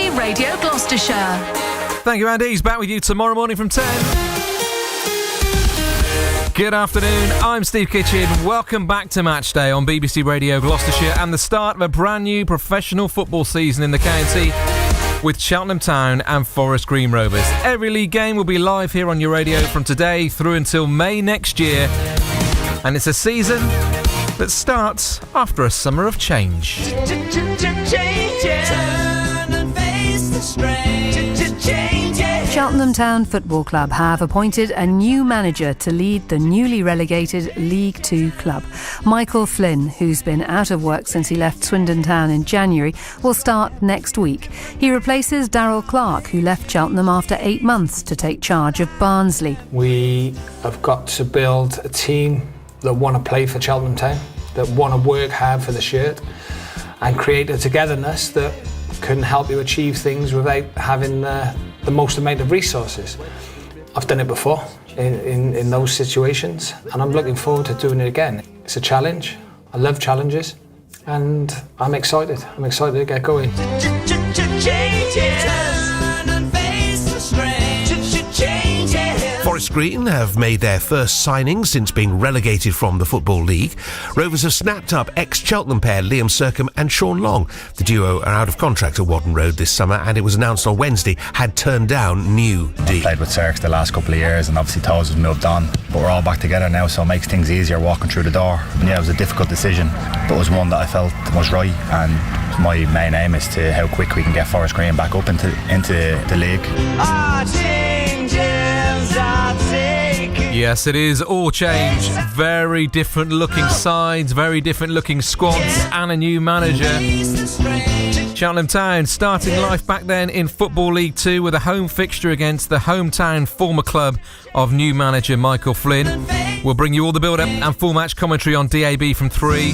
BBC Radio Gloucestershire. Thank you, Andy. He's back with you tomorrow morning from 10. Good afternoon, I'm Steve Kitchen. Welcome back to Match Day on BBC Radio Gloucestershire and the start of a brand new professional football season in the county with Cheltenham Town and Forest Green Rovers. Every league game will be live here on your radio from today through until May next year. And it's a season that starts after a summer of change. Cheltenham Town Football Club have appointed a new manager to lead the newly relegated League Two club. Michael Flynn, who's been out of work since he left Swindon Town in January, will start next week. He replaces Darryl Clark, who left Cheltenham after 8 months to take charge of Barnsley. We have got to build a team that want to play for Cheltenham Town, that want to work hard for the shirt, and create a togetherness that can help you achieve things without having the most amount of resources. I've done it before in those situations, and I'm looking forward to doing it again. It's a challenge. I love challenges, and I'm excited. I'm excited to get going. Forest Green have made their first signings since being relegated from the Football League. Rovers have snapped up ex-Cheltenham pair Liam Sercombe and Sean Long. The duo are out of contract at Wadden Road this summer, and it was announced on Wednesday had turned down new deal. Played with Sercs the last couple of years, and obviously Toes has moved on, but we're all back together now, so it makes things easier walking through the door. And yeah, it was a difficult decision, but it was one that I felt was right, and my main aim is to how quick we can get Forest Green back up into the league. Yes, it is all change. Very different looking sides, very different looking squads, and a new manager. Cheltenham Town starting life back then in Football League 2 with a home fixture against the hometown former club of new manager Michael Flynn. We'll bring you all the build-up and full match commentary on DAB from 3.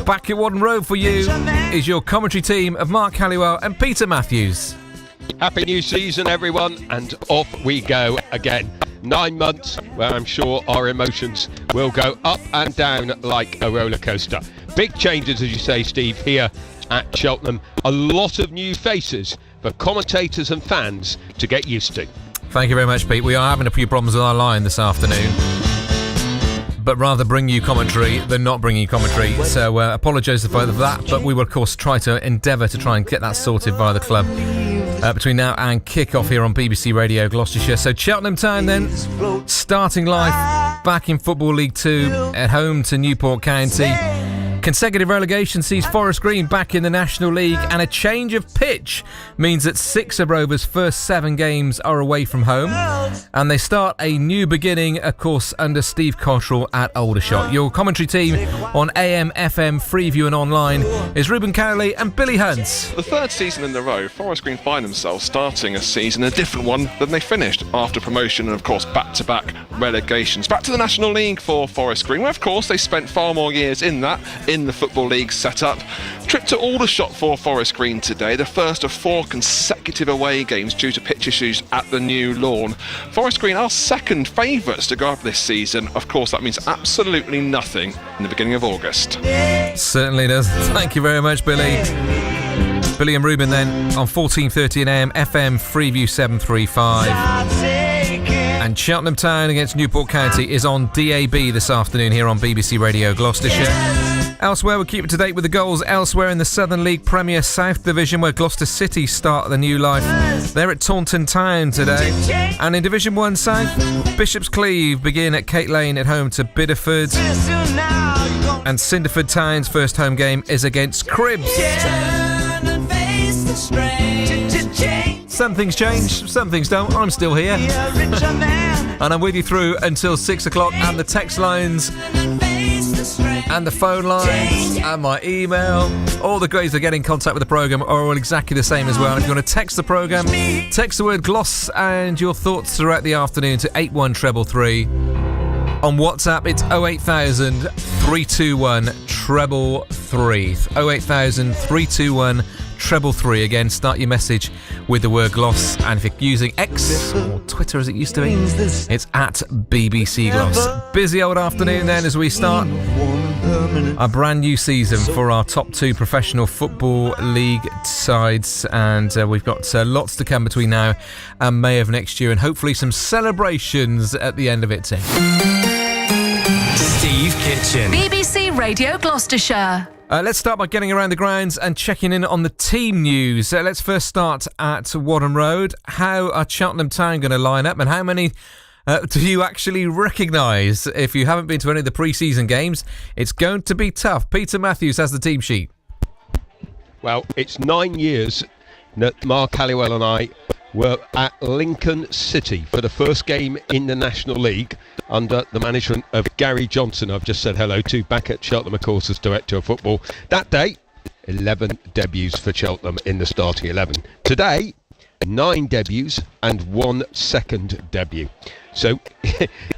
Back at Wadden Road for you is your commentary team of Mark Halliwell and Peter Matthews. Happy new season, everyone, and off we go again. 9 months where I'm sure our emotions will go up and down like a roller coaster. Big changes, as you say, Steve, here at Cheltenham. A lot of new faces for commentators and fans to get used to. Thank you very much, Pete. We are having a few problems with our line this afternoon, but rather bring you commentary than not bring you commentary. So apologise for that, but we will, of course, try to endeavour to try and get that sorted via the club between now and kick-off here on BBC Radio Gloucestershire. So Cheltenham Town then, starting life back in Football League 2 at home to Newport County. Consecutive relegation sees Forest Green back in the National League, and a change of pitch means that 6 of Rovers' first 7 games are away from home, and they start a new beginning, of course, under Steve Cottrell at Aldershot. Your commentary team on AM, FM, Freeview and online is Ruben Cowley and Billy Hunt. The third season in a row, Forest Green find themselves starting a season a different one than they finished after promotion and, of course, back-to-back relegations. Back to the National League for Forest Green, where, of course, they spent far more years in the Football League setup. Trip to Aldershot for Forest Green today, the first of 4 consecutive away games due to pitch issues at the new lawn. Forest Green are second favourites to go up this season. Of course, that means absolutely nothing in the beginning of August. Certainly does. Thank you very much, Billy. Billy and Ruben then on 14:30 AM, FM, Freeview 735. And Cheltenham Town against Newport County is on DAB this afternoon here on BBC Radio Gloucestershire. Elsewhere, we'll keep it to date with the goals elsewhere in the Southern League Premier South Division, where Gloucester City start the new life. They're at Taunton Town today. And in Division 1 South, Bishop's Cleeve begin at Kate Lane at home to Bideford. And Cinderford Town's first home game is against Cribbs. Some things change, some things don't. I'm still here. And I'm with you through until 6 o'clock. And the text lines and the phone lines and my email, all the ways to get in contact with the programme are all exactly the same as well. And if you want to text the programme, text the word Gloss and your thoughts throughout the afternoon to 81333. On WhatsApp, it's 08000 321 333. 08000 321 333. Again, start your message with the word Gloss, and if you're using X or Twitter as it used to be, it's at BBC Gloss. Busy old afternoon then as we start A brand new season for our top 2 professional football league sides, and we've got lots to come between now and May of next year, and hopefully some celebrations at the end of it too. Steve Kitchen. BBC Radio Gloucestershire. Let's start by getting around the grounds and checking in on the team news. Let's first start at Wadham Road. How are Cheltenham Town going to line up, and how many do you actually recognise? If you haven't been to any of the pre-season games, it's going to be tough. Peter Matthews has the team sheet. Well, it's 9 years that Mark Halliwell and I were at Lincoln City for the first game in the National League under the management of Gary Johnson. I've just said hello to, back at Cheltenham, of course, as Director of Football. That day, 11 debuts for Cheltenham in the starting 11. Today, 9 debuts and 1 second debut. So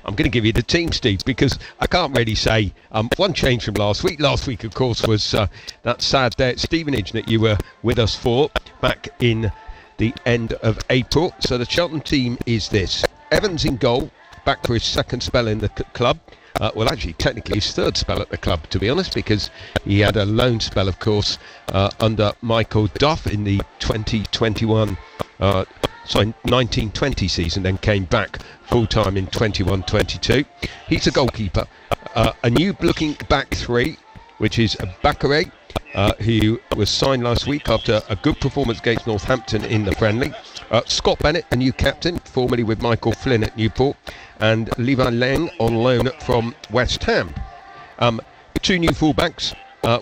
I'm going to give you the team, Steve, because I can't really say one change from last week. Last week, of course, was that sad day at Stevenage that you were with us for back in the end of April. So the Cheltenham team is this: Evans in goal, back for his second spell in the club. Well, actually, technically his third spell at the club, to be honest, because he had a loan spell, of course, under Michael Duff in the 1920 season, then came back full-time in 21-22. He's a goalkeeper. A new-looking back three, which is Bakare, who was signed last week after a good performance against Northampton in the friendly. Scott Bennett, a new captain, formerly with Michael Flynn at Newport, and Levi Leng on loan from West Ham. 2 new fullbacks.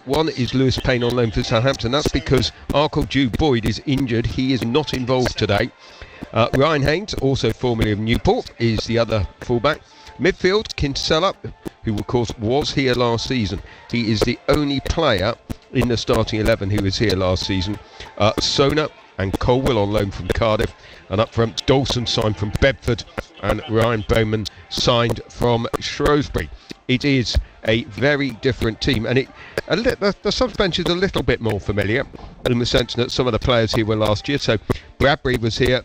One is Lewis Payne on loan for Southampton. That's because Arkle Dew Boyd is injured. He is not involved today. Ryan Haynes, also formerly of Newport, is the other fullback. Midfield, Kinsella, who of course was here last season. He is the only player in the starting 11 who was here last season. Sona and Colwell on loan from Cardiff. And up front, Dawson signed from Bedford and Ryan Bowman signed from Shrewsbury. It is a very different team, and the subs bench is a little bit more familiar in the sense that some of the players here were last year. So Bradbury was here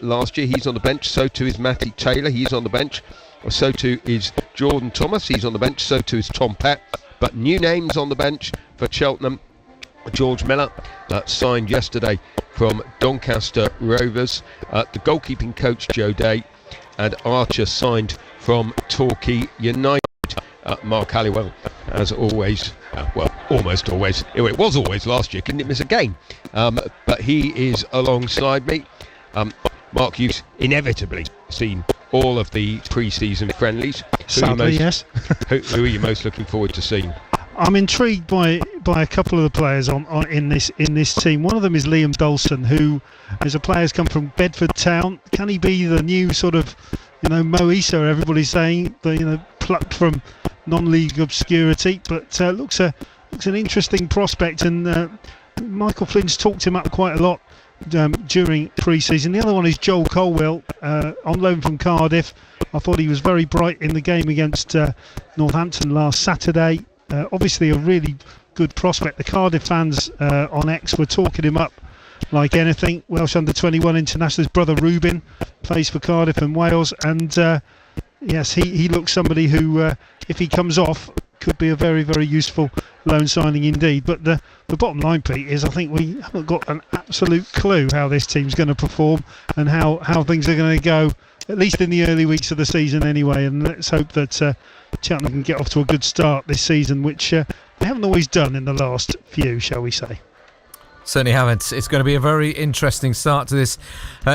last year, he's on the bench. So too is Matty Taylor, he's on the bench. So too is Jordan Thomas, he's on the bench. So too is Tom Pett. But new names on the bench for Cheltenham: George Miller, signed yesterday from Doncaster Rovers. The goalkeeping coach, Joe Day, and Archer signed from Torquay United. Mark Halliwell, as always, well, almost always, it was always last year, couldn't miss a game, but he is alongside me. Mark, you've inevitably seen all of the pre-season friendlies. Sadly, yes. who are you most looking forward to seeing? I'm intrigued by a couple of the players in this team. One of them is Liam Dolson, who is a player who's come from Bedford Town. Can he be the new sort of, Mo Issa, everybody's saying, plucked from non-league obscurity, but looks an interesting prospect, and Michael Flynn's talked him up quite a lot during pre-season. The other one is Joel Colwell, on loan from Cardiff. I thought he was very bright in the game against Northampton last Saturday. Obviously a really good prospect. The Cardiff fans on X were talking him up like anything. Welsh under-21 international. His brother Reuben plays for Cardiff and Wales, and yes, he looks somebody who, if he comes off, could be a very, very useful loan signing indeed. But the bottom line, Pete, is I think we haven't got an absolute clue how this team's going to perform and how things are going to go, at least in the early weeks of the season anyway. And let's hope that Cheltenham can get off to a good start this season, which they haven't always done in the last few, shall we say. Certainly haven't. It's going to be a very interesting start to this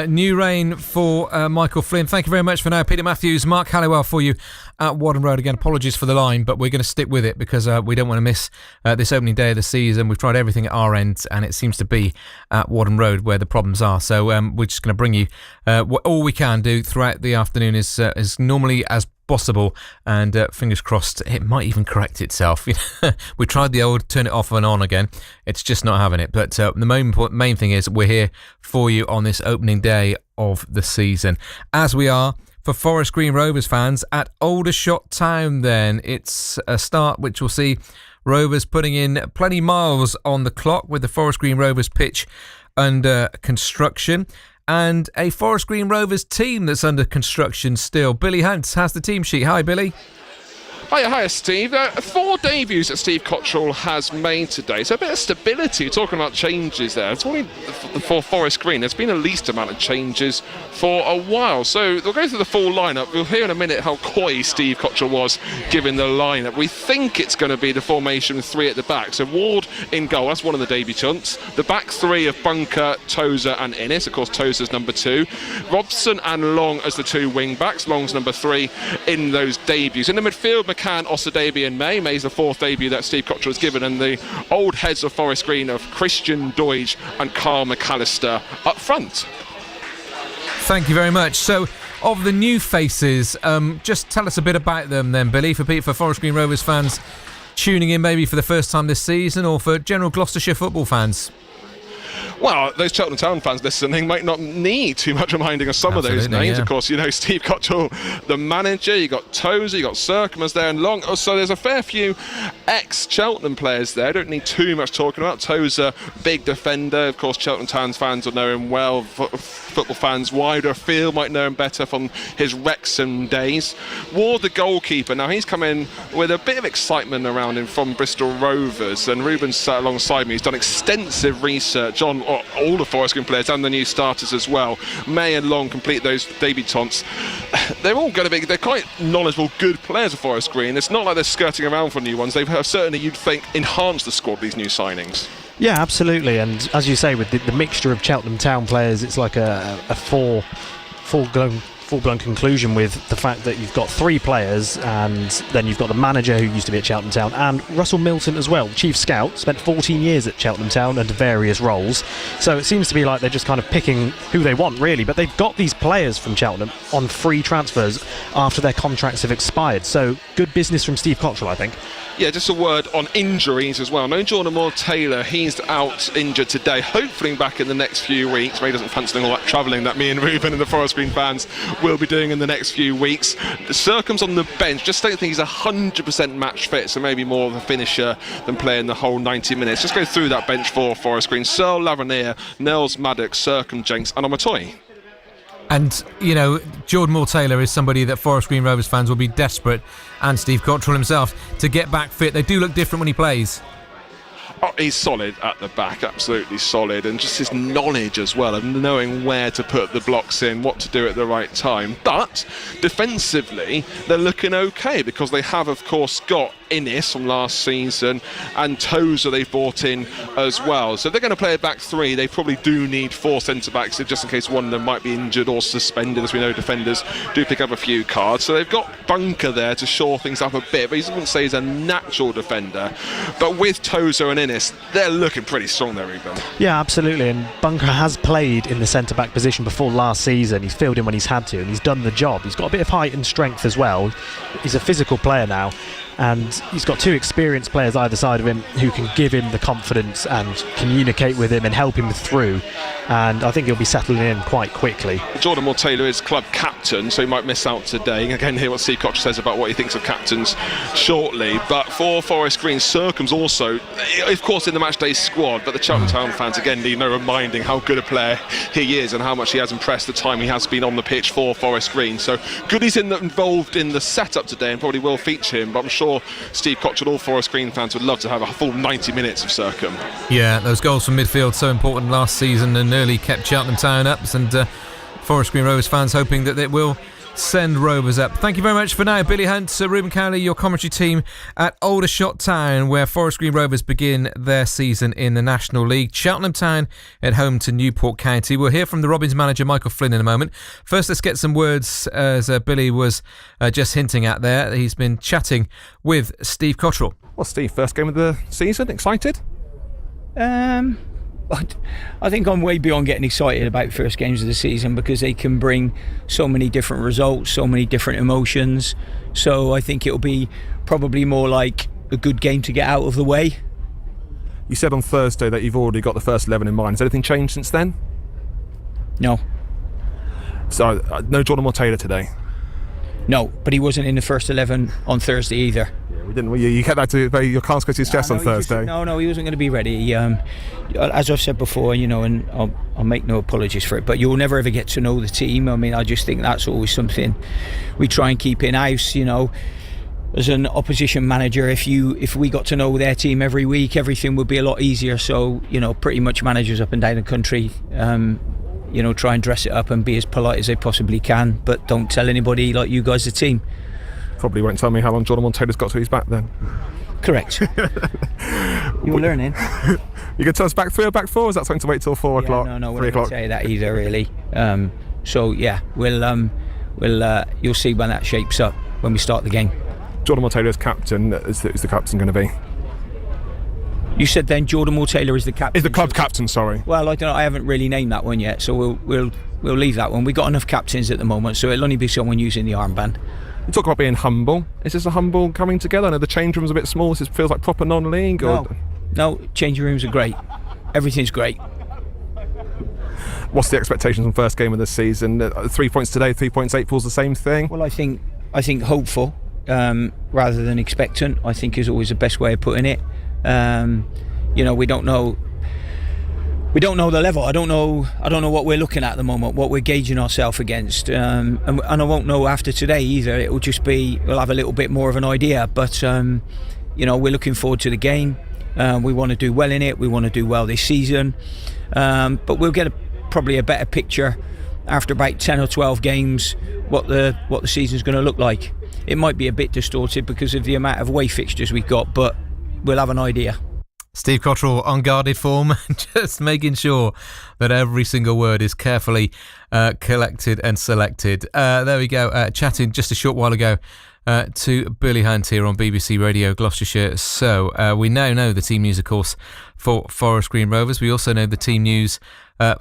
new reign for Michael Flynn. Thank you very much for now, Peter Matthews. Mark Halliwell for you at Wadham Road. Again, apologies for the line, but we're going to stick with it because we don't want to miss this opening day of the season. We've tried everything at our end, and it seems to be at Wadham Road where the problems are. So we're just going to bring you what all we can do throughout the afternoon is normally as possible, and fingers crossed it might even correct itself. We tried the old turn it off and on again, it's just not having it, but the main thing is we're here for you on this opening day of the season, as we are for Forest Green Rovers fans at Aldershot Town. Then it's a start which will see Rovers putting in plenty miles on the clock, with the Forest Green Rovers pitch under construction, and a Forest Green Rovers team that's under construction still. Billy Hunt has the team sheet. Hi, Billy. Hiya, Steve. 4 debuts that Steve Cottrell has made today, so a bit of stability. We're talking about changes there. It's only for Forest Green. There's been a least amount of changes for a while. So we'll go through the full lineup. We'll hear in a minute how coy Steve Cottrell was given the lineup. We think it's going to be the formation with 3 at the back. So Ward in goal, that's one of the debutants. The back 3 of Bunker, Tozer and Innes. Of course, Tozer's number 2. Robson and Long as the 2 wing backs. Long's number 3 in those debuts. In the midfield, McCann, Osadebe and May. May's the 4th debut that Steve Cottrell has given, and the old heads of Forest Green of Christian Doidge and Carl McAllister up front. Thank you very much. So, of the new faces, just tell us a bit about them then, Billy, for Forest Green Rovers fans tuning in maybe for the first time this season, or for general Gloucestershire football fans. Well, those Cheltenham Town fans listening might not need too much reminding of some of those names. Yeah. Of course, Steve Cottrell, the manager, you got Tozer, you got Circumers there, and Long. So there's a fair few ex-Cheltenham players there. Don't need too much talking about. Tozer, big defender. Of course, Cheltenham Town fans will know him well. Football fans wider afield might know him better from his Wrexham days. Ward, the goalkeeper. Now, he's come in with a bit of excitement around him from Bristol Rovers, and Ruben's sat alongside me. He's done extensive research on all the Forest Green players and the new starters as well. May and Long complete those debutants. They're all going to be, they're quite knowledgeable, good players of Forest Green. It's not like they're skirting around for new ones. They've certainly, you'd think, enhanced the squad, these new signings. Yeah, absolutely. And as you say, with the mixture of Cheltenham Town players, it's like a full-blown conclusion with the fact that you've got 3 players, and then you've got the manager who used to be at Cheltenham Town, and Russell Milton as well, chief scout, spent 14 years at Cheltenham Town under various roles. So it seems to be like they're just kind of picking who they want, really. But they've got these players from Cheltenham on free transfers after their contracts have expired. So good business from Steve Cottrell, I think. Yeah, just a word on injuries as well. No Jordan Moore-Taylor, he's out injured today, hopefully back in the next few weeks. Ray doesn't fancy doing all that travelling that me and Ruben and the Forest Green fans will be doing in the next few weeks. Circum's on the bench, just don't think he's 100% match fit, so maybe more of a finisher than playing the whole 90 minutes. Just go through that bench for Forest Green. Searle, Lavernier, Nels, Maddox, Circum, Jenks and Omatoy. And, Jordan Moore-Taylor is somebody that Forest Green Rovers fans will be desperate, and Steve Cottrell himself, to get back fit. They do look different when he plays. Oh, he's solid at the back, absolutely solid, and just his knowledge as well of knowing where to put the blocks in, what to do at the right time. But defensively, they're looking okay, because they have, of course, got Innes from last season, and Tozer they've brought in as well. So if they're going to play a back 3, they probably do need 4 centre-backs, just in case one of them might be injured or suspended. As we know, defenders do pick up a few cards. So they've got Bunker there to shore things up a bit, but he wouldn't say he's a natural defender. But with Tozer and Innes, they're looking pretty strong there, Ruben. Yeah, absolutely. And Bunker has played in the centre-back position before last season. He's filled in when he's had to, and he's done the job. He's got a bit of height and strength as well. He's a physical player now, and he's got 2 experienced players either side of him who can give him the confidence and communicate with him and help him through, and I think he'll be settling in quite quickly. Jordan Moore-Taylor is club captain, so he might miss out today. Again, hear what Steve Cottrell says about what he thinks of captains shortly. But for Forest Green, Circum's also, of course, in the matchday squad, but the Cheltenham Town fans again need no reminding how good a player he is and how much he has impressed the time he has been on the pitch for Forest Green. So good he's involved in the setup today, and probably will feature him, but I'm sure Steve Cottrell, all Forest Green fans would love to have a full 90 minutes of Circum. Yeah, those goals from midfield so important last season and nearly kept Cheltenham Town up, and Forest Green Rovers fans hoping that it will send Rovers up. Thank you very much for now, Billy Hunt, Ruben Cowley, your commentary team at Aldershot Town, where Forest Green Rovers begin their season in the National League. Cheltenham Town at home to Newport County. We'll hear from the Robins manager Michael Flynn in a moment. First, let's get some words, as Billy was just hinting at there. He's been chatting with Steve Cottrell. Well, Steve, first game of the season, excited? I think I'm way beyond getting excited about first games of the season, because they can bring so many different results, so many different emotions. So I think it'll be probably more like a good game to get out of the way. You said on Thursday that you've already got the first 11 in mind. Has anything changed since then? No. So, no Jordan Moore-Taylor today? No, but he wasn't in the first 11 on Thursday either. Yeah, we didn't. You kept that to your cards close to his chest on Thursday. No, he wasn't going to be ready. As I've said before, and I'll make no apologies for it, but you'll never ever get to know the team. I mean, I just think that's always something we try and keep in house. as an opposition manager, if we got to know their team every week, everything would be a lot easier. So, pretty much managers up and down the country, try and dress it up and be as polite as they possibly can, but don't tell anybody like you guys the team. Probably won't tell me how long Jordan Montero's got to his back then. Correct. You're learning. You can tell us back 3 or back 4? Is that something to wait till 4 o'clock? No, 3 we don't say that either, really. You'll see when that shapes up when we start the game. Jordan Montero's captain. Is the captain going to be? You said then Jordan Mortaylor is the captain. Is the club captain? Sorry. Well, I don't know. I haven't really named that one yet, so we'll leave that one. We've got enough captains at the moment, so it'll only be someone using the armband. You talk about being humble. Is this a humble coming together? I know the change room's a bit small. This feels like proper non-league. No, changing rooms are great. Everything's great. What's the expectations from first game of the season? 3 points today, 3 points April's the same thing. Well, I think hopeful rather than expectant, I think, is always the best way of putting it. We don't know the level. I don't know what we're looking at the moment, what we're gauging ourselves against, and I won't know after today either. It will just be, we'll have a little bit more of an idea, but we're looking forward to the game. We want to do well in it. We want to do well this season, but we'll get probably a better picture after about 10 or 12 games what the season's going to look like. It might be a bit distorted because of the amount of away fixtures we've got, but we'll have an idea. Steve Cottrell on guarded form, just making sure that every single word is carefully collected and selected. There we go, chatting just a short while ago to Billy Hunt here on BBC Radio Gloucestershire. So we now know the team news, of course, for Forest Green Rovers. We also know the team news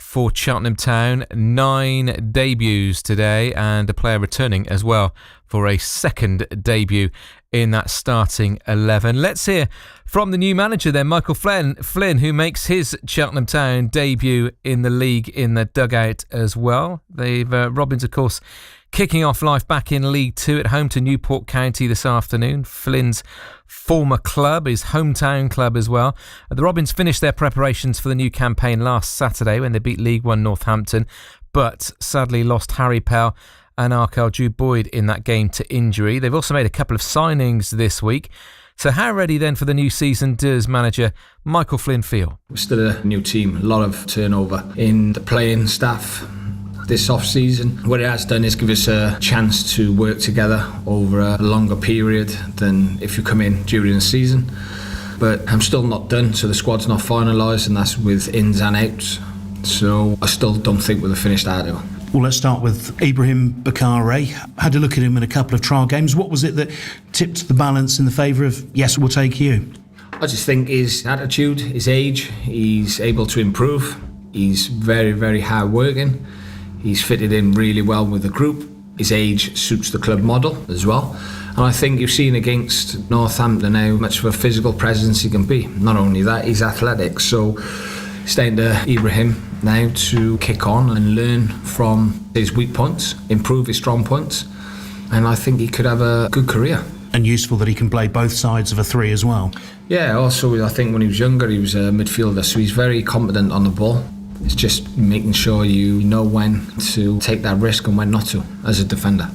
for Cheltenham Town. 9 debuts today and a player returning as well for a second debut in that starting 11. Let's hear from the new manager then, Michael Flynn, who makes his Cheltenham Town debut in the league in the dugout as well. Robins, of course, kicking off life back in League 2 at home to Newport County this afternoon. Flynn's former club, his hometown club as well. The Robins finished their preparations for the new campaign last Saturday when they beat League 1 Northampton, but sadly lost Harry Pell and Arkell Drew Boyd in that game to injury. They've also made a couple of signings this week. So how ready then for the new season does manager Michael Flynn feel? We're still a new team, a lot of turnover in the playing staff this off-season. What it has done is give us a chance to work together over a longer period than if you come in during the season. But I'm still not done, so the squad's not finalised, and that's with ins and outs. So I still don't think we're the finished article. Well, let's start with Ibrahim Bakare. Had a look at him in a couple of trial games. What was it that tipped the balance in the favour of, yes, we'll take you? I just think his attitude, his age, he's able to improve. He's very, very hard working. He's fitted in really well with the group. His age suits the club model as well. And I think you've seen against Northampton how much of a physical presence he can be. Not only that, he's athletic. So it's down to Ibrahim now to kick on and learn from his weak points, improve his strong points, and I think he could have a good career. And useful that he can play both sides of a 3 as well. Yeah, also I think when he was younger he was a midfielder, so he's very competent on the ball. It's just making sure you know when to take that risk and when not to as a defender.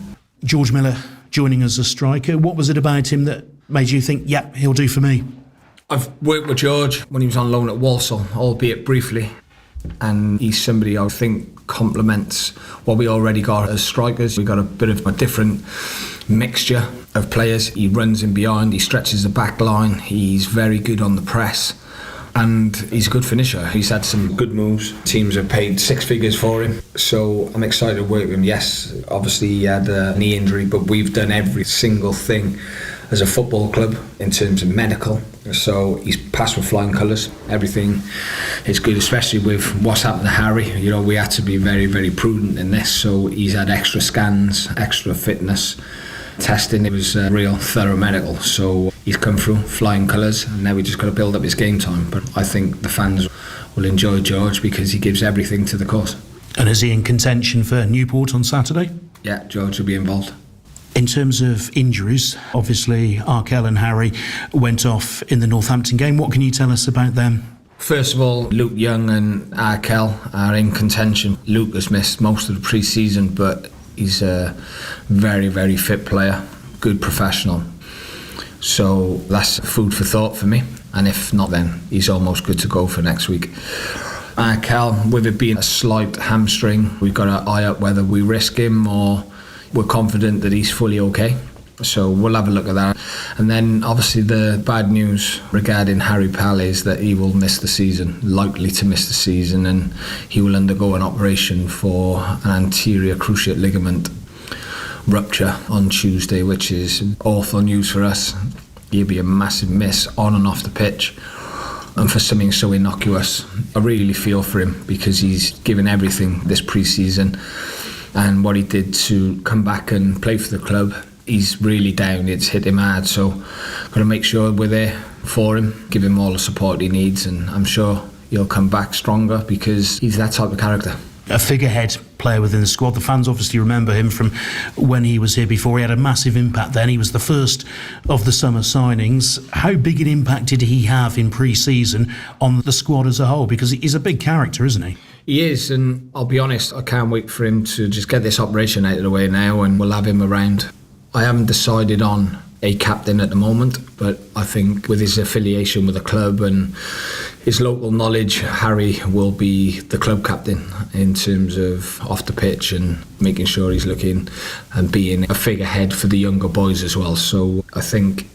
George Miller joining as a striker, what was it about him that made you think, yeah, he'll do for me? I've worked with George when he was on loan at Walsall, albeit briefly, and he's somebody I think complements what we already got as strikers. We've got a bit of a different mixture of players. He runs in behind, he stretches the back line, he's very good on the press, and he's a good finisher. He's had some good moves. Teams have paid 6 figures for him, so I'm excited to work with him. Yes, obviously he had a knee injury, but we've done every single thing as a football club in terms of medical, so he's passed with flying colours. Everything is good, especially with what's happened to Harry. You know, we had to be very, very prudent in this, so he's had extra scans, extra fitness testing. It was real thorough medical, so he's come through flying colours, and now we just got to build up his game time. But I think the fans will enjoy George because he gives everything to the cause. And is he in contention for Newport on Saturday? Yeah, George will be involved. In terms of injuries, obviously Arkell and Harry went off in the Northampton game. What can you tell us about them? First of all, Luke Young and Arkell are in contention. Luke has missed most of the pre-season, but he's a very, very fit player, good professional. So that's food for thought for me. And if not, then he's almost good to go for next week. Cal, with it being a slight hamstring, we've got to eye up whether we risk him or we're confident that he's fully okay. So we'll have a look at that. And then obviously the bad news regarding Harry Pell is that he will miss the season, likely to miss the season, and he will undergo an operation for an anterior cruciate ligament rupture on Tuesday, which is awful news for us. He'll be a massive miss on and off the pitch. And for something so innocuous, I really feel for him because he's given everything this pre-season, and what he did to come back and play for the club, he's really down. It's hit him hard, so got to make sure we're there for him, give him all the support he needs, and I'm sure he'll come back stronger because he's that type of character. A figurehead player within the squad. The fans obviously remember him from when he was here before. He had a massive impact then. He was the first of the summer signings. How big an impact did he have in pre-season on the squad as a whole? Because he's a big character, isn't he? He is, and I'll be honest, I can't wait for him to just get this operation out of the way now, and we'll have him around. I haven't decided on a captain at the moment, but I think with his affiliation with the club and his local knowledge, Harry will be the club captain in terms of off the pitch and making sure he's looking and being a figurehead for the younger boys as well. So I think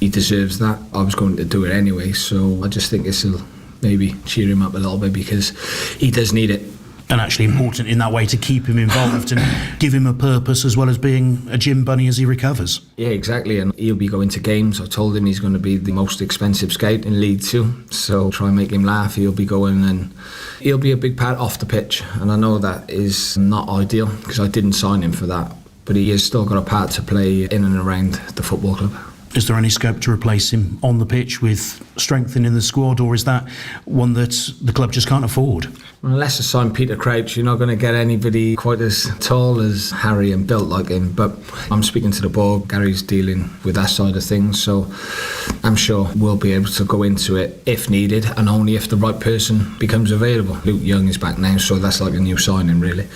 he deserves that. I was going to do it anyway, so I just think this will maybe cheer him up a little bit because he does need it. And actually important in that way to keep him involved and give him a purpose as well as being a gym bunny as he recovers. Yeah, exactly, and he'll be going to games. I told him he's going to be the most expensive scout in League 2, so try and make him laugh. He'll be going and he'll be a big part off the pitch, and I know that is not ideal because I didn't sign him for that, but he has still got a part to play in and around the football club. Is there any scope to replace him on the pitch with strengthening the squad, or is that one that the club just can't afford? Unless you sign Peter Crouch, you're not going to get anybody quite as tall as Harry and built like him. But I'm speaking to the board. Gary's dealing with that side of things, so I'm sure we'll be able to go into it if needed, and only if the right person becomes available. Luke Young is back now, so that's like a new signing really,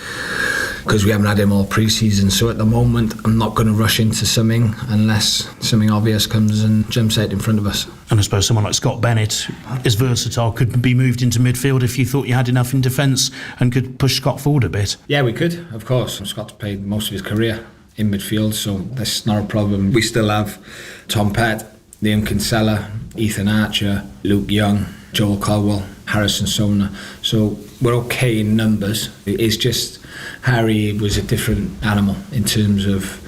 because we haven't had him all pre-season. So at the moment I'm not going to rush into something unless something obvious comes and jumps out in front of us. And I suppose someone like Scott Bennett is versatile, could be moved into midfield if you thought you had enough in defence and could push Scott forward a bit. Yeah, we could, of course. Scott's played most of his career in midfield, so that's not a problem. We still have Tom Pett, Liam Kinsella, Ethan Archer, Luke Young, Joel Caldwell, Harrison Sona, so we're okay in numbers. It's just Harry was a different animal in terms of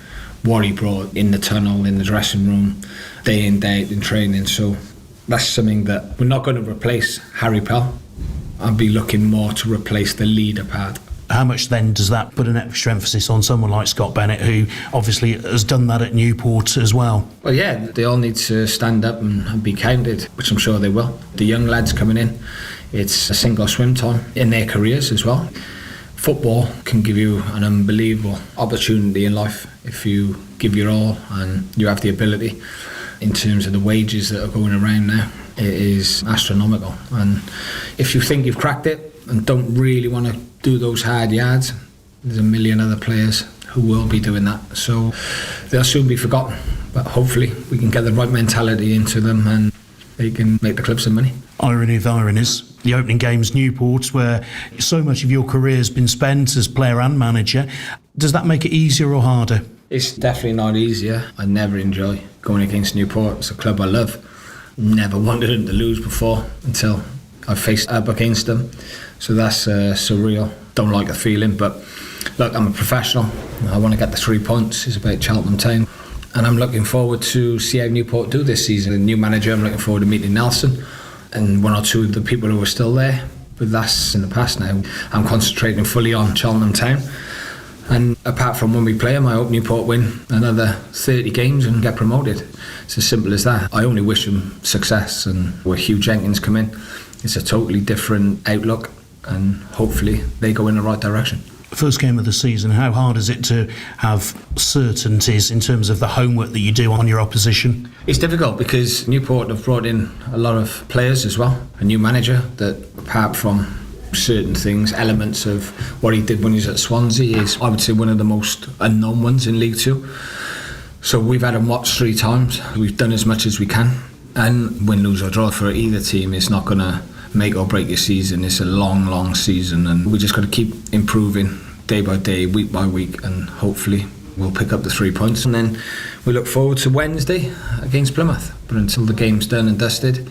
what he brought in the tunnel, in the dressing room, day in, day out in training. So that's something that we're not going to replace Harry Pell. I'll be looking more to replace the leader part. How much then does that put an extra emphasis on someone like Scott Bennett, who obviously has done that at Newport as well? Well, yeah, they all need to stand up and be counted, which I'm sure they will. The young lads coming in, it's a single swim time in their careers as well. Football can give you an unbelievable opportunity in life if you give your all and you have the ability. In terms of the wages that are going around now, it is astronomical, and if you think you've cracked it and don't really want to do those hard yards, there's a million other players who will be doing that, so they'll soon be forgotten. But hopefully we can get the right mentality into them and they can make the club some money. Irony of ironies, the opening game's Newport, where so much of your career has been spent as player and manager. Does that make it easier or harder? It's definitely not easier. I never enjoy going against Newport. It's a club I love. Never wanted them to lose before until I faced up against them. So that's surreal. Don't like the feeling, but look, I'm a professional. I want to get the 3 points. It's about Cheltenham Town. And I'm looking forward to see how Newport do this season. The new manager, I'm looking forward to meeting Nelson and one or two of the people who are still there. But that's in the past now. I'm concentrating fully on Cheltenham Town. And apart from when we play them, I hope Newport win another 30 games and get promoted. It's as simple as that. I only wish them success, and where Hugh Jenkins come in, it's a totally different outlook, and hopefully they go in the right direction. First game of the season, how hard is it to have certainties in terms of the homework that you do on your opposition? It's difficult because Newport have brought in a lot of players as well, a new manager that, apart from certain things, elements of what he did when he was at Swansea, is, I would say, one of the most unknown ones in League 2. So we've had them watched 3 times. We've done as much as we can. And win, lose or draw for either team, it's not going to make or break your season. It's a long, long season, and we just got to keep improving day by day, week by week, and hopefully we'll pick up the 3 points. And then we look forward to Wednesday against Plymouth. But until the game's done and dusted,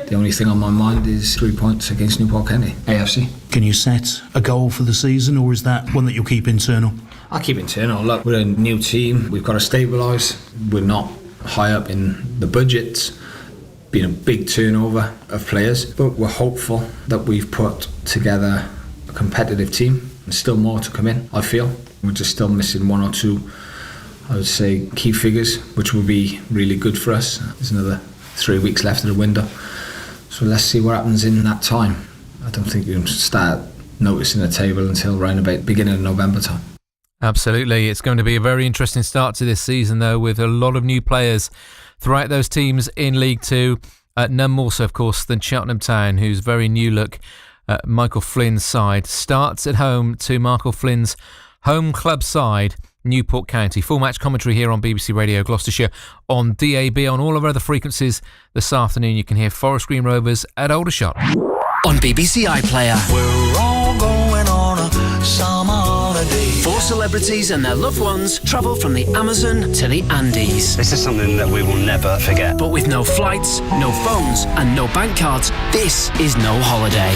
the only thing on my mind is 3 points against Newport County, AFC. Can you set a goal for the season, or is that one that you'll keep internal? I'll keep internal. Look, we're a new team. We've got to stabilise. We're not high up in the budgets. Been a big turnover of players, but we're hopeful that we've put together a competitive team. There's still more to come in, I feel. We're just still missing 1 or 2, I would say, key figures, which will be really good for us. There's another 3 weeks left of the window. So let's see what happens in that time. I don't think we can start noticing the table until around about beginning of November time. Absolutely. It's going to be a very interesting start to this season, though, with a lot of new players throughout those teams in League Two. None more so, of course, than Cheltenham Town, whose very new look, Michael Flynn's side, starts at home to Michael Flynn's home club side, Newport County. Full match commentary here on BBC Radio Gloucestershire, on DAB, on all of our other frequencies. This afternoon you can hear Forest Green Rovers at Aldershot. On BBC iPlayer. We're all going on a summer holiday. 4 celebrities and their loved ones travel from the Amazon to the Andes. This is something that we will never forget. But with no flights, no phones and no bank cards, this is no holiday.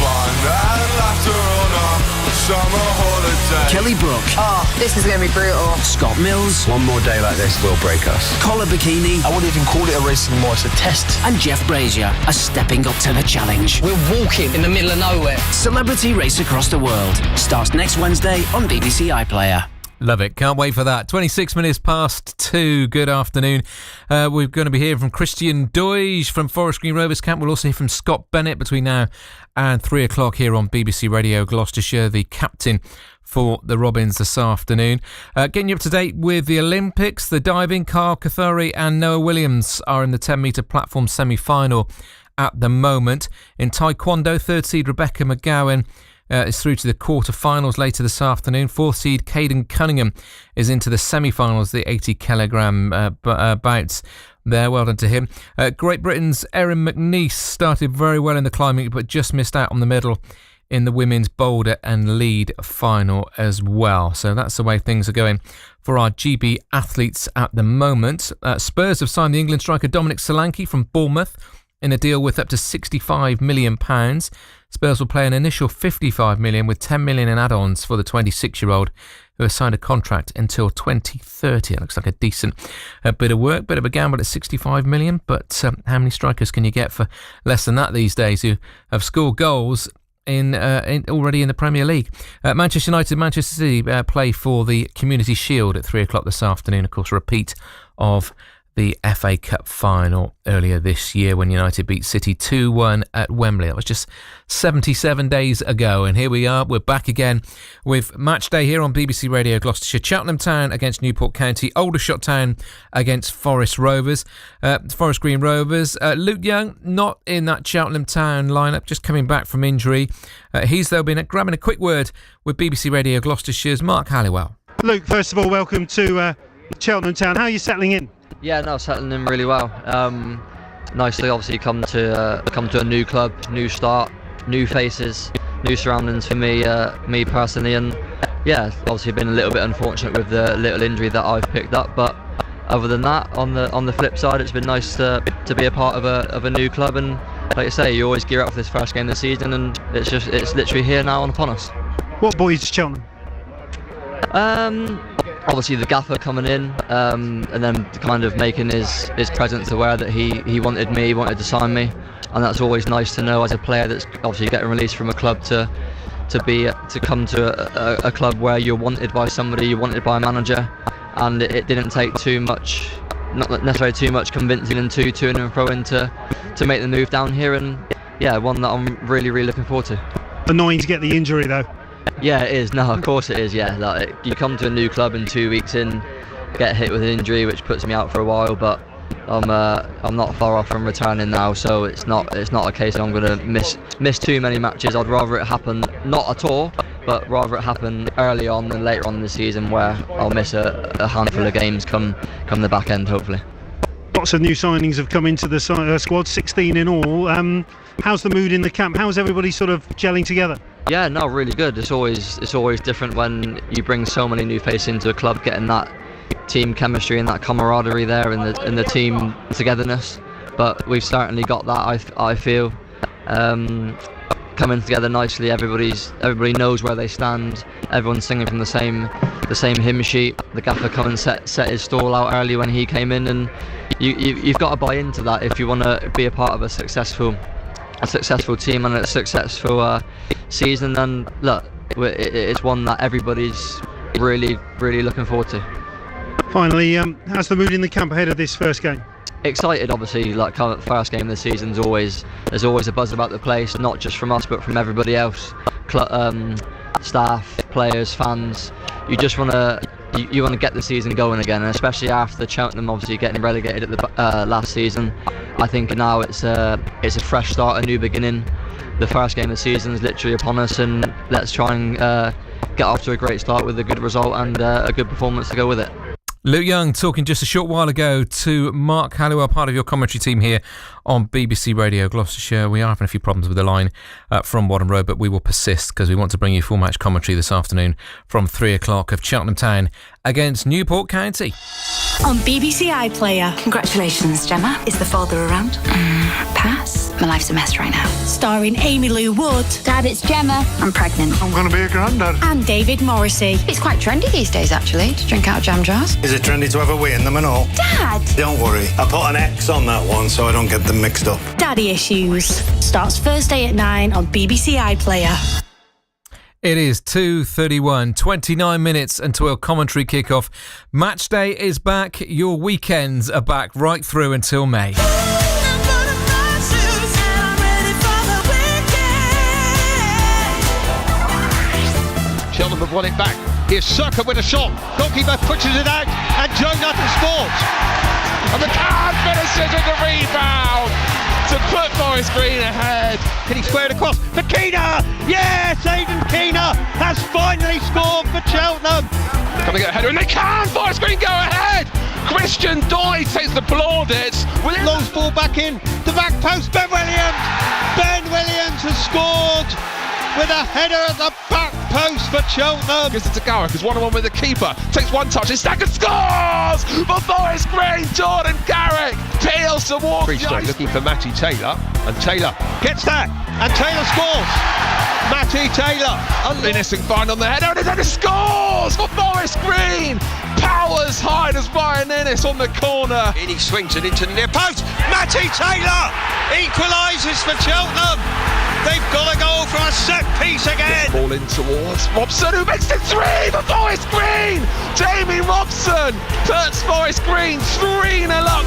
Kelly Brook. Oh, this is going to be brutal. Scott Mills. One more day like this will break us. Collar Bikini. I wouldn't even call it a race anymore, it's a test. And Jeff Brazier are stepping up to the challenge. We're walking in the middle of nowhere. Celebrity Race Across the World starts next Wednesday on BBC iPlayer. Love it. Can't wait for that. 26 minutes past 2. Good afternoon. We're going to be hearing from Christian Doige from Forest Green Rovers camp. We'll also hear from Scott Bennett between now and 3 o'clock here on BBC Radio Gloucestershire, the captain for the Robins this afternoon. Getting you up to date with the Olympics. The diving, Kyle Cathari and Noah Williams are in the 10-metre platform semi-final at the moment. In Taekwondo, 3rd seed Rebecca McGowan is through to the quarter-finals later this afternoon. 4th seed Caden Cunningham is into the semi-finals, the 80-kilogram bouts there. Well done to him. Great Britain's Erin McNeice started very well in the climbing, but just missed out on the medal in the women's boulder and lead final as well. So that's the way things are going for our GB athletes at the moment. Spurs have signed the England striker Dominic Solanke from Bournemouth in a deal with up to £65 million. Spurs will pay an initial £55 million with £10 million in add-ons for the 26-year-old who has signed a contract until 2030. It looks like a decent bit of work, bit of a gamble at £65 million, but how many strikers can you get for less than that these days who have scored goals in already in the Premier League? Manchester United, Manchester City play for the Community Shield at 3 o'clock this afternoon. Of course, a repeat of the FA Cup final earlier this year when United beat City 2-1 at Wembley. That was just 77 days ago, and here we are. We're back again with match day here on BBC Radio Gloucestershire. Cheltenham Town against Newport County, Aldershot Town against Forest Rovers, Forest Green Rovers. Luke Young not in that Cheltenham Town lineup, just coming back from injury. He's though been grabbing a quick word with BBC Radio Gloucestershire's Mark Halliwell. Luke, first of all, welcome to Cheltenham Town. How are you settling in? Yeah, no, settling in really well. Nicely, obviously, come to a new club, new start, new faces, new surroundings for me personally, and yeah, obviously been a little bit unfortunate with the little injury that I've picked up, but other than that, on the flip side, it's been nice to be a part of a new club, and like you say, you always gear up for this first game of the season, and it's literally here now and upon us. What boys to Cheltenham? Obviously the gaffer coming in, and then kind of making his presence aware that he wanted to sign me, and that's always nice to know as a player that's obviously getting released from a club to come to a club where you're wanted by somebody, you're wanted by a manager, and it didn't take too much, not necessarily too much convincing and to and fro to make the move down here, and yeah, one that I'm really looking forward to. Annoying to get the injury though. Yeah, it is. No, of course it is. Yeah, like you come to a new club and 2 weeks in, get hit with an injury which puts me out for a while. But I'm not far off from returning now, so it's not a case I'm going to miss too many matches. I'd rather it happen not at all, but rather it happen early on than later on in the season, where I'll miss a handful of games come the back end, hopefully. Lots of new signings have come into the squad, 16 in all. How's the mood in the camp? How's everybody sort of gelling together? Yeah, no, really good. It's always different when you bring so many new faces into a club, getting that team chemistry and that camaraderie there, and the team togetherness. But we've certainly got that. I feel coming together nicely. Everybody knows where they stand. Everyone's singing from the same hymn sheet. The gaffer come and set his stall out early when he came in, and you've got to buy into that if you want to be a part of a successful team and a successful season. And look, it's one that everybody's really looking forward to. Finally, how's the mood in the camp ahead of this first game? Excited, obviously. Like, first game of the season's there's always a buzz about the place, not just from us but from everybody else, staff, players, fans. You just want to get the season going again, and especially after Cheltenham obviously getting relegated at the last season. I think now it's a fresh start, a new beginning. The first game of the season is literally upon us, and let's try and get off to a great start with a good result and a good performance to go with it. Luke Young talking just a short while ago to Mark Halliwell, part of your commentary team here on BBC Radio Gloucestershire. We are having a few problems with the line from Wadham Road, but we will persist because we want to bring you full match commentary this afternoon from 3 o'clock of Cheltenham Town against Newport County. On BBC iPlayer. Congratulations, Gemma. Is the father around? Pass. My life's a mess right now. Starring Amy Lou Wood. Dad, it's Gemma. I'm pregnant. I'm going to be a granddad. And David Morrissey. It's quite trendy these days, actually, to drink out of jam jars. Is it trendy to have a wee in them and all? Dad! Don't worry. I put an X on that one so I don't get them mixed up. Daddy Issues. Starts Thursday at 9 on BBC iPlayer. It is 2:31, 29 minutes until commentary kickoff. Match day is back. Your weekends are back right through until May. Cheltenham have won it back. Here's Circa with a shot. Goalkeeper pushes it out, and Joe Nutter scores. And McCann finishes with the rebound to put Forest Green ahead. Can he square it across? For Keena! Yes, Aidan Keena has finally scored for Cheltenham. Can they get a header? And they can! Forest Green go ahead! Christian Doyle takes the plaudits. Long ball back in. The back post, Ben Williams! Ben Williams has scored with a header at the back post for Cheltenham. Gives it to Garrick, who's 1-on-1 with the keeper. Takes one touch, his second scores for Forest Green. Jordan Garrick peels towards Free straight, looking for Matty Taylor, and Taylor gets that, and Taylor scores. Matty Taylor, innocent find on the header, and his header scores for Forest Green. Powers high as Ryan Ennis on the corner. In he swings it into the near post. Matty Taylor equalises for Cheltenham. They've got to go from a set piece again. Ball in towards Robson, who makes it 3 for Forest Green. Jamie Robson puts Forest Green 3-0 up.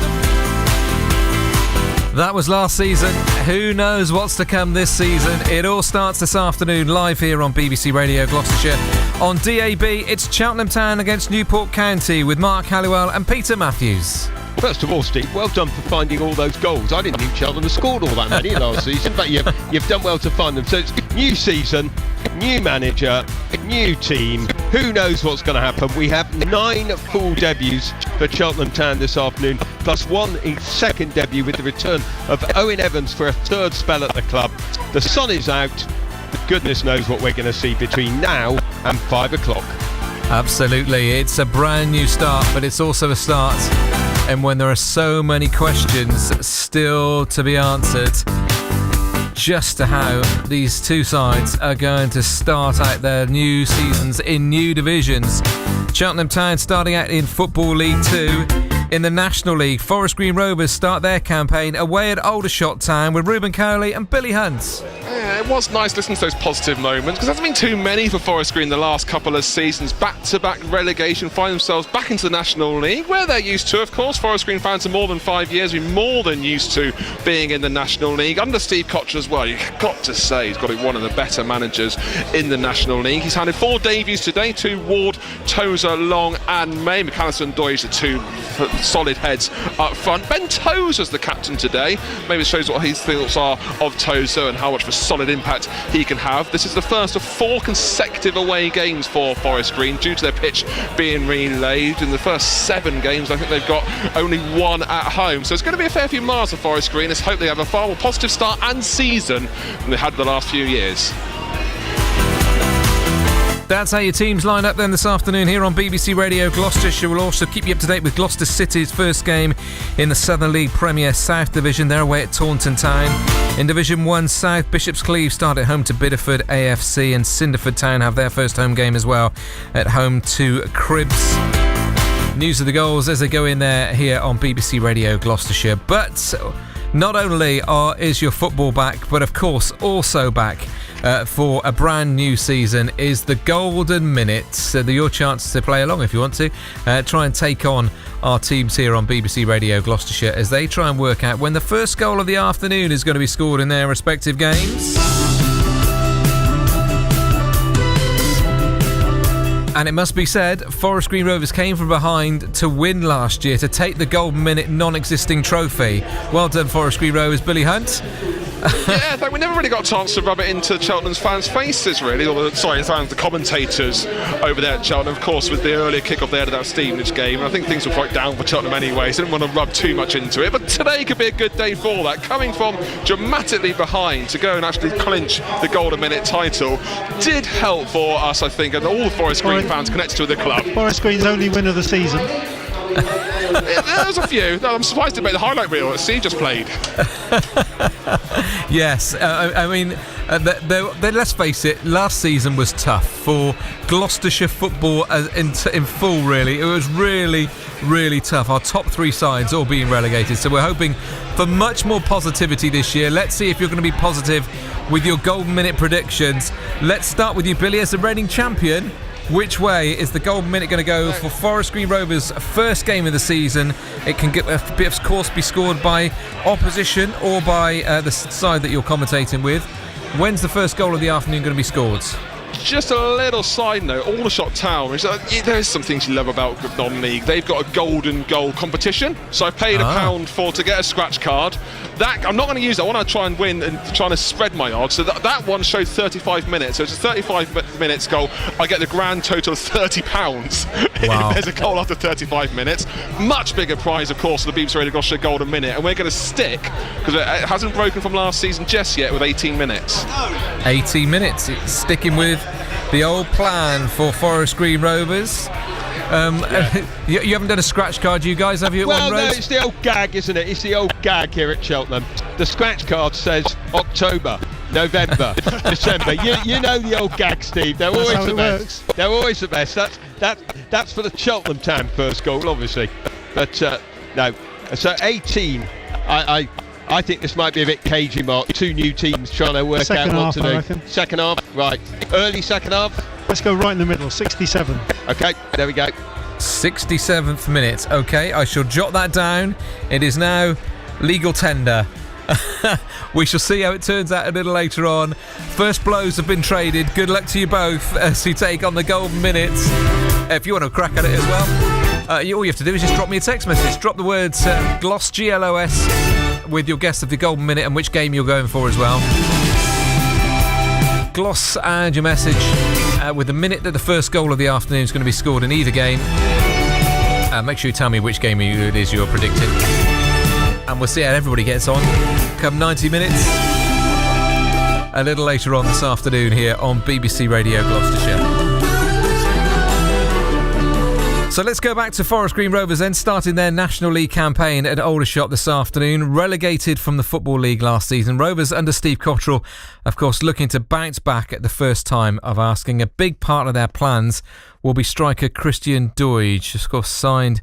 That was last season. Who knows what's to come this season? It all starts this afternoon live here on BBC Radio Gloucestershire. On DAB, it's Cheltenham Town against Newport County with Mark Halliwell and Peter Matthews. First of all, Steve, well done for finding all those goals. I didn't think Cheltenham scored all that many last season, but you've done well to find them. So it's new season, new manager, new team. Who knows what's going to happen? We have 9 full debuts for Cheltenham Town this afternoon, plus one in second debut with the return of Owen Evans for a third spell at the club. The sun is out. Goodness knows what we're going to see between now and 5 o'clock. Absolutely. It's a brand new start, but it's also a start. And when there are so many questions still to be answered, just to how these two sides are going to start out their new seasons in new divisions. Cheltenham Town starting out in Football League 2. In the National League, Forest Green Rovers start their campaign away at Aldershot Town with Ruben Cowley and Billy Hunt. Yeah, it was nice listening to those positive moments because there hasn't been too many for Forest Green the last couple of seasons. Back-to-back relegation, find themselves back into the National League where they're used to, of course. Forest Green fans for more than 5 years, been more than used to being in the National League. Under Steve Cotcher as well, you've got to say he's got to be one of the better managers in the National League. He's handed 4 debuts today, 2 Ward, Tozer, Long and May. McAllister and Doyle are 2 solid heads up front. Ben Tozer's the captain today. Maybe it shows what his thoughts are of Tozer and how much of a solid impact he can have. This is the first of 4 consecutive away games for Forest Green due to their pitch being relayed. In the first 7 games, I think they've got only 1 at home. So it's going to be a fair few miles for Forest Green. Let's hope they have a far more positive start and season than they had the last few years. That's how your teams line up then this afternoon here on BBC Radio Gloucestershire. We'll also keep you up to date with Gloucester City's first game in the Southern League Premier South Division. They're away at Taunton Town. In Division 1 South, Bishop's Cleeve start at home to Bideford AFC, and Cinderford Town have their first home game as well at home to Cribs. News of the goals as they go in there here on BBC Radio Gloucestershire. But not only is your football back, but of course also back for a brand new season is the Golden Minute. So your chance to play along if you want to. Try and take on our teams here on BBC Radio Gloucestershire as they try and work out when the first goal of the afternoon is going to be scored in their respective games. And it must be said, Forest Green Rovers came from behind to win last year to take the Golden Minute non-existing trophy. Well done, Forest Green Rovers. Billy Hunt. Yeah, we never really got a chance to rub it into Cheltenham's fans' faces, really. The commentators over there at Cheltenham, of course, with the earlier kick-off there to that Stevenage game. And I think things were quite down for Cheltenham anyway, so I didn't want to rub too much into it. But today could be a good day for that. Coming from dramatically behind to go and actually clinch the Golden Minute title did help for us, I think, and all the Forest Green fans connected to the club. Forest Green's only win of the season. There was a few. No, I'm surprised to make the highlight reel that Steve just played. Yes, I mean, let's face it, last season was tough for Gloucestershire football in full, really. It was really, really tough. Our top 3 sides all being relegated, so we're hoping for much more positivity this year. Let's see if you're going to be positive with your Golden Minute predictions. Let's start with you, Billy, as the reigning champion. Which way is the Golden Minute going to go for Forest Green Rovers' first game of the season? It can get a bit of course be scored by opposition or by the side that you're commentating with. When's the first goal of the afternoon going to be scored? Just a little side note, Aldershot Town, there's some things you love about non-league. They've got a golden goal competition, so I paid £1 to get a scratch card. That I'm not going to use that one. I try and win and trying to spread my odds. So that one showed 35 minutes. So it's a 35 minutes goal. I get the grand total of £30 wow. if there's a goal after 35 minutes. Much bigger prize, of course, for the BBC Radio Gloucestershire Golden Minute, and we're going to stick because it hasn't broken from last season just yet with 18 minutes. 18 minutes. It's sticking with the old plan for Forest Green Rovers. You haven't done a scratch card, you guys, have you? Well, no, it's the old gag, isn't it? It's the old gag here at Cheltenham. The scratch card says October, November, December. You know the old gag, Steve. They're always the best. They're always the best. That's for the Cheltenham Town first goal, obviously. But no. So 18. I think this might be a bit cagey, Mark. 2 new teams trying to work out what to do. Second half, right. Early second half. Let's go right in the middle, 67. Okay, there we go. 67th minute. Okay, I shall jot that down. It is now legal tender. We shall see how it turns out a little later on. First blows have been traded. Good luck to you both as you take on the Golden Minutes. If you want to crack at it as well, all you have to do is just drop me a text message. Drop the words GLOS, GLOS, with your guess of the Golden Minute and which game you're going for as well. GLOS and your message with the minute that the first goal of the afternoon is going to be scored in either game. Make sure you tell me which game it is you're predicting. And we'll see how everybody gets on come 90 minutes. A little later on this afternoon here on BBC Radio Gloucestershire. So let's go back to Forest Green Rovers then, starting their National League campaign at Aldershot this afternoon. Relegated from the Football League last season, Rovers under Steve Cottrell, of course, looking to bounce back at the first time of asking. A big part of their plans will be striker Christian Doige, of course, signed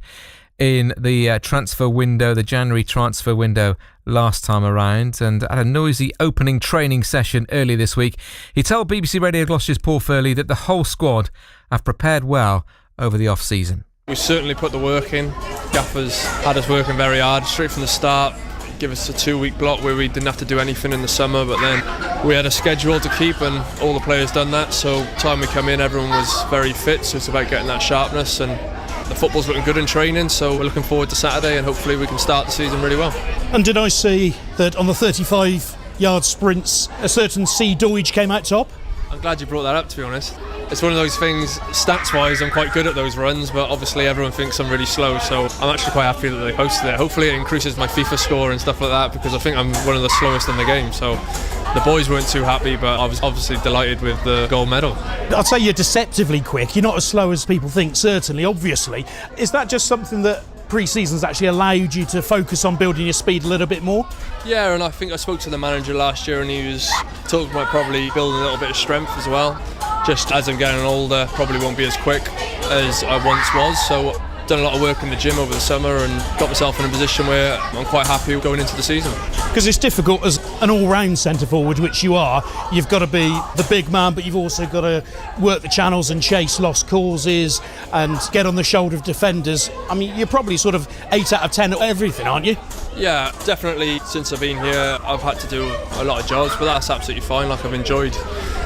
in the transfer window, the January transfer window last time around, and at a noisy opening training session earlier this week, he told BBC Radio Gloucestershire's Paul Furley that the whole squad have prepared well over the off-season. We certainly put the work in. Gaffers had us working very hard straight from the start. Give us a 2-week block where we didn't have to do anything in the summer, but then we had a schedule to keep and all the players done that, so time we come in everyone was very fit, so it's about getting that sharpness, and the football's looking good in training, so we're looking forward to Saturday and hopefully we can start the season really well. And did I see that on the 35 yard sprints, a certain C. Doidge came out top. I'm glad you brought that up, to be honest. It's one of those things, stats-wise, I'm quite good at those runs, but obviously everyone thinks I'm really slow, so I'm actually quite happy that they posted it. Hopefully it increases my FIFA score and stuff like that, because I think I'm one of the slowest in the game, so the boys weren't too happy, but I was obviously delighted with the gold medal. I'd say you're deceptively quick. You're not as slow as people think, certainly, obviously. Is that just something that pre-season's actually allowed you to focus on building your speed a little bit more? Yeah, and I think I spoke to the manager last year and he was talking about probably building a little bit of strength as well. Just as I'm getting older, probably won't be as quick as I once was, so done a lot of work in the gym over the summer and got myself in a position where I'm quite happy going into the season. Because it's difficult as an all-round centre-forward, which you are. You've got to be the big man, but you've also got to work the channels and chase lost causes and get on the shoulder of defenders. I mean, you're probably sort of 8 out of 10 at everything, aren't you? Yeah, definitely. Since I've been here, I've had to do a lot of jobs, but that's absolutely fine. Like, I've enjoyed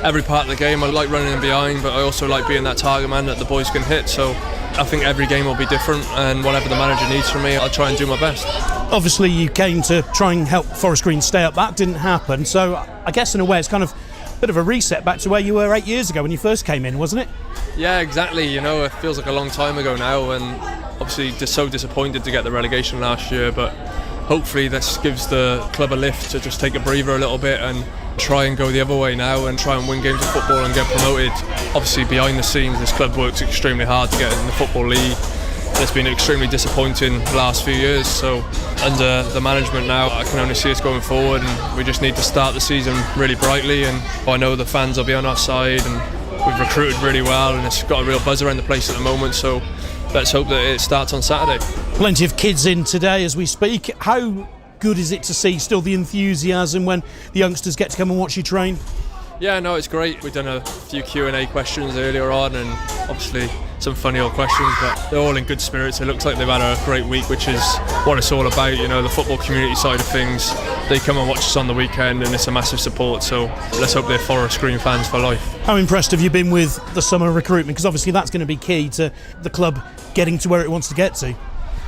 every part of the game. I like running in behind, but I also like being that target man that the boys can hit. So I think every game will be different, and whatever the manager needs from me, I'll try and do my best. Obviously, you came to try and help Forest Green stay up. That didn't happen. So I guess in a way, it's kind of a bit of a reset back to where you were 8 years ago when you first came in, wasn't it? Yeah, exactly. You know, it feels like a long time ago now, and obviously just so disappointed to get the relegation last year, but hopefully this gives the club a lift to just take a breather a little bit and try and go the other way now and try and win games of football and get promoted. Obviously behind the scenes this club works extremely hard to get in the Football League. It's been extremely disappointing the last few years, so under the management now I can only see us going forward, and we just need to start the season really brightly, and I know the fans will be on our side, and we've recruited really well and it's got a real buzz around the place at the moment, so let's hope that it starts on Saturday. Plenty of kids in today as we speak. How good is it to see still the enthusiasm when the youngsters get to come and watch you train? Yeah, no, it's great. We've done a few Q&A questions earlier on, and obviously some funny old questions, but they're all in good spirits. It looks like they've had a great week, which is what it's all about, you know, the football community side of things. They come and watch us on the weekend and it's a massive support, so let's hope they're Forest Green fans for life. How impressed have you been with the summer recruitment? Because obviously that's going to be key to the club getting to where it wants to get to.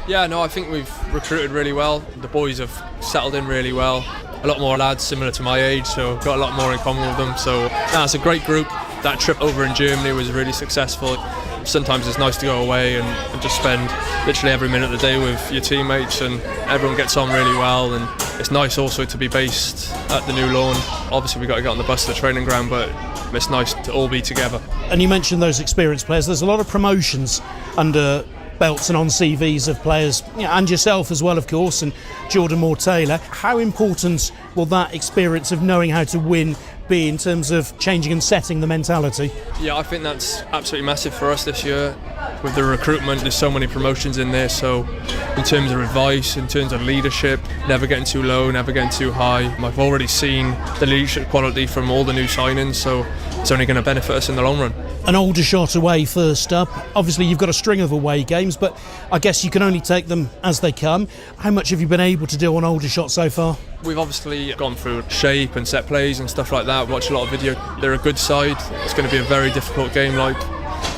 Yeah, no, I think we've recruited really well. The boys have settled in really well. A lot more lads similar to my age, so I've got a lot more in common with them. So it's a great group. That trip over in Germany was really successful. Sometimes it's nice to go away and just spend literally every minute of the day with your teammates, and everyone gets on really well, and it's nice also to be based at the new lawn. Obviously we've got to get on the bus to the training ground, but it's nice to all be together. And you mentioned those experienced players. There's a lot of promotions under belts and on CVs of players, and yourself as well, of course, and Jordan Moore-Taylor. How important will that experience of knowing how to win be in terms of changing and setting the mentality? Yeah, I think that's absolutely massive for us this year. With the recruitment, there's so many promotions in there, so in terms of advice, in terms of leadership, never getting too low, never getting too high. I've already seen the leadership quality from all the new signings, so it's only going to benefit us in the long run. An Aldershot away first up. Obviously you've got a string of away games, but I guess you can only take them as they come. How much have you been able to do on Aldershot so far? We've obviously gone through shape and set plays and stuff like that. Watched a lot of video. They're a good side. It's going to be a very difficult game, like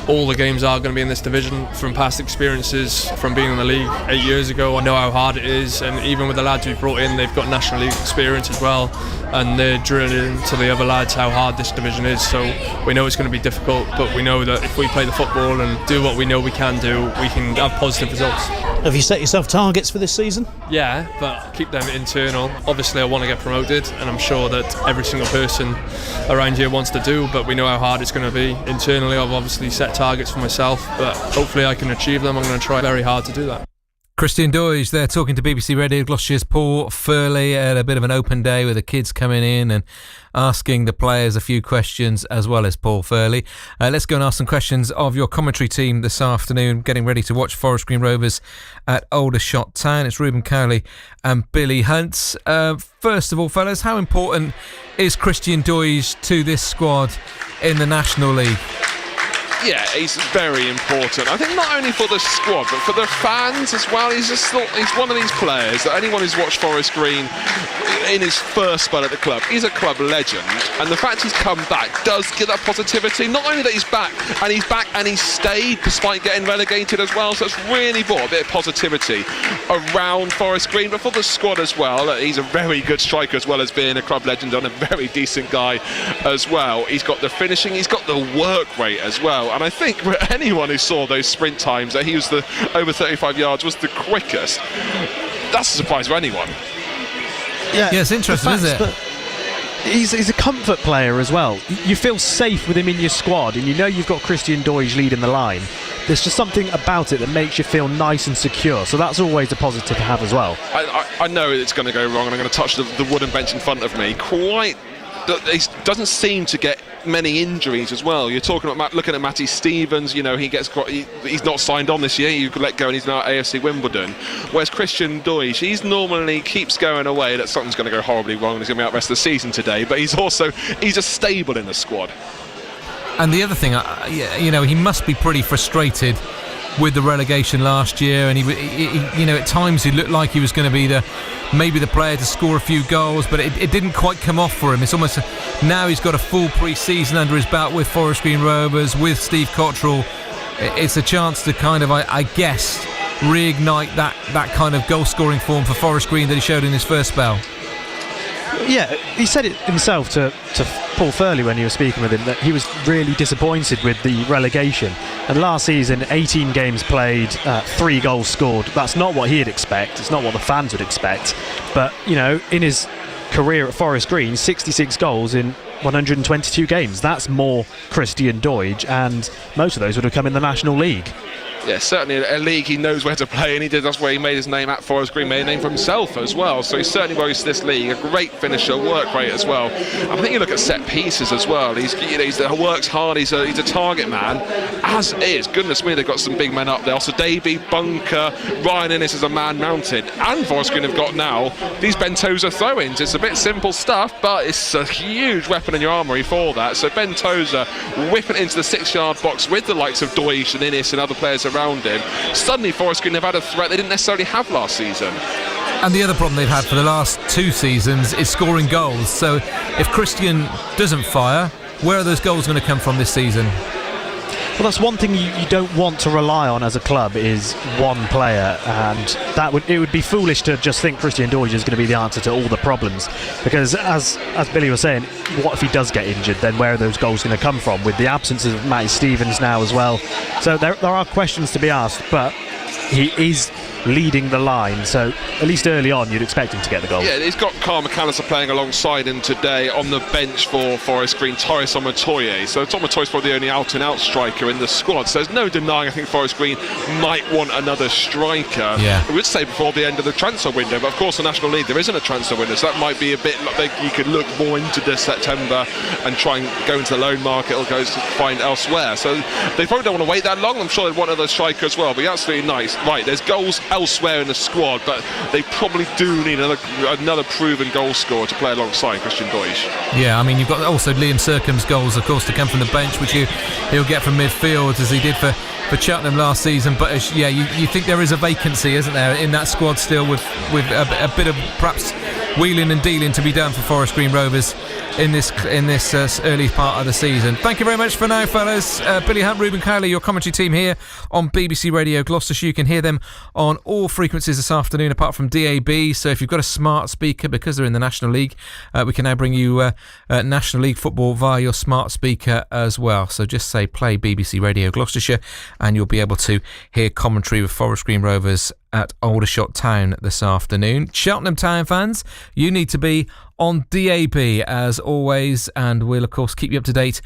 all the games are going to be in this division. From past experiences, from being in the league 8 years ago, I know how hard it is, and even with the lads we've brought in, they've got National League experience as well, and they're drilling to the other lads how hard this division is, so we know it's going to be difficult, but we know that if we play the football and do what we know we can do, we can have positive results. Have you set yourself targets for this season? Yeah, but keep them internal. Obviously I want to get promoted, and I'm sure that every single person around here wants to do, but we know how hard it's going to be. Internally I've obviously set targets for myself, but hopefully I can achieve them. I'm going to try very hard to do that. Christian Doidge there talking to BBC Radio. Gloucestershire's Paul Furley had a bit of an open day with the kids coming in and asking the players a few questions, as well as Paul Furley. Let's go and ask some questions of your commentary team this afternoon, getting ready to watch Forest Green Rovers at Aldershot Town. It's Ruben Cowley and Billy Hunt. First of all, fellas, how important is Christian Doidge to this squad in the National League? Yeah, he's very important. I think not only for the squad, but for the fans as well. He's one of these players that anyone who's watched Forest Green in his first spell at the club, he's a club legend. And the fact he's come back does give that positivity. Not only that he's back and he's stayed despite getting relegated as well. So it's really brought a bit of positivity around Forest Green, but for the squad as well. He's a very good striker as well as being a club legend and a very decent guy as well. He's got the finishing, he's got the work rate as well. And I think for anyone who saw those sprint times that he was the over 35 yards was the quickest. That's a surprise for anyone. Yeah, it's interesting, isn't it? He's a comfort player as well. You feel safe with him in your squad, and you know you've got Christian Doige leading the line. There's just something about it that makes you feel nice and secure, so that's always a positive to have as well. I know it's going to go wrong, and I'm going to touch the wooden bench in front of me. He doesn't seem to get many injuries as well. You're talking about looking at Matty Stevens, you know, he's not signed on this year, you could let go and he's now at AFC Wimbledon. Whereas Christian Doige, he's normally keeps going away that something's going to go horribly wrong and he's going to be out the rest of the season today, but he's just stable in the squad. And the other thing, you know, he must be pretty frustrated with the relegation last year, and he at times he looked like he was going to be maybe the player to score a few goals, but it didn't quite come off for him. It's almost now he's got a full pre-season under his belt with Forest Green Rovers, with Steve Cottrell. It's a chance to kind of, I guess, reignite that kind of goal-scoring form for Forest Green that he showed in his first spell. Yeah, he said it himself to Paul Furley when he was speaking with him, that he was really disappointed with the relegation. And last season, 18 games played, 3 goals scored. That's not what he'd expect. It's not what the fans would expect. But, you know, in his career at Forest Green, 66 goals in 122 games. That's more Christian Doige, and most of those would have come in the National League. Yeah, certainly a league he knows where to play, and that's where he made his name at Forest Green, made a name for himself as well. So he's certainly rose to this league, a great finisher, work rate as well. I think you look at set pieces as well. He works hard. He's a target man, as is. Goodness me, they've got some big men up there. Also, Davey, Bunker, Ryan Innes is a man mounted, and Forest Green have got now these Bentosa throw-ins. It's a bit simple stuff, but it's a huge weapon in your armoury for that. So Bentosa whipping into the 6-yard box with the likes of Doige and Innes and other players around him. Suddenly Forest Green have had a threat they didn't necessarily have last season. And the other problem they've had for the last 2 seasons is scoring goals. So if Christian doesn't fire, where are those goals going to come from this season? Well, that's one thing you don't want to rely on as a club, is one player, and it would be foolish to just think Christian Doige is going to be the answer to all the problems, because as Billy was saying, what if he does get injured? Then where are those goals going to come from, with the absence of Matty Stevens now as well? So there are questions to be asked, but he is leading the line, so at least early on you'd expect him to get the goal. Yeah, he's got Carl McAllister playing alongside him today on the bench for Forest Green, Torres Omotoye. So Tom Omotoye's probably the only out-and-out striker in the squad, so there's no denying I think Forest Green might want another striker. Yeah. I would say before the end of the transfer window, but of course the National League there isn't a transfer window, so that might be a bit like you could look more into this September and try and go into the loan market or go to find elsewhere. So they probably don't want to wait that long. I'm sure they want another striker as well, but you're absolutely nice. Right, there's goals elsewhere in the squad, but they probably do need another proven goal scorer to play alongside Christian Doige. Yeah, I mean, you've got also Liam Sercombe's goals, of course, to come from the bench, which he'll get from midfield, as he did for Cheltenham last season. But you think there is a vacancy, isn't there, in that squad still, with a bit of perhaps wheeling and dealing to be done for Forest Green Rovers in this early part of the season. Thank you very much for now, fellas. Billy Hunt, Ruben Cowley, your commentary team here on BBC Radio Gloucestershire. You can hear them on all frequencies this afternoon apart from DAB, so if you've got a smart speaker, because they're in the National League, we can now bring you National League football via your smart speaker as well. So just say play BBC Radio Gloucestershire and you'll be able to hear commentary with Forest Green Rovers at Aldershot Town this afternoon. Cheltenham Town fans, you need to be on DAB as always, and we'll of course keep you up to date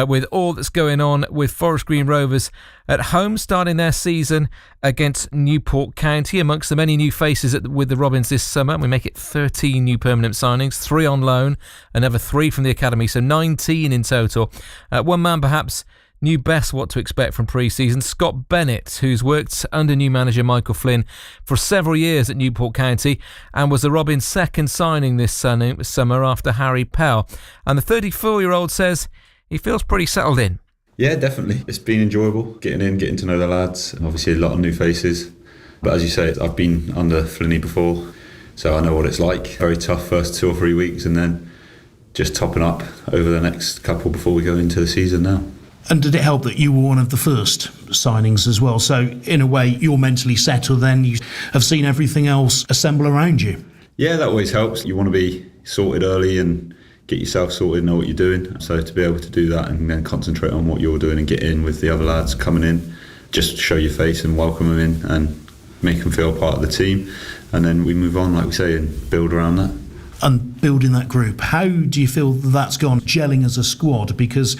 with all that's going on with Forest Green Rovers at home, starting their season against Newport County. Amongst the many new faces with the Robins this summer, we make it 13 new permanent signings, 3 on loan, another 3 from the academy, so 19 in total. One man perhaps knew best what to expect from pre-season, Scott Bennett, who's worked under new manager Michael Flynn for several years at Newport County and was the Robins' second signing this summer after Harry Pell. And the 34-year-old says he feels pretty settled in. Yeah, definitely. It's been enjoyable getting to know the lads. Obviously a lot of new faces. But as you say, I've been under Flinney before, so I know what it's like. Very tough first 2 or 3 weeks, and then just topping up over the next couple before we go into the season now. And did it help that you were one of the first signings as well? So in a way, you're mentally settled then, you have seen everything else assemble around you? Yeah, that always helps. You want to be sorted early and get yourself sorted, know what you're doing. So to be able to do that and then concentrate on what you're doing and get in with the other lads coming in, just show your face and welcome them in and make them feel part of the team. And then we move on, like we say, and build around that. And building that group, how do you feel that's gone gelling as a squad? Because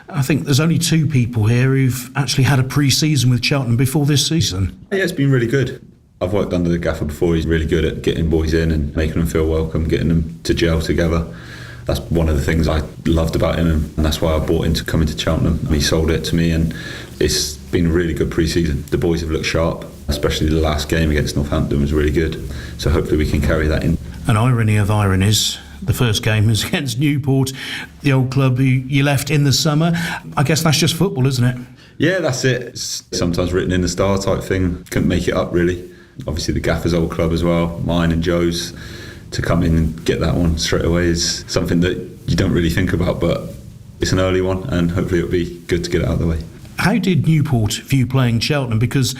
I think there's only 2 people here who've actually had a pre-season with Cheltenham before this season. Yeah, it's been really good. I've worked under the gaffer before. He's really good at getting boys in and making them feel welcome, getting them to gel together. That's one of the things I loved about him, and that's why I bought into coming to Cheltenham. He sold it to me, and it's been a really good pre-season. The boys have looked sharp, especially the last game against Northampton was really good. So hopefully we can carry that in. An irony of ironies, the first game was against Newport, the old club who you left in the summer. I guess that's just football, isn't it? Yeah, that's it. It's sometimes written in the star type thing. Couldn't make it up, really. Obviously the gaffer's old club as well, mine and Joe's. To come in and get that one straight away is something that you don't really think about, but it's an early one and hopefully it'll be good to get it out of the way. How did Newport view playing Cheltenham? Because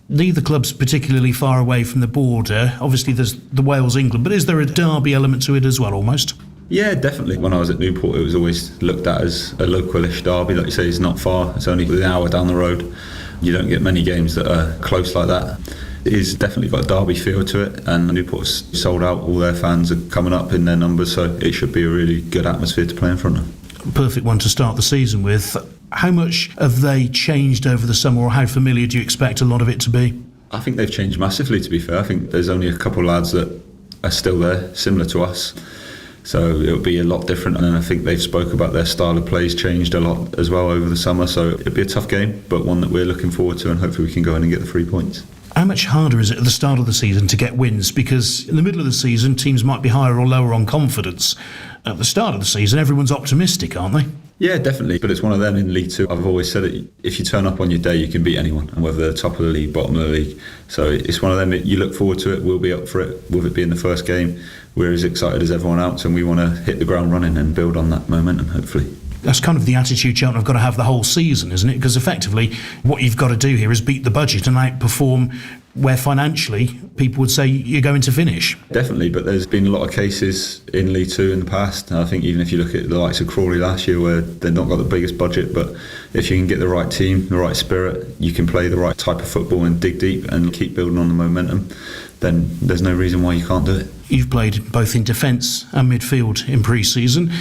neither club's particularly far away from the border. Obviously there's the Wales-England, but is there a derby element to it as well, almost? Yeah, definitely. When I was at Newport, it was always looked at as a localish derby. Like you say, it's not far. It's only an hour down the road. You don't get many games that are close like that. It is definitely got a derby feel to it, and Newport's sold out. All their fans are coming up in their numbers, so it should be a really good atmosphere to play in front of. Perfect one to start the season with. How much have they changed over the summer, or how familiar do you expect a lot of it to be? I think they've changed massively, to be fair. I think there's only a couple of lads that are still there, similar to us. So it'll be a lot different, and I think they've spoke about their style of play's changed a lot as well over the summer, so it'll be a tough game, but one that we're looking forward to, and hopefully we can go in and get the 3 points. How much harder is it at the start of the season to get wins? Because in the middle of the season, teams might be higher or lower on confidence. At the start of the season, everyone's optimistic, aren't they? Yeah, definitely, but it's one of them in League Two. I've always said it, if you turn up on your day, you can beat anyone, and whether they're top of the league, bottom of the league. So it's one of them, you look forward to it, we'll be up for it, with it being the first game. We're as excited as everyone else, and we want to hit the ground running and build on that momentum, hopefully. That's kind of the attitude Cheltenham have got to have the whole season, isn't it? Because effectively, what you've got to do here is beat the budget and outperform where financially people would say you're going to finish. Definitely, but there's been a lot of cases in League Two in the past. And I think even if you look at the likes of Crawley last year, where they've not got the biggest budget, but if you can get the right team, the right spirit, you can play the right type of football and dig deep and keep building on the momentum, then there's no reason why you can't do it. You've played both in defence and midfield in pre-season.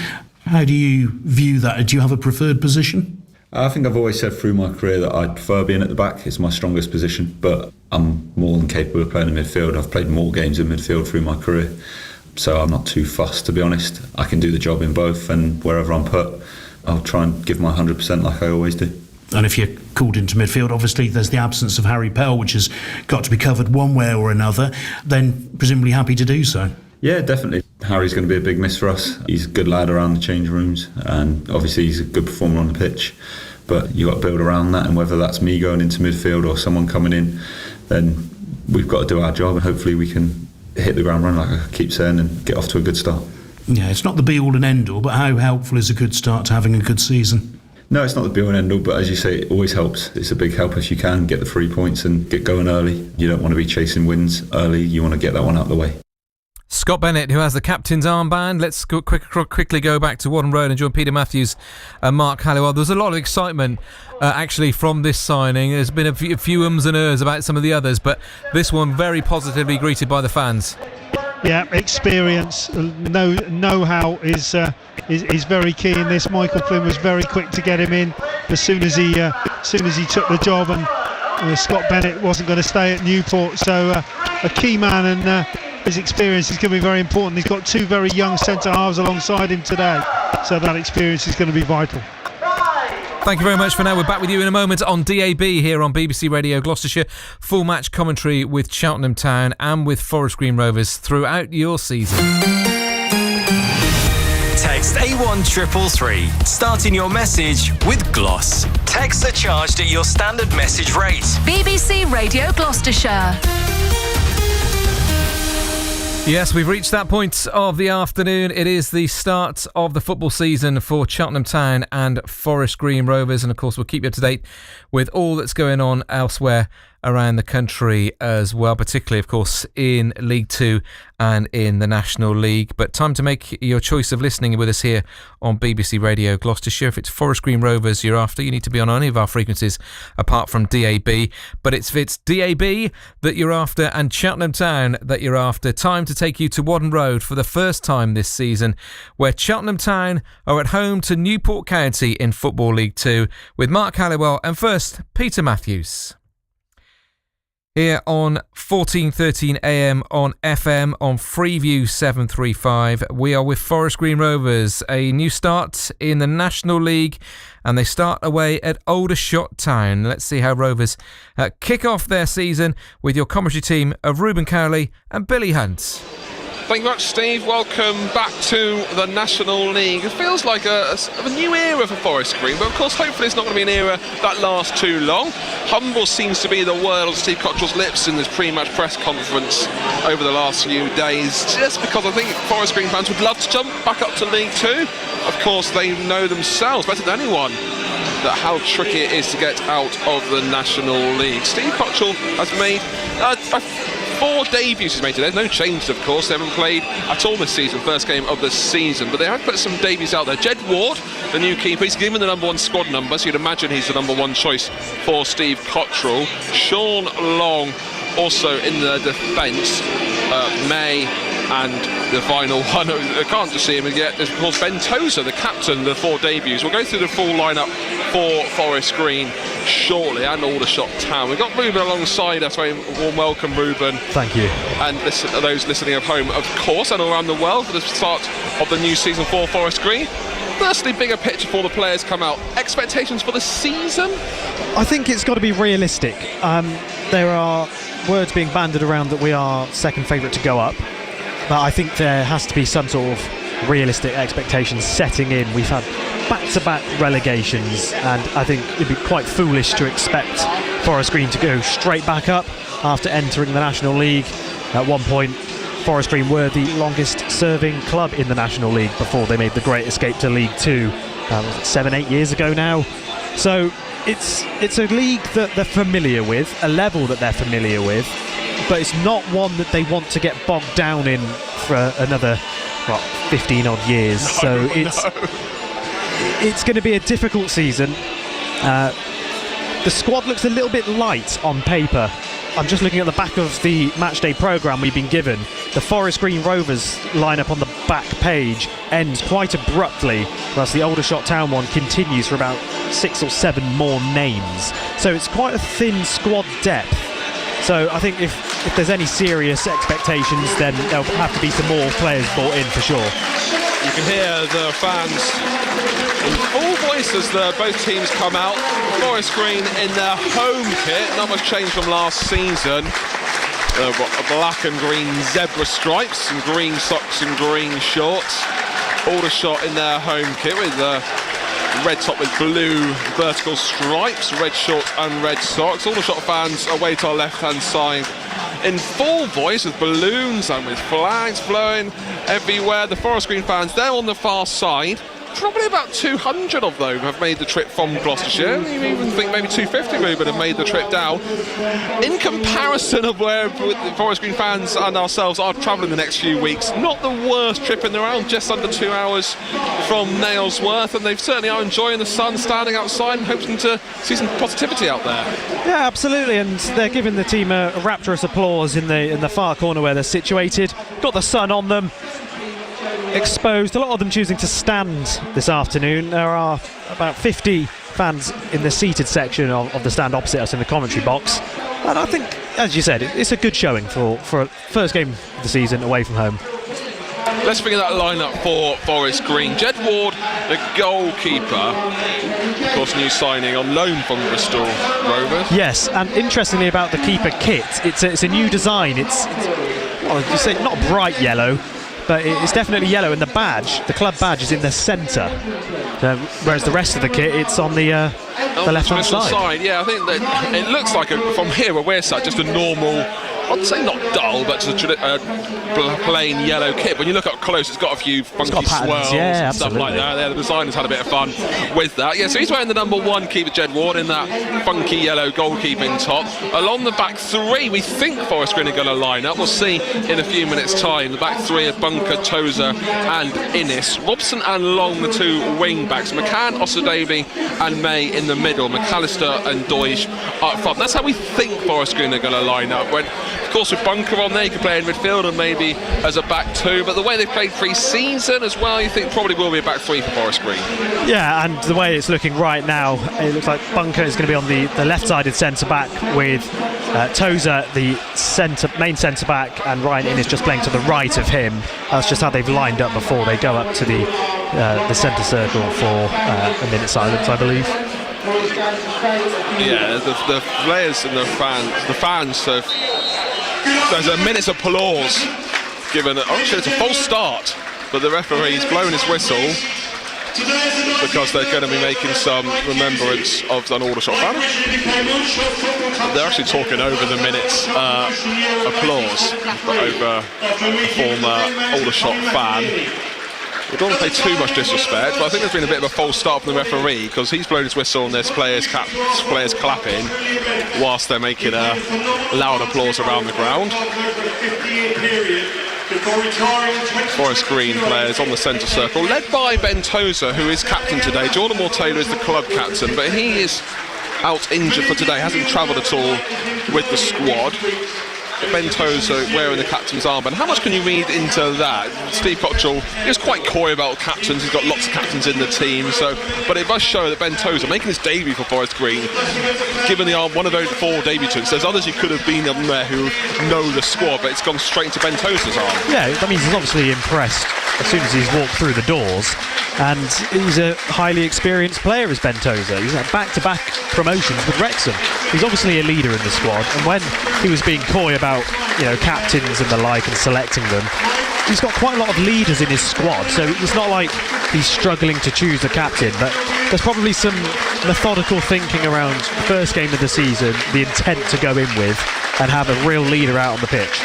How do you view that? Do you have a preferred position? I think I've always said through my career that I'd prefer being at the back. It's my strongest position, but I'm more than capable of playing in midfield. I've played more games in midfield through my career, so I'm not too fussed, to be honest. I can do the job in both, and wherever I'm put, I'll try and give my 100% like I always do. And if you're called into midfield, obviously there's the absence of Harry Pell, which has got to be covered one way or another, then presumably happy to do so. Yeah, definitely. Harry's going to be a big miss for us. He's a good lad around the change rooms, and obviously he's a good performer on the pitch, but you've got to build around that, and whether that's me going into midfield or someone coming in, then we've got to do our job, and hopefully we can hit the ground running, like I keep saying, and get off to a good start. Yeah, it's not the be-all and end-all, but how helpful is a good start to having a good season? No, it's not the be-all and end-all, but as you say, it always helps. It's a big help if you can get the 3 points and get going early. You don't want to be chasing wins early, you want to get that one out of the way. Scott Bennett, who has the captain's armband. Let's quickly go back to Wharton Road and join Peter Matthews and Mark Halliwell. There's a lot of excitement actually from this signing. There's been a few ums and ers about some of the others, but this one very positively greeted by the fans. Yeah, experience, know-how is very key in this. Michael Flynn was very quick to get him in as soon as he took the job, and Scott Bennett wasn't going to stay at Newport, so a key man, and his experience is going to be very important. He's got 2 very young centre halves alongside him today, so that experience is going to be vital. Thank you very much for now. We're back with you in a moment on DAB here on BBC Radio Gloucestershire. Full match commentary with Cheltenham Town and with Forest Green Rovers throughout your season. Text A1333, starting your message with Gloss. Texts are charged at your standard message rate. BBC Radio Gloucestershire. Yes, we've reached that point of the afternoon. It is the start of the football season for Cheltenham Town and Forest Green Rovers. And of course, we'll keep you up to date with all that's going on elsewhere around the country as well, particularly, of course, in League Two and in the National League. But time to make your choice of listening with us here on BBC Radio Gloucestershire. If it's Forest Green Rovers you're after, you need to be on any of our frequencies apart from DAB. But if it's DAB that you're after and Cheltenham Town that you're after, time to take you to Wadden Road for the first time this season, where Cheltenham Town are at home to Newport County in Football League 2 with Mark Halliwell and first Peter Matthews. Here on 14:13 AM on FM on Freeview 735, we are with Forest Green Rovers, a new start in the National League, and they start away at Aldershot Town. Let's see how Rovers kick off their season with your commentary team of Reuben Cowley and Billy Hunt. Thank you much, Steve. Welcome back to the National League. It feels like a new era for Forest Green, but of course hopefully it's not going to be an era that lasts too long. Humble seems to be the word on Steve Cottrell's lips in this pre-match press conference over the last few days, just because I think Forest Green fans would love to jump back up to League 2. Of course they know themselves better than anyone that how tricky it is to get out of the National League. Steve Cottrell has made 4 debuts he's made today. No changes, of course. They haven't played at all this season, first game of the season, but they have put some debuts out there. Jed Ward, the new keeper, he's given the number 1 squad number, so you'd imagine he's the number 1 choice for Steve Cottrell. Sean Long also in the defence. May and the final one, I can't just see him yet, there's of course Ben Tozer, the captain, the 4 debuts. We'll go through the full lineup for Forest Green shortly, and Aldershot Town. We've got Reuben alongside us. Very warm welcome, Reuben. Thank you. And those listening at home, of course, and all around the world for the start of the new season for Forest Green. Firstly, bigger picture before the players come out. Expectations for the season? I think it's got to be realistic. There are words being bandied around that we are second favourite to go up, but I think there has to be some sort of realistic expectations setting in. We've had back-to-back relegations, and I think it'd be quite foolish to expect Forest Green to go straight back up after entering the National League. At one point, Forest Green were the longest-serving club in the National League before they made the great escape to League 2 7-8 years ago now. So it's a league that they're familiar with, a level that they're familiar with, but it's not one that they want to get bogged down in for another 15 odd years. It's going to be a difficult season. The squad looks a little bit light on paper. I'm just looking at the back of the matchday programme we've been given. The Forest Green Rovers lineup on the back page ends quite abruptly, whilst the Aldershot Town one continues for about 6 or 7 more names. So it's quite a thin squad depth. So I think if there's any serious expectations, then there'll have to be some more players brought in for sure. You can hear the fans in full voice as both teams come out. Forest Green in their home kit, not much change from last season. Black and green zebra stripes, some green socks and green shorts. Aldershot in their home kit with red top with blue vertical stripes, red shorts and red socks. Aldershot fans away to our left-hand side in full voice with balloons and with flags blowing everywhere. The Forest Green fans, they're on the far side. Probably about 200 of them have made the trip from Gloucestershire. You even think maybe 250 Reuben have made the trip down. In comparison of where the Forest Green fans and ourselves are travelling the next few weeks, not the worst trip in the round, just under 2 hours from Nailsworth, and they certainly are enjoying the sun, standing outside and hoping to see some positivity out there. Yeah, absolutely, and they're giving the team a rapturous applause in the far corner where they're situated. Got the sun on them, exposed, a lot of them choosing to stand this afternoon. There are about 50 fans in the seated section of the stand opposite us in the commentary box, and I think, as you said, it's a good showing for a first game of the season away from home. Let's bring in that lineup for Forest Green. Jed Ward, the goalkeeper, of course, new signing on loan from Bristol Rovers. Yes, and interestingly about the keeper kit, it's a new design. It's well, you say not bright yellow, but it's definitely yellow, and the club badge is in the centre, whereas the rest of the kit, it's on the left-hand side. Yeah, I think that it looks like, from here where we're sat, just a normal, I'd say not dull, but just a plain yellow kit. When you look up close, it's got a few funky swirls and stuff like that. Yeah, the designers had a bit of fun with that. Yeah, so he's wearing the number 1 keeper, Jed Ward, in that funky yellow goalkeeping top. Along the back three, we think Forest Green are going to line up. We'll see in a few minutes' time. The back three are Bunker, Tozer and Innes. Robson and Long, the 2 wing backs. McCann, Osadebe and May in the middle. McAllister and Deutsch up front. That's how we think Forest Green are going to line up. Of course, with Bunker on there, you can play in midfield and maybe as a back 2, but the way they played pre-season as well, you think probably will be a back 3 for Forest Green. Yeah, and the way it's looking right now, it looks like Bunker is going to be on the left-sided centre-back with Tozer, the main centre-back, and Ryan Innes just playing to the right of him. That's just how they've lined up before they go up to the centre circle for a minute silence, I believe. Yeah, the players and the fans have... There's a minute's applause given. Actually, it's a false start, but the referee's blown his whistle because they're going to be making some remembrance of an Aldershot fan. They're actually talking over the minute's applause over a former Aldershot fan. We don't want to pay too much disrespect, but I think there's been a bit of a false start from the referee because he's blown his whistle and there's players clapping whilst they're making a loud applause around the ground. Forest Green players on the centre circle, led by Ben Tozer, who is captain today. Jordan Moore-Taylor is the club captain, but he is out injured for today, hasn't travelled at all with the squad. Ben Tozer wearing the captain's armband. How much can you read into that? Steve Cottrell is quite coy about captains. He's got lots of captains in the team, but it does show that Ben Tozer making his debut for Forest Green, given the arm, one of those 4 debutants. There's others who could have been on there who know the squad, but it's gone straight to Ben Tozer's arm. Yeah, that means he's obviously impressed as soon as he's walked through the doors, and he's a highly experienced player as Ben Tozer. He's had back-to-back promotions with Wrexham. He's obviously a leader in the squad, and when he was being coy about captains and the like and selecting them, he's got quite a lot of leaders in his squad, so it's not like he's struggling to choose a captain, but there's probably some methodical thinking around the first game of the season, the intent to go in with and have a real leader out on the pitch.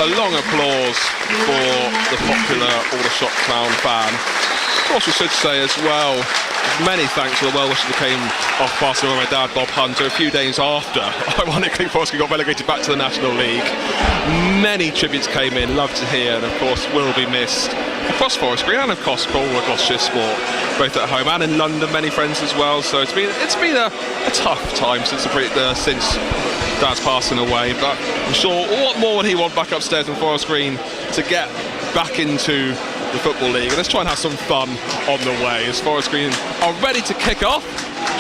A long applause for the popular Aldershot Town fan. Of course, we should say as well, many thanks to the well-wishers that came off Barcelona, my dad Bob Hunter, a few days after, ironically, Forest Green got relegated back to the National League. Many tributes came in, love to hear, and of course will be missed across Forest Green and of course all Gloucestershire sport, both at home and in London, many friends as well. So it's been a tough time since Dad's passing away, but I'm sure what more would he want back upstairs in Forest Green to get back into the Football League. And let's try and have some fun on the way as Forest Green are ready to kick off,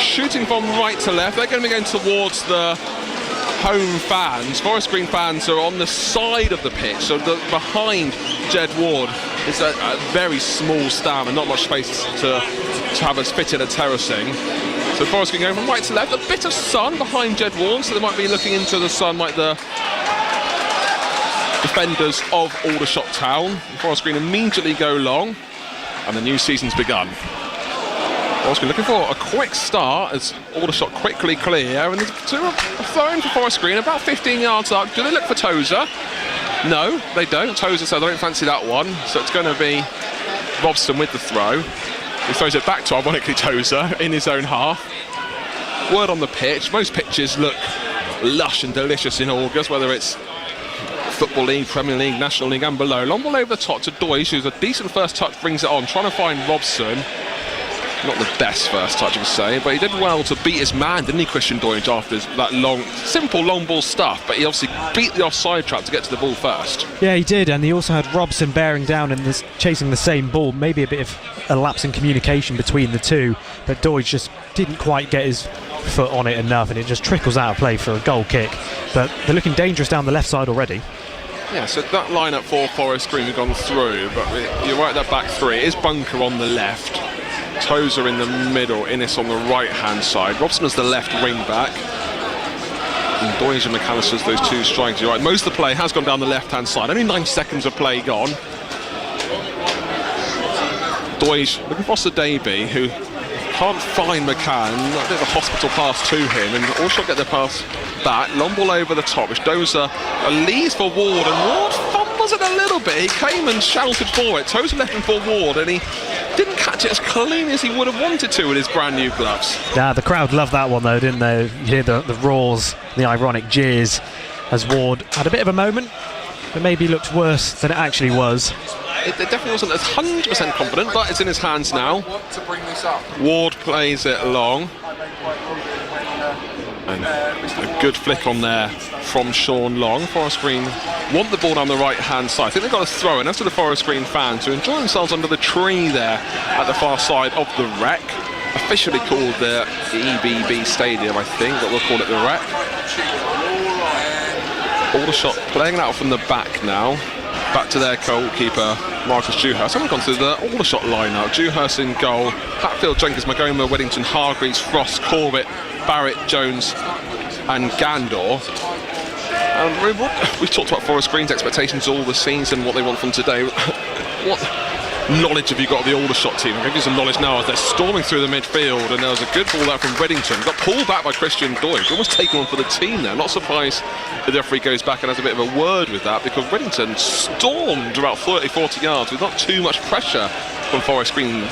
shooting from right to left. They're going to be going towards the home fans. Forest Green fans are on the side of the pitch, so behind Jed Ward is a very small stand and not much space to have us fit in a terracing. So Forest Green going from right to left. A bit of sun behind Jed Ward, so they might be looking into the sun like the defenders of Aldershot Town. Forest Green immediately go long, and the new season's begun. Forest Green looking for a quick start as Aldershot quickly clear, and the 2 are thrown for Forest Green about 15 yards up. Do they look for Tozer? No, they don't. Tozer said they don't fancy that one, so it's going to be Robson with the throw. He throws it back to, ironically, Tozer in his own half. Word on the pitch, most pitches look lush and delicious in August, whether it's Football League, Premier League, National League and below. Long ball over the top to Deutsch, who's a decent first touch, brings it on, trying to find Robson. Not the best first touch, I would say, but he did well to beat his man, didn't he, Christian Deutsch, after that simple long ball stuff, but he obviously beat the offside trap to get to the ball first. Yeah, he did, and he also had Robson bearing down and chasing the same ball, maybe a bit of a lapse in communication between the two, but Deutsch just didn't quite get his foot on it enough, and it just trickles out of play for a goal kick. But they're looking dangerous down the left side already. Yeah, so that lineup for Forest Green have gone through, but you're right, that back 3 is Bunker on the left, Tozer in the middle, Innes on the right hand side, Robson is the left wing back, and Deutsch and McAllister's those 2 strikers. You're right, most of the play has gone down the left hand side, only 90 seconds of play gone. Doige looking for Davey, who can't find McCann. A bit of a hospital pass to him, and Aldershot get their pass back. Long ball over the top, which Dozer leads for Ward, and Ward fumbles it a little bit. He came and shouted for it. Tozer left him for Ward, and he didn't catch it as clean as he would have wanted to with his brand new gloves. Yeah, the crowd loved that one though, didn't they? You hear the roars, the ironic jeers as Ward had a bit of a moment, but maybe looked worse than it actually was. It definitely wasn't 100% confident, but it's in his hands now. Ward plays it long. And a good flick on there from Sean Long. Forest Green want the ball down the right-hand side. I think they've got to throw it. As to the Forest Green fans who enjoy themselves under the tree there at the far side of the Rec. Officially called the EBB Stadium, I think, but we'll call it the Rec. Aldershot playing it out from the back now. Back to their goalkeeper, Marcus Dewhurst. I've gone to the Aldershot line-out. Dewhurst in goal. Hatfield, Jenkins, Magoma, Weddington, Hargreaves, Frost, Corbett, Barrett, Jones and Gandor. And we've talked about Forest Green's expectations all the season, what they want from today. What knowledge have you got of the Aldershot team? I'll give you some knowledge now as they're storming through the midfield, and there was a good ball out from Weddington. Got pulled back by Christian Doig. Almost taken on for the team there. Not surprised the referee goes back and has a bit of a word with that, because Weddington stormed about 30-40 yards with not too much pressure from Forest Green.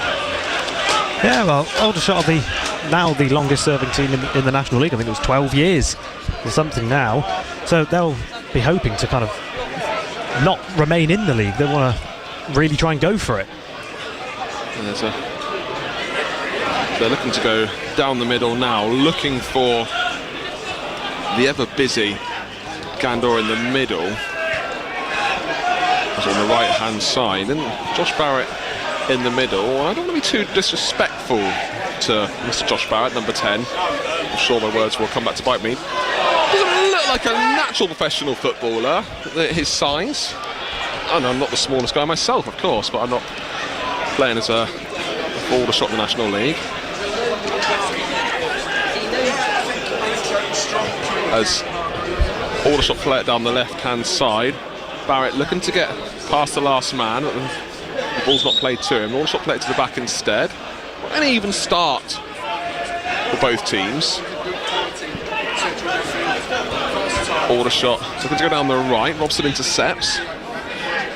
Yeah, well, Aldershot are now the longest serving team in the National League. I think it was 12 years or something now. So they'll be hoping to kind of not remain in the league. They want to really try and go for it. They're looking to go down the middle now, looking for the ever busy Gandor in the middle. On the right hand side, and Josh Barrett in the middle. I don't want to be too disrespectful to Mr. Josh Barrett, number 10. I'm sure my words will come back to bite me. Doesn't look like a natural professional footballer at his size. And I'm not the smallest guy myself, of course, but I'm not playing as a Aldershot in the National League. As Aldershot play it down the left-hand side, Barrett looking to get past the last man, but the ball's not played to him. Aldershot play it to the back instead. An even start for both teams. Aldershot looking to go down the right. Robson intercepts.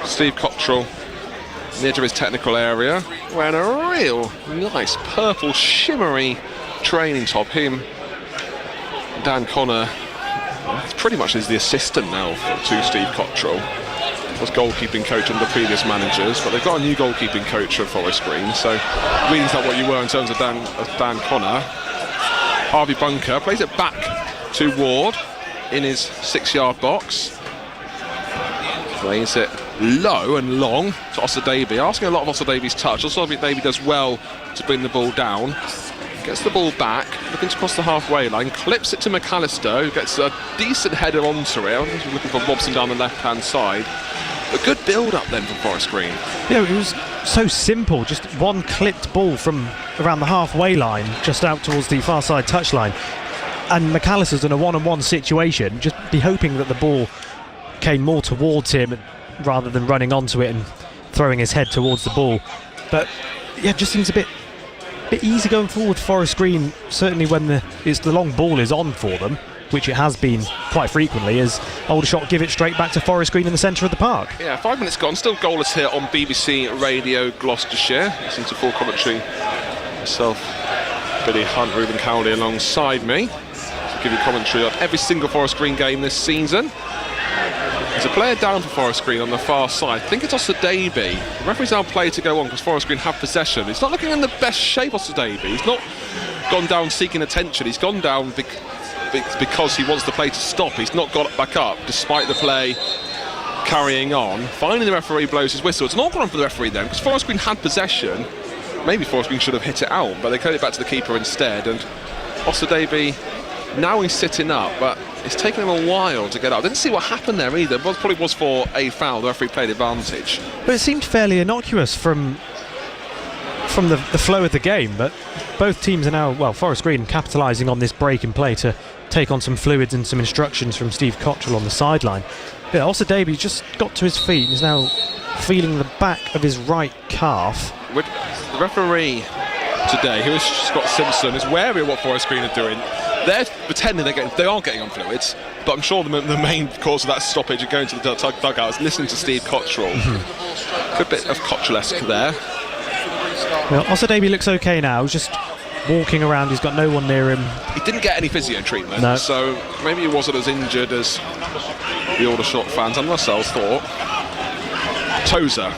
Steve Cottrell on the edge of his technical area, wearing a real nice purple shimmery training top. Him, Dan Connor, pretty much is the assistant now to Steve Cottrell. Was goalkeeping coach under previous managers, but they've got a new goalkeeping coach at Forest Green, so really not what you were in terms of Dan Connor. Harvey Bunker plays it back to Ward in his 6-yard box. Plays it low and long to Osadebe, asking a lot of Osadebe's touch. Osadebe does well to bring the ball down. Gets the ball back, looking to cross the halfway line, clips it to McAllister, who gets a decent header onto it. I think he's looking for Robson down the left-hand side. A good build-up then from Forest Green. Yeah, it was so simple, just one clipped ball from around the halfway line, just out towards the far side touchline. And McAllister's in a one-on-one situation, just be hoping that the ball came more towards him rather than running onto it and throwing his head towards the ball. But yeah, it just seems a bit easy going forward for Forest Green, certainly when the long ball is on for them, which it has been quite frequently, as Aldershot give it straight back to Forest Green in the centre of the park. Yeah, 5 minutes gone, still goalless here on BBC Radio Gloucestershire. Listen to full commentary myself, Billy Hunt, Ruben Cowley alongside me to give you commentary on every single Forest Green game this season. There's a player down for Forest Green on the far side. I think it's Osadebe. The referee's now played to go on because Forest Green have possession. He's not looking in the best shape, Osadebe. He's not gone down seeking attention. He's gone down because he wants the play to stop. He's not got it back up despite the play carrying on. Finally the referee blows his whistle. It's not gone for the referee then, because Forest Green had possession. Maybe Forest Green should have hit it out, but they cleared it back to the keeper instead. And Osadebe, now he's sitting up, but it's taken him a while to get up. Didn't see what happened there either. It probably was for a foul. The referee played advantage. But it seemed fairly innocuous from the flow of the game, but both teams are now, well, Forest Green capitalising on this break in play to take on some fluids and some instructions from Steve Cottrell on the sideline. Yeah, Osadebe just got to his feet and is now feeling the back of his right calf. the referee today, who is Scott Simpson, is wary of what Forest Green are doing. They're pretending they aren't getting on fluids, but I'm sure the main cause of that stoppage of going to the dugout is listening to Steve Cottrell. Good bit of Cottrell-esque there. Well, Osadebe looks okay now. He's just walking around. He's got no one near him. He didn't get any physio treatment, no. So maybe he wasn't as injured as the Aldershot fans and ourselves thought. Tozer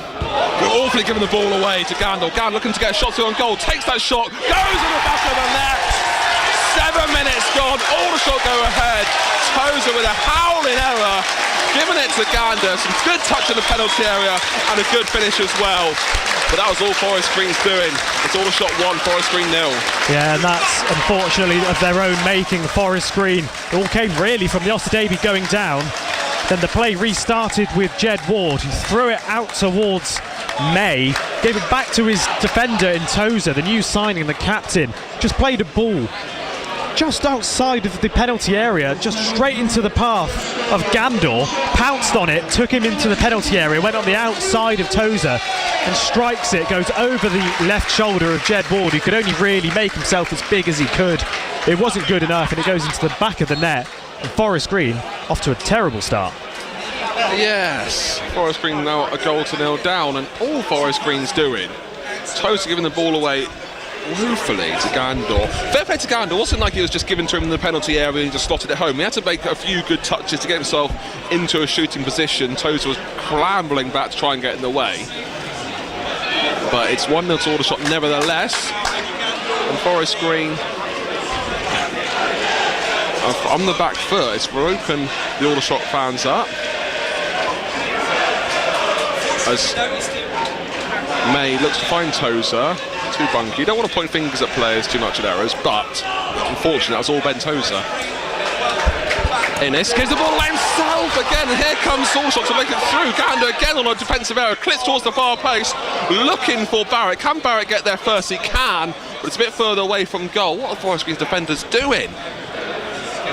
awfully giving the ball away to Gandor. Gandor looking to get a shot on goal, takes that shot, goes in the back of the net. 7 minutes gone, Aldershot go ahead. Tozer with a howling error, giving it to Gandor. Some good touch in the penalty area and a good finish as well. But that was all Forest Green's doing. It's Aldershot 1, Forest Green 0. Yeah, and that's unfortunately of their own making. Forest Green, it all came really from the Osadebe going down. Then the play restarted with Jed Ward, who threw it out towards May, gave it back to his defender in Tozer, the new signing, the captain. Just played a ball just outside of the penalty area, just straight into the path of Gandor, pounced on it, took him into the penalty area, went on the outside of Tozer and strikes it, goes over the left shoulder of Jed Ward, who could only really make himself as big as he could. It wasn't good enough, and it goes into the back of the net. And Forest Green off to a terrible start. Yes, Forest Green now a goal to 0 down, and all Forest Green's doing, Tozer giving the ball away woefully to Gandor. Fair play to Gandor. It wasn't like he was just given to him in the penalty area and he just slotted it home. He had to make a few good touches to get himself into a shooting position. Tozer was scrambling back to try and get in the way. But it's 1-0 to Aldershot nevertheless. And Forest Green on the back foot. It's broken the Aldershot fans up. As May looks to find Tozer. Too bunky. You don't want to point fingers at players too much at errors, but unfortunately that was all Ben Tozer. Innes gives the ball away himself again, and here comes Aldershot to make it through. Gandor again on a defensive error, clips towards the far post, looking for Barrett. Can Barrett get there first? He can, but it's a bit further away from goal. What are Forest Green's defenders doing?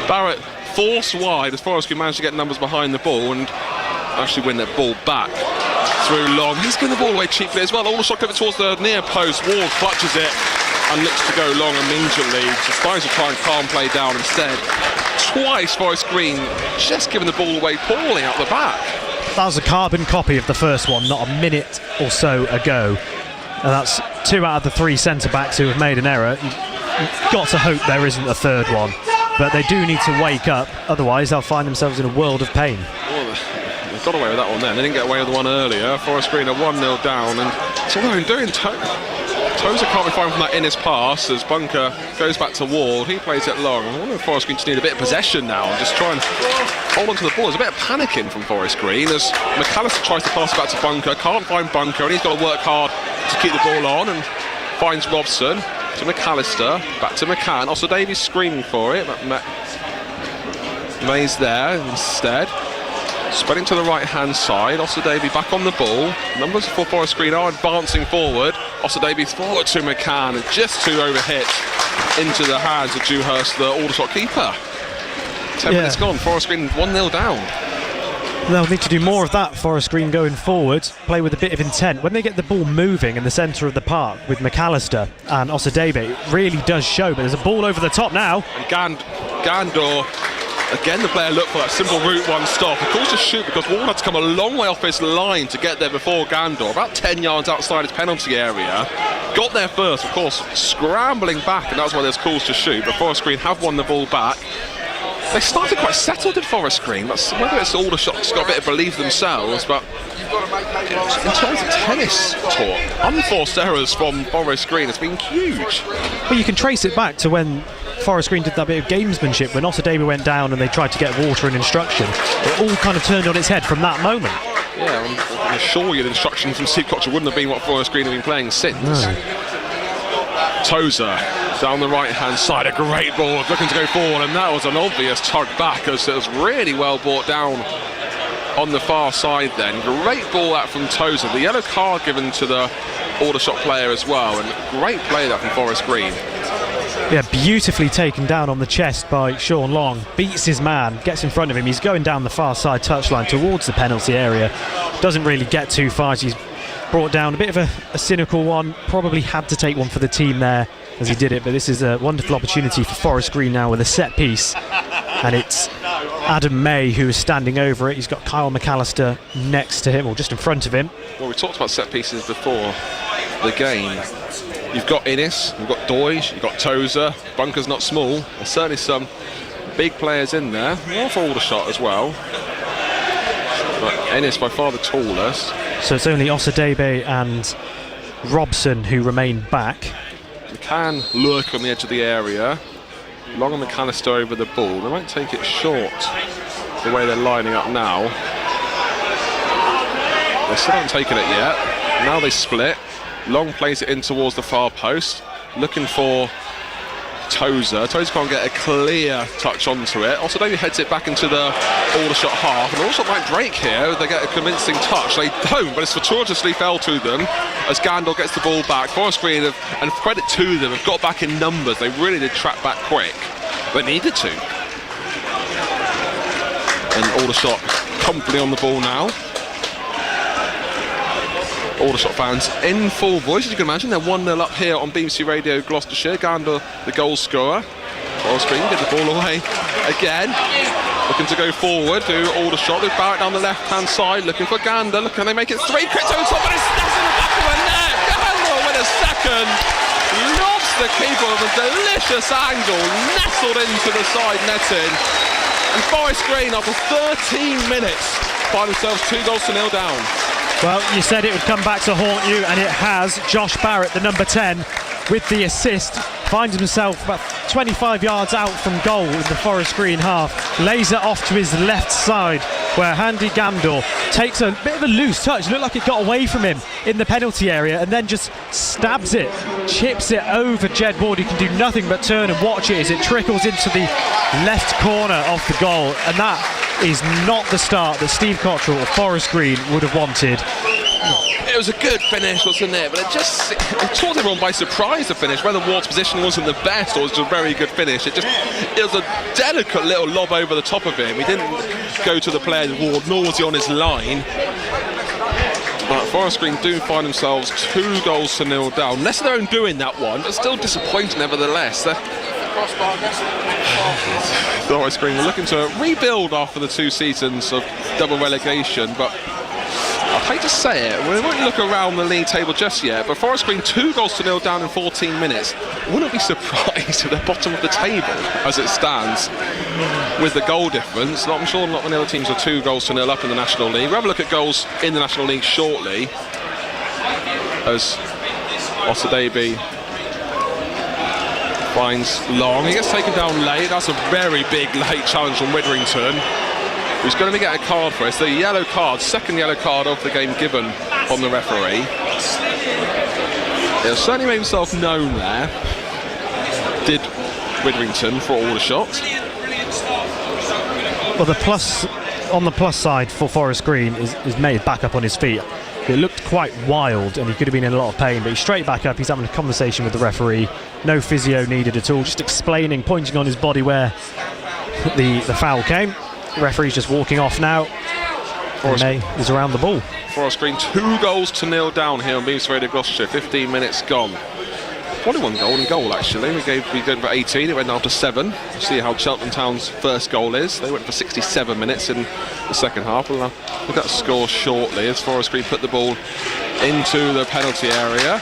Barrett forced wide as Forest Green managed to get numbers behind the ball and actually win their ball back. Through long, he's given the ball away cheaply as well. Aldershot clip it towards the near post. Ward clutches it and looks to go long immediately. Decides to try and calm play down instead. Twice Forest Green just giving the ball away poorly out the back. That was a carbon copy of the first one, not a minute or so ago. And that's 2 out of the 3 centre-backs who have made an error. You've got to hope there isn't a third one. But they do need to wake up, otherwise they'll find themselves in a world of pain. Got away with that one then. They didn't get away with the one earlier. Forest Green are 1-0 down, and it's all they're doing. Tozer can't be fine from that Innes pass as Bunker goes back to Ward. He plays it long. I wonder if Forest Green just need a bit of possession now and just try and hold on to the ball. There's a bit of panicking from Forest Green as McAllister tries to pass it back to Bunker. Can't find Bunker, and he's got to work hard to keep the ball on, and finds Robson to McAllister. Back to McCann. Also Davies screaming for it, but May's there instead. Spreading to the right-hand side, Osadebe back on the ball. Numbers for Forest Green are advancing forward. Osadebe forward to McCann, and just too overhit into the hands of Dewhurst, the Aldershot keeper. 10 minutes gone, Forest Green 1-0 down. They'll need to do more of that, Forest Green, going forward. Play with a bit of intent. When they get the ball moving in the centre of the park with McAllister and Osadebe, it really does show. But there's a ball over the top now. And Gandor. Again, the player looked for that simple route one stop. Of course, to shoot because Ward had to come a long way off his line to get there before Gandor, about 10 yards outside his penalty area. Got there first, of course, scrambling back, and that's why there's calls to shoot. But Forest Green have won the ball back. They started quite settled in Forest Green. That's, whether it's Aldershot's got a bit of belief themselves, but in terms of tennis talk, unforced errors from Forest Green has been huge. Well, you can trace it back to when Forest Green did that bit of gamesmanship when Osadebe went down and they tried to get water and instruction. It all kind of turned on its head from that moment. Yeah, I'm sure your instruction from Steve Cottrell wouldn't have been what Forest Green have been playing since. No. Tozer down the right-hand side, a great ball, looking to go forward, and that was an obvious tug back as it was really well brought down on the far side then. Great ball out from Tozer. The yellow card given to the Aldershot player as well, and great play that from Forest Green. Yeah, beautifully taken down on the chest by Sean Long. Beats his man, gets in front of him. He's going down the far side touchline towards the penalty area. Doesn't really get too far. He's brought down. A bit of a cynical one, probably had to take one for the team there as he did it, but this is a wonderful opportunity for Forest Green now with a set piece, and it's Adam May who is standing over it. He's got Kyle McAllister next to him, or just in front of him. Well, we talked about set pieces before the game. You've got Innes, you've got Doige, you've got Tozer. Bunker's not small. There's certainly some big players in there, more for Aldershot as well. But Innes by far the tallest. So it's only Osadebe and Robson who remain back. McCann lurk on the edge of the area. Long and McAllister over the ball. They might take it short the way they're lining up now. They still haven't taken it yet. Now they split. Long plays it in towards the far post. Looking for Tozer. Tozer can't get a clear touch onto it. Also, Davey heads it back into the Aldershot half. And Aldershot might break here. They get a convincing touch. They don't, but it's fortuitously fell to them as Gandil gets the ball back. Forest Green, and credit to them, have got back in numbers. They really did track back quick, but needed to. And Aldershot comfortably on the ball now. Aldershot fans in full voice, as you can imagine. They're 1-0 up here on BBC Radio Gloucestershire. Gander, the goal scorer. Forest Green get the ball away again. Looking to go forward to Aldershot. They've barred down the left-hand side, looking for Gander. Look, can they make it 3? Quick over top, but it's snaps in the back of the net. Gander with a second. Lobs the keeper with a delicious angle, nestled into the side netting. And Forest Green, after 13 minutes, find themselves 2-0 down. Well, you said it would come back to haunt you, and it has. Josh Barrett, the number 10, with the assist, finds himself about 25 yards out from goal in the Forest Green half. Lays it off to his left side, where Handy Gandor takes a bit of a loose touch. Looked like it got away from him in the penalty area, and then just stabs it, chips it over Jed Ward. He can do nothing but turn and watch it as it trickles into the left corner of the goal, and that is not the start that Steve Cottrell of Forest Green would have wanted. It was a good finish, wasn't it? But it caught everyone by surprise, the finish. Whether Ward's position wasn't the best or it was a very good finish, it was a delicate little lob over the top of him. He didn't go to the player Ward, nor was he on his line. But Forest Green do find themselves 2-0 down. Less of their own doing that one, but still disappointing nevertheless. Forest Green were looking to rebuild after the 2 seasons of double relegation, but I'd hate to say it, we won't look around the league table just yet, but Forest Green 2-0 down in 14 minutes. Wouldn't be surprised at the bottom of the table as it stands with the goal difference. I'm sure not many other teams are 2-0 up in the National League. We'll have a look at goals in the National League shortly as Osadebe finds Long. He gets taken down late. That's a very big late challenge from Witherington, who's going to get a card for it. It's the yellow card, second yellow card of the game given on the referee. He'll certainly made himself known there, did Witherington for Aldershot. Well, the plus on the plus side for Forest Green is made back up on his feet. It looked quite wild and he could have been in a lot of pain, but he's straight back up. He's having a conversation with the referee. No physio needed at all, just explaining, pointing on his body where the foul came. The referee's just walking off now. May is around the ball. Forest Green 2-0 down here on BBC Radio Gloucestershire. 15 minutes gone. Probably one goal in goal actually. We going for 18. It went down to 7. We'll see how Cheltenham Town's first goal is. They went for 67 minutes in the second half. We'll look at that score shortly as Forest Green put the ball into the penalty area.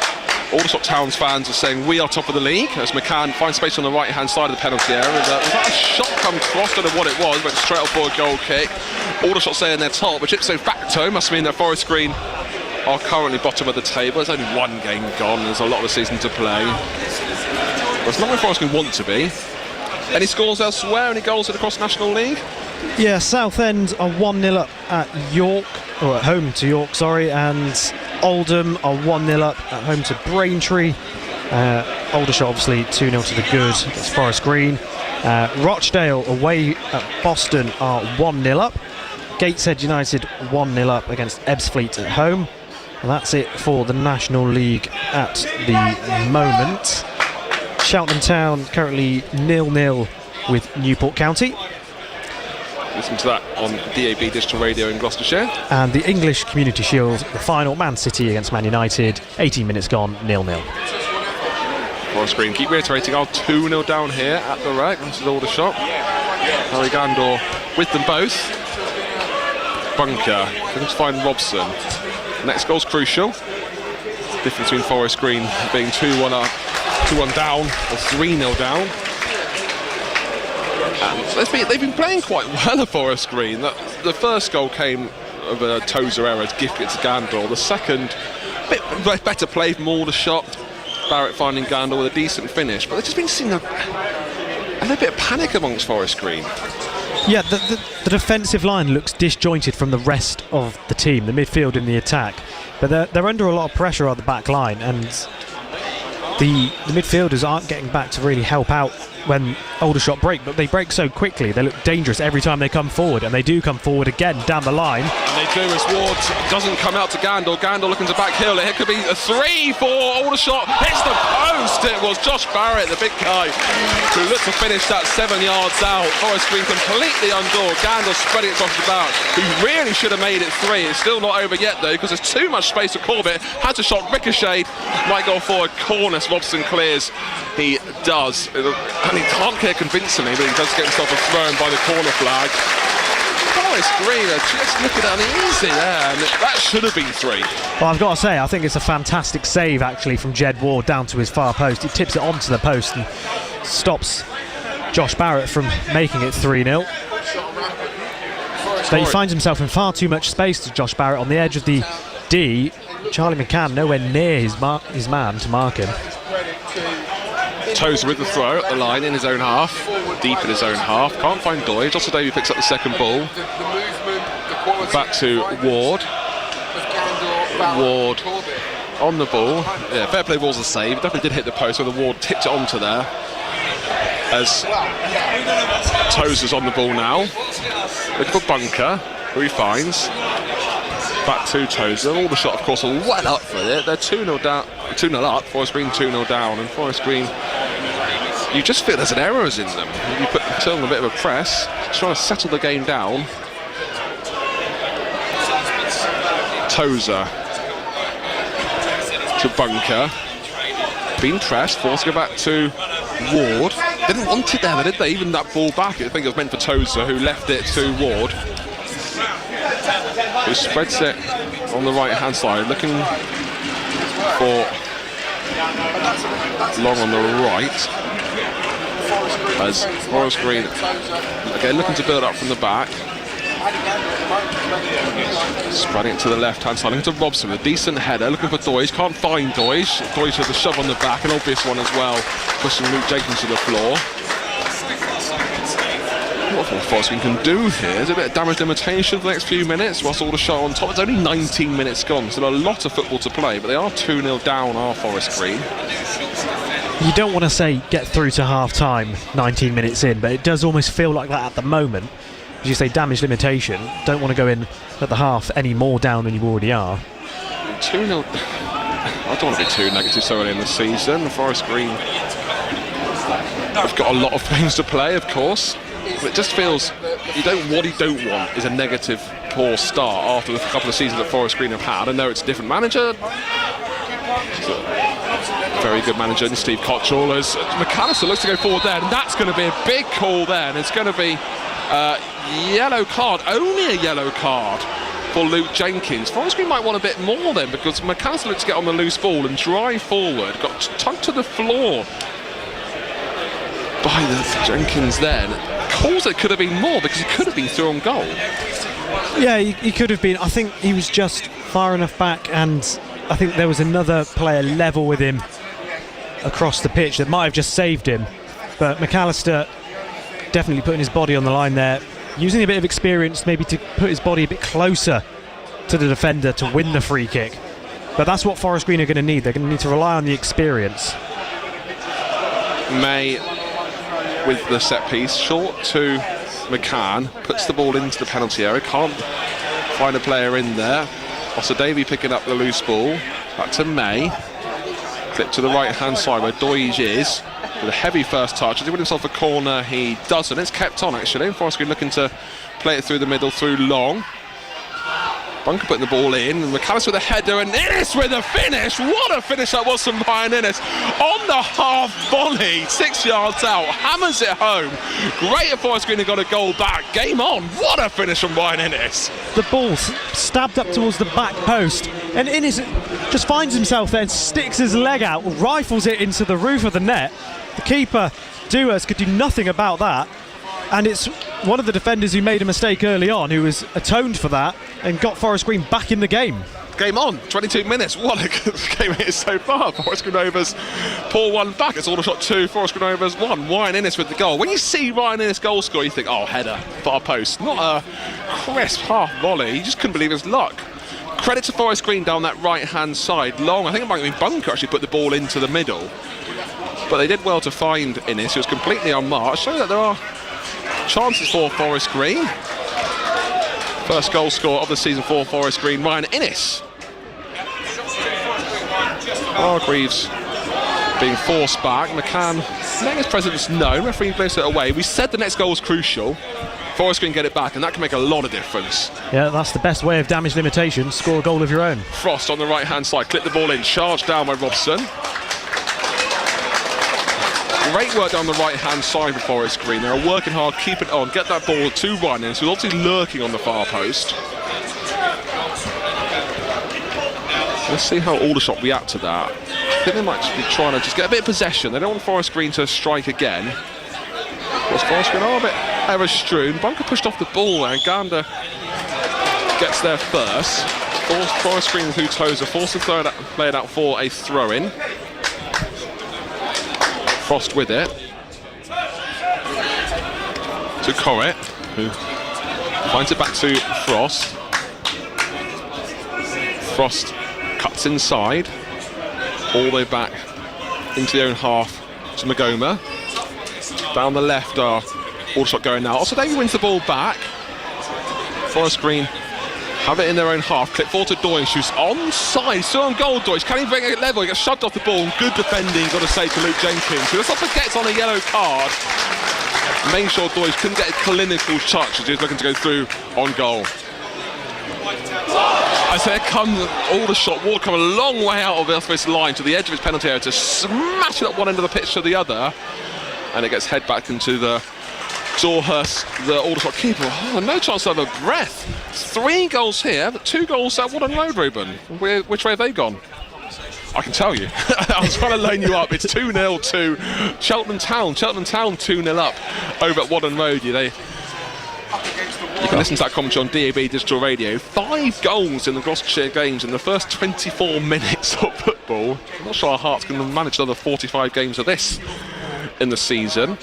Aldershot Town's fans are saying we are top of the league as McCann finds space on the right hand side of the penalty area. Was that a shot come cross? Don't know what it was, went straight up for a goal kick. Aldershot saying they're top, which ipso facto must mean that Forest Green are currently bottom of the table. There's only one game gone, there's a lot of the season to play. But it's not where Forest Green want to be. Any scores elsewhere? Any goals across the National League? Yeah, Southend are 1-0 up at York, or at home to York, sorry, and Oldham are 1-0 up at home to Braintree. Aldershot obviously 2-0 to the good against Forest Green. Rochdale away at Boston are 1-0 up. Gateshead United 1-0 up against Ebbsfleet at home. And that's it for the National League at the moment. Cheltenham Town currently 0-0 with Newport County. Listen to that on DAB Digital Radio in Gloucestershire. And the English Community Shield, the final, Man City against Man United, 18 minutes gone, 0-0. Forest Green keep reiterating, 2-0 down here at the Rec. This is Aldershot. Harry Gandor with them both. Bunker, looking to find Robson. Next goal's crucial. Difference between Forest Green being 2-1 up, 2-1 down, or 3-0 down. And they've been playing quite well at Forest Green. The first goal came of a Tozer error to gift it to Gandor. The second, bit better play from Aldershot. Barrett finding Gandor with a decent finish, but they've just been seeing a little bit of panic amongst Forest Green. Yeah, the defensive line looks disjointed from the rest of the team, the midfield and the attack. But they're under a lot of pressure on the back line, and the midfielders aren't getting back to really help out when Aldershot break, but they break so quickly. They look dangerous every time they come forward, and they do come forward again down the line. And they do as Ward doesn't come out to Gandor. Gandor looking to backheel it. It could be a 3 for Aldershot. Hits the post. It was Josh Barrett, the big guy, who looked to finish that 7 yards out. Forest Green completely undone. Gandor spreading it across the bow. He really should have made it 3. It's still not over yet though, because there's too much space for Corbett. Has a shot ricocheted. Might go for a corner. Robson clears. He does. And he can't clear convincingly, but he does get himself thrown by the corner flag. Forest Green are just looking uneasy there, and that should have been 3. Well, I've got to say, I think it's a fantastic save actually from Jed Ward down to his far post. He tips it onto the post and stops Josh Barrett from making it 3-0. But he finds himself in far too much space to Josh Barrett on the edge of the D. Charlie McCann nowhere near his man to mark him. Tozer with the throw at the line in his own half, deep in his own half. Can't find Doyle. Joshua Davey picks up the second ball. Back to Ward. Ward on the ball. Yeah, fair play ball's a save. Definitely did hit the post where the Ward tipped it onto there. As Tozer's on the ball now. Looking for Bunker, who he finds. Back to Tozer. Aldershot, of course, are well up for it. They're 2-0 down, 2-0 up. Forest Green 2-0 down, and Forest Green, you just feel there's an errors in them. You put on a bit of a press, trying to settle the game down. Tozer to Bunker. Being pressed, forced to go back to Ward. Didn't want it there, did they? Even that ball back, I think it was meant for Tozer, who left it to Ward, who spreads it on the right hand side, looking for Long on the right, as Forest Green again looking to build up from the back, spreading it to the left hand side, looking to Robson with a decent header, looking for Doige, can't find Doige. Doige has a shove on the back, an obvious one as well, pushing Luke Jenkins to the floor. What Forest Green can do here is a bit of damage limitation for the next few minutes whilst Aldershot on top. It's only 19 minutes gone, so a lot of football to play, but they are 2-0 down, are Forest Green. You don't want to say get through to half time 19 minutes in, but it does almost feel like that at the moment. As you say, damage limitation, don't want to go in at the half any more down than you already are. 2-0. I don't want to be too negative so early in the season. Forest Green have got a lot of things to play, of course. But it just feels what you don't want is a negative, poor start after the couple of seasons that Forest Green have had. I know it's a different manager. It's a very good manager in Steve Cottrell. As McAllister looks to go forward there, and that's going to be a big call there. And it's going to be a yellow card, only a yellow card for Luke Jenkins. Forest Green might want a bit more then, because McAllister looked to get on the loose ball and drive forward, got tugged to the floor by the Jenkins then. Calls it could have been more, because he could have been through on goal. Yeah, he could have been. I think he was just far enough back, and I think there was another player level with him across the pitch that might have just saved him. But McAllister definitely putting his body on the line there, using a bit of experience maybe to put his body a bit closer to the defender to win the free kick. But that's what Forest Green are going to need. They're going to need to rely on the experience. May with the set piece, short to McCann, puts the ball into the penalty area, can't find a player in there. Also Davey picking up the loose ball, back to May, clip to the right hand side where Doige is, with a heavy first touch. Does he win himself a corner? He doesn't. It's kept on, actually. Forest Green looking to play it through the middle, through long. Bunker putting the ball in, and McAllister with a header, and Innes with a finish. What a finish that was from Ryan Innes. On the half volley, 6 yards out, hammers it home. Great if Forest Green had got a goal back. Game on. What a finish from Ryan Innes. The ball stabbed up towards the back post, and Innes just finds himself there and sticks his leg out, rifles it into the roof of the net. The keeper, Duas, could do nothing about that. And it's one of the defenders who made a mistake early on who has atoned for that and got Forest Green back in the game. Game on, 22 minutes. What a good game it is so far. Forest Green Rovers pull one back. It's Aldershot 2, Forest Green Rovers 1. Ryan Innes with the goal. When you see Ryan Innes goal score, you think, oh, header, far post. Not a crisp half volley. He just couldn't believe his luck. Credit to Forest Green down that right-hand side. Long, I think it might have been Bunker actually put the ball into the middle. But they did well to find Innes, who was completely unmarked. Showing that there are chances for Forest Green. First goal scorer of the season for Forest Green, Ryan Innes. Hargreaves being forced back. McCann making his presence known. Referee plays it away. We said the next goal was crucial. Forest Green get it back, and that can make a lot of difference. Yeah, that's the best way of damage limitation. Score a goal of your own. Frost on the right-hand side, clip the ball in, charged down by Robson. Great work down the right-hand side for Forest Green. They're working hard, keep it on, get that ball to Ryan Innes, who's obviously lurking on the far post. Let's see how Aldershot react to that. I think they might be trying to just get a bit of possession. They don't want Forest Green to strike again. Of course, Forest Green are a bit error-strewn. Bunker pushed off the ball and Gander gets there first. Forest Green through Tozer, forced to play it out for a throw-in. Frost with it to Corrett, who finds it back to Frost. Frost cuts inside, all the way back into the own half to Magoma. Down the left are Aldershot going now. Also, Davey wins the ball back. Forest Green have it in their own half. Clip forward to Doyle, shoots onside. Still on goal, Doyle. Can he bring it level? He gets shoved off the ball. Good defending, got to say, to Luke Jenkins, who let's not forget gets on a yellow card. Making sure Doyle couldn't get a clinical touch as he was looking to go through on goal. I say here comes Aldershot. Ward come a long way out of this line to the edge of his penalty area to smash it up one end of the pitch to the other. And it gets head back into the Dorhurst, the Aldershot keeper. Oh, no chance to have a breath. 3 goals here, but 2 goals at Wooden Road, Ruben. Which way have they gone? I can tell you. I was trying to line you up. It's 2-0 to Cheltenham Town. Cheltenham Town 2-0 up over at Wooden Road. You can listen to that commentary on DAB Digital Radio. 5 goals in the Gloucestershire games in the first 24 minutes of football. I'm not sure our Hearts can manage another 45 games of this in the season.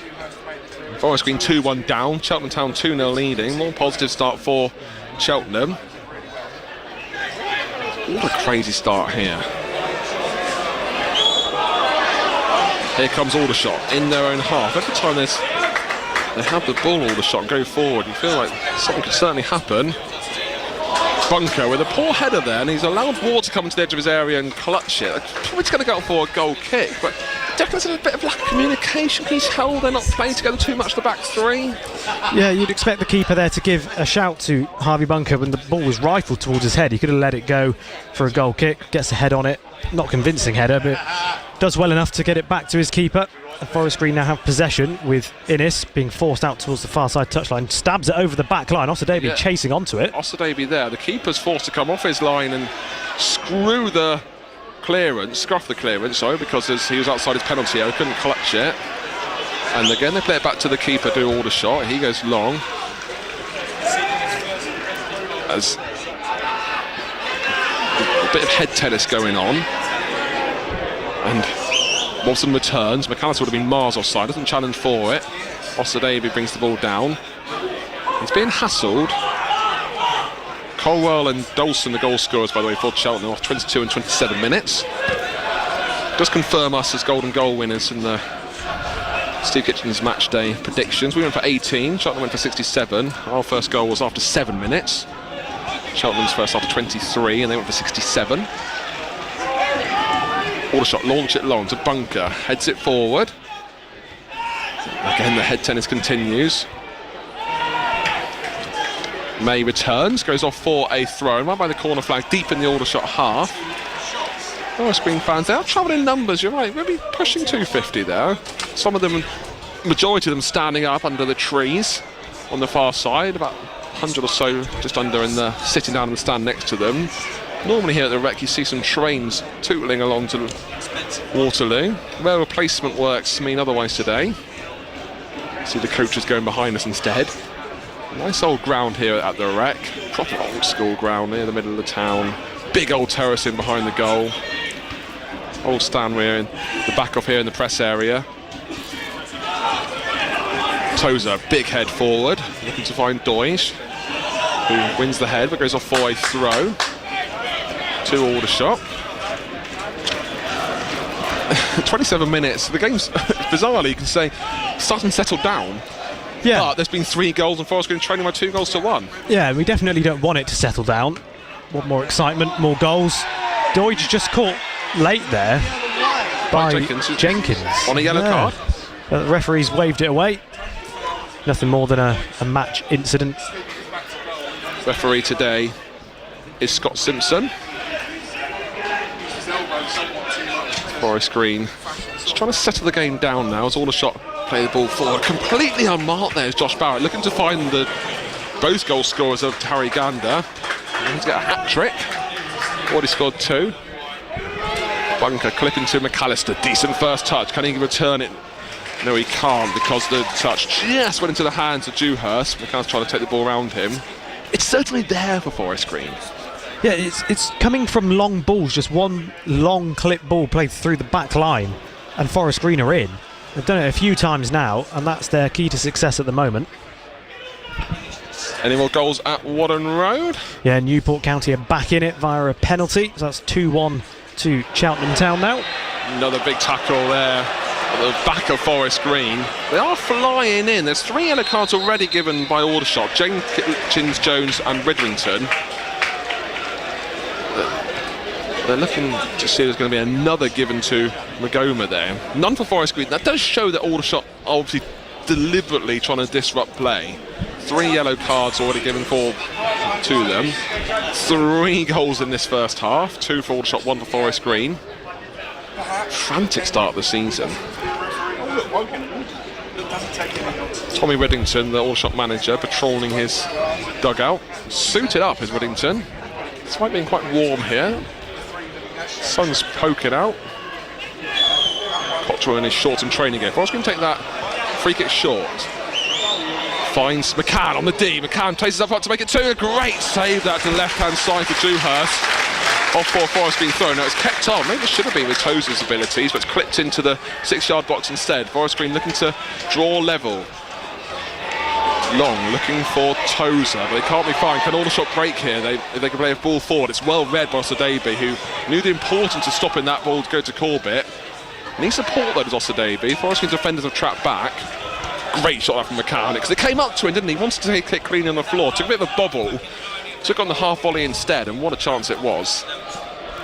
Forest Green 2-1 down, Cheltenham Town 2-0 leading. More positive start for Cheltenham. What a crazy start here. Here comes Aldershot in their own half. Every time they have the ball, Aldershot, and go forward, you feel like something could certainly happen. Bunker with a poor header there, and he's allowed Ward to come to the edge of his area and clutch it. Probably going to go for a goal kick, but do you reckon there's a bit of lack of communication? Can you tell they're not playing together too much, the back three? Yeah, you'd expect the keeper there to give a shout to Harvey Bunker when the ball was rifled towards his head. He could have let it go for a goal kick, gets a head on it. Not convincing header, but does well enough to get it back to his keeper. And Forest Green now have possession with Innes being forced out towards the far side touchline. Stabs it over the back line. Osadebe chasing onto it. Osadebe there. The keeper's forced to come off his line and scruff the clearance, because he was outside his penalty area, couldn't clutch it. And again, they play it back to the keeper, do Aldershot. He goes long. As a bit of head tennis going on. And Watson returns. McAllister would have been miles offside, doesn't challenge for it. Osadebe brings the ball down. He's being hassled. Colwell and Dolson, the goal scorers, by the way, for Cheltenham, off 22 and 27 minutes. Does confirm us as golden goal winners in the Steve Kitchen's match day predictions. We went for 18, Cheltenham went for 67. Our first goal was after 7 minutes. Cheltenham's first after 23, and they went for 67. Aldershot launch it long to Bunker, heads it forward. Again, the head tennis continues. May returns, goes off for a throw, right by the corner flag, deep in the Aldershot half. Forest Green fans, they are travelling numbers, you're right, maybe pushing 250 there. Some of them, majority of them standing up under the trees on the far side, about 100 or so just under in the sitting down in the stand next to them. Normally here at the Rec you see some trains tootling along to Waterloo. Where replacement works mean otherwise today. See the coaches going behind us instead. Nice old ground here at the Rec. Proper old school ground near the middle of the town. Big old terrace in behind the goal. Old stand we're in the back of here in the press area. Tozer, big head forward, looking to find Doige, who wins the head but goes off for a throw to Aldershot. 27 minutes. The game's bizarrely, you can say, starting to settle down. Yeah. But there's been 3 goals and Forest Green trailing by 2 goals to 1. Yeah, we definitely don't want it to settle down. Want more excitement, more goals. Doige just caught late there by Jenkins. On a yellow card. The referees waved it away. Nothing more than a match incident. Referee today is Scott Simpson. Forest Green just trying to settle the game down now as Aldershot play the ball forward. Completely unmarked there is Josh Barrett, looking to find the both goal scorers of Harry Gander. He's got a hat-trick. Already scored 2. Bunker clipping to McAllister. Decent first touch. Can he return it? No, he can't, because the touch just went into the hands of Dewhurst. McAllister's trying to take the ball around him. It's certainly there for Forest Green. Yeah, it's coming from long balls. Just one long clip ball played through the back line, and Forest Green are in. They've done it a few times now, and that's their key to success at the moment. Any more goals at Wadden Road? Yeah, Newport County are back in it via a penalty. So that's 2-1 to Cheltenham Town now. Another big tackle there at the back of Forest Green. They are flying in. There's 3 yellow cards already given by Aldershot. Jenkins, Jones and Ridrington. They're looking to see there's going to be another given to Magoma there. None for Forest Green. That does show that Aldershot are obviously deliberately trying to disrupt play. 3 yellow cards already given to them. 3 goals in this first half. 2 for Aldershot, 1 for Forest Green. Frantic start of the season. Tommy Ridington, the Aldershot manager, patrolling his dugout. Suited up is Ridington. It's being quite warm here. Sun's poking out. Cottrell in his shorts and training gear. Forest Green take that free kick short. Finds McCann on the D. McCann places up to make it 2. A great save that to the left-hand side for Dewhurst. Off for Forest Green throw. Now it's kept on. Maybe it should have been with Tozer's abilities, but it's clipped into the 6-yard box instead. Forest Green looking to draw level. Long looking for Tozer, but they can't be fine. Can Aldershot break here? If they can play a ball forward. It's well read by Osadebe, who knew the importance of stopping that ball to go to Corbett. Needs support though, does Osadebe. Forest Green defenders have trapped back. Great shot out from McCann, because it came up to him, didn't he? Wanted to take it clean on the floor, took a bit of a bobble, took on the half volley instead, and what a chance it was.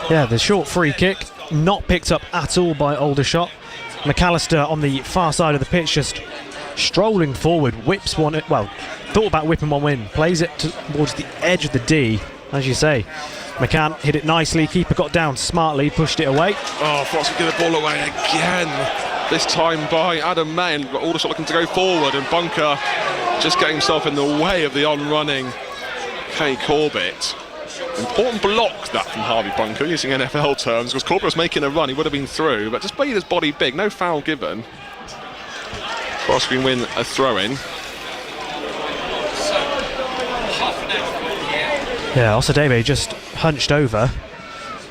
Yeah, the short free kick, not picked up at all by Aldershot. McAllister on the far side of the pitch, just strolling forward, whips one, well, thought about whipping one in, plays it towards the edge of the D, as you say. McCann hit it nicely, keeper got down smartly, pushed it away. Oh, Forest get the ball away again. This time by Adam May, and Aldershot looking to go forward, and Bunker just getting himself in the way of the on-running Kay Corbett. Important block that from Harvey Bunker, using NFL terms, because Corbett was making a run, he would have been through, but just made his body big, no foul given. Forest Green win a throw-in. Yeah, Osadebe just hunched over.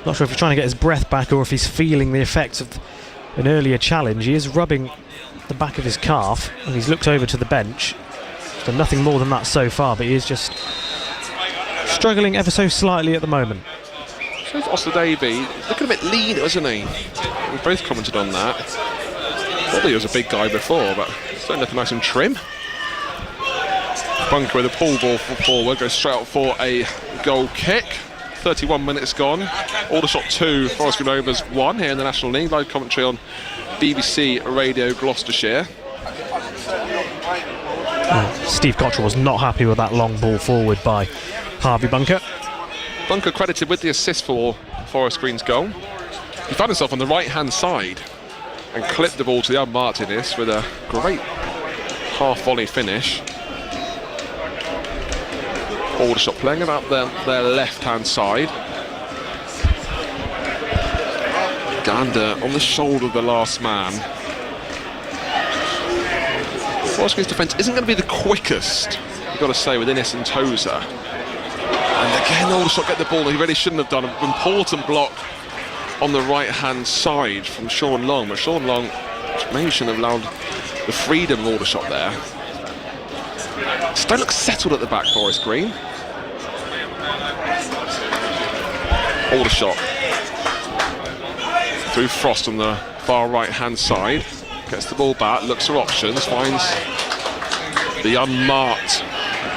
Not sure if he's trying to get his breath back or if he's feeling the effects of an earlier challenge. He is rubbing the back of his calf, and he's looked over to the bench. So nothing more than that so far, but he is just struggling ever so slightly at the moment. Shows Osadebe looking a bit lean, isn't he? We both commented on that. Thought he was a big guy before, but certainly looking nice and trim. Bunker with a pull ball forward, goes straight out for a goal kick. 31 minutes gone. Aldershot 2, Forest Green Rovers 1 here in the National League. Live commentary on BBC Radio Gloucestershire. Steve Cottrell was not happy with that long ball forward by Harvey Bunker. Bunker credited with the assist for Forest Green's goal. He found himself on the right-hand side and clipped the ball to the unmarked Innes with a great half-volley finish. Aldershot playing about their left-hand side. Gander on the shoulder of the last man. Forest Green's defence isn't going to be the quickest, you've got to say, with Innes and Tozer. And again, Aldershot get the ball he really shouldn't have done. An important block on the right-hand side from Sean Long, but Sean Long maybe shouldn't have allowed the freedom of Aldershot there. Just don't look settled at the back, Forest Green. Aldershot through Frost on the far right-hand side. Gets the ball back, looks for options, finds the unmarked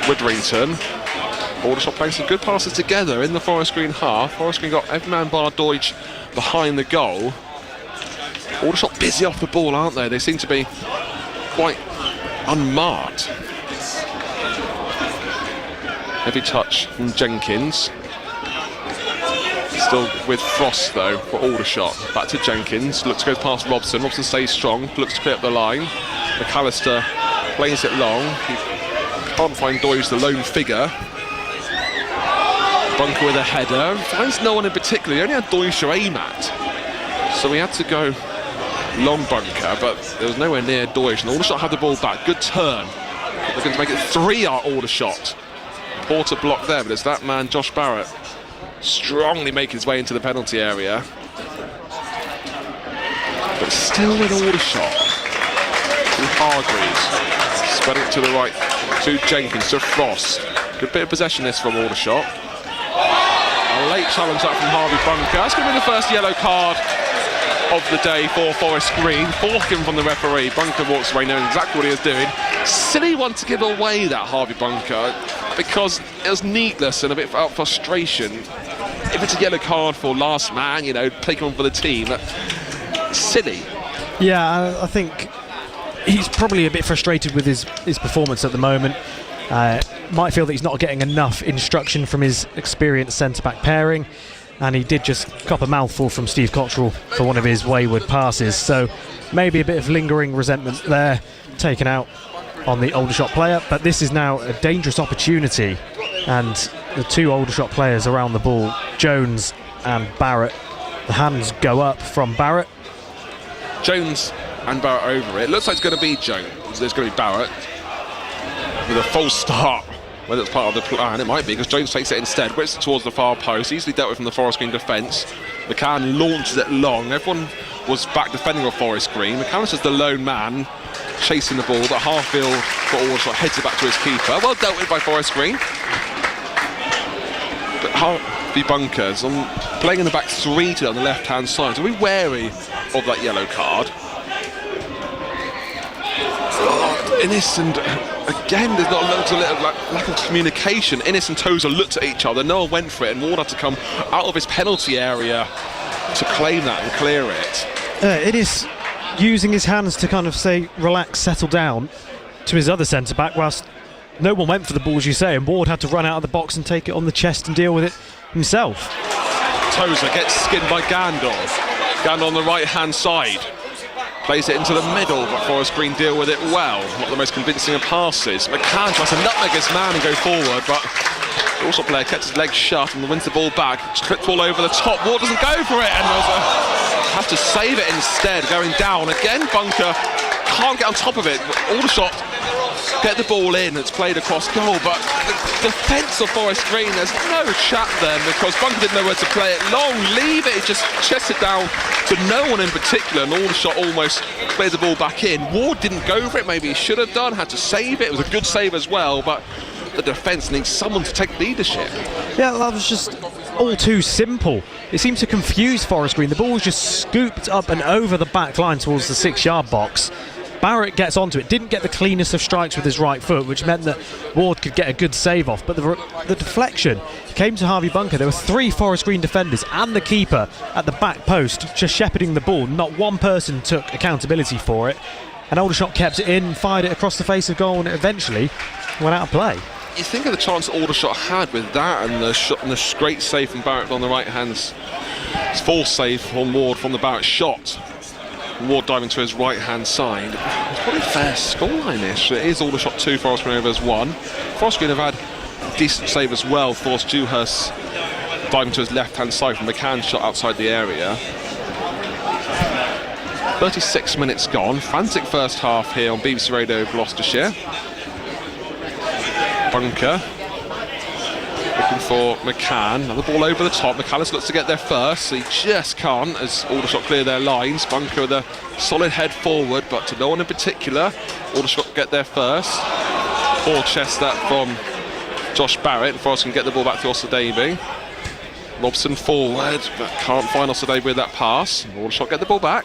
Witherington. Aldershot playing some good passes together in the Forest Green half. Forest Green got everyman bar Deutsch behind the goal. Aldershot busy off the ball, aren't they? They seem to be quite unmarked. Heavy touch from Jenkins. Still with Frost though for Aldershot. Back to Jenkins, looks to go past Robson. Robson stays strong, looks to clear up the line. McAllister plays it long. He can't find Deutsch, the lone figure. Bunker with a header. Finds no one in particular. He only had Deutsch to aim at. So he had to go long Bunker, but there was nowhere near Deutsch. And Aldershot had the ball back. Good turn. They're going to make it 3 are Aldershot. Porter blocked there, but it's that man, Josh Barrett, strongly making his way into the penalty area. But still with Aldershot. To Hargreaves. Spreading it to the right to Jenkins, to Frost. Good bit of possession this from Aldershot. A late challenge up from Harvey Bunker. That's going to be the first yellow card of the day for Forest Green. 4th given from the referee. Bunker walks away knowing exactly what he was doing. Silly one to give away, that Harvey Bunker, because it was needless and a bit out of frustration. If it's a yellow card for last man, you know, taking on for the team, silly. Yeah, I think he's probably a bit frustrated with his performance at the moment. Might feel that he's not getting enough instruction from his experienced centre-back pairing, and he did just cop a mouthful from Steve Cottrell for one of his wayward passes, so maybe a bit of lingering resentment there taken out on the Aldershot player. But this is now a dangerous opportunity, and the 2 Aldershot players around the ball, Jones and Barrett, the hands go up from Barrett. Jones and Barrett over it. Looks like it's going to be Jones. There's going to be Barrett with a false start. Whether it's part of the plan, it might be, because Jones takes it instead, whips it towards the far post, easily dealt with from the Forest Green defence. McCann launches it long. Everyone was back defending off Forest Green. McAllister's the lone man chasing the ball, but Harfield for Aldershot heads it back to his keeper. Well dealt with by Forest Green. But Harvey Bunker's playing in the back 3 today on the left-hand side, so we're wary of that yellow card. Innes and again, there's not a little lack of communication. Innes and Tozer looked at each other, no one went for it, and Ward had to come out of his penalty area to claim that and clear it. Innes using his hands to kind of say, relax, settle down, to his other centre-back, whilst no one went for the ball, as you say, and Ward had to run out of the box and take it on the chest and deal with it himself. Tozer gets skinned by Gandor. Gandor on the right-hand side. Plays it into the middle, but Forest Green deal with it well. Not the most convincing of passes. McCann tries to nutmeg his man and go forward, but the Aldershot player kept his legs shut and wins the ball back. Clipped all over the top. Ward doesn't go for it, and has to save it instead, going down. Again, Bunker can't get on top of it. Aldershot get the ball in. It's played across goal, but the defence of Forest Green, there's no chat then, because Bunker didn't know where to play it long. Leave it, just chest it down to no one in particular, and Aldershot almost played the ball back in. Ward didn't go for it, maybe he should have done, had to save it. It was a good save as well, but the defence needs someone to take leadership. Yeah, that was just all too simple. It seemed to confuse Forest Green. The ball was just scooped up and over the back line towards the 6-yard box. Barrett gets onto it, didn't get the cleanest of strikes with his right foot, which meant that Ward could get a good save off, but the deflection came to Harvey Bunker. There were 3 Forest Green defenders and the keeper at the back post just shepherding the ball. Not one person took accountability for it, And Aldershot kept it in, fired it across the face of goal, and it eventually went out of play. You think of the chance that Aldershot had with that, and the shot, and the great save from Barrett on the right hand, full save on Ward from the Barrett shot. Ward diving to his right hand side. It's probably a fair scoreline-ish. It is Aldershot 2, Forest Green Rovers 1. Forest Green have had a decent save as well. Forrest Dewhurst diving to his left hand side from McCann's shot outside the area. 36 minutes gone. Frantic first half here on BBC Radio Gloucestershire. Bunker looking for McCann. Another ball over the top. McAllister looks to get there first. He just can't as Aldershot clear their lines. Bunker with a solid head forward, but to no one in particular. Aldershot get there first. Poor chest that from Josh Barrett. Forrest can get the ball back to Osadebe. Robson forward, but can't find Osadebe with that pass. Aldershot get the ball back.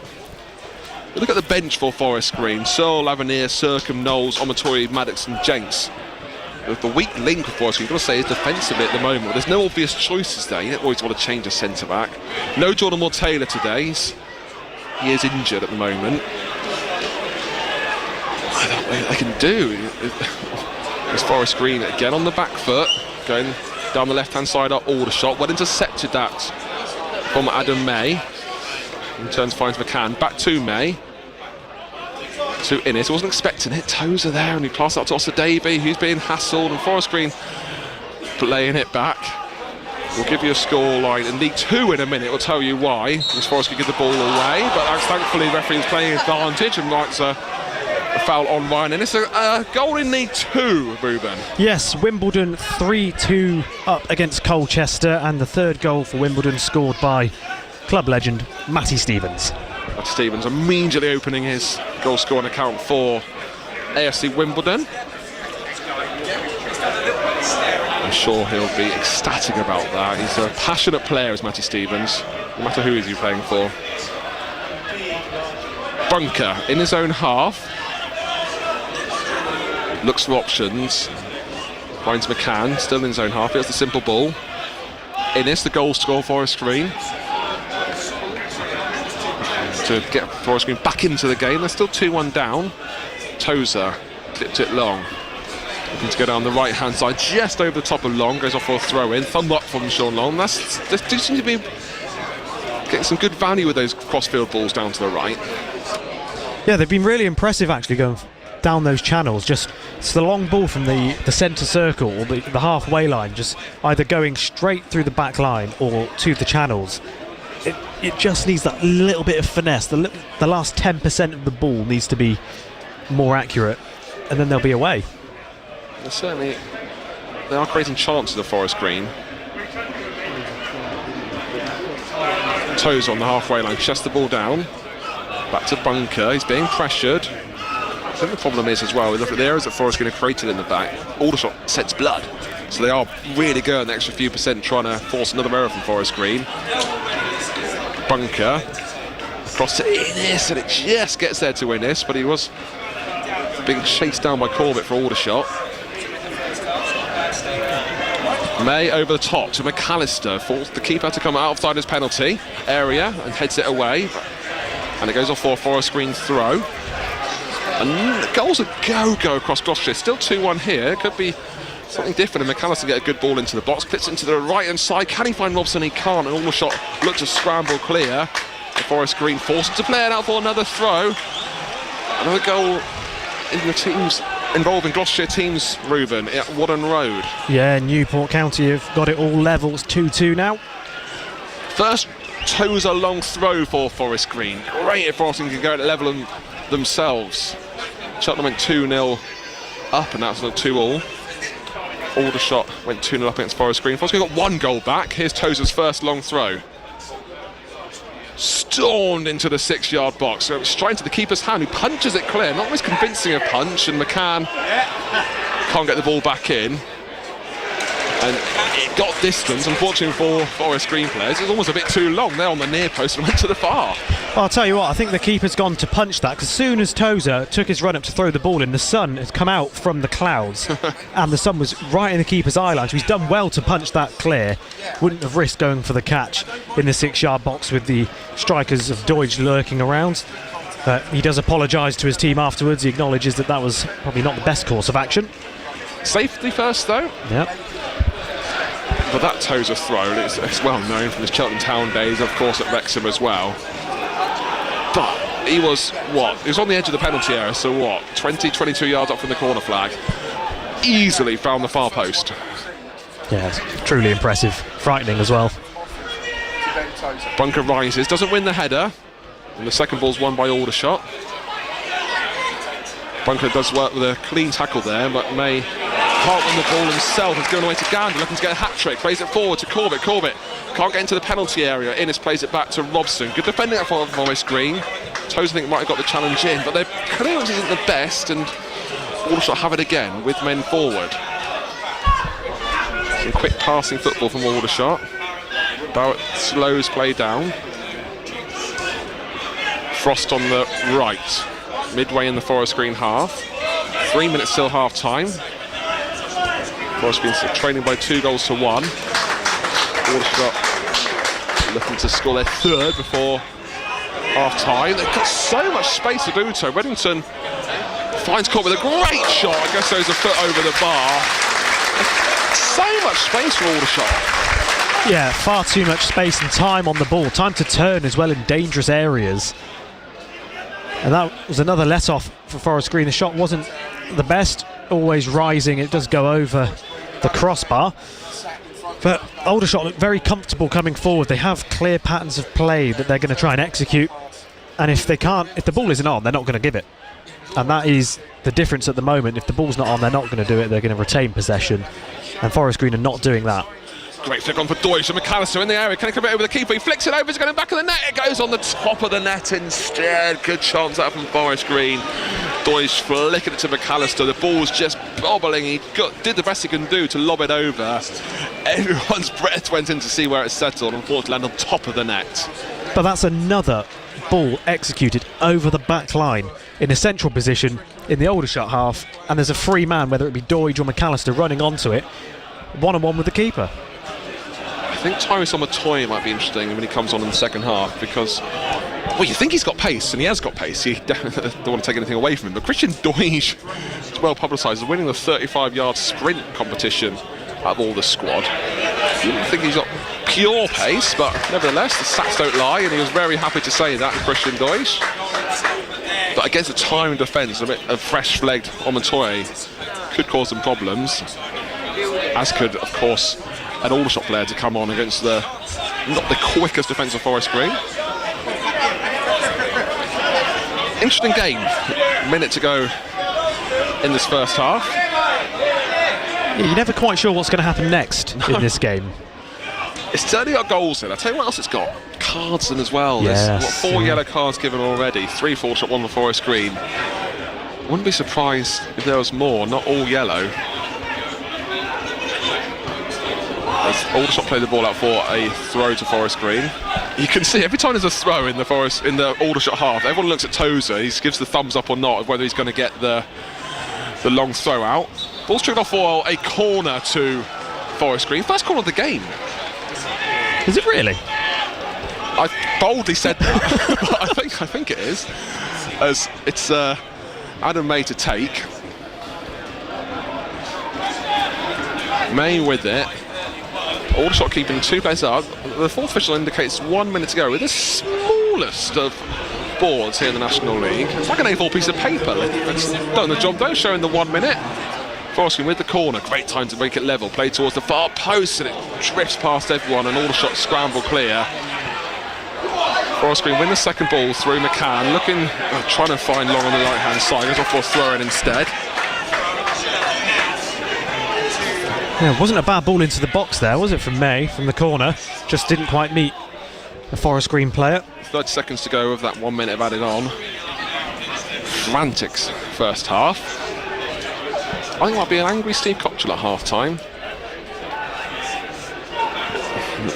Look at the bench for Forest Green. Searle, Avenir, Sercombe, Knowles, Omotori, Maddox and Jenks. The weak link for Forest Green, you've got to say, is defensively at the moment. There's no obvious choices there. You don't always want to change a centre-back. No Jordan Moore-Taylor today. He is injured at the moment. I don't know what they can do. It's Forest Green again on the back foot, going down the left-hand side at Aldershot. Well intercepted that from Adam May. In turns finds McCann. Back to May. To Innes. Wasn't expecting it. Toes are there and he passes out to Osadebe, who's being hassled, and Forest Green playing it back. We'll give you a score line in League 2 in a minute. We'll tell you why. As Forest can give the ball away, but thankfully the referee is playing advantage and writes a foul on Ryan Innes. A goal in League 2, Ruben. Yes, Wimbledon 3-2 up against Colchester, and the third goal for Wimbledon scored by club legend Matty Stevens. Matty Stevens immediately opening his goal scoring account for AFC Wimbledon. I'm sure he'll be ecstatic about that. He's a passionate player, is Matty Stevens, no matter who he's playing for. Bunker in his own half. Looks for options. Finds McCann, still in his own half. He has the simple ball. Innes, the goal scorer for Forest Green. To get Forest Green back into the game. They're still 2-1 down. Tozer clipped it long. Looking to go down the right hand side, just over the top of Long. Goes off for a throw in. Thumb up from Sean Long. They seem to be getting some good value with those crossfield balls down to the right. Yeah, they've been really impressive actually going down those channels. Just it's the long ball from the centre circle or the halfway line, just either going straight through the back line or to the channels. It just needs that little bit of finesse. The last 10% of the ball needs to be more accurate, and then they'll be away. They are creating chances of Forest Green. Toes on the halfway line, chests the ball down. Back to Bunker, he's being pressured. I think the problem is as well, look at the areas that Forest Green have created in the back. Aldershot sets blood. So they are really going an extra few percent trying to force another error from Forest Green. Bunker across to Innes, and it just gets there to Innes, but he was being chased down by Corbett for Aldershot. May over the top to McAllister, forced the keeper to come outside his penalty area and heads it away, and it goes off for a Forest Green throw. And the goal's a go across Gloucestershire. Still 2-1 here. Could be something different, and McAllister get a good ball into the box, clips into the right hand side. Can he find Robson? He can't, and Aldershot look to scramble clear. The Forest Green forced to play it out for another throw. Another goal in the teams involving Gloucestershire teams, Ruben, at Whaddon Road. Yeah, Newport County have got it all levels, 2-2 now. First Tozer long throw for Forest Green. Great if Forest Green can go at level themselves. Cheltenham went 2-0 up, and that's 2-2. Aldershot went 2-0 up against Forest Green. Forest Green got one goal back. Here's Tozer's first long throw. Stormed into the 6-yard box. So it's straight into the keeper's hand, who punches it clear. Not always convincing a punch, and McCann can't get the ball back in. And it got distance, unfortunately for Forest Green players. It was almost a bit too long there on the near post and went to the far. Well, I'll tell you what, I think the keeper's gone to punch that, because as soon as Tozer took his run up to throw the ball in, the sun has come out from the clouds and the sun was right in the keeper's eye line. So he's done well to punch that clear. Wouldn't have risked going for the catch in the 6-yard box with the strikers of Deutsch lurking around. But he does apologise to his team afterwards. He acknowledges that that was probably not the best course of action. Safety first, though. Yep. But that Tozer throw, it's well known from his Cheltenham Town days, of course, at Wrexham as well. But he was, He was on the edge of the penalty area, so 20, 22 yards up from the corner flag. Easily found the far post. Yeah, it's truly impressive. Frightening as well. Bunker rises, doesn't win the header. And the second ball's won by Aldershot. Bunker does work with a clean tackle there, but May can't win the ball himself. He's going away to Gander, looking to get a hat-trick. Plays it forward to Corbett. Corbett can't get into the penalty area. Innes plays it back to Robson. Good defending that for Forest Green. Toes, I think, might have got the challenge in, but their clearance isn't the best, and Aldershot have it again with men forward. Some quick passing football from Aldershot. Barrett slows play down. Frost on the right, midway in the Forest Green half. 3 minutes till half time. Forest Green trailing by 2-1. Aldershot looking to score their third before half time. They've got so much space to do so. Reddington finds Corbett with a great shot. I guess there's a foot over the bar. So much space for Aldershot. Yeah, far too much space and time on the ball. Time to turn as well in dangerous areas. And that was another let-off for Forest Green. The shot wasn't the best, always rising. It does go over the crossbar. But Aldershot look very comfortable coming forward. They have clear patterns of play that they're going to try and execute. And if the ball isn't on, they're not going to give it. And that is the difference at the moment. If the ball's not on, they're not going to do it. They're going to retain possession. And Forest Green are not doing that. Great flick on for Deutsch, and McAllister in the area. Can he come over the keeper? He flicks it over, it's going back of the net. It goes on the top of the net instead. Good chance out from Forest Green. Deutsch flicking it to McAllister. The ball's just bobbling. He did the best he can do to lob it over. Everyone's breath went in to see where it settled. Unfortunately, landed on top of the net. But that's another ball executed over the back line in a central position in the Aldershot half. And there's a free man, whether it be Deutsch or McAllister, running onto it. 1-on-1 with the keeper. I think Tyrese Omatoye might be interesting when he comes on in the second half, because, well, you think he's got pace, and he has got pace. You don't want to take anything away from him. But Christian Deutsch, it's well publicised, is winning the 35-yard sprint competition out of all the squad. You don't think he's got pure pace, but nevertheless, the stats don't lie, and he was very happy to say that, Christian Deutsch. But against a time defence, a bit of fresh-legged Omatoye could cause some problems, as could, of course, an Aldershot player to come on against not the quickest defence of Forest Green. Interesting game. Minute to go in this first half. Yeah, you're never quite sure what's going to happen next in this game. It's certainly got goals in. I'll tell you what else it's got. Cards in as well. Yes, There's 4 yellow cards given already. 3 for Aldershot, 1 for Forest Green. Wouldn't be surprised if there was more, not all yellow. As Aldershot play the ball out for a throw to Forest Green. You can see every time there's a throw in the Aldershot half, everyone looks at Tozer. He gives the thumbs up or not of whether he's going to get the long throw out. Ball's triggered off for a corner to Forest Green. First corner of the game. Is it really? I boldly said that. I think it is. As it's Adam May to take. May with it. Aldershot keeping 2 players up. The fourth official indicates 1 minute to go with the smallest of boards here in the National League. It's like an A4 piece of paper. It's done the job though, showing the 1 minute. Forest Green with the corner. Great time to make it level. Play towards the far post, and it drifts past everyone, and Aldershot scramble clear. Forest Green win the second ball through McCann, looking, trying to find Long on the right hand side. Goes off for a throw in instead. Yeah, it wasn't a bad ball into the box there, was it, from May, from the corner? Just didn't quite meet the Forest Green player. 30 seconds to go with that 1 minute of added on. Frantic first half. I think it might be an angry Steve Cottrell at half time.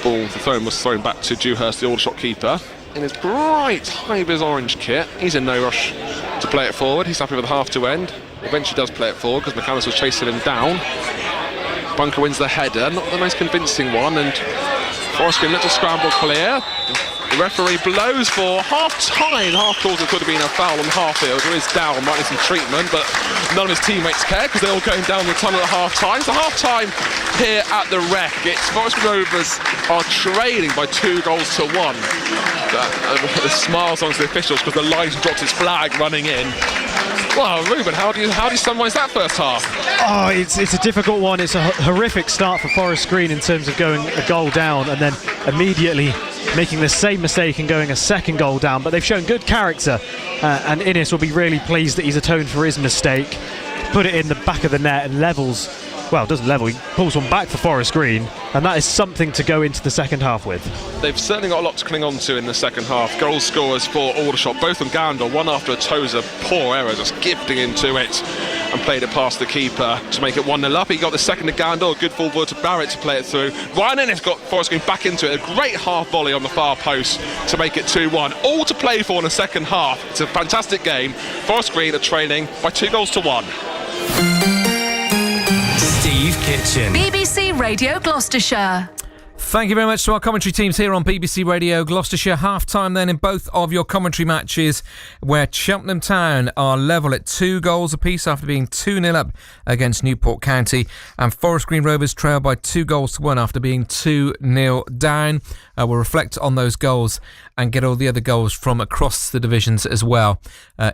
The throw was thrown back to Dewhurst, the Aldershot keeper, in his bright high-vis orange kit. He's in no rush to play it forward. He's happy with the half to end. Eventually does play it forward because McAllister was chasing him down. Bunker wins the header, not the most convincing one, and Forest Green looked to scramble clear. The referee blows for half-time. Half thought it could have been a foul on half-field. There is Dow, might need some treatment, but none of his teammates care because they're all going down the tunnel at half-time. So half-time here at the Rec. It's Forest Rovers are trailing by 2 goals to 1. The smiles onto the officials because the line dropped his flag running in. Well, Ruben, how do you summarise that first half? Oh, it's a difficult one. It's a horrific start for Forest Green in terms of going a goal down and then immediately making the same mistake and going a second goal down. But they've shown good character, and Innes will be really pleased that he's atoned for his mistake, put it in the back of the net and levels. Well, doesn't level, he pulls one back for Forest Green, and that is something to go into the second half with. They've certainly got a lot to cling on to in the second half. Goal scorers for Aldershot, both from Gandor, one after a Tozer poor error, just gifting into it and played it past the keeper to make it 1-0 up. He got the second to Gandor, good full ball to Barrett to play it through. Ryan Innes got Forest Green back into it, a great half volley on the far post to make it 2-1. All to play for in the second half. It's a fantastic game. Forest Green are trailing by 2 goals to 1. Steve Kitchen. BBC Radio Gloucestershire. Thank you very much to our commentary teams here on BBC Radio Gloucestershire. Half-time then in both of your commentary matches where Cheltenham Town are level at 2 goals apiece after being 2-0 up against Newport County, and Forest Green Rovers trail by 2 goals to 1 after being 2-0 down. We'll reflect on those goals and get all the other goals from across the divisions as well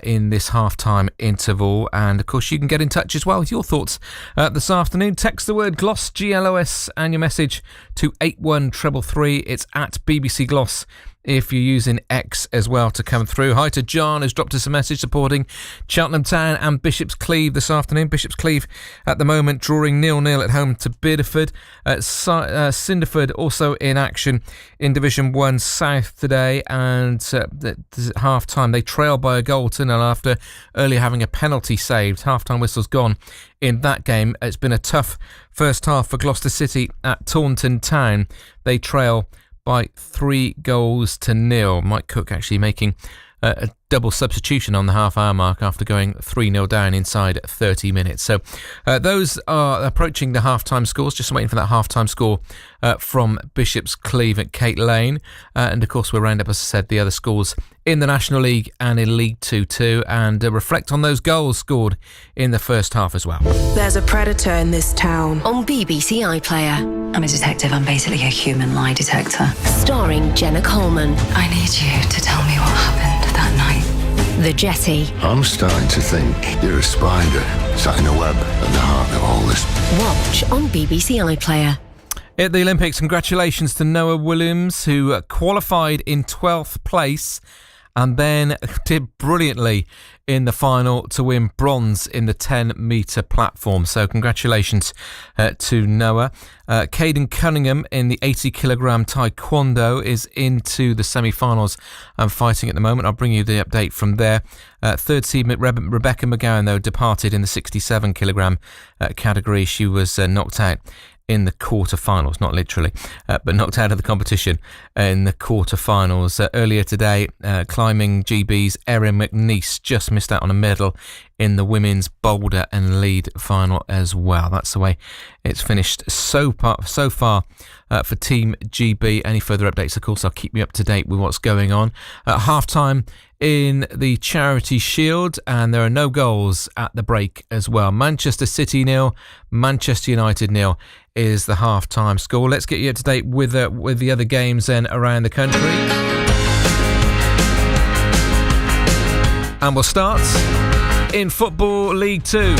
in this half-time interval. And of course you can get in touch as well with your thoughts this afternoon. Text the word GLOSS, GLOS, and your message to 81333. It's at BBC Gloss if you're using X as well to come through. Hi to John, who's dropped us a message supporting Cheltenham Town and Bishop's Cleeve this afternoon. Bishop's Cleeve at the moment drawing 0-0 at home to Bideford. Cinderford also in action in Division 1 South today, and at half-time they trail by a goal to 0 after earlier having a penalty saved. Half-time whistle's gone in that game. It's been a tough first half for Gloucester City at Taunton Town. They trail by 3 goals to 0. Mike Cook actually making a double substitution on the half-hour mark after going 3-0 down inside 30 minutes. So those are approaching the half-time scores, just waiting for that half-time score from Bishop's Cleeve at Kate Lane. And of course we'll round up, as I said, the other scores in the National League and in League 2 too, and reflect on those goals scored in the first half as well. There's a predator in this town. On BBC iPlayer. I'm a detective. I'm basically a human lie detector. Starring Jenna Coleman. I need you to tell me what happened that night. The Jetty. I'm starting to think you're a spider sat in a web at the heart of all this. Watch on BBC iPlayer. At the Olympics, congratulations to Noah Williams, who qualified in 12th place and then did brilliantly in the final to win bronze in the 10-metre platform. So congratulations to Noah. Caden Cunningham in the 80-kilogram taekwondo is into the semi-finals and fighting at the moment. I'll bring you the update from there. Third seed Rebecca McGowan, though, departed in the 67-kilogram category. She was knocked out in the quarterfinals, not literally, but knocked out of the competition in the quarterfinals. Earlier today, climbing GB's Erin McNeice just missed out on a medal in the women's boulder and lead final as well. That's the way it's finished so far for Team GB. Any further updates, of course, I'll keep you up to date with what's going on. At half-time in the Charity Shield, and there are no goals at the break as well. Manchester City 0, Manchester United 0 is the half-time score. Let's get you up to date with the other games then around the country. And we'll start in Football League 2.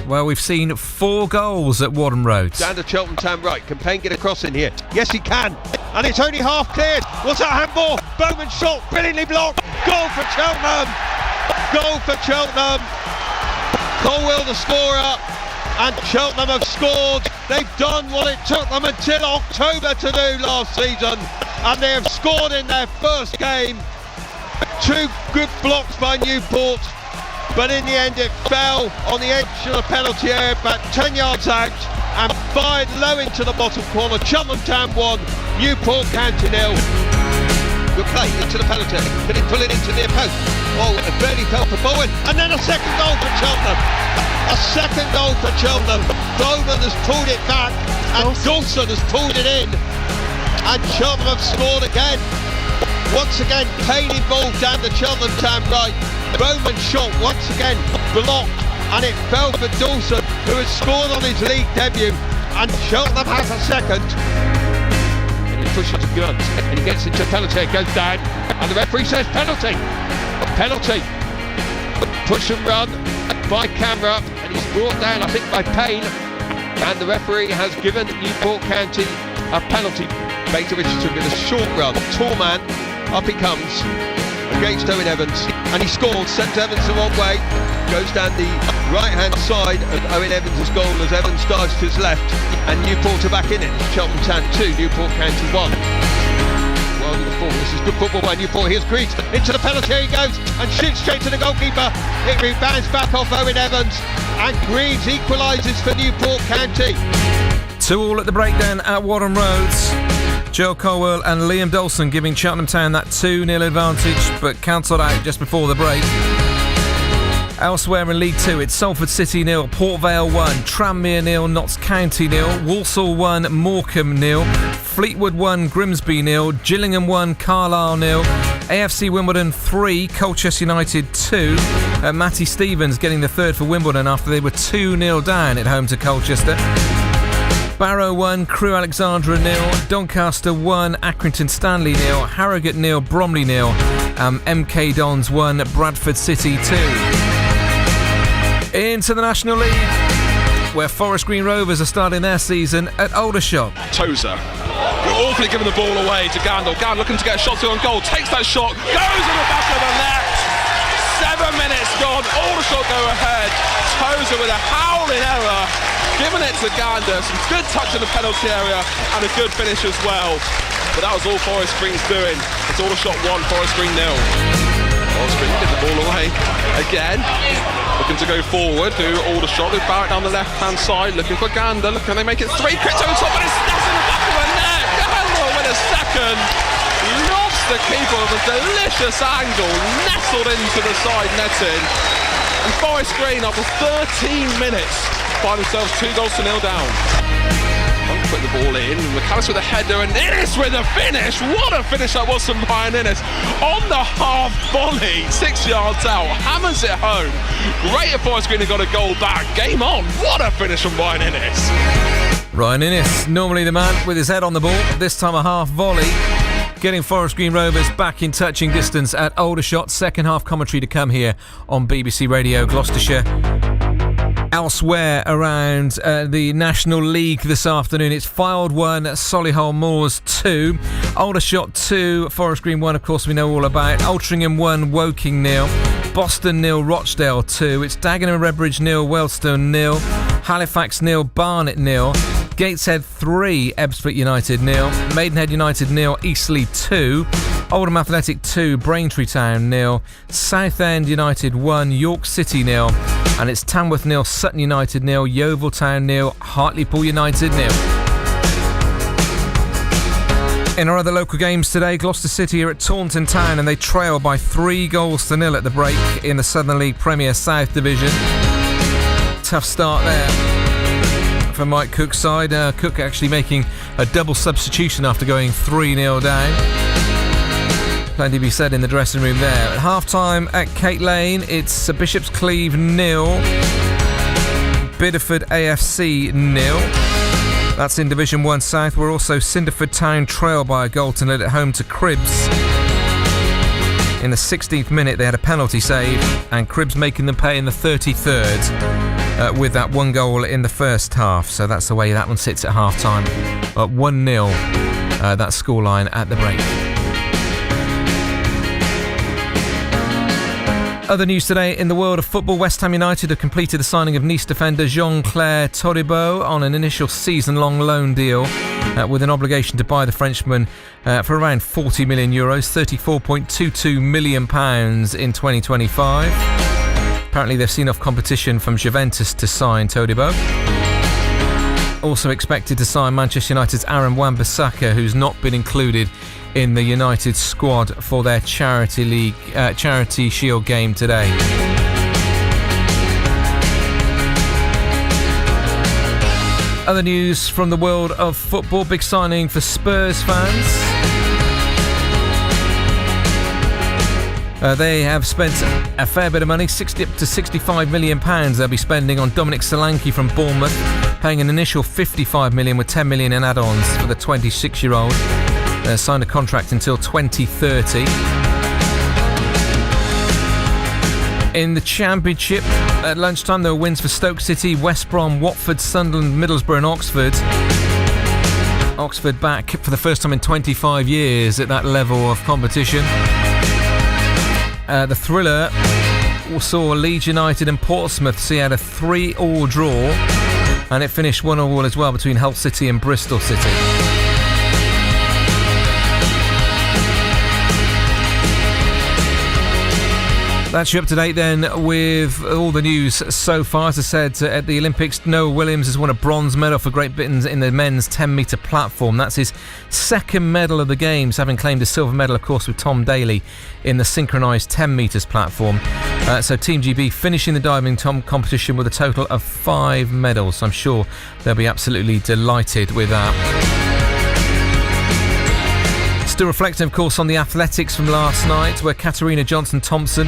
Well, we've seen 4 goals at Wharton Road. Down to Cheltenham Town right. Can Payne get across in here? Yes, he can. And it's only half cleared. What's that handball? Bowman's shot, brilliantly blocked. Goal for Cheltenham. Goal for Cheltenham. Colwell the scorer. And Cheltenham have scored. They've done what it took them until October to do last season. And they have scored in their first game. 2 good blocks by Newport. But in the end it fell on the edge of the penalty area, about 10 yards out, and fired low into the bottom corner. Cheltenham Town 1, Newport County 0. Good play into the penalty area. Can he pull it into near post? Oh, it barely fell for Bowen. And then a second goal for Cheltenham. A second goal for Cheltenham. Bowman has pulled it back, and Dawson has pulled it in. and Cheltenham have scored again. Once again, Payne involved down the Cheltenham Town right. Bowman's shot once again blocked, and it fell for Dawson, who has scored on his league debut, and Cheltenham has a second. And he pushes Guns, and he gets into penalty, it goes down, and the referee says penalty. Penalty. Push and run by Camera, and he's brought down, I think, by Payne, and the referee has given Newport County a penalty. Baker Richardson with a short run, tall man, up he comes against Owen Evans, and he scores. Sends Evans the wrong way, goes down the right hand side of Owen Evans' goal as Evans dives to his left, and Newport are back in it. Cheltenham Town 2, Newport County 1. Well, this is good football by Newport. Here's Greaves into the penalty, he goes and shoots straight to the goalkeeper. It rebounds back off Owen Evans, and Greaves equalises for Newport County. 2-2 at the breakdown at Warren Roads. Joe Colwell and Liam Dolson giving Cheltenham Town that 2-0 advantage, but cancelled out just before the break. Elsewhere in League 2, it's Salford City 0, Port Vale 1, Tranmere 0, Notts County 0, Walsall 1, Morecambe 0, Fleetwood 1, Grimsby 0, Gillingham 1, Carlisle 0, AFC Wimbledon 3, Colchester United 2. Matty Stevens getting the third for Wimbledon after they were 2-0 down at home to Colchester. Barrow 1, Crewe Alexandra 0, Doncaster 1, Accrington Stanley 0, Harrogate 0, Bromley 0, MK Dons 1, Bradford City 2. Into the National League, where Forest Green Rovers are starting their season at Aldershot. Tozer, awfully giving the ball away to Gandil. Gandil looking to get a shot to on goal, takes that shot, goes in the back of the net. 7 minutes gone, Aldershot go ahead. Tozer with a howling error, giving it to Gander. Some good touch in the penalty area and a good finish as well. But that was all Forest Green's doing. It's Aldershot 1, Forest Green 0. Forest Green getting the ball away again. Looking to go forward to Aldershot. They barrett down the left-hand side, looking for Gander. Can they make it 3? Quick over top, but it's snapped in the back of the net. Gander with a second. Lost the keeper with a delicious angle, nestled into the side netting. And Forest Green, after 13 minutes, find themselves 2-0 down. Put the ball in, McAllis with a header, and Innes with a finish. What a finish that was from Ryan Innes. On the half volley, 6 yards out, hammers it home. Great if Forest Green have got a goal back. Game on. What a finish from Ryan Innes. Ryan Innes, normally the man with his head on the ball, this time a half volley. Getting Forest Green Rovers back in touching distance at Aldershot. Second half commentary to come here on BBC Radio Gloucestershire. Elsewhere around the National League this afternoon, it's Fylde 1, Solihull Moors 2, Aldershot 2, Forest Green 1, of course we know all about, Altrincham 1, Woking 0, Boston 0, Rochdale 2, it's Dagenham Redbridge 0, Wealdstone 0, Halifax 0, Barnet 0, Gateshead 3, Ebbsfleet United 0, Maidenhead United 0, Eastleigh 2, Oldham Athletic 2, Braintree Town 0, Southend United 1, York City 0, and it's Tamworth 0, Sutton United 0, Yeovil Town 0, Hartlepool United 0. In our other local games today, Gloucester City are at Taunton Town and they trail by 3-0 at the break in the Southern League Premier South Division. Tough start there for Mike Cook's side. Cook actually making a double substitution after going 3-0 down. Plenty to be said in the dressing room there. At half-time at Kate Lane, it's Bishop's Cleeve 0, Bideford AFC 0. That's in Division 1 South. We're also Cinderford Town trail by a goal to nil at home to Cribbs. In the 16th minute, they had a penalty save, and Cribbs making them pay in the 33rd with that one goal in the first half. So that's the way that one sits at half-time. 1-0, that scoreline at the break. Other news today in the world of football, West Ham United have completed the signing of Nice defender Jean-Claire Todibo on an initial season-long loan deal with an obligation to buy the Frenchman for around €40 million, £34.22 million in 2025. Apparently they've seen off competition from Juventus to sign Todibo. Also expected to sign Manchester United's Aaron Wan-Bissaka, who's not been included in the United squad for their Charity Shield game today. Other news from the world of football. Big signing for Spurs fans. They have spent a fair bit of money, 60 to £65 million they'll be spending on Dominic Solanke from Bournemouth, paying an initial $55 million with $10 million in add-ons for the 26-year-old. Signed a contract until 2030. In the Championship, at lunchtime there were wins for Stoke City, West Brom, Watford, Sunderland, Middlesbrough and Oxford. Oxford back for the first time in 25 years at that level of competition. The thriller saw Leeds United and Portsmouth see out a 3-3 draw, and it finished 1-1 as well between Hull City and Bristol City. That's you up to date then with all the news so far. As I said, at the Olympics, Noah Williams has won a bronze medal for Great Britain in the men's 10-metre platform. That's his second medal of the Games, having claimed a silver medal, of course, with Tom Daley in the synchronised 10 metres platform. So Team GB finishing the diving competition with a total of 5 medals. I'm sure they'll be absolutely delighted with that. Still reflecting, of course, on the athletics from last night, where Katarina Johnson-Thompson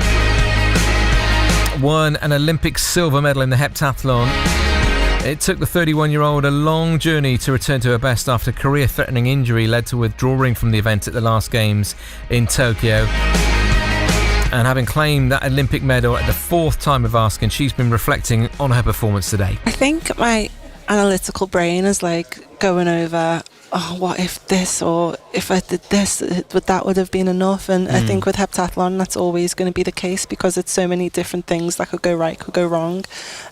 won an Olympic silver medal in the heptathlon. It took the 31-year-old a long journey to return to her best after a career-threatening injury led to withdrawing from the event at the last Games in Tokyo. And having claimed that Olympic medal at the 4th time of asking, she's been reflecting on her performance today. I think my analytical brain is like going over, oh, what if this, or if I did this, that would have been enough. And I think with heptathlon, that's always going to be the case because it's so many different things that could go right, could go wrong.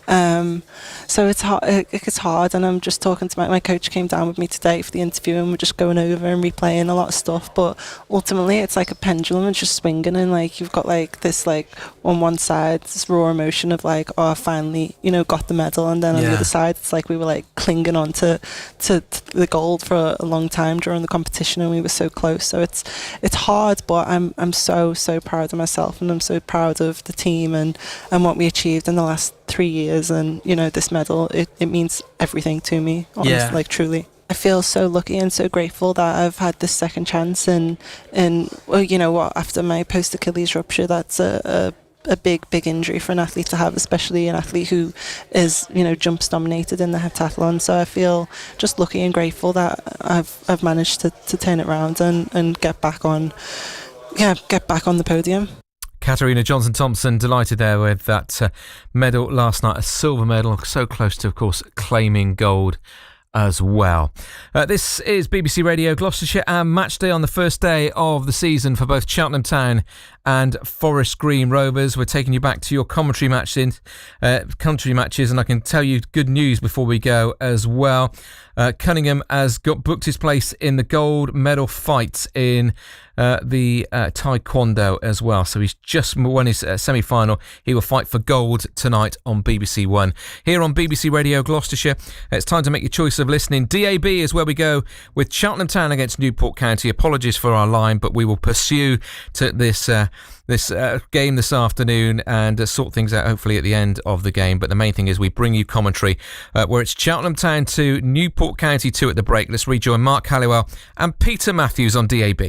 So it's hard. It's hard. And I'm just talking to my coach came down with me today for the interview, and we're just going over and replaying a lot of stuff. But ultimately, it's like a pendulum. It's just swinging, and like you've got like this, like on one side, this raw emotion of like, oh, I finally, got the medal, and then on the other side, it's like we were like clinging on to the gold for a long time during the competition, and we were so close. So it's hard, but I'm so proud of myself, and I'm so proud of the team and what we achieved in the last 3 years. And this medal, it means everything to me, honestly, like truly. I feel so lucky and so grateful that I've had this second chance, and well, after my post Achilles rupture, that's a big injury for an athlete to have, especially an athlete who is jumps dominated in the heptathlon. So I feel just lucky and grateful that I've managed to turn it around and get back on the podium. Katarina Johnson-Thompson delighted there with that medal last night, a silver medal, so close to, of course, claiming gold as well. This is BBC Radio Gloucestershire, and match day on the first day of the season for both Cheltenham Town and Forest Green Rovers. We're taking you back to your country matches, and I can tell you good news before we go as well. Cunningham has booked his place in the gold medal fight in the Taekwondo as well. So he's just won his semi-final. He will fight for gold tonight on BBC One. Here on BBC Radio Gloucestershire, it's time to make your choice of listening. DAB is where we go with Cheltenham Town against Newport County. Apologies for our line, but we will pursue to this game this afternoon and sort things out hopefully at the end of the game. But the main thing is we bring you commentary where it's Cheltenham Town 2, Newport County 2 at the break. Let's rejoin Mark Halliwell and Peter Matthews on DAB.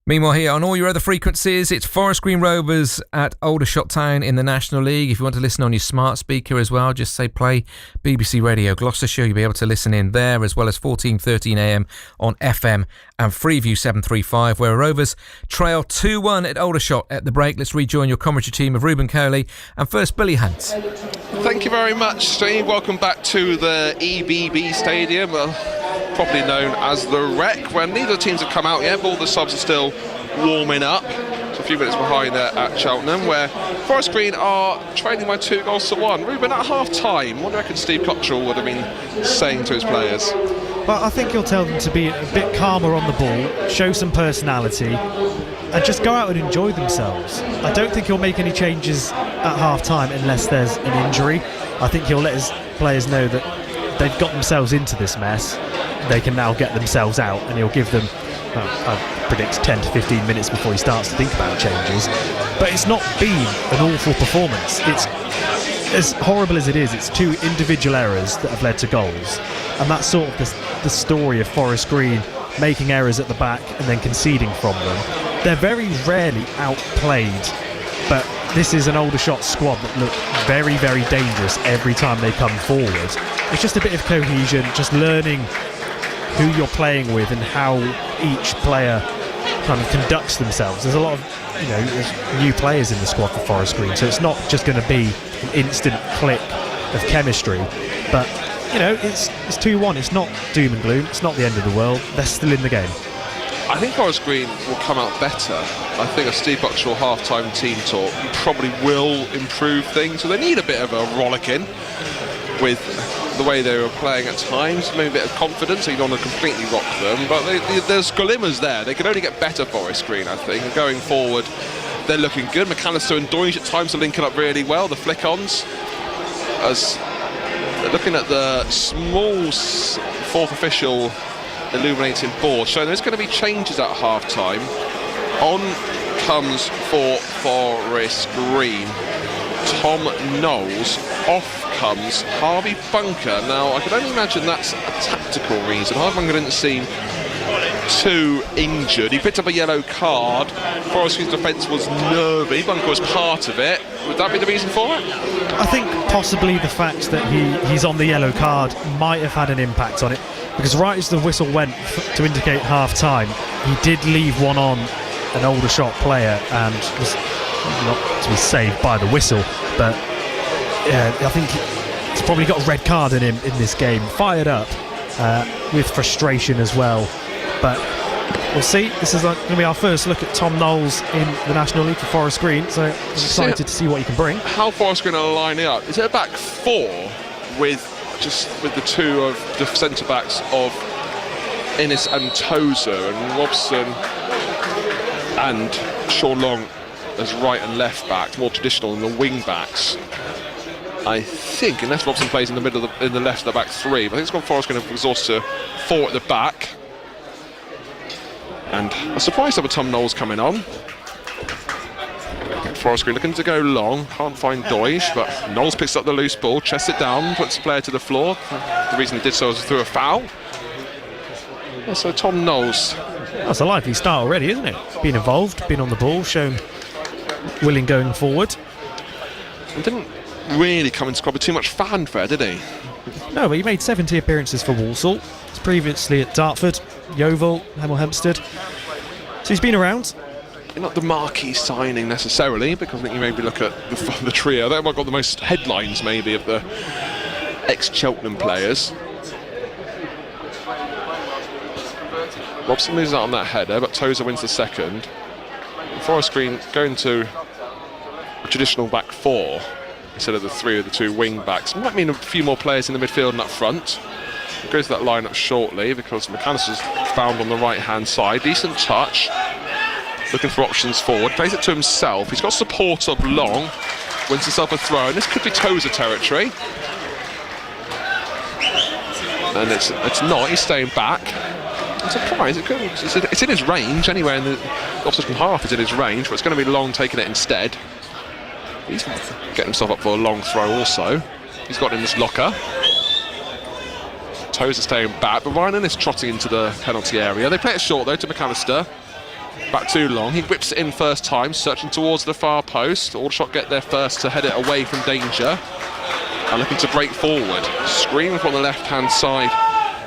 Meanwhile, here on all your other frequencies, it's Forest Green Rovers at Aldershot Town in the National League. If you want to listen on your smart speaker as well, just say play BBC Radio Gloucestershire. You'll be able to listen in there, as well as 14:13 AM on FM and Freeview 735, where Rovers trail 2-1 at Aldershot at the break. Let's rejoin your commentary team of Ruben Coley and first Billy Hunt. Thank you very much, Steve. Welcome back to the EBB Stadium, properly known as the Rec, where neither teams have come out yet, but all the subs are still warming up. So a few minutes behind there at Cheltenham, where Forest Green are trailing by 2-1. Ruben, at half-time, what do you reckon Steve Cottrell would have been saying to his players? Well, I think he'll tell them to be a bit calmer on the ball, show some personality, and just go out and enjoy themselves. I don't think he'll make any changes at half-time unless there's an injury. I think he'll let his players know that they've got themselves into this mess. They can now get themselves out, and he'll give them, I predict, 10 to 15 minutes before he starts to think about changes. But it's not been an awful performance. It's as horrible as it is, it's 2 individual errors that have led to goals, and that's sort of the story of Forest Green, making errors at the back and then conceding from them. They're very rarely outplayed, but this is an Aldershot squad that look very, very dangerous every time they come forward. It's just a bit of cohesion, just learning who you're playing with and how each player kind of conducts themselves. There's a lot of there's new players in the squad for Forest Green, so it's not just going to be an instant click of chemistry, but it's 2-1. It's not doom and gloom. It's not the end of the world. They're still in the game. I think Forest Green will come out better. I think a Steve Buckshaw half-time team talk probably will improve things. So they need a bit of a rollicking with the way they were playing at times, maybe a bit of confidence, so you don't want to completely rock them, but there's glimmers there. They can only get better, Forest Green, I think, and going forward they're looking good. McAllister and Doige at times are linking up really well, the flick-ons, as looking at the small fourth official illuminating board, so there's going to be changes at half-time. On comes for Forest Green Tom Knowles, off comes Harvey Bunker. Now I can only imagine that's a tactical reason. Harvey Bunker didn't seem too injured. He picked up a yellow card. Forest Green's defence was nervy. Bunker was part of it. Would that be the reason for it? I think possibly the fact that he's on the yellow card might have had an impact on it, because right as the whistle went to indicate half-time, he did leave one on an Aldershot player and was not to be saved by the whistle, but yeah, I think he's probably got a red card in him in this game. Fired up with frustration as well, but we'll see. This is going to be our first look at Tom Knowles in the National League for Forest Green, so I'm excited to see what he can bring. How Forest Green are lining up? Is it a back 4 with the 2 of the centre backs of Innes and Tozer, and Robson and Sean Long as right and left back, more traditional than the wing backs? I think, unless Robson plays in the middle in the left of the back 3, but I think it's gone Forest going to resort to 4 at the back. And I'm surprised there were Tom Knowles coming on. Forest Green looking to go long, can't find Doige, but Knowles picks up the loose ball, chests it down, puts the player to the floor. The reason he did so was through a foul. Yeah, so Tom Knowles. That's a lively start already, isn't it? Been involved, been on the ball, shown willing going forward. And didn't really come into squad with too much fanfare, did he? No, but he made 70 appearances for Walsall. He's previously at Dartford, Yeovil, Hemel Hempstead. So he's been around. Not the marquee signing necessarily, because I think you maybe look at the trio. They might have got the most headlines maybe of the ex-Cheltenham players. Robson moves out on that header, but Tozer wins the second. Forest Green going to a traditional back 4 instead of the 3 of the 2 wing backs. It might mean a few more players in the midfield and up front. We'll go to that lineup shortly, because McAllister's found on the right hand side. Decent touch, looking for options forward, plays it to himself. He's got support of Long, wins himself a throw, and this could be Tozer territory. And it's not, he's staying back. I'm surprised, it's in his range, anywhere in the opposition half is in his range, but it's going to be Long taking it instead. He's getting himself up for a long throw also. He's got it in his locker. Tozer staying back, but Ryan Innes trotting into the penalty area. They play it short though to McAllister. Back too long. He whips it in first time, searching towards the far post. Aldershot get there first to head it away from danger. And looking to break forward. Screaming from the left-hand side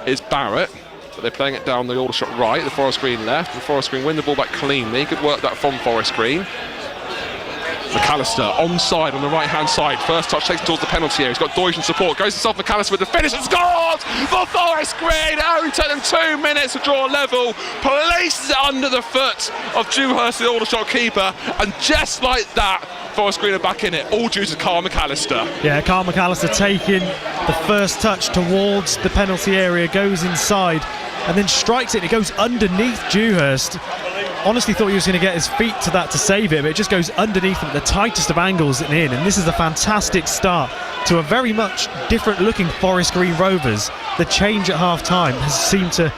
is Barrett. But they're playing it down the Aldershot right, the Forest Green left. And Forest Green win the ball back cleanly. Good work that from Forest Green. McAllister onside on the right hand side. First touch takes towards the penalty area. He's got Doige in support. Goes himself McAllister with the finish and scores for Forest Green. It only took them 2 minutes to draw level. Places it under the foot of Dewhurst, the Aldershot keeper. And just like that, Forest Green are back in it. All due to Carl McAllister. Yeah, Carl McAllister taking the first touch towards the penalty area, goes inside and then strikes it. It goes underneath Dewhurst. Honestly thought he was going to get his feet to that to save it, but it just goes underneath him at the tightest of angles and in. And this is a fantastic start to a very much different looking Forest Green Rovers. The change at half time has seemed to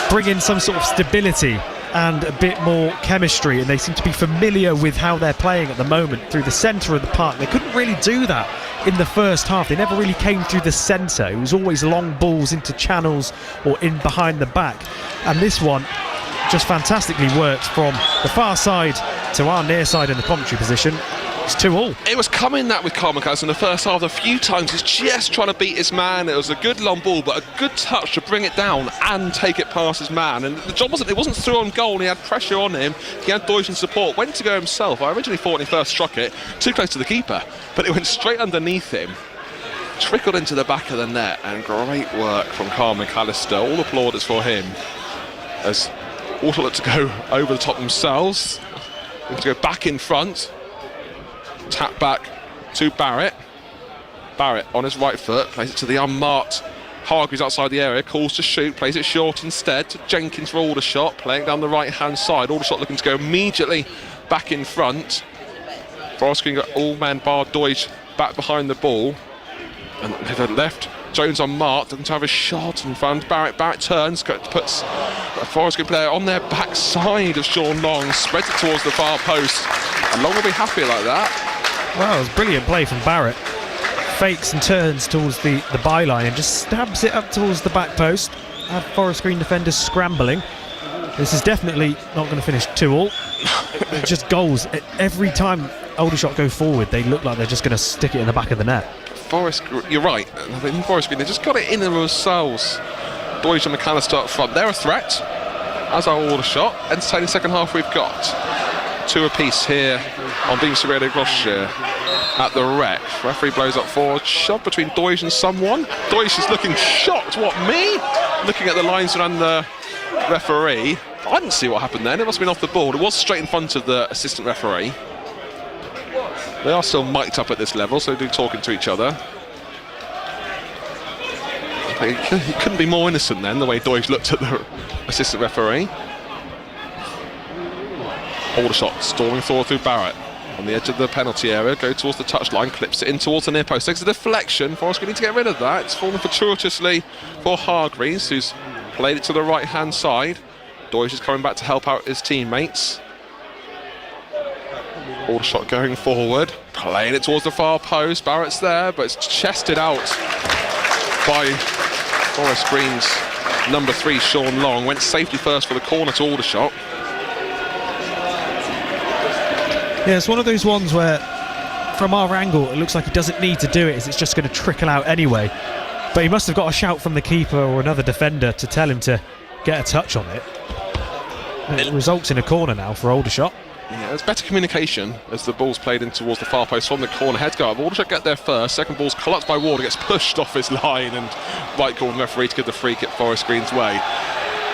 bring in some sort of stability and a bit more chemistry, and they seem to be familiar with how they're playing at the moment through the centre of the park. They couldn't really do that in the first half. They never really came through the centre. It was always long balls into channels or in behind the back, and this one just fantastically worked from the far side to our near side in the commentary position. It's 2-2. It was coming that with Carl McAllister in the first half. A few times he's just trying to beat his man. It was a good long ball, but a good touch to bring it down and take it past his man. And the job wasn't through on goal. He had pressure on him. He had Deutsch's support. Went to go himself. I originally thought when he first struck it, too close to the keeper, but it went straight underneath him. Trickled into the back of the net, and great work from Carl McAllister. All applauders for him. As also looked to go over the top themselves. To go back in front. Tap back to Barrett. Barrett on his right foot, plays it to the unmarked Hargreaves outside the area, calls to shoot, plays it short instead to Jenkins for Aldershot, playing down the right hand side. Aldershot looking to go immediately back in front. Forest Green got all men bar Deutsch back behind the ball. And to the left, Jones unmarked, looking to have a shot in front. Barrett turns, puts a Forest Green player on their backside of Sean Long, spreads it towards the far post. And Long will be happy like that. Wow, it was brilliant play from Barrett. Fakes and turns towards the byline and just stabs it up towards the back post. Have Forest Green defenders scrambling. This is definitely not going to finish 2-2. It's just goals. Every time Aldershot go forward, they look like they're just going to stick it in the back of the net. You're right. In Forest Green, they just got it in themselves. Deutsch and McAllister up front. They're a threat, as are Aldershot. Entertaining second half we've got. 2 apiece here on BBC Radio Gloucestershire at the Rec. Referee blows up forward, shove between Deutsch and someone. Deutsch is looking shocked. What, me? Looking at the linesman and the referee. I didn't see what happened then. It must have been off the ball. It was straight in front of the assistant referee. They are still mic'd up at this level, so they do talking to each other. He couldn't be more innocent then, the way Deutsch looked at the assistant referee. Aldershot storming forward through Barrett on the edge of the penalty area, go towards the touchline, clips it in towards the near post, takes a deflection. Forest Green need to get rid of that. It's fallen fortuitously for Hargreaves, who's played it to the right hand side. Deutsch is coming back to help out his teammates. Aldershot going forward, playing it towards the far post. Barrett's there, but it's chested out by Forest Green's number 3, Sean Long. Went safely first for the corner to Aldershot. Yeah, it's one of those ones where, from our angle, it looks like he doesn't need to do it, as it's just going to trickle out anyway. But he must have got a shout from the keeper or another defender to tell him to get a touch on it. And it results in a corner now for Aldershot. Yeah, there's better communication as the ball's played in towards the far post from the corner. Head guard. Aldershot get there first. Second ball's clutched by Ward, gets pushed off his line, and right corner referee to give the free kick Forest Green's way.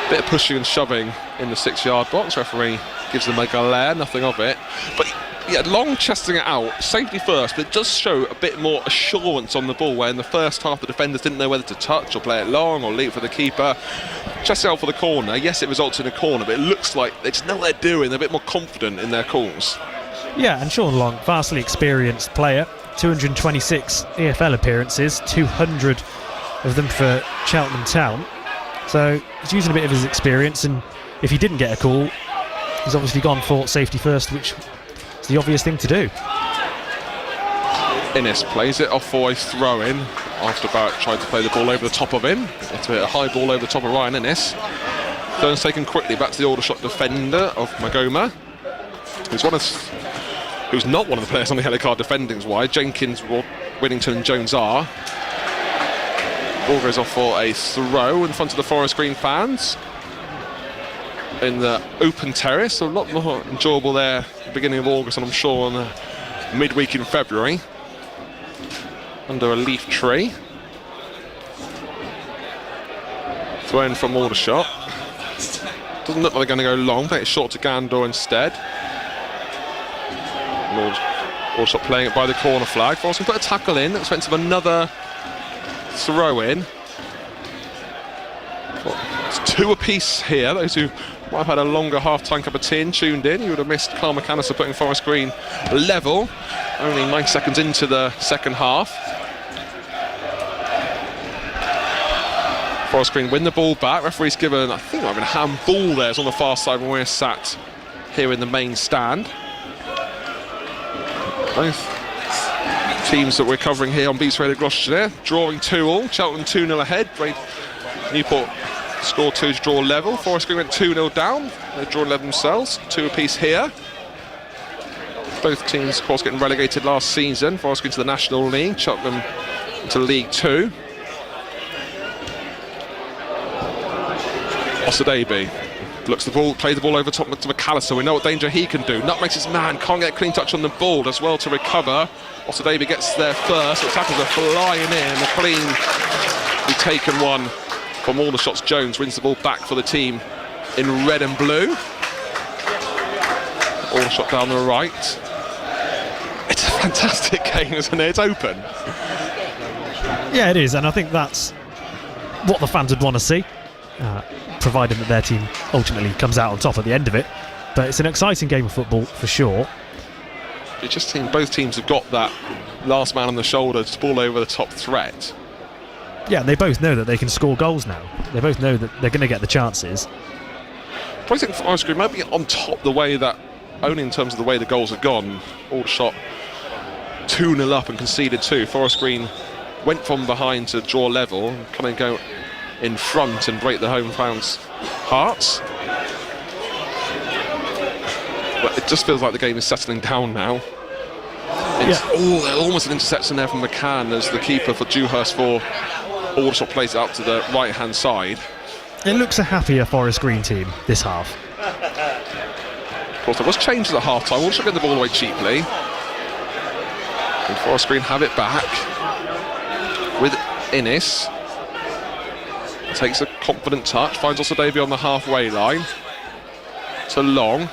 Bit of pushing and shoving in the 6-yard box. Referee gives them a glare, nothing of it. But yeah, Long chesting it out, safety first, but it does show a bit more assurance on the ball, where in the first half the defenders didn't know whether to touch or play it long or leave for the keeper. Chesting out for the corner. Yes, it results in a corner, but it looks like they just know what they're doing. They're a bit more confident in their calls. Yeah, and Sean Long, vastly experienced player, 226 EFL appearances, 200 of them for Cheltenham Town. So he's using a bit of his experience, and if he didn't get a call, he's obviously gone for safety first, which is the obvious thing to do. Innes plays it off for a throw-in after Barrett tried to play the ball over the top of him. It's a high ball over the top of Ryan Innes. Turn's taken quickly back to the Aldershot defender of Magoma, who's not one of the players on the yellow card defending wide. Jenkins, Whittington and Jones are. Ball goes off for a throw in front of the Forest Green fans in the open terrace. A lot more enjoyable there at the beginning of August, and I'm sure on the midweek in February under a leaf tree. Throw in from Aldershot. Doesn't look like they're going to go long. Play it short to Gandor instead. Aldershot playing it by the corner flag. Forrest can put a tackle in at the expense of another throw in. It's 2 apiece here. Those who might have had a longer half-time cup of tea and tuned in, you would have missed Carl McAllister putting Forest Green level only 9 seconds into the second half. Forest Green win the ball back. Referee's given, I think, a handball there. It's on the far side when we're sat here in the main stand. Both teams that we're covering here on BBC Radio Gloucestershire drawing 2-2. Cheltenham 2-0 ahead. Newport scored 2 to draw level. Forest Green went 2-0 down. They draw 11 themselves. 2 apiece here. Both teams, of course, getting relegated last season. Forest Green to the National League. Cheltenham to League 2. Osadebe looks the ball, plays the ball over top to McAllister. We know what danger he can do. Nutmegs his man, can't get a clean touch on the ball as well to recover. Osadebe gets there first, but tackles are flying in. A cleanly taken one from Aldershot. Jones wins the ball back for the team in red and blue. Aldershot down the right. It's a fantastic game, isn't it? It's open. Yeah, it is, and I think that's what the fans would want to see. Providing that their team ultimately comes out on top at the end of it. But it's an exciting game of football for sure. It just seems both teams have got that last man on the shoulder to ball over the top threat. Yeah, they both know that they can score goals now. They both know that they're going to get the chances. I think Forest Green might be on top the way that, only in terms of the way the goals have gone. Aldershot 2-0 up and conceded 2. Forest Green went from behind to draw level and kind of go in front and break the home fans' hearts. But it just feels like the game is settling down now. Almost an interception there from McCann as the keeper for Dewhurst for Aldershot plays it up to the right hand side. It looks a happier Forest Green team this half. Of course, there was changes at half time. Aldershot get the ball away cheaply. And Forest Green have it back with Innes. Takes a confident touch, finds Osadebe on the halfway line. To Long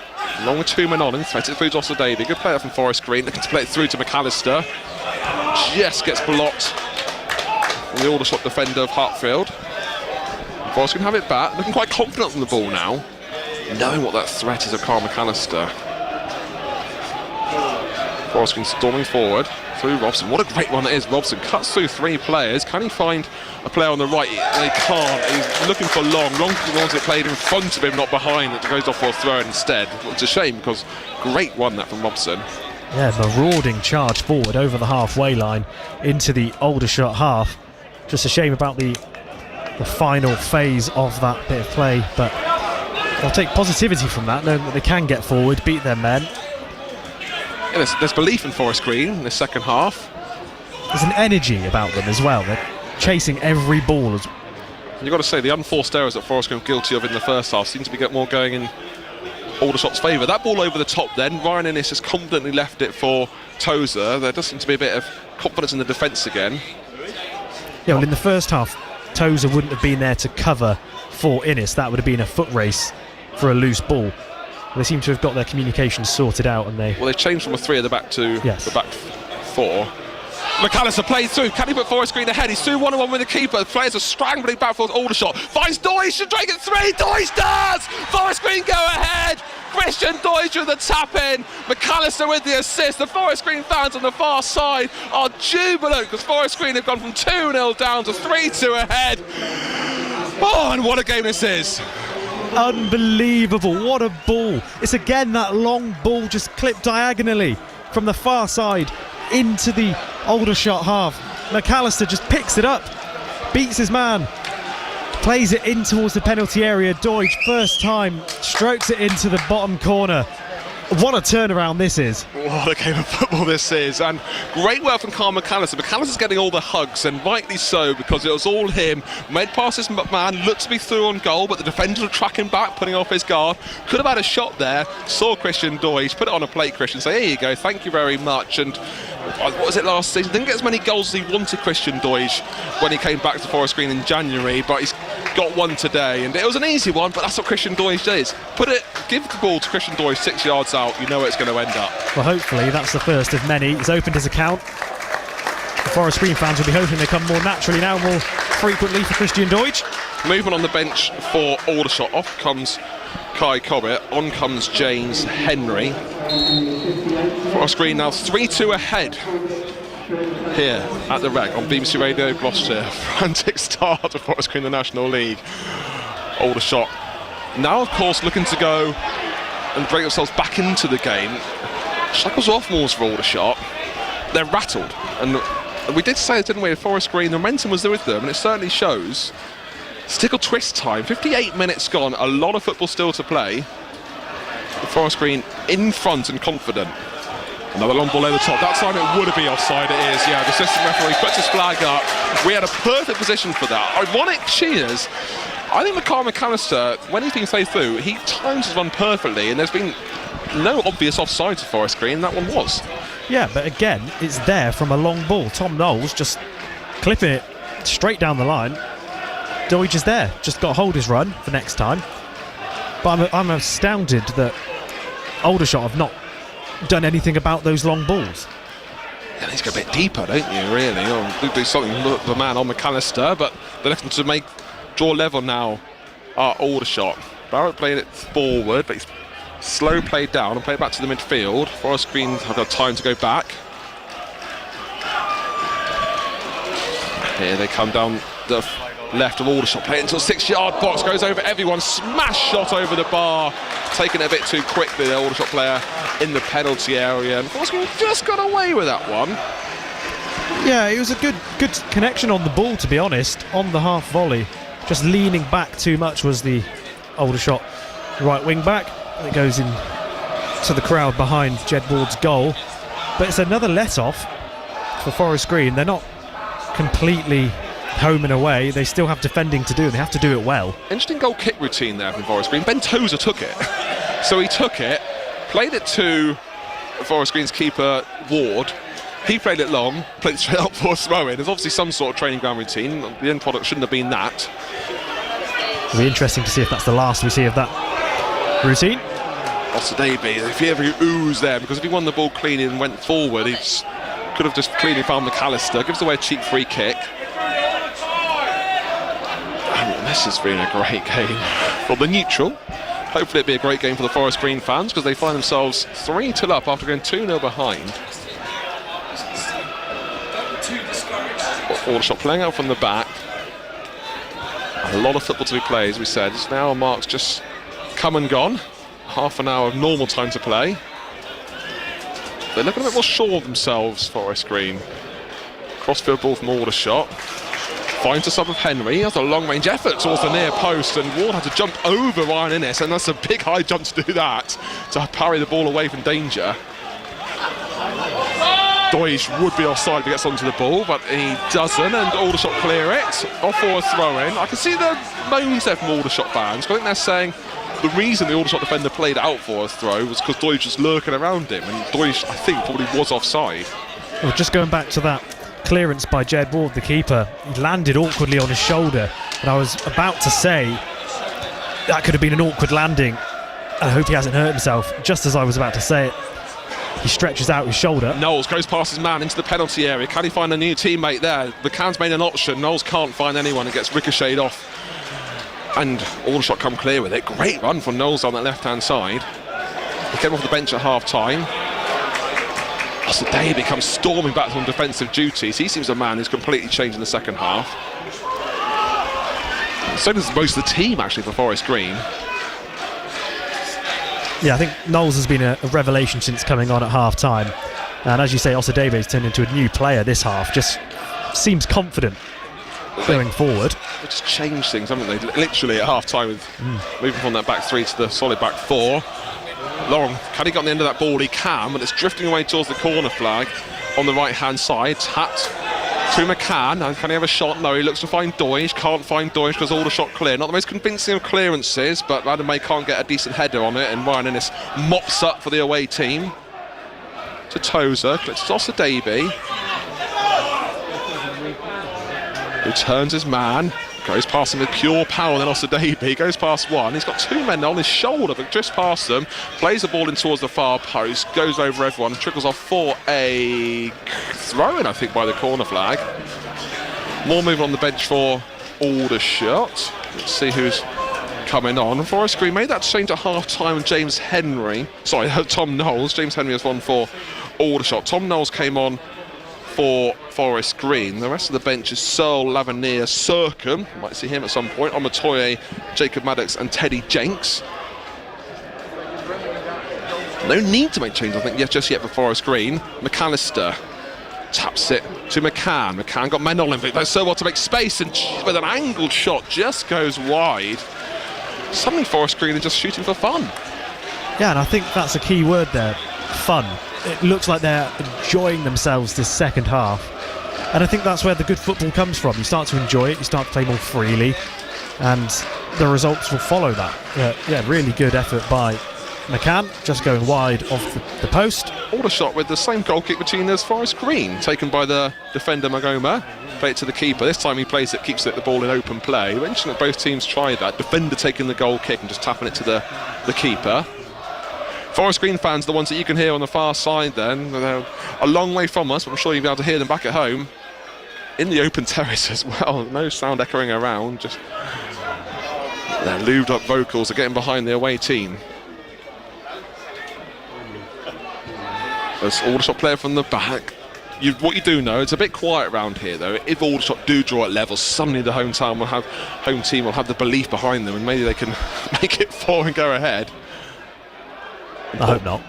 with 2 men on and threats it through to Osadebe. Good player from Forest Green, looking to play it through to McAllister. Just gets blocked from the Aldershot defender of Hartfield. And Forest Green have it back, looking quite confident on the ball now, knowing what that threat is of Carl McAllister. Forest Green storming forward through Robson. What a great one that is. Robson cuts through 3 players. Can he find a player on the right? He can't. He's looking for Long. Long wants it played in front of him, not behind. It goes off for a throw instead. It's a shame because great one that from Robson. Yeah, marauding charge forward over the halfway line into the Aldershot half. Just a shame about the final phase of that bit of play, but they'll take positivity from that, knowing that they can get forward, beat their men. Yeah, there's belief in Forest Green in the second half. There's an energy about them as well. They're chasing every ball. You've got to say the unforced errors that Forest Green were guilty of in the first half seem to be more going in Aldershot's favour. That ball over the top then, Ryan Innes has confidently left it for Tozer. There does seem to be a bit of confidence in the defence again. Yeah, well, in the first half, Tozer wouldn't have been there to cover for Innes. That would have been a foot race for a loose ball. They seem to have got their communications sorted out, and they've changed from a 3 at the back to the back 4. McAllister plays through. Can he put Forest Green ahead? He's through 1-on-1 with the keeper. The players are scrambling back for Aldershot. Finds Deutsch. Should drag it 3. Deutsch does! Forest Green go ahead. Christian Deutsch with the tap in. McAllister with the assist. The Forest Green fans on the far side are jubilant because Forest Green have gone from 2-0 down to 3-2 ahead. Oh, and what a game this is. Unbelievable, what a ball. It's again that long ball just clipped diagonally from the far side into the Aldershot half. McAllister just picks it up, beats his man, plays it in towards the penalty area. Deutsch, first time, strokes it into the bottom corner. What a turnaround this is. What a game of football this is. And great work from Carl McAllister. McAllister's getting all the hugs, and rightly so, because it was all him. Made past his man, looked to be through on goal, but the defenders were tracking back, putting off his guard. Could have had a shot there. Saw Christian Deutsch, put it on a plate, Christian, say, here you go, thank you very much. And what was it last season? Didn't get as many goals as he wanted, Christian Deutsch, when he came back to Forest Green in January, but he's got one today, and it was an easy one, but that's what Christian Deutsch does. Give the ball to Christian Deutsch 6 yards out, you know where it's going to end up. Well, hopefully that's the first of many. He's opened his account. The Forest Green fans will be hoping they come more naturally now, more frequently for Christian Deutsch. Movement on the bench for Aldershot. Off comes Kai Cobbett, on comes James Henry. Forest Green now 3-2 ahead here at the Rec on BBC Radio Gloucestershire. Frantic start of Forest Green in the National League. Aldershot now, of course, looking to go and break themselves back into the game. Shackles off Moors for Aldershot. They're rattled, and we did say it, didn't we? Forest Green, the momentum was there with them, and it certainly shows. Stickle twist time, 58 minutes gone, a lot of football still to play. Forest Green in front and confident. Another long ball over the top. That time it would be offside. It is. Yeah, the assistant referee puts his flag up. We had a perfect position for that. Ironic cheers. I think McCallister, when he's been played through, he times his run perfectly, and there's been no obvious offside to Forest Green. That one was. Yeah, but again, it's there from a long ball. Tom Knowles just clipping it straight down the line. Doidge is there. Just got to hold his run for next time. But I'm astounded that Aldershot have not done anything about those long balls. Yeah, he's got a bit deeper, don't you, really? Or do something with the man on McCallister, but they're looking to draw level now at Aldershot. Barrett playing it forward, but he's slow played down and played back to the midfield. Forest Green have got time to go back. Here they come down the left of Aldershot, play it into a 6-yard box, goes over everyone, smash shot over the bar, taken a bit too quickly, the Aldershot player in the penalty area, and Forest Green just got away with that one. Yeah, it was a good connection on the ball, to be honest, on the half volley. Just leaning back too much was the Aldershot right wing back. It goes in to the crowd behind Jed Ward's goal, but it's another let off for Forest Green. They're not completely home and away. They still have defending to do, and they have to do it well. Interesting goal kick routine there from Forest Green. Ben Tozer took it. So he took it, played it to Forest Green's keeper Ward. He played it long, played it straight up for a throw in. There's obviously some sort of training ground routine. The end product shouldn't have been that. It'll be interesting to see if that's the last we see of that routine. Osadebe, if he ever oozed there, because if he won the ball clean and went forward, he could have just cleanly found McCallister. Gives away a cheap free kick. And this has been a great game for the neutral. Hopefully it'll be a great game for the Forest Green fans, because they find themselves 3-0 up after going 2-0 behind. Aldershot playing out from the back. A lot of football to be played, as we said. It's now marks just come and gone. Half an hour of normal time to play. They're looking a bit more sure of themselves, Forest Green. Crossfield ball from Aldershot. Finds a sub of Henry. That's a long-range effort towards the near post, and Ward had to jump over Ryan Innes, and that's a big high jump to do that, to parry the ball away from danger. Doidge would be offside if he gets onto the ball, but he doesn't, and Aldershot clear it. Off for a throw-in. I can see the moans there from Aldershot fans. I think they're saying the reason the Aldershot defender played out for a throw was because Doidge was lurking around him, and Doidge, I think, probably was offside. Well, just going back to that clearance by Jed Ward, the keeper, he landed awkwardly on his shoulder, and I was about to say that could have been an awkward landing. I hope he hasn't hurt himself. Just as I was about to say it, he stretches out his shoulder. Knowles goes past his man into the penalty area. Can he find a new teammate there? The Can's made an option. Knowles can't find anyone and gets ricocheted off. And Aldershot come clear with it. Great run from Knowles on that left-hand side. He came off the bench at half-time. Osadebe comes storming back on defensive duties. He seems a man who's completely changed in the second half. So does most of the team, actually, for Forest Green. Yeah, I think Knowles has been a revelation since coming on at half-time. And as you say, Osadebe's turned into a new player this half. Just seems confident going forward. They just changed things, haven't they? Literally at half-time, with moving from that back three to the solid back four. Long, can he get on the end of that ball? He can, but it's drifting away towards the corner flag on the right-hand side. Tapped to McCann, and can he have a shot? No, he looks to find Doidge, can't find Doidge because Aldershot clear. Not the most convincing of clearances, but Adam May can't get a decent header on it, and Ryan Innes mops up for the away team. To Tozer, it's Osadebe, who turns his man, goes past him with pure power, and then Osadebe goes past one. He's got two men on his shoulder, but just past them, plays the ball in towards the far post, goes over everyone, and trickles off for a throw-in, I think, by the corner flag. More movement on the bench for Aldershot. Let's see who's coming on. Forest Green made that change at half-time. James Henry, sorry, Tom Knowles. James Henry has one for Aldershot. Tom Knowles came on for Forest Green. The rest of the bench is Searle, Lavernier, Sercombe, might see him at some point, Omatoye, Jacob Maddox and Teddy Jenks. No need to make changes, I think, just yet for Forest Green. McAllister taps it to McCann. McCann got men on him, but so well to make space, and with an angled shot just goes wide. Suddenly Forest Green are just shooting for fun. Yeah, and I think that's a key word there, fun. It looks like they're enjoying themselves this second half, and I think that's where the good football comes from. You start to enjoy it, you start to play more freely, and the results will follow that. Yeah, really good effort by McCann, just going wide off the post. Aldershot with the same goal kick between as Forest Green, taken by the defender Magoma. Play it to the keeper. This time he plays it, keeps the ball in open play. Mentioned that both teams tried that. Defender taking the goal kick and just tapping it to the keeper. Forest Green fans, the ones that you can hear on the far side then, they're a long way from us, but I'm sure you'll be able to hear them back at home in the open terrace as well. No sound echoing around, just their lubed up vocals are getting behind the away team. As Aldershot player from the back, what you do know, it's a bit quiet around here though. If Aldershot do draw at level, suddenly the home team will have the belief behind them, and maybe they can make it 4 and go ahead. I hope not.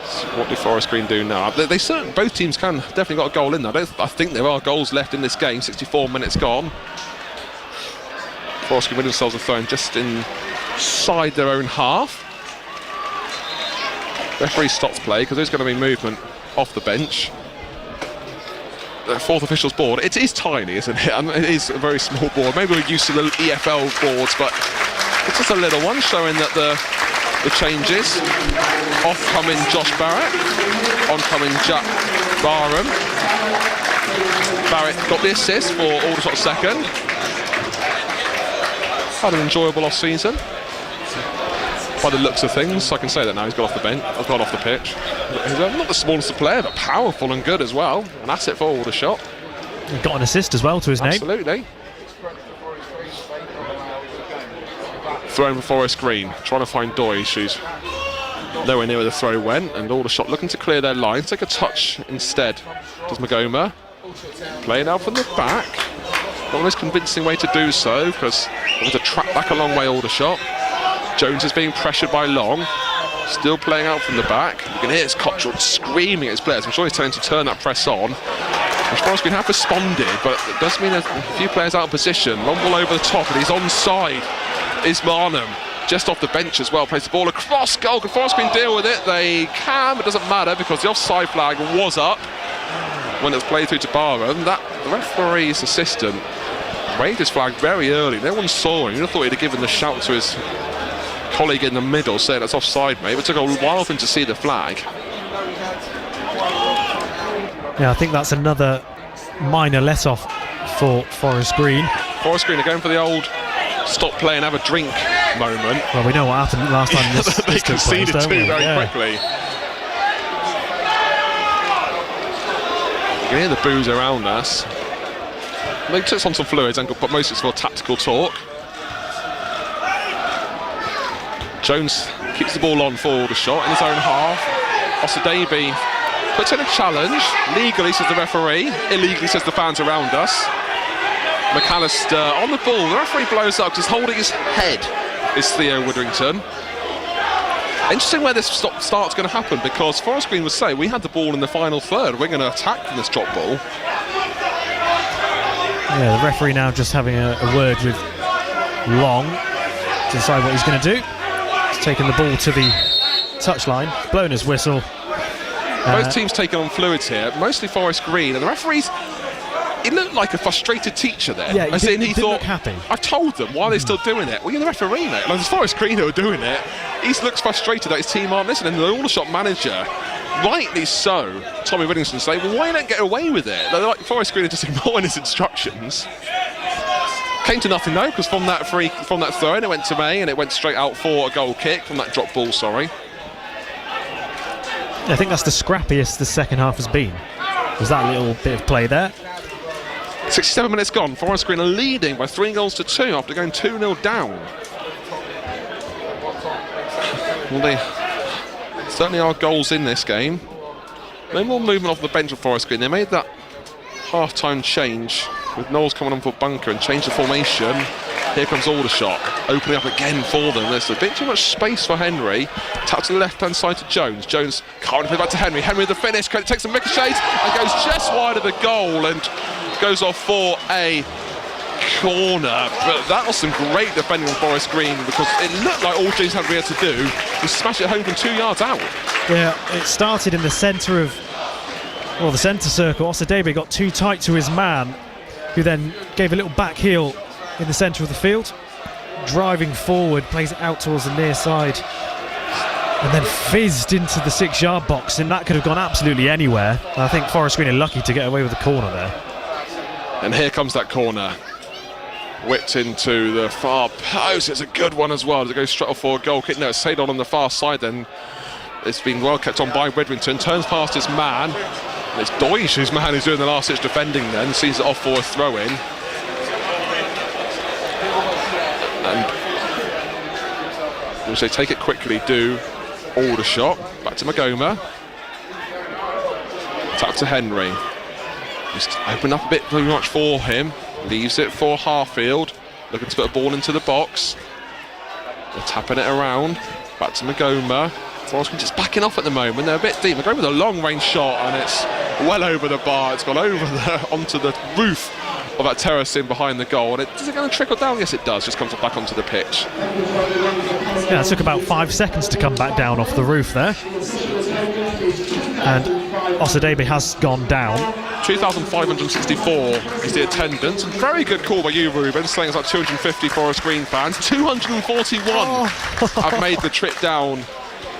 So what do Forest Green do now? They certainly, both teams can definitely got a goal in there. I think there are goals left in this game. 64 minutes gone. Forest Green win themselves a throw just inside their own half. Referee stops play because there's going to be movement off the bench. The fourth official's board, it is tiny, isn't it? I mean, it is a very small board. Maybe we're used to the EFL boards, but it's just a little one showing that the changes. Off-coming Josh Barrett, on-coming Jack Barham. Barrett got the assist for Aldershot second. Had an enjoyable off-season. By the looks of things, I can say that now. He's got off the bench, gone off the pitch. He's not the smallest player, but powerful and good as well. An asset for Aldershot. He got an assist as well to his name. Absolutely. Thrown for Forest Green, trying to find Doige, who's nowhere near where the throw went, and Aldershot looking to clear their line. Take a touch instead. Does Magoma. Playing out from the back. Not the most convincing way to do so, because there was a track back a long way, Aldershot. Jones is being pressured by Long, still playing out from the back. You can hear it's Cottrell screaming at his players. I'm sure he's trying to turn that press on. As far as we have responded, but it does mean a few players out of position. Long ball over the top, and he's onside. Is Marnham just off the bench as well? Plays the ball across goal. Can Forest Green deal with it? They can, but it doesn't matter because the offside flag was up when it was played through to Barham. The referee's assistant waved his flag very early. No one saw him. You'd have thought he'd have given the shout to his colleague in the middle saying that's offside, mate. It took a while for him to see the flag. Yeah, I think that's another minor let-off for Forest Green. Forest Green are going for the old stop play and have a drink moment. Well, we know what happened last time they conceded place, two very quickly. You can hear the boos around us. They took on some fluids, but most of it's for tactical talk. Jones keeps the ball on for Aldershot in his own half. Osadebe puts in a challenge. Legally, says the referee. Illegally, says the fans around us. McAllister on the ball. The referee blows up because he's holding his head, is Theo Witherington. Interesting where this start's going to happen, because Forest Green would say we had the ball in the final third. We're going to attack from this drop ball. Yeah, the referee now just having a word with Long to decide what he's going to do. He's taking the ball to the touchline, blown his whistle. Both teams taking on fluids here, mostly Forest Green, and the referee's, he looked like a frustrated teacher there. Yeah, as in he thought, look happy. I've told them, why are they still doing it? Well, you're the referee, mate. Like, it's Forest Green who are doing it. He looks frustrated that his team aren't listening. And the Aldershot manager, rightly so, Tommy Whittington, say, well, why not get away with it? They're like, Forest Green are just ignoring his instructions. Came to nothing though, because from that throw in, it went to May, and it went straight out for a goal kick from that drop ball. Sorry. I think that's the scrappiest the second half has been. Was that little bit of play there? 67 minutes gone. Forest Green are leading by 3-2 after going 2-0 down. Well, they certainly are goals in this game. No more movement off the bench of Forest Green. They made that half-time change with Knowles coming on for bunker and changed the formation. Here comes Aldershot, opening up again for them. There's a bit too much space for Henry. Tap to the left-hand side to Jones. Jones can't play back to Henry. Henry with the finish, takes some ricochets and goes just wide of the goal and goes off for a corner. But that was some great defending on Forest Green, because it looked like all James Henry had to do was smash it home from 2 yards out. Yeah, it started in the centre of, well, the centre circle. Osadebe got too tight to his man, who then gave a little back heel in the centre of the field. Driving forward, plays it out towards the near side, and then fizzed into the 6-yard box, and that could have gone absolutely anywhere. I think Forest Green are lucky to get away with the corner there. And here comes that corner. Whipped into the far post. It's a good one as well. To go straight off for a goal kick. No, it's stayed on the far side then. It's been well kept on by Redrington. Turns past his man. And it's Deutsch whose man who's doing the last ditch defending then. Sees it off for a throw in. And which they take it quickly, do Aldershot. Back to Magoma. Tap to Henry. Just open up a bit too much for him. Leaves it for Harfield, looking to put a ball into the box. They're tapping it around. Back to Magoma. Forest Green just backing off at the moment. They're a bit deep. Magoma with a long range shot, and it's well over the bar. It's gone over onto the roof of that terrace in behind the goal. And is it going to trickle down? Yes, it does. Just comes back onto the pitch. Yeah, it took about 5 seconds to come back down off the roof there. And Osadebe has gone down. 2,564 is the attendance. Very good call by you, Ruben, saying it's like 250 Forest Green fans. 241 have made the trip down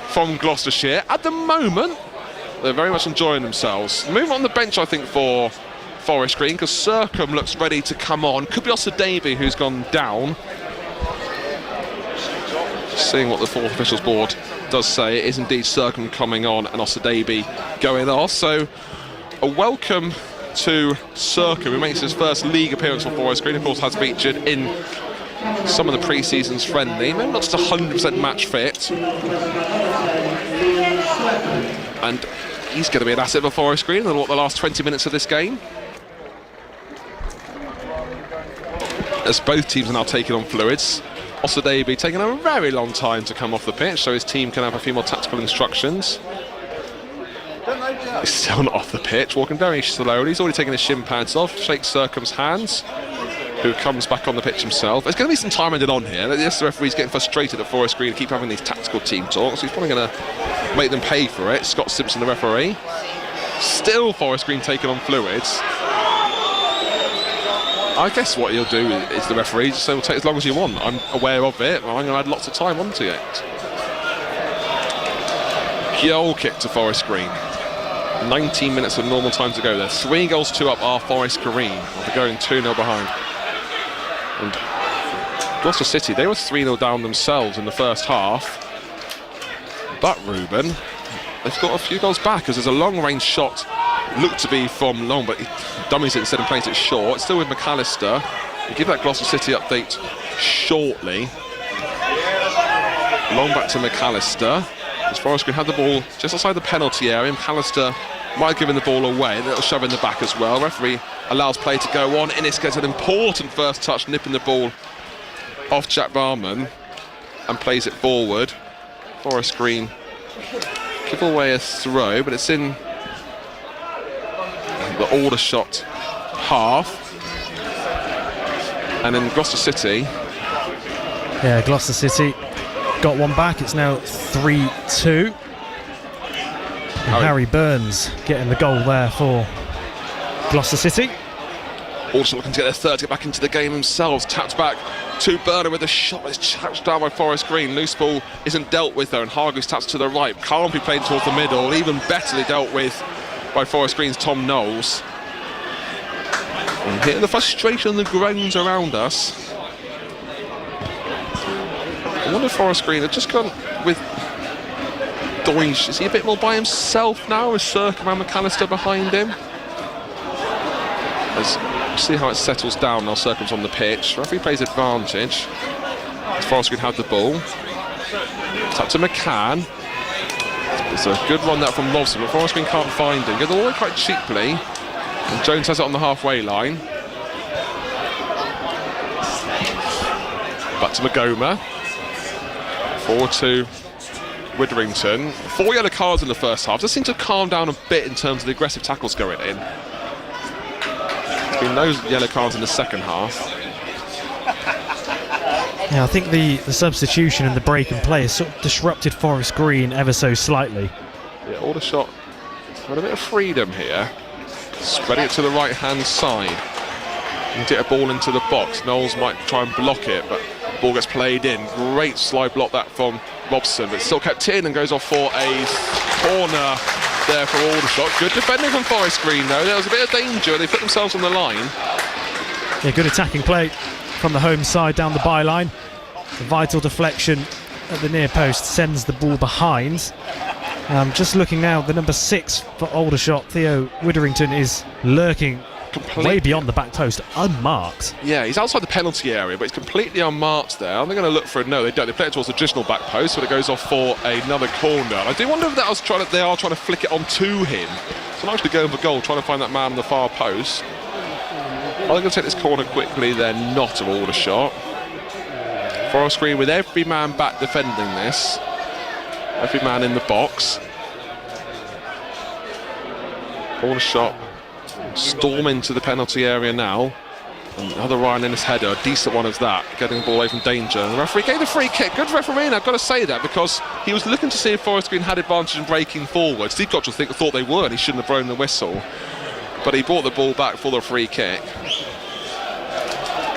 from Gloucestershire. At the moment, they're very much enjoying themselves. Moving on the bench, I think, for Forest Green, because Circum looks ready to come on. Could be Osadebe who's gone down. Seeing what the fourth officials board does say, it is indeed Circum coming on and Osadebe going off. So a welcome to Circum, who makes his first league appearance for Forest Green. Of course, has featured in some of the pre-season's friendly, maybe not just 100% match fit. And he's going to be an asset for Forest Green in the last 20 minutes of this game, as both teams are now taking on fluids. Osadebe taking a very long time to come off the pitch, so his team can have a few more tactical instructions. He's still not off the pitch, walking very slowly. He's already taken his shin pads off, shakes Circum's hands, who comes back on the pitch himself. There's going to be some time ended on here. Yes, the referee's getting frustrated at Forest Green to keep having these tactical team talks. He's probably going to make them pay for it. Scott Simpson, the referee. Still Forest Green taking on fluids. I guess what he'll do is the referee just say, we'll take as long as you want. I'm aware of it, I'm going to add lots of time onto it. Goal kick to Forest Green. 19 minutes of normal time to go there. 3 goals, 2 up are Forest Green. They're going 2-0 behind. And Gloucester City, they were 3-0 down themselves in the first half. But Ruben, they've got a few goals back, as there's a long range shot. Looked to be from long, but he dummies it instead and plays it short. It's still with McAllister. We'll give that Gloucester City update shortly. Long back to McAllister. As Forest Green had the ball just outside the penalty area. McAllister might have given the ball away. A little shove in the back as well. Referee allows play to go on. Innes gets an important first touch, nipping the ball off Jack Barman and plays it forward. Forest Green give away a throw, but it's in the Aldershot half. And then Gloucester City. Yeah, Gloucester City got one back. It's now 3-2. Harry Burns getting the goal there for Gloucester City. Also looking to get their third to get back into the game themselves. Tapped back to Burner with a shot. It's touched down by Forest Green. Loose ball isn't dealt with though, and Hargreaves taps to the right. Can't be played towards the middle. Even betterly dealt with by Forest Green's Tom Knowles. And here the frustration and the groans around us. I wonder if Forest Green have just gone with Deutsch. Is he a bit more by himself now, with Circum and McAllister behind him? As see how it settles down now. Circum's on the pitch. Referee plays advantage. As Forest Green had the ball. Tap to McCann. It's a good run that from Robson, but Forest Green can't find him. Goes all the way quite cheaply, and Jones has it on the halfway line. Back to Magoma. Forward to Witherington. 4 yellow cards in the first half. Just seem to calm down a bit in terms of the aggressive tackles going in. There's been no yellow cards in the second half. Yeah, I think the substitution and the break and play has sort of disrupted Forest Green ever so slightly. Yeah, Aldershot had a bit of freedom here. Spreading it to the right-hand side. You get a ball into the box. Knowles might try and block it, but the ball gets played in. Great slide block that from Robson, but still kept in and goes off for a corner there for Aldershot. Good defending from Forest Green, though. There was a bit of danger. They put themselves on the line. Yeah, good attacking play from the home side down the byline. The vital deflection at the near post sends the ball behind. Just looking now, the number 6 for Aldershot, Theo Witherington, is lurking way beyond the back post, unmarked. Yeah, he's outside the penalty area, but he's completely unmarked there. They're going to look for it. No, they don't. They play it towards the traditional back post, but it goes off for another corner. I do wonder if they are trying to flick it onto him. So I'm actually going for goal, trying to find that man on the far post. Are they going to take this corner quickly? They're not of Aldershot. Forest Green with every man back defending this. Every man in the box. Aldershot storm into the penalty area now. Another Ryan Innes header, a decent one as that, getting the ball away from danger. And the referee gave the free kick. Good referee, I've got to say that, because he was looking to see if Forest Green had advantage in breaking forward. Steve Gotchell thought they were, and he shouldn't have blown the whistle. But he brought the ball back for the free kick.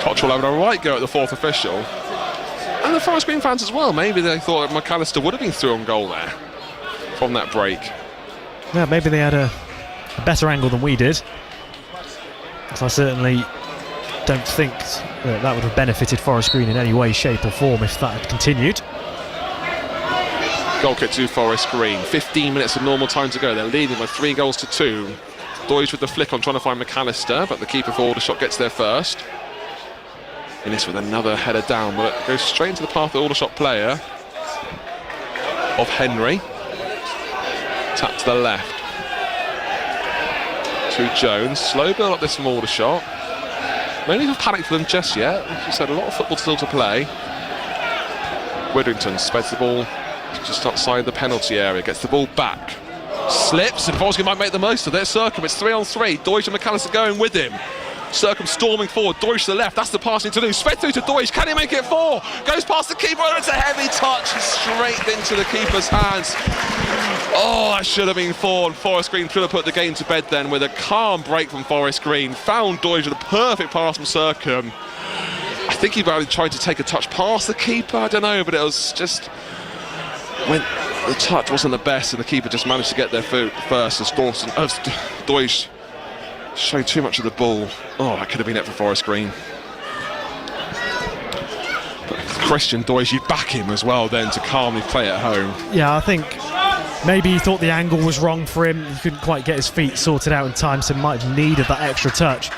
Cottrell having a right go at the fourth official. And the Forest Green fans as well. Maybe they thought that McAllister would have been through on goal there from that break. Yeah, maybe they had a better angle than we did. So I certainly don't think that would have benefited Forest Green in any way, shape or form if that had continued. Goal kick to Forest Green. 15 minutes of normal time to go. They're leading by 3-2. Doige with the flick on trying to find McAllister, but the keeper for Aldershot gets there first. Innes with another header down, but it goes straight into the path of the Aldershot player of Henry. Tap to the left to Jones. Slow build up this from Aldershot. No need to panic for them just yet. As you said, a lot of football still to play. Witherington spreads the ball just outside the penalty area, gets the ball back. Slips, and Forest Green might make the most of it. Circum, it's 3-on-3. Doige and McAllister going with him. Circum storming forward, Doige to the left, that's the passing to do. Spread through to Doige, can he make it 4? Goes past the keeper, and it's a heavy touch, straight into the keeper's hands. Oh, that should have been 4, and Forest Green should have put the game to bed then with a calm break from Forest Green. Found Doige with a perfect pass from Circum. I think he probably tried to take a touch past the keeper, I don't know, but it was just... when the touch wasn't the best, and the keeper just managed to get there first, as Doige showed too much of the ball. Oh, that could have been it for Forest Green. But Christian Doige, you back him as well then to calmly play at home. Yeah, I think maybe he thought the angle was wrong for him. He couldn't quite get his feet sorted out in time, so might have needed that extra touch.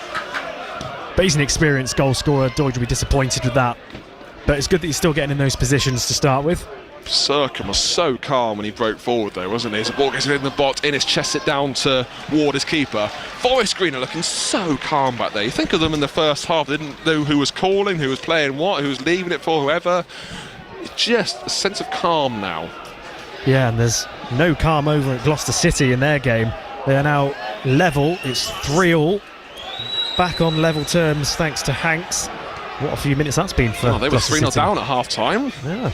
But he's an experienced goal scorer. Doige will be disappointed with that. But it's good that he's still getting in those positions to start with. Circum was so calm when he broke forward though, wasn't he? As the ball gets in the box, Innes chests it down to ward his keeper. Forest Green are looking so calm back there. You think of them in the first half, they didn't know who was calling, who was playing what, who was leaving it for whoever. It's just a sense of calm now. Yeah, and there's no calm over at Gloucester City in their game. They are now level, it's 3-3. Back on level terms thanks to Hanks. What a few minutes that's been for they Gloucester were 3-0 City. down at half time. Yeah.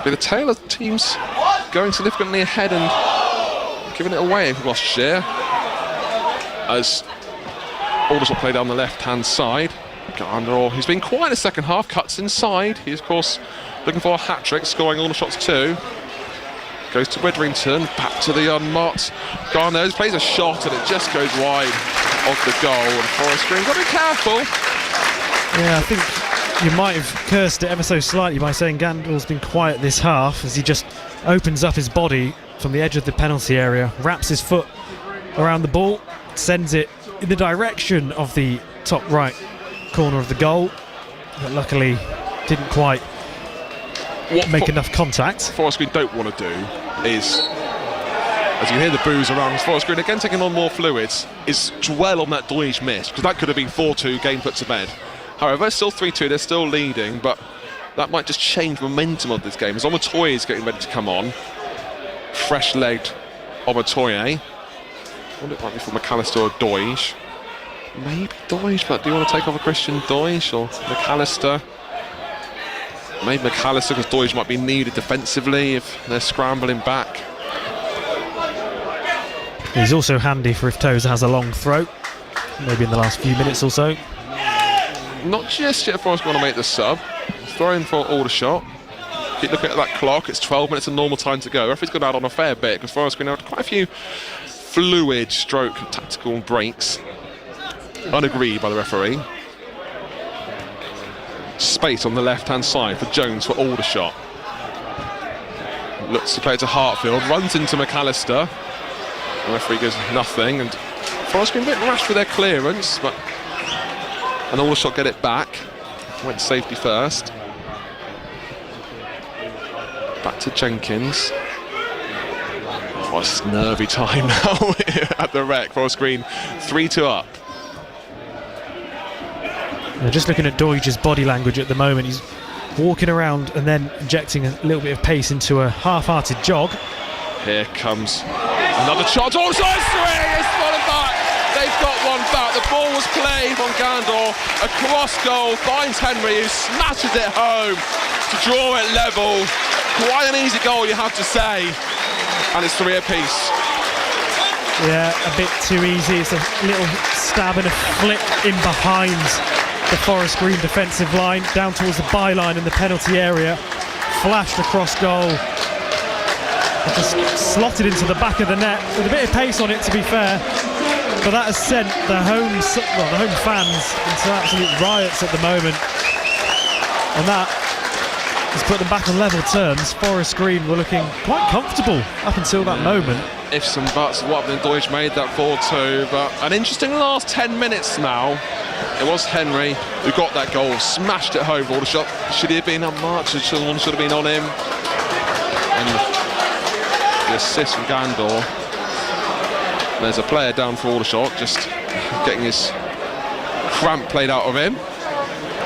But the tail of teams going significantly ahead and giving it away for Gloucestershire. As Aldershot play down the left-hand side. Garner, he's been quiet in the second half, cuts inside. He's, of course, looking for a hat-trick, scoring Aldershot's 2. Goes to Witherington, back to the unmarked Garner. Plays a shot and it just goes wide of the goal. And Forest Green, got to be careful. Yeah, I think you might have cursed it ever so slightly by saying Gandal's been quiet this half, as he just opens up his body from the edge of the penalty area, wraps his foot around the ball, sends it in the direction of the top right corner of the goal, but luckily didn't quite make enough contact. What Forest Green don't want to do is as you hear the boos around Forest Green, again taking on more fluids, is dwell on that Doige miss, because that could have been 4-2, game put to bed. However, it's still 3-2, they're still leading, but that might just change momentum of this game. As Omatoye is getting ready to come on. Fresh-legged Omatoye. I wonder if it might be for McAllister or Doige. Maybe Doige, but do you want to take off a Christian Doige or McAllister? Maybe McAllister, because Doige might be needed defensively if they're scrambling back. He's also handy for if Tozer has a long throw, maybe in the last few minutes or so. Not just yet, Forest going to make the sub. Throwing for Aldershot. Keep looking at that clock, it's 12 minutes of normal time to go. Referee's gone out on a fair bit, because Forest Green had quite a few fluid stroke tactical breaks. Unagreed by the referee. Space on the left-hand side for Jones for Aldershot. Looks to play it to Hartfield, runs into McAllister. The referee goes nothing, and Forest Green a bit rash with their clearance, but and Aldershot get it back. Went safety first. Back to Jenkins. Oh, it's nervy time now at the Rec. Forest Green 3-2 up. Just looking at Doige's body language at the moment, he's walking around and then injecting a little bit of pace into a half-hearted jog. Here comes another shot. Oh, it's 3! It's fallen back. They've got one back. The ball was played on Gandor. A cross goal finds Henry, who smashes it home to draw it level. Quite an easy goal, you have to say. And it's 3 apiece. Yeah, a bit too easy. It's a little stab and a flick in behind the Forest Green defensive line, down towards the byline in the penalty area. Flashed across goal. Just slotted into the back of the net with a bit of pace on it, to be fair. But that has sent the home fans into absolute riots at the moment. And that has put them back on level terms. Forest Green were looking quite comfortable up until that moment. Ifs and buts, what happened? Doige made that 4-2, but an interesting last 10 minutes now. It was Henry who got that goal, smashed it home for Aldershot. Should he have been on March? Someone should have been on him. And the assist from Gandor. There's a player down for Aldershot, just getting his cramp played out of him.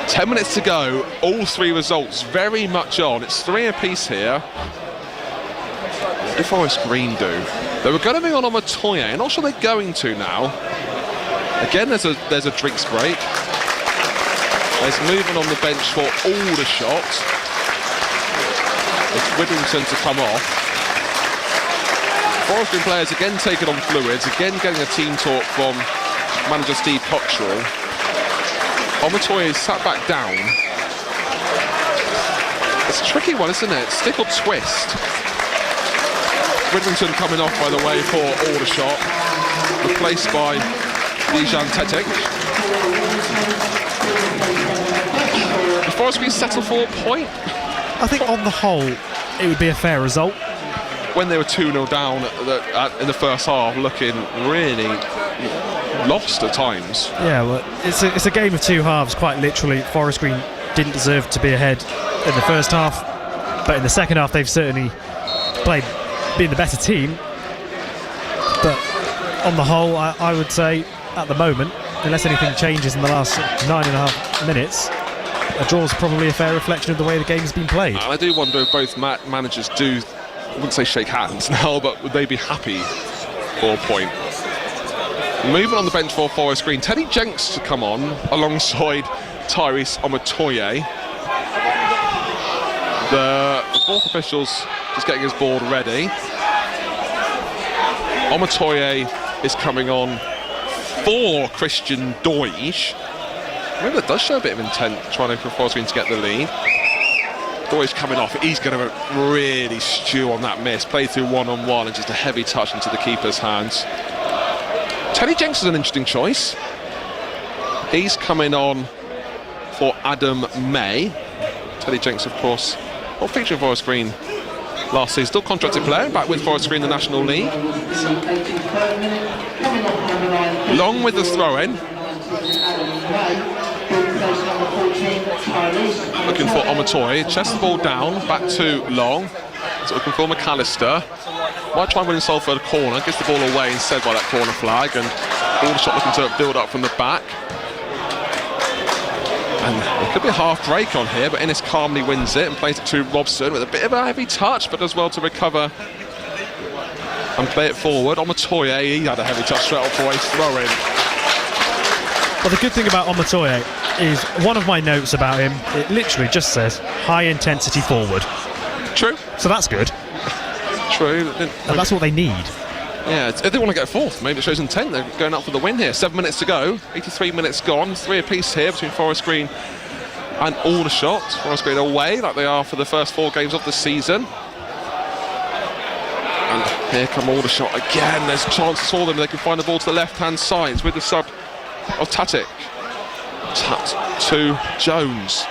10 minutes to go, all 3 results very much on. It's 3 apiece here. What did Forest Green do? They were going to be on Omatoye, and not sure they're going to now. Again, there's a drinks break. There's movement on the bench for Aldershot. It's Whittington to come off. Forest Green players again taking on fluids, again getting a team talk from manager Steve Cottrell. Omatoye is sat back down. It's a tricky one, isn't it? Stick or twist. Whittington coming off, by the way, for Aldershot, replaced by Dijan Tetek. Did Forest Green settle for a point? I think on the whole, it would be a fair result. When they were 2-0 down in the first half, looking really lost at times. Yeah, well, it's a game of 2 halves, quite literally. Forest Green didn't deserve to be ahead in the first half, but in the second half they've certainly played being the better team. But on the whole, I would say at the moment, unless anything changes in the last 9.5 minutes, a draw is probably a fair reflection of the way the game's been played. And I do wonder if both managers do, I wouldn't say shake hands now, but would they be happy for a point? Moving on the bench for Forest Green, Teddy Jenks to come on alongside Tyrese Omatoye. The fourth official's just getting his board ready. Omatoye is coming on for Christian Doige. Maybe that does show a bit of intent trying for Forest Green to get the lead. Doige coming off, he's going to really stew on that miss. Played through one-on-one and just a heavy touch into the keeper's hands. Teddy Jenks is an interesting choice. He's coming on for Adam May. Teddy Jenks, of course, not featuring Forest Green last season. Still contracted player, back with Forest Green in the National League. Long with the throw-in. Looking for Omatoye. Chests the ball down, back to Long. So looking for McAllister. Might try and win in Salford corner, gets the ball away instead by that corner flag, and Aldershot looking to build up from the back. And there could be a half break on here, but Innes calmly wins it and plays it to Robson with a bit of a heavy touch, but does well to recover and play it forward. Omatoye, he had a heavy touch straight off for his throw-in. Well, the good thing about Omatoye is one of my notes about him, it literally just says high intensity forward. True. So that's good. True. And that's what they need. Yeah, if they want to get fourth, maybe it shows intent. They're going up for the win here. 7 minutes to go, 83 minutes gone, 3 apiece here between Forest Green and Aldershot. Forest Green away like they are for the first 4 games of the season. And here come Aldershot again. There's chances for them. They can find the ball to the left-hand side. It's with the sub of Tatic. Tapped to Jones.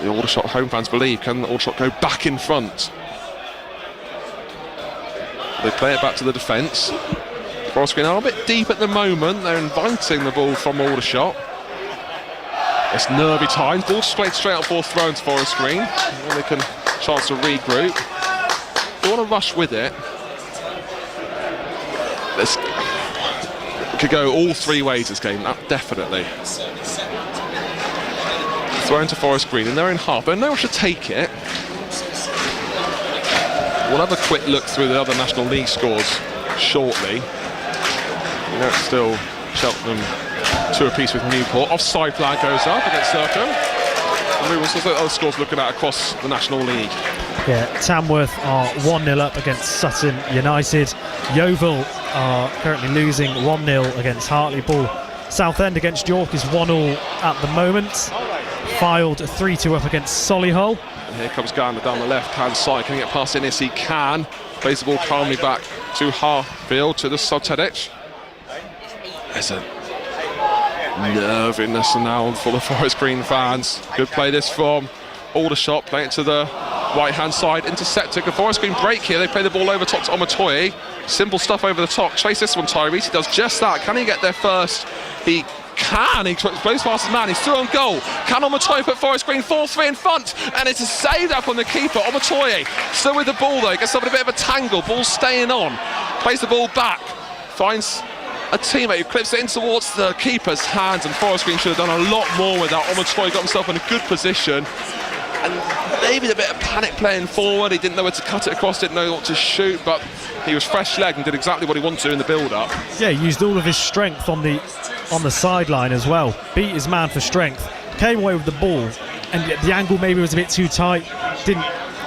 The Aldershot home fans believe, can Aldershot go back in front? They play it back to the defence. Forest Green are a bit deep at the moment. They're inviting the ball from Aldershot. It's nervy times. Ball straight out for thrown to Forest Green. And they can chance to regroup. They want to rush with it. This could go all 3 ways this game, definitely. Thrown to Forest Green, and they're in half. But no one should take it. We'll have a quick look through the other National League scores shortly. You know, it's still Cheltenham 2 apiece with Newport. Offside flag goes up against Circum. And we will see the other scores looking at across the National League. Yeah, Tamworth are 1-0 up against Sutton United. Yeovil are currently losing 1-0 against Hartlepool. Southend against York is 1-1 at the moment. Fylde 3-2 up against Solihull. And here comes Garner down the left-hand side. Can he get past Innes? He can. Plays the ball calmly back to Harfield, to the Sotedic. There's a nerviness now for the Forest Green fans. Good play this from Aldershot, playing it to the right-hand side, intercepted. The Forest Green break here. They play the ball over top to Omatoye. Simple stuff over the top. Chase this one, Tyrese. He does just that. Can he get there first? He can. He plays past his man. He's through on goal. Can Omatoye put Forest Green 4-3 in front? And it's a save up on the keeper. Omatoye still with the ball though. Gets up in a bit of a tangle. Ball staying on. Plays the ball back. Finds a teammate who clips it in towards the keeper's hands, and Forest Green should have done a lot more with that. Omatoye got himself in a good position. And maybe a bit of panic playing forward. He didn't know where to cut it across, didn't know what to shoot, but he was fresh-legged and did exactly what he wanted to in the build-up. Yeah, he used all of his strength on the sideline as well. Beat his man for strength. Came away with the ball, and the angle maybe was a bit too tight. Didn't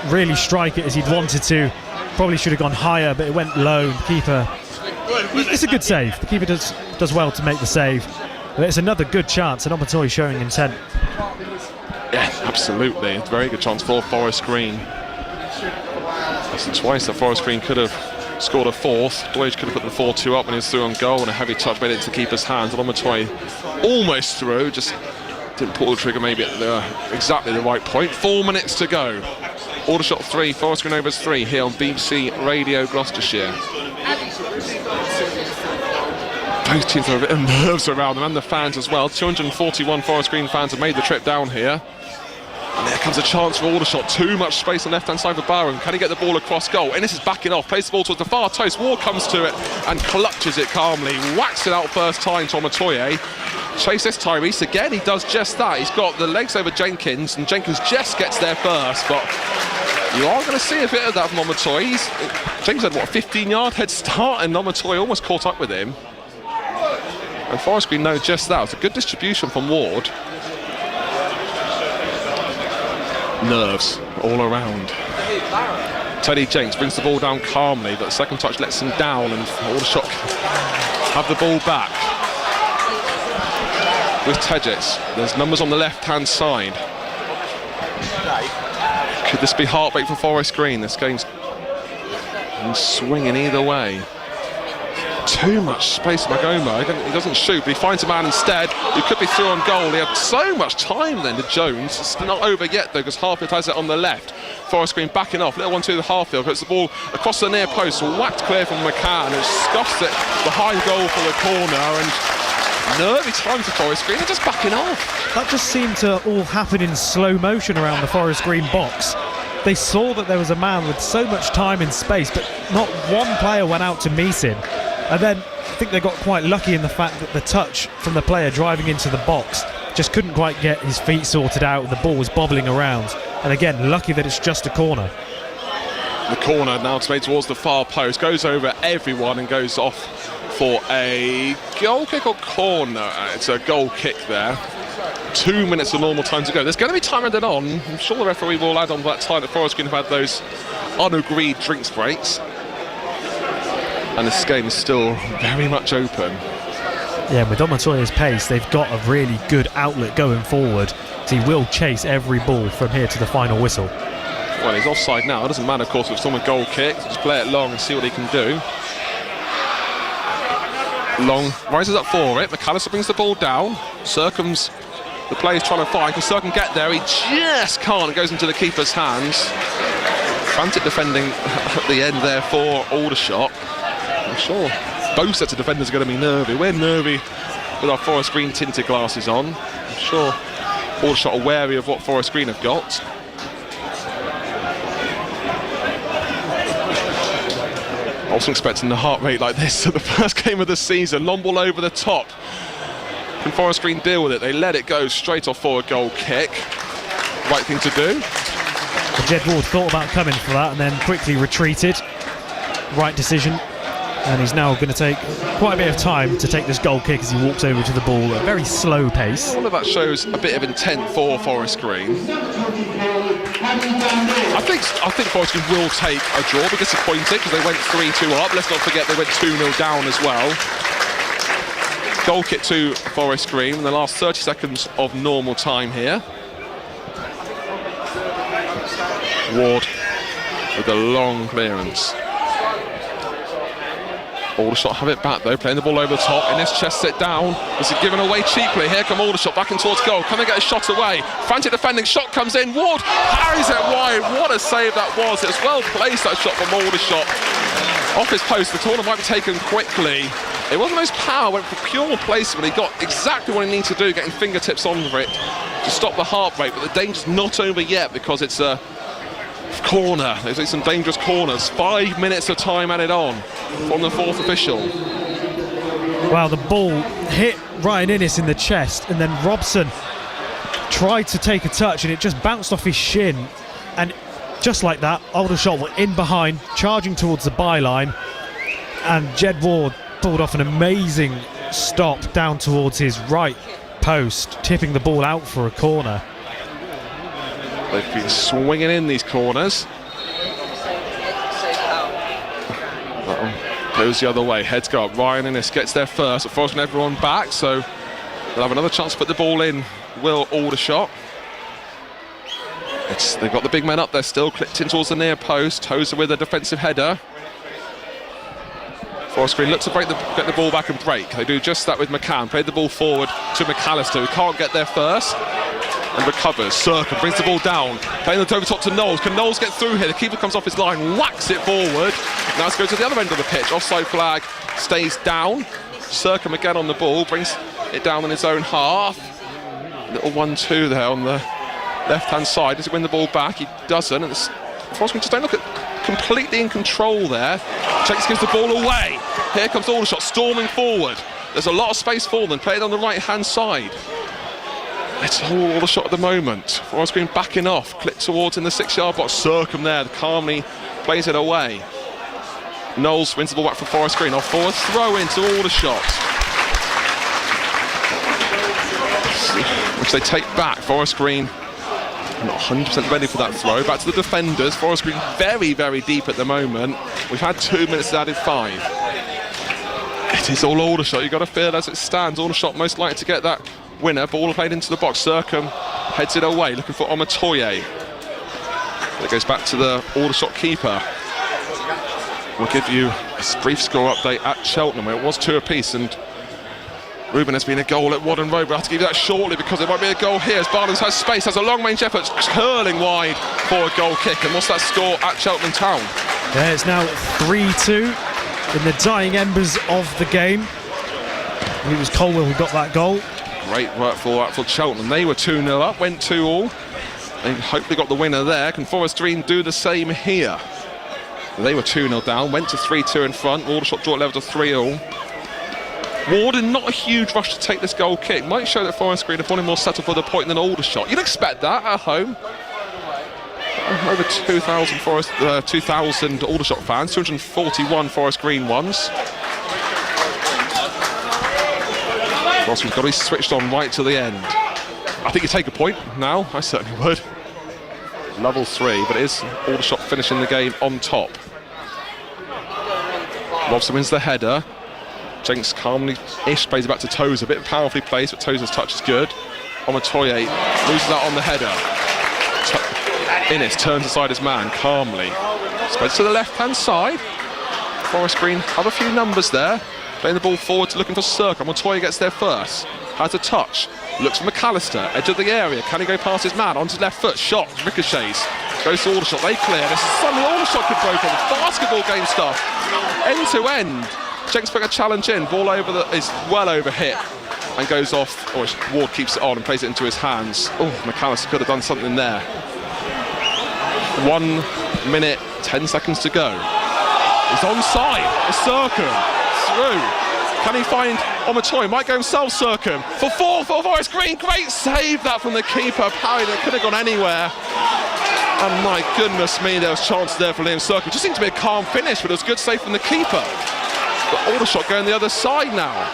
really strike it as he'd wanted to. Probably should have gone higher, but it went low. The keeper, it's a good save. The keeper does well to make the save. But it's another good chance, and Omatoye showing intent. Yeah, absolutely. A very good chance for Forest Green. That's twice that Forest Green could have scored a fourth. Deutsch could have put the 4-2 up when he was through on goal, and a heavy touch made it to keeper's hands. And Omatoye almost through, just didn't pull the trigger maybe at exactly the right point. 4 minutes to go. Aldershot 3, Forest Green Rovers 3 here on BBC Radio Gloucestershire. Both teams have a bit of nerves around them, and the fans as well. 241 Forest Green fans have made the trip down here. And there comes a chance for Aldershot. Too much space on the left-hand side for Barham. Can he get the ball across goal? Innes is backing off, plays the ball towards the far post. Ward comes to it and clutches it calmly. Whacks it out first time to Omatoye. Chase this Tyrese again. He does just that. He's got the legs over Jenkins, and Jenkins just gets there first. But you are going to see a bit of that from Omatoye. Jenkins had, what, a 15-yard head start, and Omatoye almost caught up with him. And Forest Green know just that. It's a good distribution from Ward. Nerves all around. Teddy Jenks brings the ball down calmly, but the second touch lets him down, and Aldershot have the ball back. With Tejic, there's numbers on the left-hand side. Could this be heartbreak for Forest Green? This game's swinging either way. Too much space for Magoma. He doesn't shoot, but he finds a man instead who could be through on goal. He had so much time then to Jones. It's not over yet though, because Harfield has it on the left. Forest Green backing off. Little one to the Harfield. Gets the ball across the near post, whacked clear from McCann, who scuffs it behind goal for the corner. And nervy time for Forest Green. They're just backing off. That just seemed to all happen in slow motion around the Forest Green box. they saw that there was a man with so much time and space, but not one player went out to meet him. And then I think they got quite lucky in the fact that the touch from the player driving into the box just couldn't quite get his feet sorted out, and the ball was bobbling around. And again, lucky that it's just a corner. The corner now made towards the far post, goes over everyone and goes off for a goal kick or corner. It's a goal kick there. 2 minutes of normal time to go. There's going to be time added on. I'm sure the referee will add on that time that Forest Green have had those unagreed drinks breaks. And this game is still very much open. Yeah, with Don Montoya's pace, they've got a really good outlet going forward. So he will chase every ball from here to the final whistle. Well, he's offside now. It doesn't matter, of course, if someone goal kicks. Just play it long and see what he can do. Long rises up for it. McAllister brings the ball down. Circum's the player's trying to find. Can Circum get there? He just can't. It goes into the keeper's hands. Frantic defending at the end there for Aldershot. I'm sure both sets of defenders are going to be nervy. We're nervy with our Forest Green tinted glasses on. I'm sure Aldershot are wary of what Forest Green have got. I wasn't expecting the heart rate like this at the first game of the season. Long ball over the top. Can Forest Green deal with it? They let it go straight off for a goal kick. Right thing to do. Well, Jed Ward thought about coming for that and then quickly retreated. Right decision. And he's now going to take quite a bit of time to take this goal kick as he walks over to the ball at a very slow pace. All of that shows a bit of intent for Forest Green. I think Forest Green will take a draw. Be disappointed because they went 3-2 up. Let's not forget they went 2-0 down as well. Goal kick to Forest Green in the last 30 seconds of normal time here. Ward with a long clearance. Aldershot have it back though, playing the ball over the top. Innes chests it down. This is given away cheaply. Here come Aldershot back in towards goal. Can they get a shot away? Frantic defending, shot comes in. Ward parries it wide. What a save that was. It was well placed, that shot from Aldershot. Off his post, the corner might be taken quickly. It wasn't his power, went for pure placement. He got exactly what he needed to do, getting fingertips onto it to stop the heart rate. But the danger's not over yet because it's a corner. There's some dangerous corners. 5 minutes of time added on from the fourth official. Wow, the ball hit Ryan Innes in the chest, and then Robson tried to take a touch and it just bounced off his shin, and just like that Aldershot were in behind, charging towards the byline, and Jed Ward pulled off an amazing stop down towards his right post, tipping the ball out for a corner. They've been swinging in these corners. Goes the other way, heads go up. Ryan Innes gets there first, forcing everyone back, so they'll have another chance to put the ball in. Will Aldershot. They've got the big men up there still, clipped in towards the near post. Tozer with a defensive header. Forest Green looks to get the ball back and break. They do just that with McCann. Played the ball forward to McAllister, who can't get there first. And recovers. Circle brings the ball down, playing it over top to Knowles. Can Knowles get through here? The keeper comes off his line, whacks it forward. Now let's go to the other end of the pitch. Offside flag stays down. Circum again on the ball, brings it down in his own half. Little 1-2 there on the left-hand side. Does he win the ball back? He doesn't. And Forest Green just don't look at completely in control there. Chase gives the ball away. Here comes Aldershot storming forward. There's a lot of space for them. Played on the right-hand side. It's all the shot at the moment. Forest Green backing off, clipped towards in the 6-yard box. Circum there, calmly plays it away. Knowles wins the ball back for Forest Green. Off forward, throw into Aldershot, which they take back. Forest Green not 100% ready for that throw. Back to the defenders. Forest Green very, very deep at the moment. We've had 2 minutes added 5. It is all Aldershot. You've got to feel as it stands. Aldershot most likely to get that winner. Ball played into the box. Circum heads it away, looking for Omatoye. It goes back to the Aldershot keeper. We'll give you a brief score update at Cheltenham, where it was 2 apiece, and Ruben has been a goal at Wadden Road. We'll have to give you that shortly because there might be a goal here as Barnes has space, has a long range effort, curling wide for a goal kick. And what's that score at Cheltenham Town? Yeah, it's now 3-2 in the dying embers of the game. It was Colwell who got that goal. Great work for Cheltenham. They were 2-0 up, went 2-2. They hopefully got the winner there. Can Forest Green do the same here? They were 2-0 down, went to 3-2 in front. Aldershot draw it level to 3-all. Warden, not a huge rush to take this goal kick. Might show that Forest Green have wanted more settled for the point than Aldershot. You'd expect that at home. Over 2,000 Aldershot fans, 241 Forest Green ones. Whilst we've got to be switched on right to the end. I think you take a point now, I certainly would. Level 3, but it is Aldershot finishing the game on top. Robson wins the header. Jenks calmly-ish plays it back to Tozer, a bit powerfully placed, but Tozer's touch is good. Omatoye loses that on the header. Innes turns aside his man calmly. Spreads to the left-hand side. Forest Green have a few numbers there. Playing the ball forward, looking for Cirque. Montoya gets there first. Has a touch. Looks for McAllister. Edge of the area. Can he go past his man? Onto his left foot. Shot. Ricochets. Goes to Aldershot. They clear. This is suddenly Aldershot could break on. Basketball game stuff. End to end. Jenks put a challenge in. Ball is well over hit. And goes off. Or Ward keeps it on and plays it into his hands. Oh, McAllister could have done something there. 1 minute, 10 seconds to go. He's onside. It's Circum. Through. Can he find Omatoy? Might go himself, Circum. For 4 for Forest Green. Great save that from the keeper. Parry that could have gone anywhere. And my goodness me, there was chances there for Liam Circum. Just seemed to be a calm finish, but it was a good save from the keeper. But Aldershot going the other side now.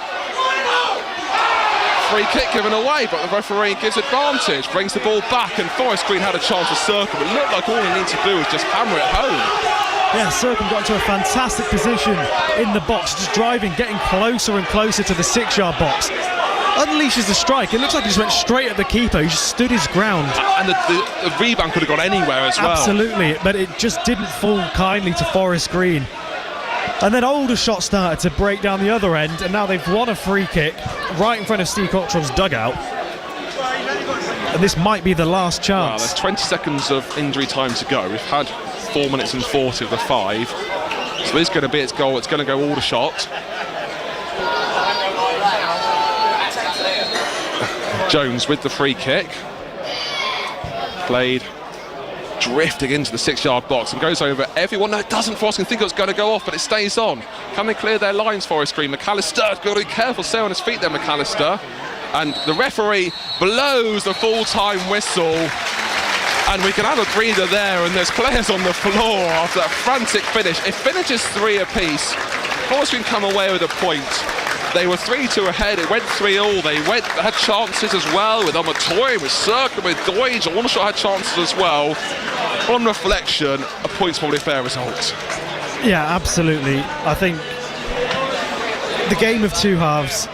Free kick given away, but the referee gives advantage. Brings the ball back, and Forest Green had a chance with Circum. It looked like all he needed to do was just hammer it home. Yeah, Circum got into a fantastic position in the box, just driving, getting closer and closer to the 6-yard box. Unleashes the strike. It looks like he just went straight at the keeper. He just stood his ground. And the rebound could have gone anywhere as well. Absolutely, but it just didn't fall kindly to Forest Green. And then Aldershot started to break down the other end, and now they've won a free kick right in front of Steve Cottrell's dugout. And this might be the last chance. Well, there's 20 seconds of injury time to go. We've had 4 minutes and 40 of the 5. So it's going to be its goal. It's going to go Aldershot. Jones with the free kick. Played drifting into the 6-yard box and goes over everyone. No, it doesn't. Forrest can think it was going to go off, but it stays on. Can they clear their lines, Forest Green? McAllister, got to be careful, stay on his feet there, McAllister. And the referee blows the full-time whistle. And we can have a breather there, and there's players on the floor after that frantic finish. It finishes 3 apiece. Forest Green come away with a point. They were 3-2 ahead, it went 3-all. They had chances as well with Omatoy, with Circum, with Doige. Aldershot had chances as well. On reflection, a point's probably a fair result. Yeah, absolutely. I think the game of 2 halves,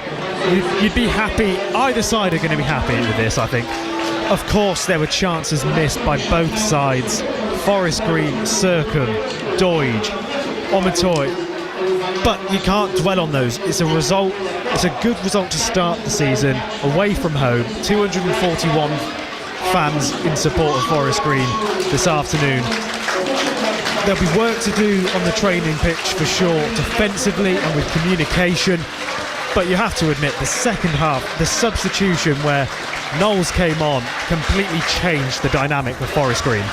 you'd be happy. Either side are going to be happy with this, I think. Of course, there were chances missed by both sides. Forest Green, Circum, Doige, Omatoy. But you can't dwell on those. It's a result. It's a good result to start the season away from home. 241 fans in support of Forest Green this afternoon. There'll be work to do on the training pitch for sure, defensively and with communication. But you have to admit, the second half, the substitution where Knowles came on, completely changed the dynamic of Forest Green.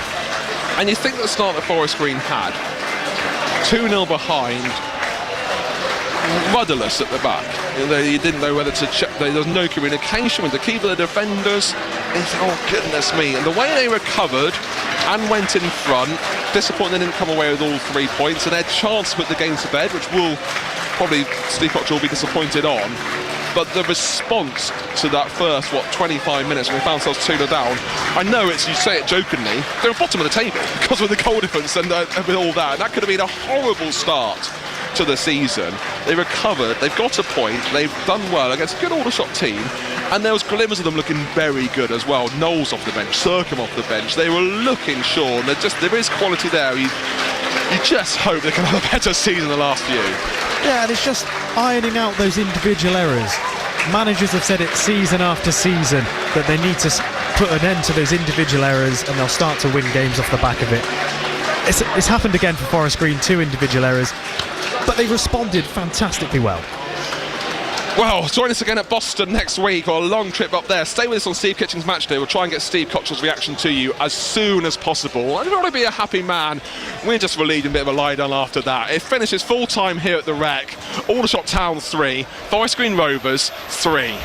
And you think the start that Forest Green had, 2-0 behind, rudderless at the back. You didn't know whether to check. There was no communication with the keeper, the defenders. Oh goodness me! And the way they recovered and went in front, disappointed they didn't come away with all 3 points, and they had a chance to put the game to bed, which will probably Steve Cottrell will be disappointed on. But the response to that first 25 minutes when we found ourselves 2-0 down, I know you say it jokingly, they're at the bottom of the table because of the goal difference and with all that. And that could have been a horrible start to the season. They recovered, they've got a point, they've done well against a good Aldershot team, and there was glimmers of them looking very good as well. Knowles off the bench, Circum off the bench, they were looking sure, and there is quality there. You just hope they can have a better season than the last few. Yeah, and it's just ironing out those individual errors. Managers have said it season after season that they need to put an end to those individual errors, and they'll start to win games off the back of it. It's happened again for Forest Green, 2 individual errors, but they responded fantastically well. Well, join us again at Boston next week, or a long trip up there. Stay with us on Steve Kitchen's Match Day. We'll try and get Steve Cottrell's reaction to you as soon as possible. And if you want to be a happy man, we're just relieving a bit of a lie down after that. It finishes full time here at the Rec. Aldershot Town 3, Forest Green Rovers 3.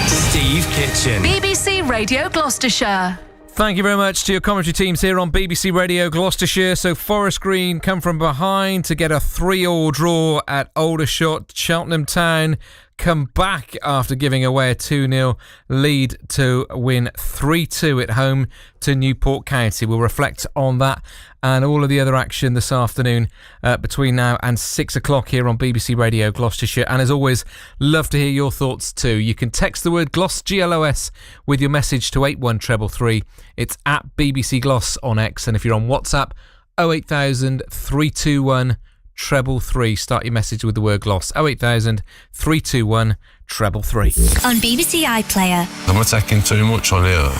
Steve Kitchen. BBC Radio Gloucestershire. Thank you very much to your commentary teams here on BBC Radio Gloucestershire. So Forest Green come from behind to get a 3-3 draw at Aldershot. Cheltenham Town come back after giving away a 2-0 lead to win 3-2 at home to Newport County. We'll reflect on that and all of the other action this afternoon between now and 6 o'clock here on BBC Radio Gloucestershire. And as always, love to hear your thoughts too. You can text the word GLOS, GLOS, with your message to 81333. It's at BBC Gloss on X. And if you're on WhatsApp, 08000 321 333. Start your message with the word GLOS. 08000 321 333. On BBC iPlayer, Am I taking too much on here?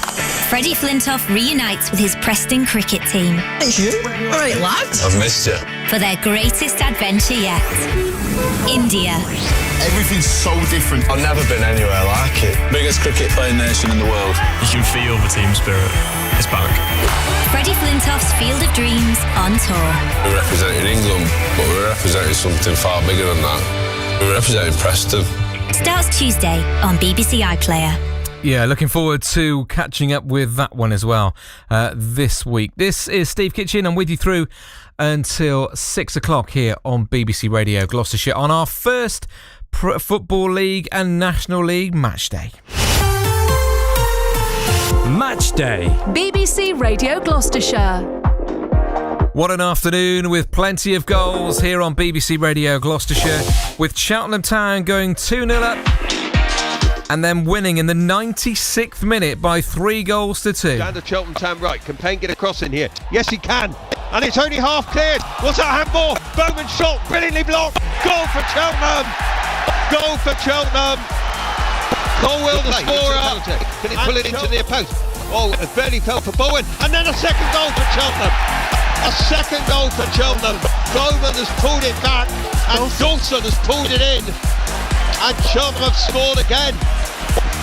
Freddie Flintoff reunites with his Preston cricket team. Thank you. All right, lads. I've missed you. For their greatest adventure yet. India. Everything's so different. I've never been anywhere like it. Biggest cricket playing nation in the world. You can feel the team spirit. It's back. Freddie Flintoff's Field of Dreams on tour. We're representing England, but we're representing something far bigger than that. We're representing Preston. Starts Tuesday on BBC iPlayer. Yeah, looking forward to catching up with that one as well this week. This is Steve Kitchen. I'm with you through until 6 o'clock here on BBC Radio Gloucestershire on our first Football League and National League match day. Match Day. BBC Radio Gloucestershire. What an afternoon with plenty of goals here on BBC Radio Gloucestershire, with Cheltenham Town going 2-0 up and then winning in the 96th minute by 3-2. Down to Cheltenham Town right. Can Payne get across in here? Yes, he can. And it's only half cleared. What's that handball? Bowman shot, brilliantly blocked. Goal for Cheltenham. Goal for Cheltenham. Colwell the scorer. Can he pull it into near post? Oh, it barely fell for Bowen. And then a second goal for Cheltenham. A second goal for Cheltenham. Bowman has pulled it back and Dawson has pulled it in. And Cheltenham have scored again.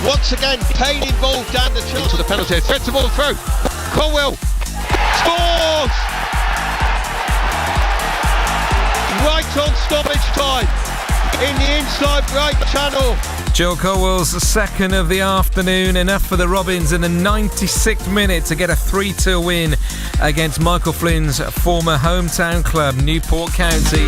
Once again, Payne involved down the Cheltenham. Into the penalty, threads the ball through. Colwell scores! Right on stoppage time. In the inside right channel. Joe Colwell's second of the afternoon, enough for the Robins in the 96th minute to get a 3-2 win against Michael Flynn's former hometown club, Newport County.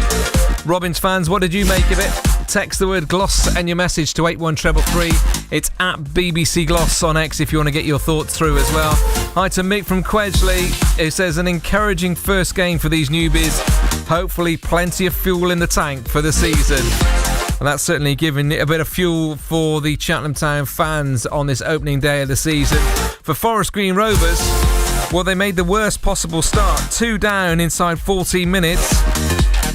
Robins fans, what did you make of it? Text the word GLOSS and your message to 81333. It's at BBC Gloss on X if you want to get your thoughts through as well. Hi to Mick from Quedgley, who says an encouraging first game for these newbies. Hopefully plenty of fuel in the tank for the season. And that's certainly giving it a bit of fuel for the Cheltenham Town fans on this opening day of the season. For Forest Green Rovers, well, they made the worst possible start. 2 down inside 14 minutes.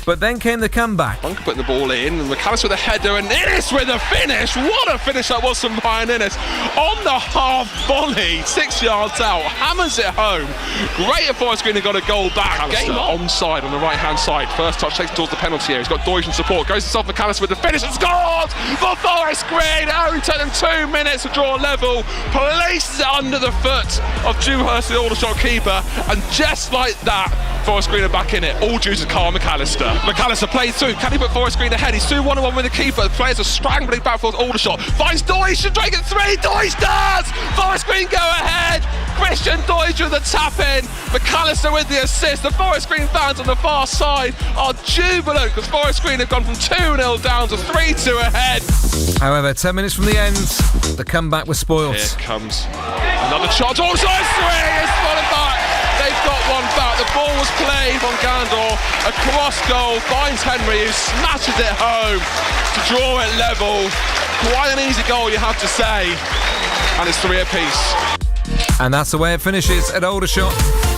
But then came the comeback. Bunker putting the ball in, and McAllister with a header, and Innes with a finish. What a finish that was from Brian Innes. On the half volley, 6 yards out, hammers it home. Great if Forest Green have got a goal back. Game onside on the right-hand side. First touch takes towards the penalty area. He's got Deutsch in support. Goes himself McAllister with the finish and scores for Forest Green. Only took them 2 minutes to draw level. Places it under the foot of Dewhurst, the Aldershot keeper, and just like that, Forest Green are back in it. All due to Carl McAllister. McAllister plays through. Can he put Forest Green ahead? He's 2-1-1 with the keeper. The players are scrambling back for Aldershot. Finds Deutsch. Should take it 3. Deutsch does! Forest Green go ahead. Christian Deutsch with the tap in. McAllister with the assist. The Forest Green fans on the far side are jubilant because Forest Green have gone from 2-0 down to 3-2 ahead. However, 10 minutes from the end, the comeback was spoilt. Here comes another shot. Also, it's 3. It's fallen back. They've got one back. The ball was played on Gandor. A cross goal finds Henry, who smashes it home to draw it level. Quite an easy goal, you have to say. And it's 3 apiece. And that's the way it finishes at Aldershot.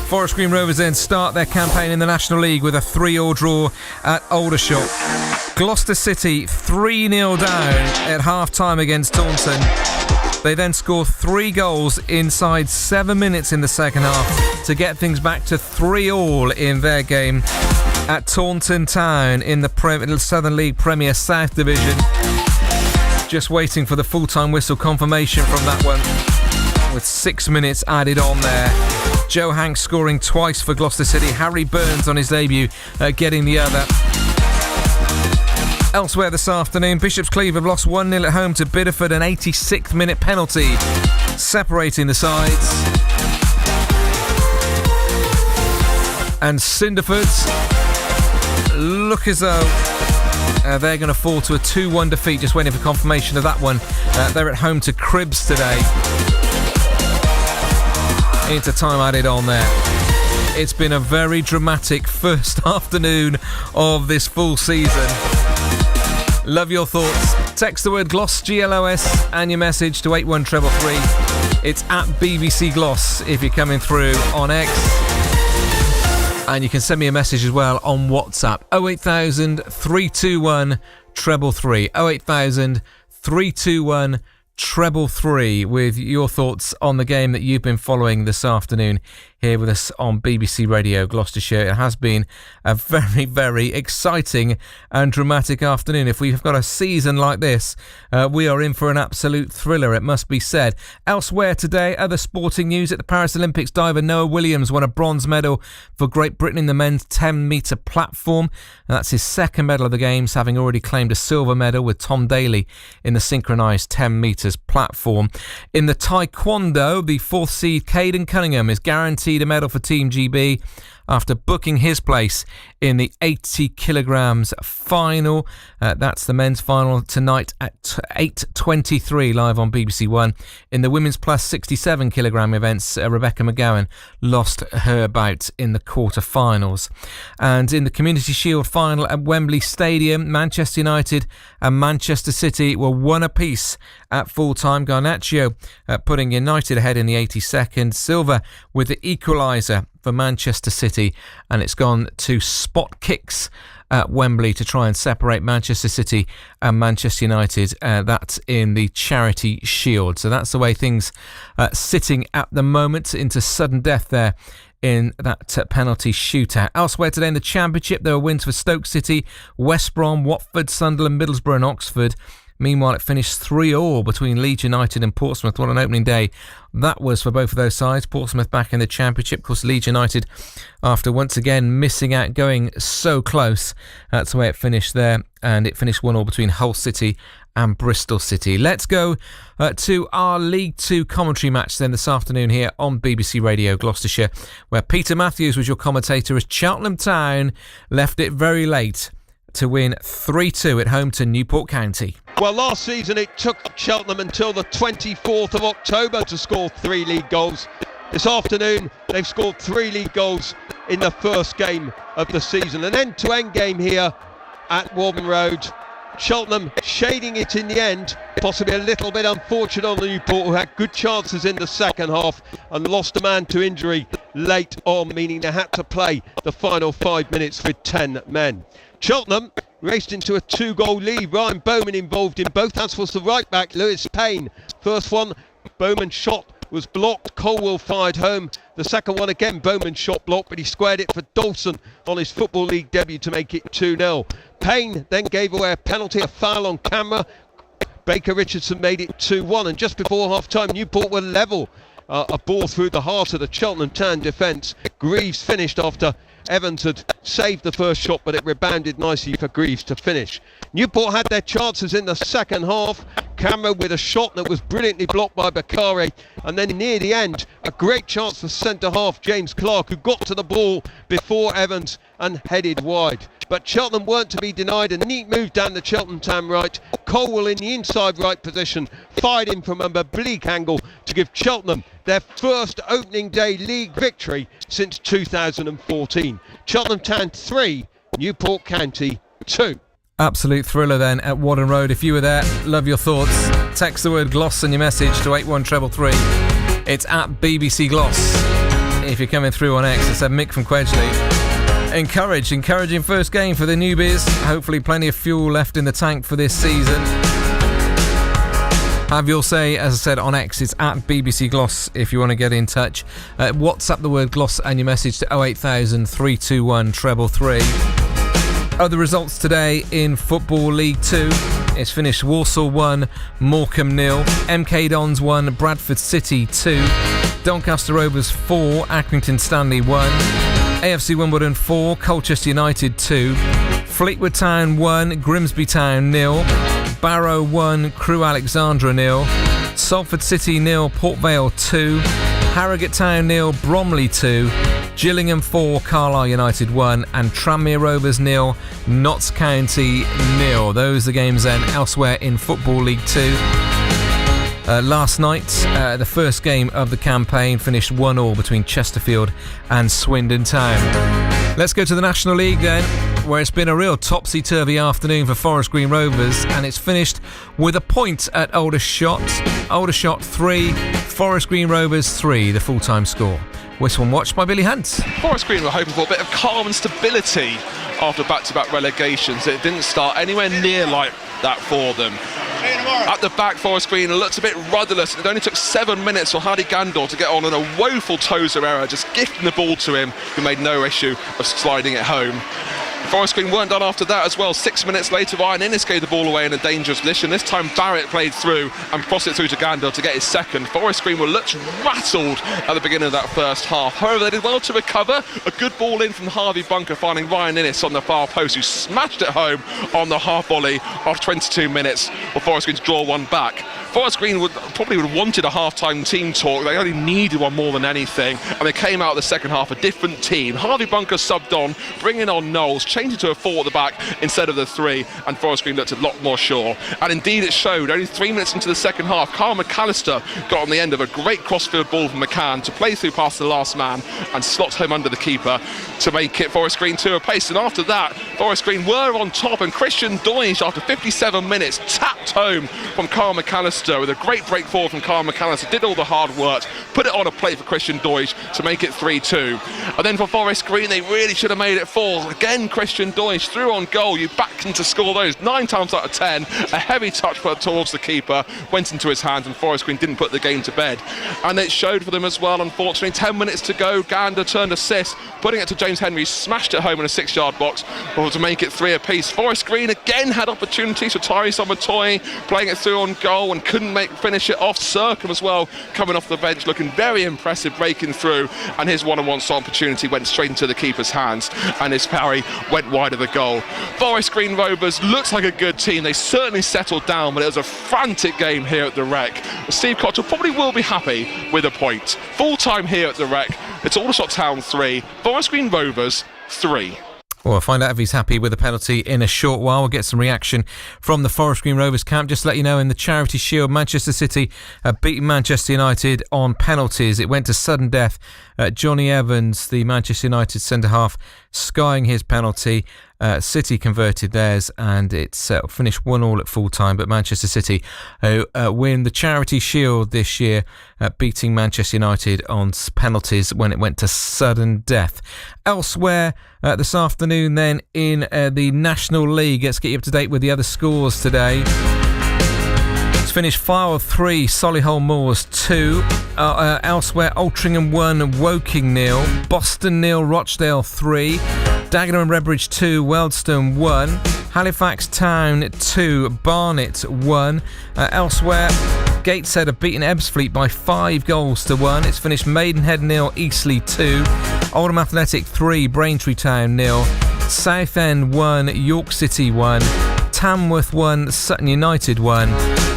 Forest Green Rovers then start their campaign in the National League with a 3-3 draw at Aldershot. Gloucester City 3-0 down at half-time against Taunton. They then score 3 goals inside 7 minutes in the second half to get things back to 3-3 in their game. at Taunton Town in the Southern League Premier South Division. Just waiting for the full-time whistle confirmation from that one, with 6 minutes added on there. Joe Hanks scoring twice for Gloucester City. Harry Burns on his debut getting the other. Elsewhere this afternoon, Bishop's Cleeve have lost 1-0 at home to Bideford, an 86th minute penalty separating the sides. And Cinderford look as though they're going to fall to a 2-1 defeat. Just waiting for confirmation of that one. They're at home to Cribbs today. Into time added on there. It's been a very dramatic first afternoon of this full season. Love your thoughts. Text the word GLOSS, GLOS, and your message to 81333. It's at BBC Gloss if you're coming through on X. And you can send me a message as well on WhatsApp. 08000 321 333. 08000 321 333 with your thoughts on the game that you've been following this afternoon here with us on BBC Radio Gloucestershire. It has been a very, very exciting and dramatic afternoon. If we've got a season like this, we are in for an absolute thriller, it must be said. Elsewhere today, other sporting news. At the Paris Olympics, diver Noah Williams won a bronze medal for Great Britain in the men's 10-metre platform. And that's his second medal of the Games, having already claimed a silver medal with Tom Daley in the synchronised 10 metres platform. In the taekwondo, the fourth seed Caden Cunningham is guaranteed a medal for Team GB after booking his place in the 80 kilograms final. That's the men's final tonight at 8:23 live on BBC One. In the women's plus 67 kilogram events, Rebecca McGowan lost her bout in the quarter-finals. And in the Community Shield final at Wembley Stadium, Manchester United and Manchester City were one apiece at full-time. Garnacho putting United ahead in the 82nd. Silva with the equaliser for Manchester City, and it's gone to spot kicks at Wembley to try and separate Manchester City and Manchester United. That's in the Charity Shield. So that's the way things sitting at the moment, into sudden death there in that penalty shootout. Elsewhere today in the Championship, there were wins for Stoke City, West Brom, Watford, Sunderland, Middlesbrough and Oxford. Meanwhile, it finished 3-3 between Leeds United and Portsmouth. What an opening day that was for both of those sides. Portsmouth back in the Championship. Of course, Leeds United, after once again missing out, going so close. That's the way it finished there. And it finished 1-1 between Hull City and Bristol City. Let's go to our League 2 commentary match then this afternoon here on BBC Radio Gloucestershire, where Peter Matthews was your commentator as Cheltenham Town left it very late to win 3-2 at home to Newport County. Well, last season it took Cheltenham until the 24th of October to score 3 league goals. This afternoon they've scored 3 league goals in the first game of the season. An end-to-end game here at Warburton Road. Cheltenham shading it in the end, possibly a little bit unfortunate on Newport, who had good chances in the second half and lost a man to injury late on, meaning they had to play the final 5 minutes with 10 men. Cheltenham raced into a 2-goal lead. Ryan Bowman involved in both. As was the right back, Lewis Payne. First one, Bowman's shot was blocked. Colwell fired home. The second one again, Bowman's shot blocked, but he squared it for Dawson on his Football League debut to make it 2-0. Payne then gave away a penalty, a foul on camera. Baker Richardson made it 2-1, and just before half-time, Newport were level. A ball through the heart of the Cheltenham Town defence. Greaves finished after Evans had saved the first shot, but it rebounded nicely for Greaves to finish. Newport had their chances in the second half. Camera with a shot that was brilliantly blocked by Bakare, and then near the end a great chance for centre half James Clark, who got to the ball before Evans and headed wide. But Cheltenham weren't to be denied. A neat move down the Cheltenham Town right. Colwell in the inside right position fired in from an oblique angle to give Cheltenham their first opening day league victory since 2014. Cheltenham Town 3, Newport County 2. Absolute thriller then at Warden Road. If you were there, love your thoughts. Text the word GLOSS and your message to 81333. It's at BBC Gloss. If you're coming through on X, it's Mick from Quedgley. Encouraging first game for the newbies. Hopefully plenty of fuel left in the tank for this season. Have your say, as I said, on X. It's at BBC Gloss if you want to get in touch. WhatsApp the word Gloss and your message to 08000 321 333. Other results today in Football League 2. It's finished Walsall 1, Morecambe 0, MK Dons 1, Bradford City 2, Doncaster Rovers 4, Accrington Stanley 1, AFC Wimbledon 4, Colchester United 2, Fleetwood Town 1, Grimsby Town 0, Barrow 1, Crewe Alexandra 0, Salford City 0, Port Vale 2, Harrogate Town 0, Bromley 2, Gillingham 4, Carlisle United 1, and Tranmere Rovers 0, Notts County 0. Those are the games then elsewhere in Football League 2. Last night, the first game of the campaign finished 1-1 between Chesterfield and Swindon Town. Let's go to the National League then, where it's been a real topsy-turvy afternoon for Forest Green Rovers, and it's finished with a point at Aldershot. Aldershot 3, Forest Green Rovers 3, the full-time score. Whistle and watch by Billy Hunt. Forest Green were hoping for a bit of calm and stability after back-to-back relegations. It didn't start anywhere near like that for them. At the back, Forest Green looked a bit rudderless. It only took 7 minutes for Hardy Gandor to get on in a woeful Tozer error, just gifting the ball to him, who made no issue of sliding it home. Forest Green weren't done after that as well. 6 minutes later, Ryan Innes gave the ball away in a dangerous position. This time Barrett played through and crossed it through to Gandor to get his second. Forest Green were looked rattled at the beginning of that first half. However, they did well to recover. A good ball in from Harvey Bunker, finding Ryan Innes on the far post, who smashed it home on the half volley after 22 minutes for Forest Green to draw one back. Forest Green would have wanted a half-time team talk. They only needed one more than anything, and they came out of the second half a different team. Harvey Bunker subbed on, bringing on Knowles, changed it to a 4 at the back instead of the 3, and Forest Green looked a lot more sure. And indeed it showed. Only 3 minutes into the second half, Carl McAllister got on the end of a great crossfield ball from McCann to play through past the last man and slot home under the keeper to make it Forest Green 2 apace. And after that, Forest Green were on top, and Christian Doige, after 57 minutes, tapped home from Carl McAllister with a great break forward from Carl McAllister, did all the hard work, put it on a plate for Christian Doige to make it 3-2. And then for Forest Green, they really should have made it 4. Again, Christian Doige threw on goal. You backed him to score those 9 times out of 10. A heavy touch put towards the keeper, went into his hands, and Forest Green didn't put the game to bed. And it showed for them as well, unfortunately. 10 minutes to go, Gander turned assist, putting it to James Henry, smashed it home in a 6-yard box to make it 3 apiece. Forest Green again had opportunities for Tyree Somatoy, playing it through on goal and couldn't finish it off. Circum as well, coming off the bench, looking very impressive, breaking through, and his one-on-one opportunity went straight into the keeper's hands, and his parry went wide of the goal. Forest Green Rovers looks like a good team. They certainly settled down, but it was a frantic game here at the Rec. Steve Cottrell probably will be happy with a point. Full time here at the Rec. It's Aldershot Town 3, Forest Green Rovers 3. Well, we'll find out if he's happy with the penalty in a short while. We'll get some reaction from the Forest Green Rovers camp. Just to let you know, in the Charity Shield, Manchester City beating Manchester United on penalties. It went to sudden death. Johnny Evans, the Manchester United centre-half, skying his penalty. City converted theirs, and it's finished 1-1 at full-time, but Manchester City win the Charity Shield this year, beating Manchester United on penalties when it went to sudden death. Elsewhere this afternoon then in the National League, let's get you up to date with the other scores today. It's finished Fylde 3, Solihull Moors 2. Elsewhere, Altrincham 1, Woking 0, Boston 0, Rochdale 3, Dagenham and Redbridge 2, Wealdstone 1, Halifax Town 2, Barnet 1. Elsewhere, Gateshead have beaten Ebbsfleet by 5-1. It's finished Maidenhead 0, Eastleigh 2, Oldham Athletic 3, Braintree Town 0, Southend 1, York City 1, Tamworth 1, Sutton United 1,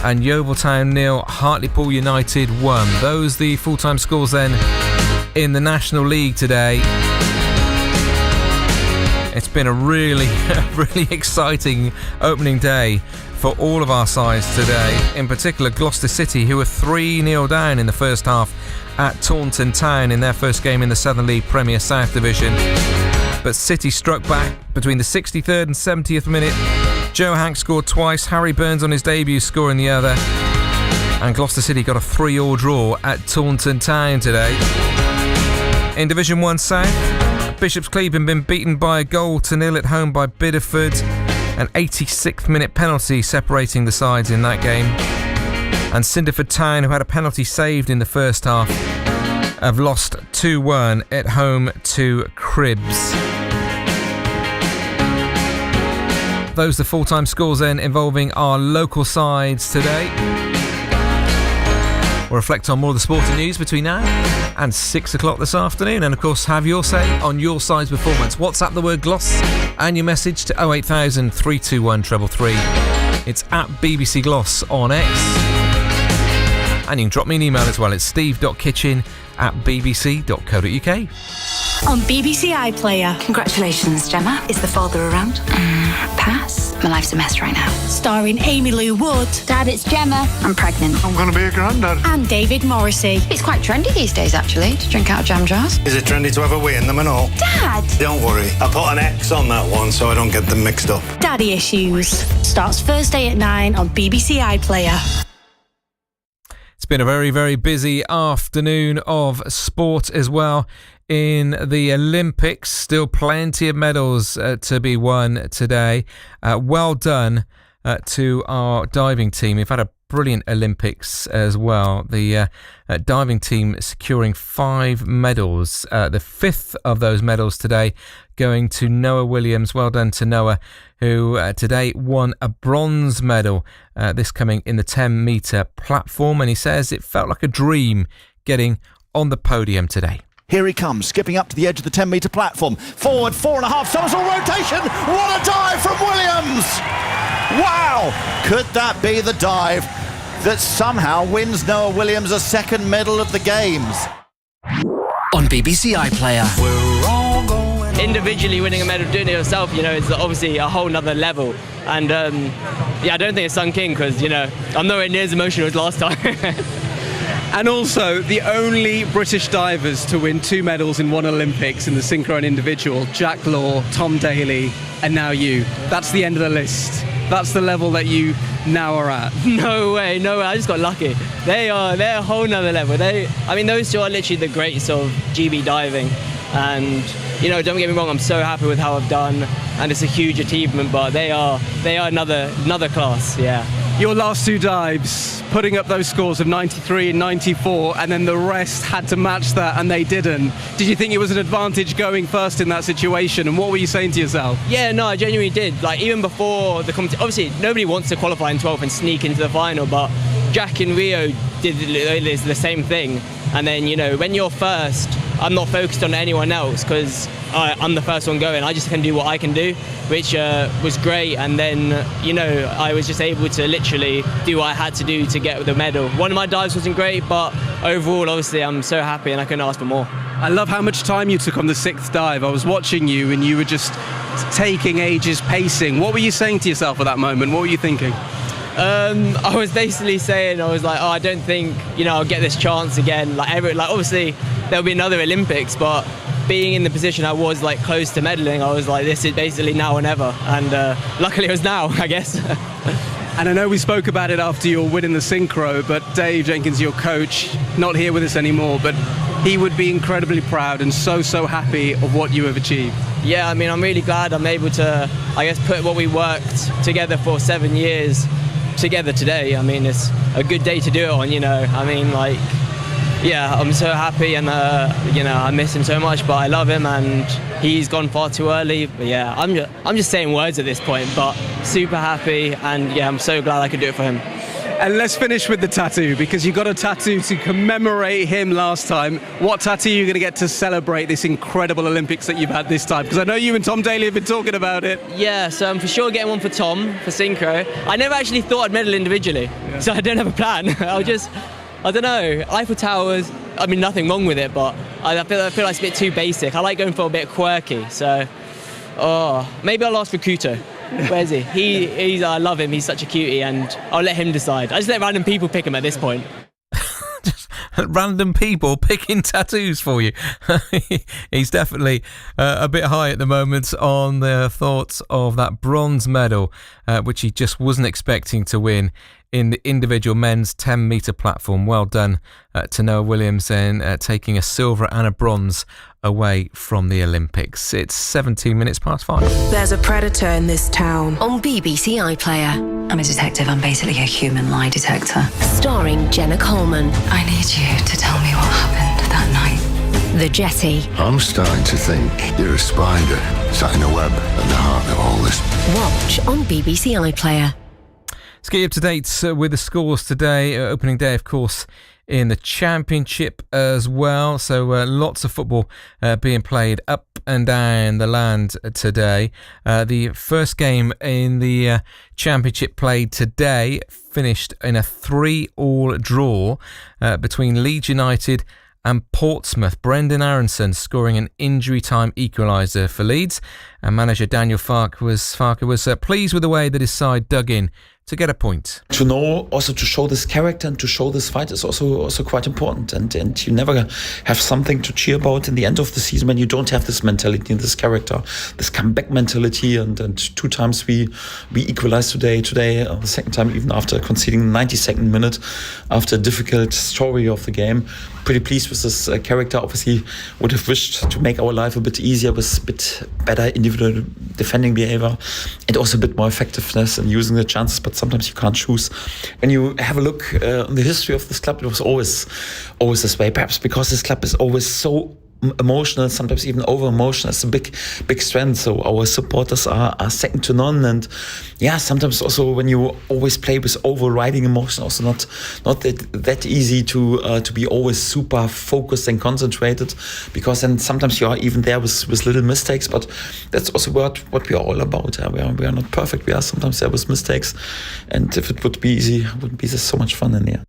and Yeovil Town 0, Hartlepool United 1. Those the full-time scores then in the National League today. It's been a really exciting opening day for all of our sides today. In particular, Gloucester City, who were 3-0 down in the first half at Taunton Town in their first game in the Southern League Premier South Division. But City struck back between the 63rd and 70th minute. Joe Hank scored twice, Harry Burns on his debut scoring the other. And Gloucester City got a 3-3 draw at Taunton Town today. In Division 1 South, Bishop's Cleveland been beaten by 1-0 at home by Bideford. An 86th minute penalty separating the sides in that game. And Cinderford Town, who had a penalty saved in the first half, have lost 2-1 at home to Cribs. Those are the full-time scores then involving our local sides today. We'll reflect on more of the sporting news between now and 6 o'clock this afternoon, and of course have your say on your side's performance. WhatsApp the word Gloss and your message to 08000 321 333. It's at BBC Gloss on X, and you can drop me an email as well. It's steve.kitchen@bbc.co.uk. On BBC iPlayer. Congratulations, Gemma. Is the father around? Pass. My life's a mess right now. Starring Amy Lou Wood. Dad, it's Gemma. I'm pregnant. I'm going to be a granddad. And David Morrissey. It's quite trendy these days, actually, to drink out of jam jars. Is it trendy to have a wee in them and all? Dad! Don't worry. I put an X on that one so I don't get them mixed up. Daddy Issues. Starts Thursday at 9 on BBC iPlayer. It's been a very, very busy afternoon of sport as well. In the Olympics, still plenty of medals to be won today. Well done to our diving team. We've had a brilliant Olympics as well. The diving team securing 5 medals. The 5th of those medals today going to Noah Williams. Well done to Noah, who today won a bronze medal. This coming in the 10-metre platform. And he says it felt like a dream getting on the podium today. Here he comes, skipping up to the edge of the 10-metre platform. Forward, 4.5, somersault rotation. What a dive from Williams! Wow! Could that be the dive that somehow wins Noah Williams a second medal of the Games? On BBC iPlayer. We're all going. Individually winning a medal, doing it yourself, is obviously a whole nother level. And I don't think it's sunk in because, I'm nowhere near as emotional as last time. And also, the only British divers to win 2 medals in one Olympics in the synchro and individual, Jack Law, Tom Daley, and now you. That's the end of the list. That's the level that you now are at. No way. I just got lucky. They're a whole nother level. Those two are literally the greats of GB diving. And, don't get me wrong, I'm so happy with how I've done, and it's a huge achievement, but they are another class, yeah. Your last 2 dives, putting up those scores of 93 and 94, and then the rest had to match that, and they didn't. Did you think it was an advantage going first in that situation, and what were you saying to yourself? Yeah, no, I genuinely did. Even before the competition, obviously nobody wants to qualify in 12th and sneak into the final, but Jack and Rio did the same thing. And then, when you're first, I'm not focused on anyone else because I'm the first one going. I just can do what I can do, which was great. And then, I was just able to literally do what I had to do to get the medal. One of my dives wasn't great, but overall, obviously, I'm so happy and I couldn't ask for more. I love how much time you took on the 6th dive. I was watching you and you were just taking ages pacing. What were you saying to yourself at that moment? What were you thinking? I was basically saying, I don't think, I'll get this chance again. Obviously, there'll be another Olympics, but being in the position I was, close to medaling, I was like, this is basically now or never. And luckily it was now, I guess. And I know we spoke about it after your win in the synchro, but Dave Jenkins, your coach, not here with us anymore, but he would be incredibly proud and so happy of what you have achieved. Yeah, I'm really glad I'm able to, put what we worked together for 7 years together today. It's a good day to do it on, I'm so happy and I miss him so much, but I love him and he's gone far too early. But yeah, I'm just saying words at this point, but super happy and I'm so glad I could do it for him. And let's finish with the tattoo, because you got a tattoo to commemorate him last time. What tattoo are you going to get to celebrate this incredible Olympics that you've had this time? Because I know you and Tom Daley have been talking about it. Yeah, so I'm for sure getting one for Tom, for synchro. I never actually thought I'd medal individually, so I don't have a plan. I don't know, Eiffel Towers, nothing wrong with it, but I feel like it's a bit too basic. I like going for a bit quirky, so maybe I'll ask for Kuto. Where is he? He's I love him, he's such a cutie, and I'll let him decide. I just let random people pick him at this point. Just random people picking tattoos for you. He's definitely a bit high at the moment on the thoughts of that bronze medal, which he just wasn't expecting to win in the individual men's 10-metre platform. Well done to Noah Williams and taking a silver and a bronze away from the Olympics. It's 17 minutes past 5. There's a predator in this town on BBC iPlayer. I'm a detective. I'm basically a human lie detector. Starring Jenna Coleman. I need you to tell me what happened that night. The Jetty. I'm starting to think you're a spider sat in a web at the heart of all this. Watch on BBC iPlayer. Let's get you up to date with the scores today. Opening day, of course, in the Championship as well. So lots of football being played up and down the land today. The first game in the Championship played today finished in a 3-3 draw between Leeds United and Portsmouth. Brendan Aronson scoring an injury time equaliser for Leeds, and manager Daniel Farke was pleased with the way that his side dug in to get a point. To know, also to show this character and to show this fight is also quite important, and you never have something to cheer about in the end of the season when you don't have this mentality and this character, this comeback mentality. And 2 times we equalized today, the second time even after conceding the 92nd minute after a difficult story of the game. Pretty pleased with this character. Obviously would have wished to make our life a bit easier with a bit better individual defending behavior and also a bit more effectiveness in using the chances, but sometimes you can't choose. When you have a look on the history of this club, it was always this way, perhaps because this club is always so emotional, sometimes even over emotional. It's a big strength. So our supporters are second to none, and sometimes also when you always play with overriding emotion, also not that easy to be always super focused and concentrated, because then sometimes you are even there with little mistakes. But that's also what we are all about. We are not perfect. We are sometimes there with mistakes, and if it would be easy, it wouldn't be so much fun in there.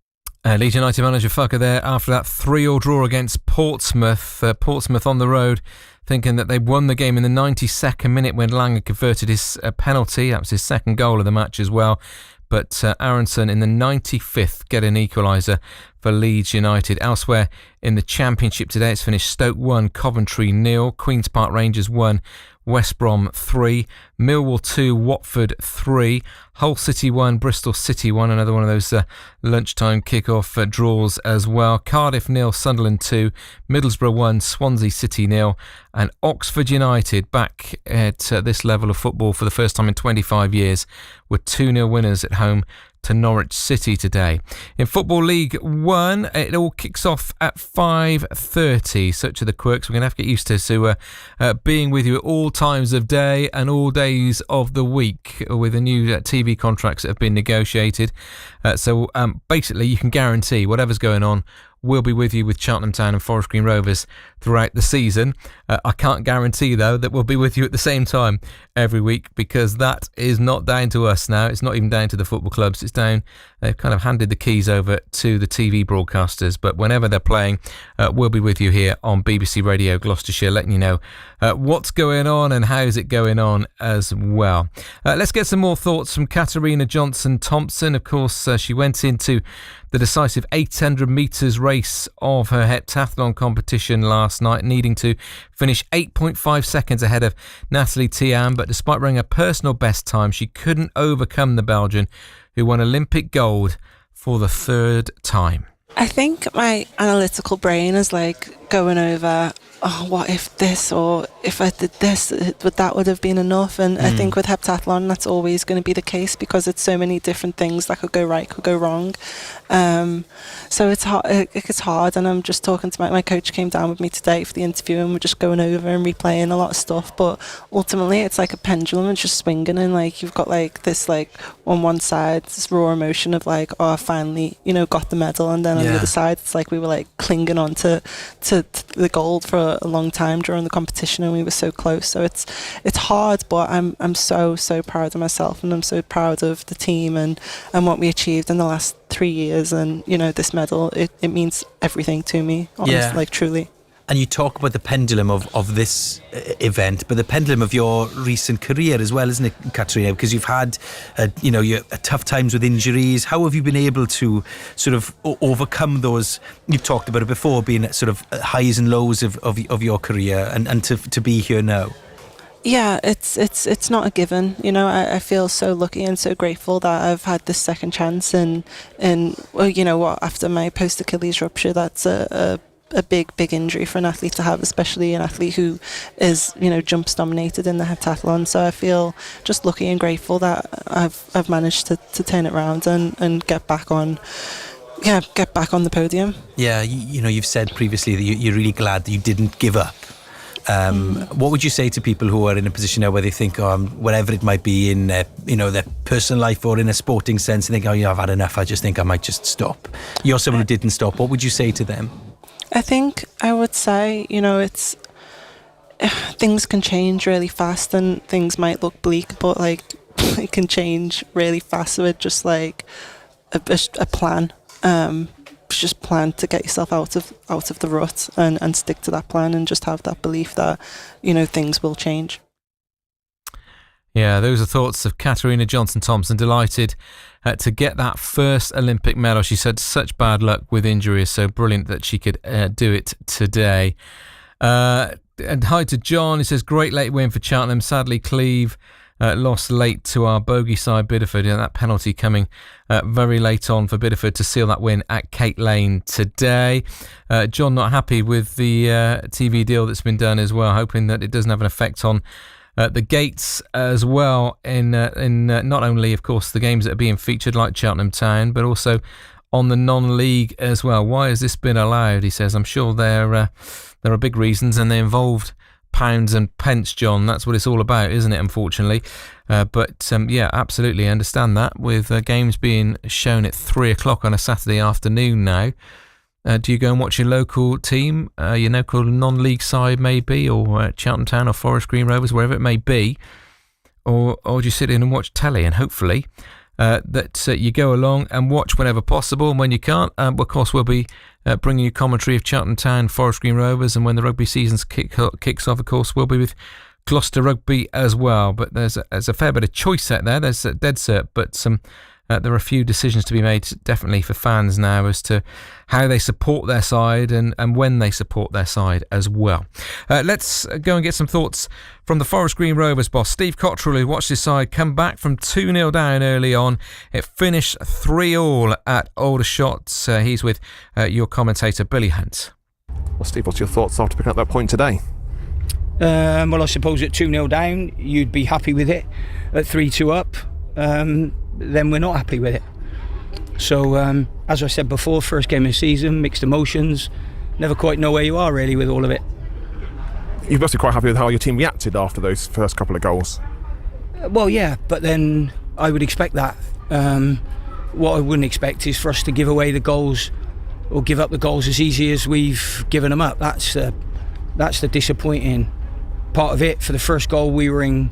Leeds United manager Farke there after that 3-3 draw against Portsmouth. Portsmouth on the road, thinking that they won the game in the 92nd minute when Lang had converted his penalty. That was his second goal of the match as well. But Aronson in the 95th get an equaliser for Leeds United. Elsewhere in the Championship today, it's finished Stoke 1, Coventry 0, Queen's Park Rangers 1, West Brom 3, Millwall 2, Watford 3, Hull City 1, Bristol City 1, another one of those lunchtime kick-off draws as well. Cardiff 0, Sunderland 2, Middlesbrough 1, Swansea City 0, and Oxford United back at this level of football for the first time in 25 years were 2-0 winners at home to Norwich City today. In Football League 1, it all kicks off at 5:30. Such are the quirks. We're going to have to get used to being with you at all times of day and all days of the week with the new TV contracts that have been negotiated. So basically, you can guarantee whatever's going on, we'll be with you with Cheltenham Town and Forest Green Rovers throughout the season. I can't guarantee, though, that we'll be with you at the same time every week, because that is not down to us now. It's not even down to the football clubs. It's down, they've kind of handed the keys over to the TV broadcasters. But whenever they're playing, we'll be with you here on BBC Radio Gloucestershire, letting you know what's going on and how's it going on as well. Let's get some more thoughts from Katarina Johnson-Thompson. Of course, she went into the decisive 800 metres race of her heptathlon competition last night, needing to finish 8.5 seconds ahead of Natalie Thiam, but despite running a personal best time, she couldn't overcome the Belgian, who won Olympic gold for the 3rd time. I think my analytical brain is going over, what if this, or if I did this, that would have been enough. And I think with heptathlon, that's always going to be the case, because it's so many different things that could go right, could go wrong. So it's hard, and I'm just talking to my coach came down with me today for the interview, and we're just going over and replaying a lot of stuff. But ultimately, it's like a pendulum. It's just swinging, and you've got this on one side, this raw emotion of I finally got the medal, and then on the other side, it's we were clinging on to the gold for a long time during the competition, and we were so close. So it's hard, but I'm so proud of myself, and I'm so proud of the team and what we achieved in the last 3 years. And this medal, it means everything to me, honestly, truly. And you talk about the pendulum of this event, but the pendulum of your recent career as well, isn't it, Katarina? Because you've had, your tough times with injuries. How have you been able to sort of overcome those? You've talked about it before, being at sort of highs and lows of your career, and to be here now. Yeah, it's not a given. I feel so lucky and so grateful that I've had this second chance. And after my post Achilles rupture, that's a a big injury for an athlete to have, especially an athlete who is, jumps dominated in the heptathlon. So I feel just lucky and grateful that I've managed to turn it around and get back on the podium. Yeah, you've said previously that you're really glad that you didn't give up. What would you say to people who are in a position now where they think, whatever it might be in their personal life or in a sporting sense, and think, I've had enough, I just think I might just stop. You're someone who didn't stop. What would you say to them? I think I would say, it's things can change really fast and things might look bleak, but like it can change really fast with just like a plan. Just plan to get yourself out of the rut and stick to that plan and just have that belief that things will change. Yeah, those are thoughts of Katarina Johnson-Thompson, delighted to get that first Olympic medal. She said such bad luck with injuries, so brilliant that she could do it today. And hi to John, he says, great late win for Cheltenham. Sadly, Cleve lost late to our bogey side Bideford, and that penalty coming very late on for Bideford to seal that win at Kate Lane today. John not happy with the TV deal that's been done as well, hoping that it doesn't have an effect on the gates as well in not only, of course, the games that are being featured like Cheltenham Town, but also on the non-league as well. Why has this been allowed? He says, I'm sure there are big reasons, and they involved pounds and pence, John. That's what it's all about, isn't it, unfortunately? But yeah, absolutely understand that, with games being shown at 3 o'clock on a Saturday afternoon now. Do you go and watch your local team, your local non-league side maybe, or Cheltenham Town or Forest Green Rovers, wherever it may be, or do you sit in and watch telly? And hopefully that you go along and watch whenever possible, and when you can't, of course we'll be bringing you commentary of Cheltenham Town, Forest Green Rovers, and when the rugby season kicks off, of course, we'll be with Gloucester Rugby as well. But there's a fair bit of choice set there. There's a dead cert, but there are a few decisions to be made, definitely for fans now, as to how they support their side and when they support their side as well. Let's go and get some thoughts from the Forest Green Rovers boss, Steve Cottrell, who watched his side come back from 2-0 down early on. It finished 3-3 at Aldershot. He's with your commentator, Billy Hunt. Well, Steve, what's your thoughts after picking up that point today? Well, I suppose at 2-0 down, you'd be happy with it. At 3-2 up, then we're not happy with it. So as I said before, first game of the season, mixed emotions, never quite know where you are really with all of it. You must be quite happy with how your team reacted after those first couple of goals. Well, yeah, but then I would expect that. What I wouldn't expect is for us to give away the goals or give up the goals as easy as we've given them up. That's the disappointing part of it. For the first goal, we were in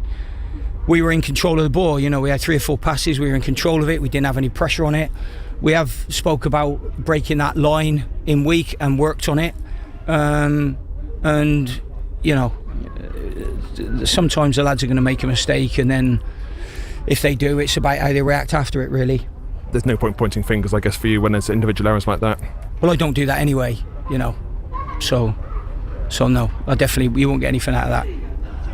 control of the ball. We had 3 or 4 passes, we were in control of it, we didn't have any pressure on it. We have spoke about breaking that line in week and worked on it. And sometimes the lads are going to make a mistake, and then if they do, it's about how they react after it, really. There's no point pointing fingers, I guess, for you when there's individual errors like that. Well, I don't do that anyway, so no, you won't get anything out of that.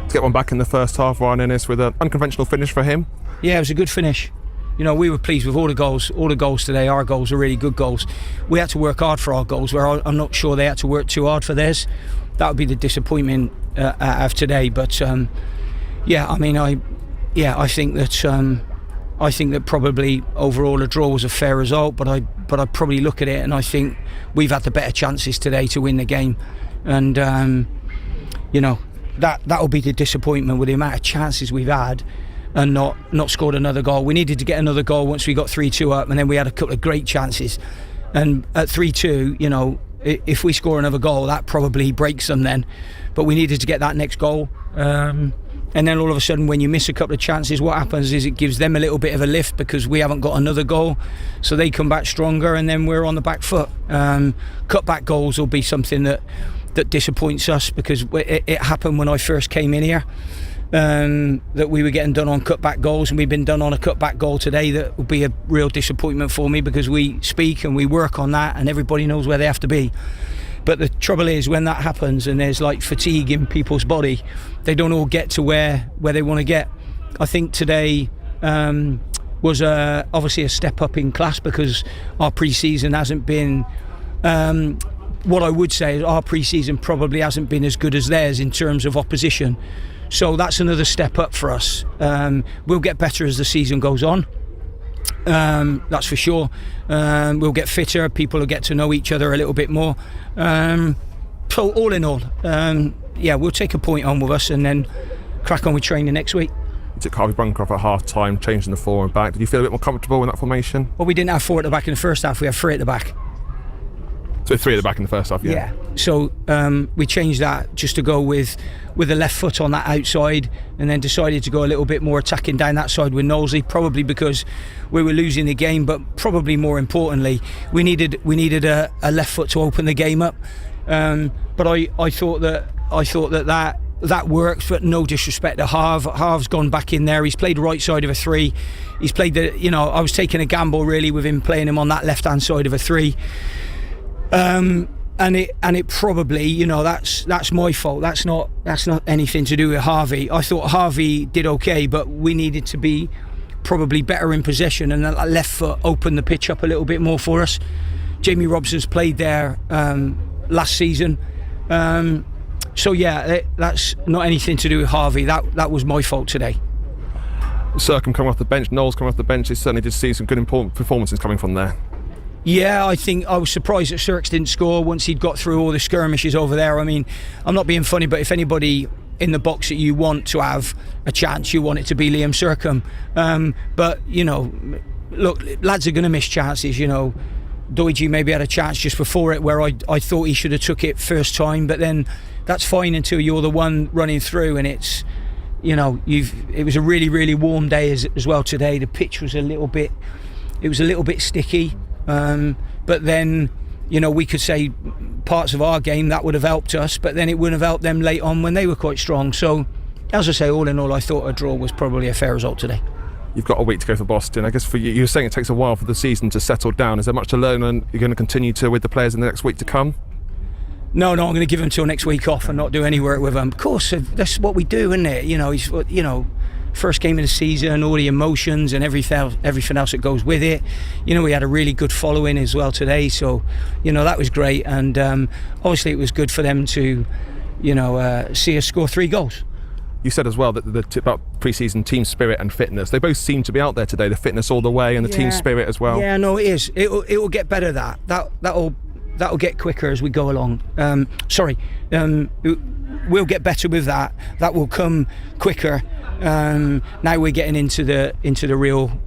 To get one back in the first half, Ryan Ennis, with an unconventional finish for him. Yeah, it was a good finish. We were pleased with all the goals today. Our goals are really good goals. We had to work hard for our goals, where I'm not sure they had to work too hard for theirs. That would be the disappointment of today. But I think that probably overall a draw was a fair result. But I probably look at it and I think we've had the better chances today to win the game, and that'll be the disappointment with the amount of chances we've had and not scored another goal. We needed to get another goal once we got 3-2 up, and then we had a couple of great chances. And at 3-2, if we score another goal, that probably breaks them then. But we needed to get that next goal. And then all of a sudden, when you miss a couple of chances, what happens is it gives them a little bit of a lift because we haven't got another goal. So they come back stronger, and then we're on the back foot. Cutback goals will be something that disappoints us, because it happened when I first came in here, that we were getting done on cutback goals, and we've been done on a cutback goal today. That will be a real disappointment for me, because we speak and we work on that and everybody knows where they have to be. But the trouble is, when that happens and there's like fatigue in people's body, they don't all get to where they want to get. I think today was obviously a step up in class, because our pre-season hasn't been what I would say is our pre-season probably hasn't been as good as theirs in terms of opposition. So that's another step up for us. We'll get better as the season goes on. That's for sure. We'll get fitter. People will get to know each other a little bit more. So all in all, we'll take a point on with us and then crack on with training next week. You took Harvey Buncroft at half-time, changing the forward back. Did you feel a bit more comfortable in that formation? Well, we didn't have 4 at the back in the first half. We had 3 at the back. So 3 at the back in the first half, yeah. So we changed that just to go with the left foot on that outside, and then decided to go a little bit more attacking down that side with Knowlesy, probably because we were losing the game, but probably more importantly, we needed a left foot to open the game up. But I thought that works, but no disrespect to Harv. Harv's gone back in there. He's played right side of a 3. He's played I was taking a gamble really with him playing him on that left hand side of a 3. And it probably, that's my fault. That's not anything to do with Harvey. I thought Harvey did okay, but we needed to be probably better in possession, and that left foot opened the pitch up a little bit more for us. Jamie Robson's played there last season. So that's not anything to do with Harvey. That was my fault today. Circum coming off the bench, Knowles coming off the bench. They certainly did see some good important performances coming from there. Yeah, I think I was surprised that Sirks didn't score once he'd got through all the skirmishes over there. I mean, I'm not being funny, but if anybody in the box that you want to have a chance, you want it to be Liam Sercombe. But, look, lads are going to miss chances, Doidgy maybe had a chance just before it where I thought he should have took it first time, but then that's fine until you're the one running through, and it's, it was a really, really warm day as well today. The pitch was a little bit sticky. But then, we could say parts of our game that would have helped us, but then it wouldn't have helped them late on when they were quite strong. So, as I say, all in all, I thought a draw was probably a fair result today. You've got a week to go for Boston. I guess for you were saying it takes a while for the season to settle down. Is there much to learn, and you're going to continue with the players in the next week to come? No, I'm going to give them till next week off and not do any work with them. Of course, that's what we do, isn't it? First game of the season, all the emotions and everything else that goes with it. We had a really good following as well today, so that was great, and obviously it was good for them to see us score 3 goals. You said as well that about pre-season team spirit and fitness, they both seem to be out there today, the fitness all the way and the team spirit as well. Yeah, no, it is. It will get better. That'll get quicker as we go along. We'll get better with that. That will come quicker. Now we're getting into the real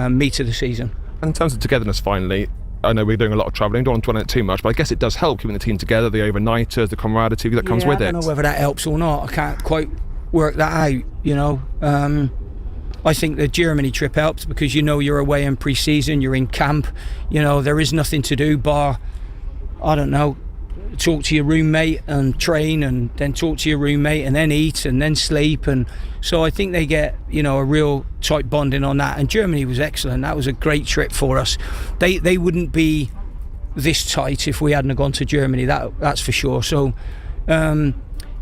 meat of the season. And in terms of togetherness, finally, I know we're doing a lot of travelling, don't want to dwell on it too much, but I guess it does help keeping the team together, the overnighters, the camaraderie that comes with it. I don't know whether that helps or not. I can't quite work that out, I think the Germany trip helps because you're away in pre-season, you're in camp, there is nothing to do bar, I don't know, talk to your roommate and train, and then talk to your roommate and then eat and then sleep, and so I think they get a real tight bonding on that. And Germany was excellent. That was a great trip for us. They wouldn't be this tight if we hadn't gone to Germany, that's for sure. So the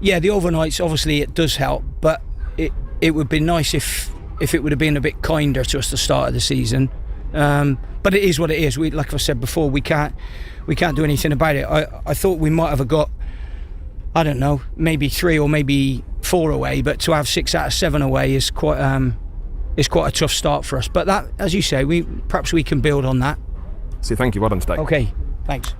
overnights, obviously it does help, but it would be nice if it would have been a bit kinder to us at the start of the season. But it is what it is. Like I said before, we can't do anything about it. I thought we might have got, I don't know, maybe 3 or maybe 4 away, but to have 6 out of 7 away is quite a tough start for us. But that, as you say, perhaps we can build on that. So thank you, well done today. Okay, thanks.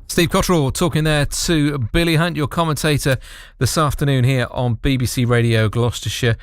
Steve Cotterill talking there to Billy Hunt, your commentator this afternoon here on BBC Radio Gloucestershire.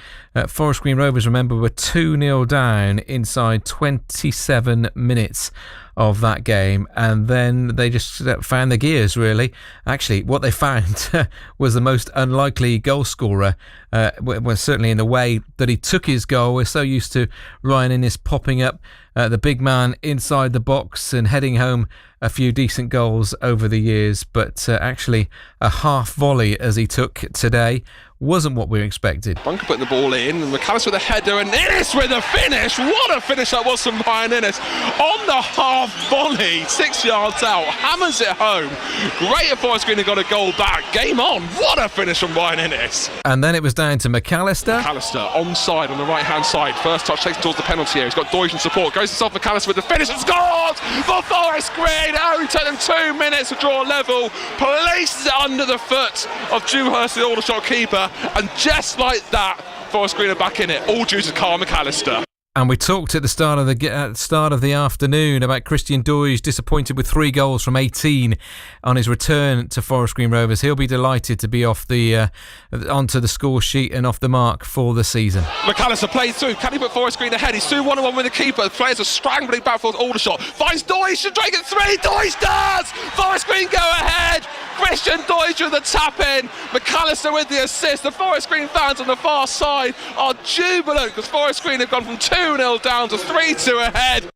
Forest Green Rovers, remember, were 2-0 down inside 27 minutes of that game, and then they just found their gears, really. Actually, what they found was the most unlikely goal scorer, was certainly in the way that he took his goal. We're so used to Ryan Innes popping up, the big man inside the box and heading home a few decent goals over the years, but actually a half volley as he took today wasn't what we expected. Bunker putting the ball in, and McAllister with a header, and Innes with a finish. What a finish that was from Ryan Innes. On the half volley, 6 yards out, hammers it home. Great if Forest Green have got a goal back. Game on. What a finish from Ryan Innes. And then it was down to McAllister. McAllister onside on the right-hand side. First touch takes towards the penalty area. He's got Deutsch in support. Goes himself McAllister with the finish and scores for Forest Green. It only took them 2 minutes to draw level. Places it under the foot of Dewhurst, the Aldershot keeper. And just like that, Forest Green are back in it, all due to Carl McAllister. And we talked at the start of the afternoon about Christian Deutsch disappointed with 3 goals from 18 on his return to Forest Green Rovers. He'll be delighted to be off onto the score sheet and off the mark for the season. McAllister plays through. Can he put Forest Green ahead? He's 2-1-1 with the keeper. The players are scrambling back for Aldershot. Finds Deutsch. Should drag it 3. Deutsch does! Forest Green go ahead. Christian Deutsch with the tap in. McAllister with the assist. The Forest Green fans on the far side are jubilant because Forest Green have gone from 2-0 down to 3-2 ahead.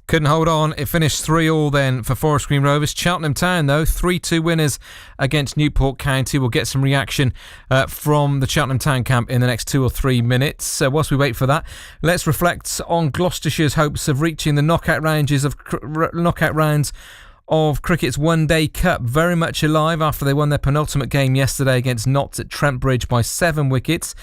Couldn't hold on. It finished 3-3 then for Forest Green Rovers. Cheltenham Town, though, 3-2 winners against Newport County. We'll get some reaction from the Cheltenham Town camp in the next 2 or 3 minutes. Whilst we wait for that, let's reflect on Gloucestershire's hopes of reaching the knockout rounds of cricket's one-day cup. Very much alive after they won their penultimate game yesterday against Notts at Trent Bridge by 7 wickets.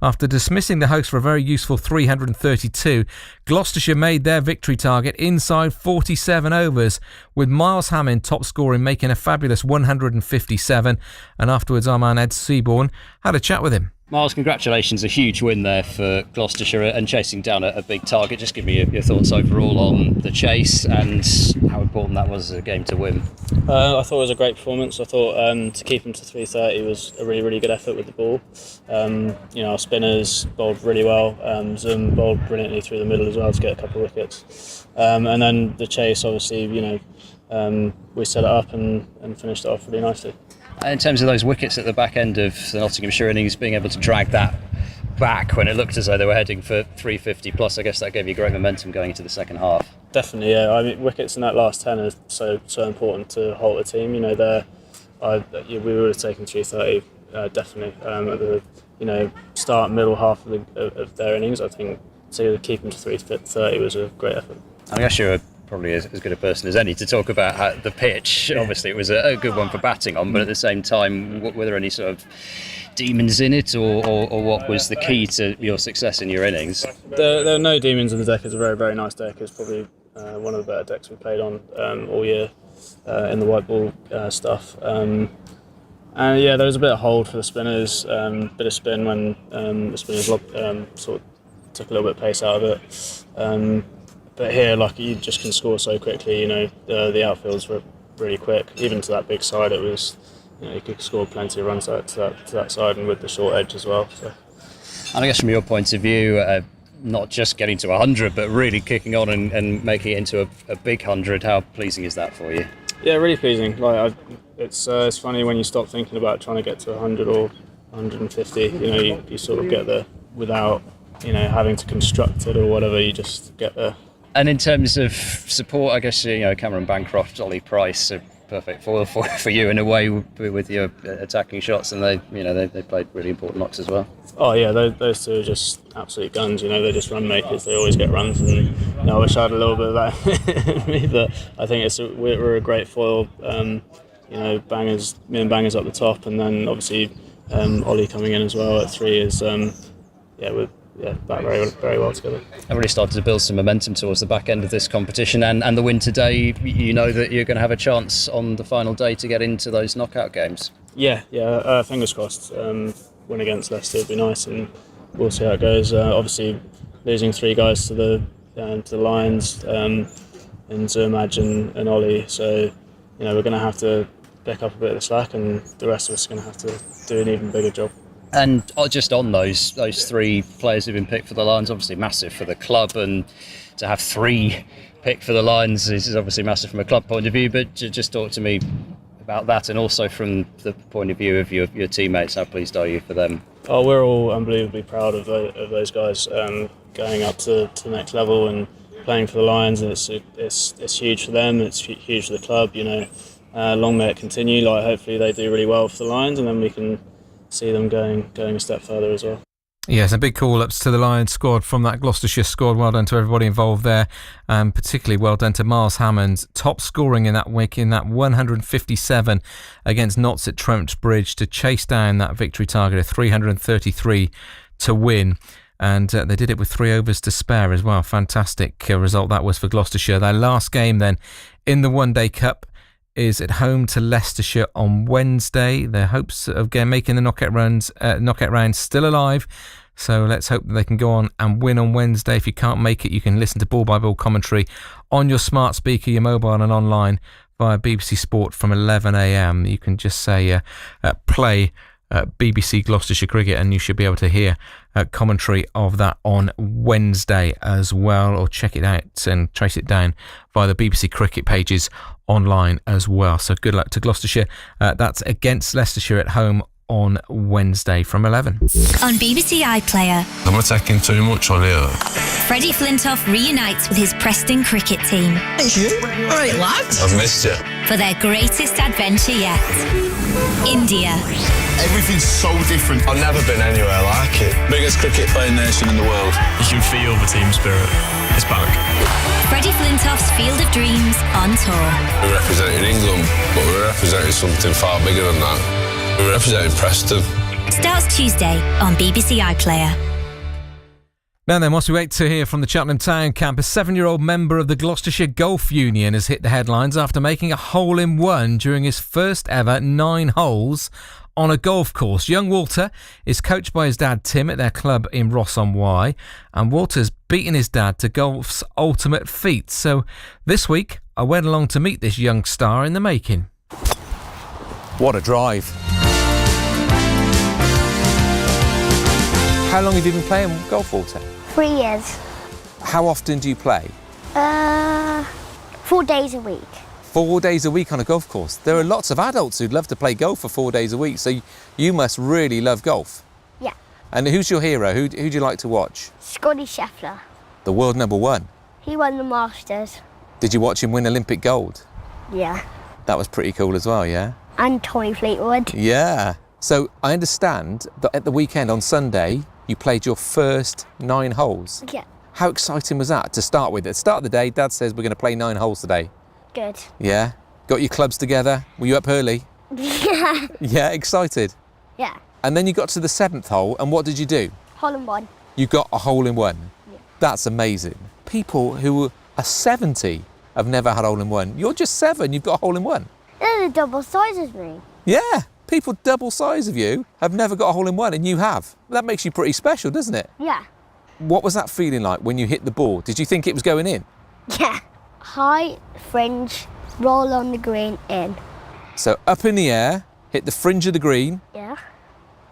After dismissing the hosts for a very useful 332, Gloucestershire made their victory target inside 47 overs, with Miles Hammond top scoring, making a fabulous 157. And afterwards, our man Ed Seaborn had a chat with him. Miles, congratulations, a huge win there for Gloucestershire and chasing down a big target. Just give me your thoughts overall on the chase and how important that was as a game to win. I thought it was a great performance. I thought to keep them to 330 was a really, really good effort with the ball. Our spinners bowled really well. Zoom bowled brilliantly through the middle as well to get a couple of wickets. And then the chase, obviously, we set it up and finished it off really nicely. In terms of those wickets at the back end of the Nottinghamshire innings, being able to drag that back when it looked as though they were heading for 350 plus, I guess that gave you great momentum going into the second half. Definitely, yeah. I mean, wickets in that last 10 are so important to halt a team. We would have taken 330 definitely at the start, middle half of their innings. I think to keep them to 330 was a great effort. I guess you're probably as good a person as any to talk about how the pitch. Obviously, it was a good one for batting on, but at the same time, were there any sort of demons in it, or what was the key to your success in your innings? There are no demons in the deck. It's a very, very nice deck. It's probably one of the better decks we played on all year in the white ball stuff. And yeah, there was a bit of hold for the spinners, bit of spin when the spinners sort of took a little bit of pace out of it. But here, you just can score so quickly. The outfields were really quick. Even to that big side, it was, you could score plenty of runs to that side, and with the short edge as well. So. And I guess from your point of view, not just getting to 100, but really kicking on and making it into a big 100. How pleasing is that for you? Yeah, really pleasing. It's funny when you stop thinking about trying to get to 100 or 150. You sort of get there without having to construct it or whatever. You just get there. And in terms of support, I guess Cameron Bancroft, Ollie Price, a perfect foil for you in a way with your attacking shots, and they played really important knocks as well. Oh yeah, those two are just absolute guns. They're just run makers. They always get runs, and I wish I had a little bit of that in me. But I think we're a great foil. Bangers, me and Bangers up the top, and then obviously Ollie coming in as well at 3 is we're back very, very well together. I've really started to build some momentum towards the back end of this competition, and the win today, that you're going to have a chance on the final day to get into those knockout games. Yeah, fingers crossed. Win against Leicester would be nice, and we'll see how it goes. Obviously, losing 3 guys to the Lions, and Zermaj and Ollie, so we're going to have to pick up a bit of the slack, and the rest of us are going to have to do an even bigger job. And just on those 3 players who've been picked for the Lions, obviously massive for the club, and to have 3 picked for the Lions is obviously massive from a club point of view. But just talk to me about that, and also from the point of view of your teammates. How pleased are you for them? Oh, we're all unbelievably proud of those guys going up to the next level and playing for the Lions. It's huge for them. It's huge for the club. Long may it continue. Hopefully they do really well for the Lions, and then we can see them going a step further as well. Yes, and big call-ups to the Lions squad from that Gloucestershire squad. Well done to everybody involved there, and particularly well done to Miles Hammond, top scoring in that week in that 157 against Notts at Trent Bridge to chase down that victory target of 333 to win. And they did it with 3 overs to spare as well. Fantastic result that was for Gloucestershire. Their last game then in the One Day Cup is at home to Leicestershire on Wednesday. Their hopes of making the knockout round still alive. So let's hope that they can go on and win on Wednesday. If you can't make it, you can listen to Ball by Ball commentary on your smart speaker, your mobile and online via BBC Sport from 11 a.m. You can just say play BBC Gloucestershire Cricket and you should be able to hear commentary of that on Wednesday as well, or check it out and trace it down via the BBC Cricket pages online as well. So good luck to Gloucestershire. That's against Leicestershire at home on Wednesday from 11. On BBC iPlayer. Am I taking too much on here? Freddie Flintoff reunites with his Preston cricket team. Thank you. All right, lads. I've missed you. For their greatest adventure yet. India. Everything's so different. I've never been anywhere like it. Biggest cricket playing nation in the world. You can feel the team spirit. It's back. Freddie Flintoff's Field of Dreams on tour. We're representing England, but we're representing something far bigger than that. We're representing Preston. Starts Tuesday on BBC iPlayer. Now then, whilst we wait to hear from the Cheltenham Town camp, a 7-year-old member of the Gloucestershire Golf Union has hit the headlines after making a hole-in-one during his first ever 9 holes on a golf course. Young Walter is coached by his dad Tim at their club in Ross-on-Wye, and Walter's beaten his dad to golf's ultimate feat. So this week, I went along to meet this young star in the making. What a drive. How long have you been playing golf, Walter? 3 years. How often do you play? 4 days a week. 4 days a week on a golf course. There are lots of adults who'd love to play golf for 4 days a week, so you must really love golf. Yeah. And who's your hero? Who do you like to watch? Scotty Scheffler. The world number 1. He won the Masters. Did you watch him win Olympic gold? Yeah. That was pretty cool as well, yeah? And Tommy Fleetwood. Yeah. So I understand that at the weekend on Sunday, you played your first 9 holes. Yeah. How exciting was that to start with? At the start of the day, Dad says we're going to play 9 holes today. Good. Yeah? Got your clubs together? Were you up early? Yeah. Yeah, excited? Yeah. And then you got to the 7th hole, and what did you do? Hole-in-one. You got a hole-in-one? Yeah. That's amazing. People who are 70 have never had a hole-in-one. You're just 7, you've got a hole-in-one. They're the double size as me. Yeah, people double size of you have never got a hole-in-one, and you have. That makes you pretty special, doesn't it? Yeah. What was that feeling like when you hit the ball? Did you think it was going in? Yeah. High, fringe, roll on the green, in. So up in the air, hit the fringe of the green. Yeah.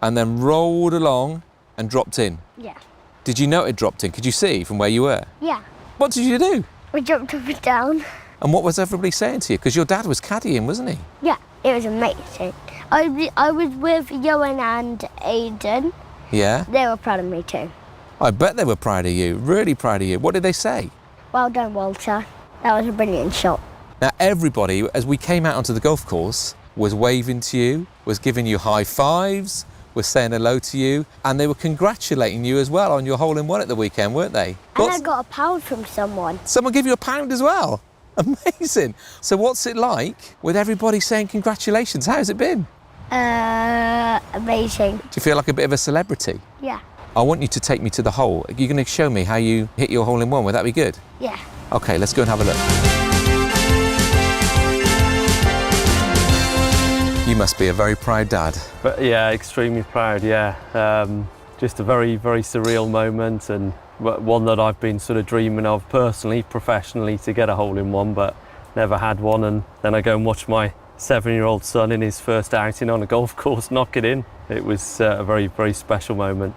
And then rolled along and dropped in. Yeah. Did you know it dropped in? Could you see from where you were? Yeah. What did you do? We jumped up and down. And what was everybody saying to you? Because your dad was caddying, wasn't he? Yeah, it was amazing. I was with Johan and Aiden. Yeah? They were proud of me too. I bet they were proud of you, really proud of you. What did they say? Well done, Walter. That was a brilliant shot. Now, everybody, as we came out onto the golf course, was waving to you, was giving you high fives, was saying hello to you, and they were congratulating you as well on your hole-in-one at the weekend, weren't they? And I got a £1 from someone. Someone gave you £1 as well? Amazing. So what's it like with everybody saying congratulations? How's it been? Amazing. Do you feel like a bit of a celebrity? Yeah. I want you to take me to the hole. You're going to show me how you hit your hole-in-one. Would that be good? Yeah. OK, let's go and have a look. You must be a very proud dad. But yeah, extremely proud, yeah. Just a very, very surreal moment, and one that I've been sort of dreaming of personally, professionally, to get a hole-in-one, but never had one. And then I go and watch my 7-year-old son in his first outing on a golf course knock it in. It was a very, very special moment.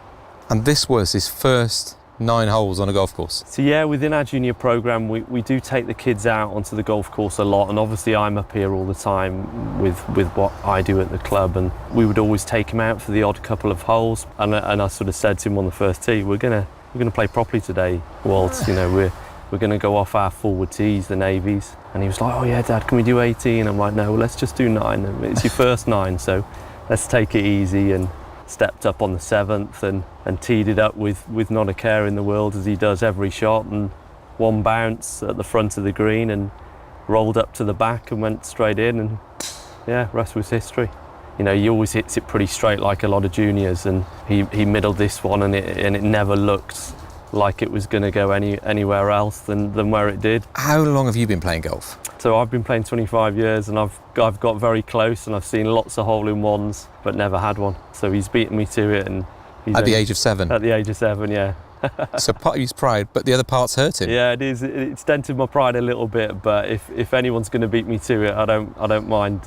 And this was his first 9 holes on a golf course? So yeah, within our junior programme, we do take the kids out onto the golf course a lot, and obviously I'm up here all the time with what I do at the club, and we would always take him out for the odd couple of holes. And I sort of said to him on the first tee, we're gonna play properly today, Walt. You know, we're gonna go off our forward tees, the navies. And he was like, oh yeah, Dad, can we do 18? I'm like, no, let's just do 9. It's your first 9, so let's take it easy. And stepped up on the 7th and teed it up with not a care in the world, as he does every shot, and one bounce at the front of the green and rolled up to the back and went straight in, and yeah, rest was history. You know, he always hits it pretty straight like a lot of juniors, and he middled this one, and it never looked like it was going to go anywhere else than where it did. How long have you been playing golf? So I've been playing 25 years, and I've got very close, and I've seen lots of hole-in-ones, but never had one. So he's beaten me to it, and at the age of 7. At the age of 7, yeah. So part of his pride, but the other part's hurt him. Yeah, it is. It's dented my pride a little bit, but if anyone's going to beat me to it, I don't mind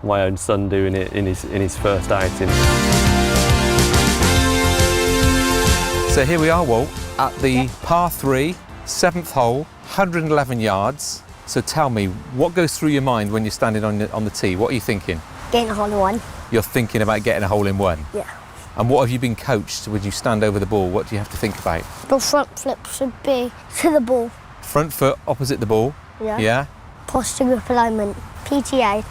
my own son doing it in his first outing. So here we are, Walt, at the par 3, 7th hole, 111 yards. So tell me, what goes through your mind when you're standing on the tee? What are you thinking? Getting a hole-in-one. You're thinking about getting a hole-in-one? Yeah. And what have you been coached when you stand over the ball? What do you have to think about? The front flip should be to the ball. Front foot opposite the ball? Yeah. Yeah? Posture grip alignment. PTA.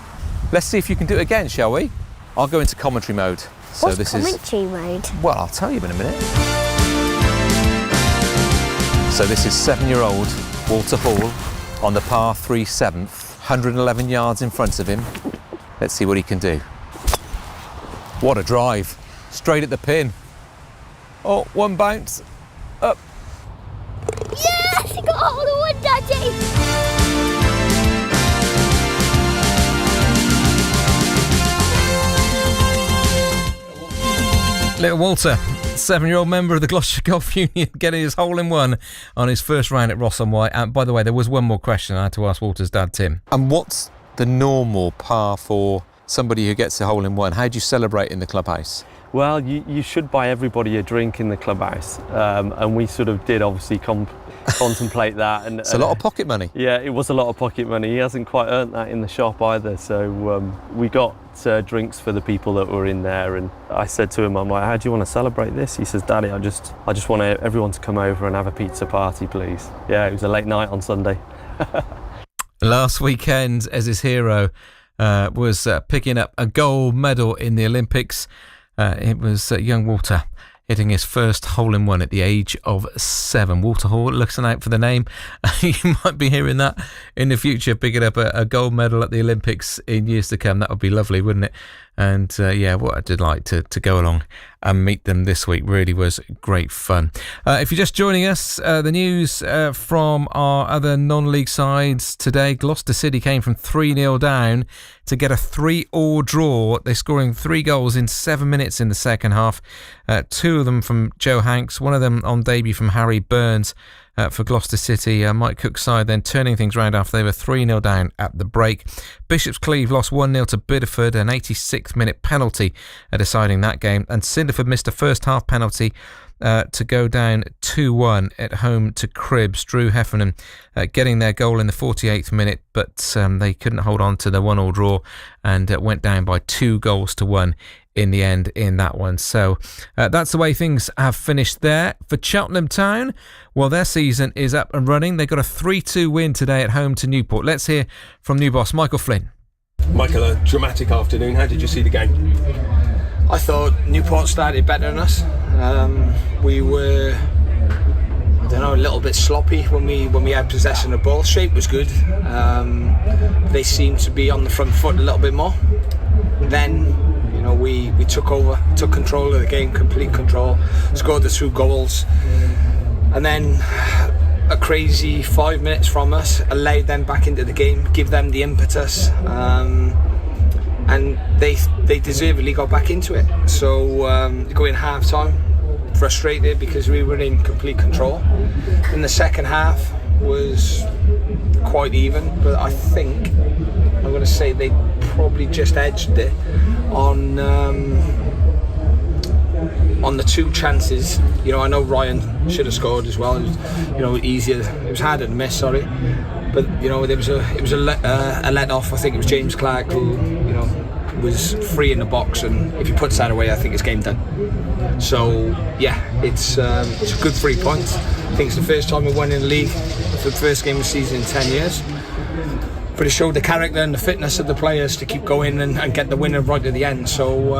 Let's see if you can do it again, shall we? I'll go into commentary mode. So What's this commentary mode? Well, I'll tell you in a minute. So this is 7-year-old Walter Hall on the par 3 7th, 111 yards in front of him. Let's see what he can do. What a drive. Straight at the pin. Oh, one bounce. Up. Yes! He got a hole-in-one, Daddy! Little Walter, 7-year-old member of the Gloucestershire Golf Union, getting his hole-in-one on his first round at Ross on White. And by the way, there was one more question I had to ask Walter's dad, Tim. And what's the normal par for somebody who gets a hole-in-one? How do you celebrate in the clubhouse? Well, you should buy everybody a drink in the clubhouse, and we sort of did obviously contemplate that. And it's a lot of pocket money. Yeah, it was a lot of pocket money. He hasn't quite earned that in the shop either, so we got drinks for the people that were in there, and I said to him, I'm like, how do you want to celebrate this? He says, Daddy, I just want everyone to come over and have a pizza party, please. Yeah, it was a late night on Sunday. Last weekend, as his hero was picking up a gold medal in the Olympics. It was young Walter hitting his first hole-in-one at the age of 7. Walter Hall, looking out for the name. You might be hearing that in the future, picking up a gold medal at the Olympics in years to come. That would be lovely, wouldn't it? And yeah, what a delight to go along and meet them this week. Really was great fun. If you're just joining us, the news from our other non-league sides today. Gloucester City came from 3-0 down to get a 3-all draw. They're scoring 3 goals in 7 minutes in the second half. 2 of them from Joe Hanks, one of them on debut from Harry Burns. For Gloucester City, Mike Cook's side then turning things around after they were 3-0 down at the break. Bishop's Cleeve lost 1-0 to Biddeford, an 86th minute penalty deciding that game, and Cinderford missed a first half penalty to go down 2-1 at home to Cribbs. Drew Heffernan getting their goal in the 48th minute, but they couldn't hold on to the 1-all draw and went down by 2-1 in the end in that one. So that's the way things have finished there. For Cheltenham Town, well, their season is up and running. They got a 3-2 win today at home to Newport. Let's hear from new boss Michael Flynn. Michael, a dramatic afternoon. How did you see the game? I thought Newport started better than us. We were, I don't know, a little bit sloppy when we had possession of the ball. Shape was good. They seemed to be on the front foot a little bit more. Then, you know, we took control of the game, complete control, scored the 2 goals, and then a crazy 5 minutes from us allowed them back into the game, give them the impetus, and they deservedly got back into it. So go in half time frustrated because we were in complete control. In the second half was quite even, but I think I'm going to say they probably just edged it on the 2 chances. You know, I know Ryan should have scored as well. It was, you know, easier. It was harder to miss. Sorry, but you know, it was a let off. I think it was James Clark who, you know, was free in the box, and if he puts that away, I think it's game done. So yeah, it's a good 3 points. I think it's the first time we won in the league for the first game of the season in 10 years. but it showed the character and the fitness of the players to keep going and get the winner right at the end. So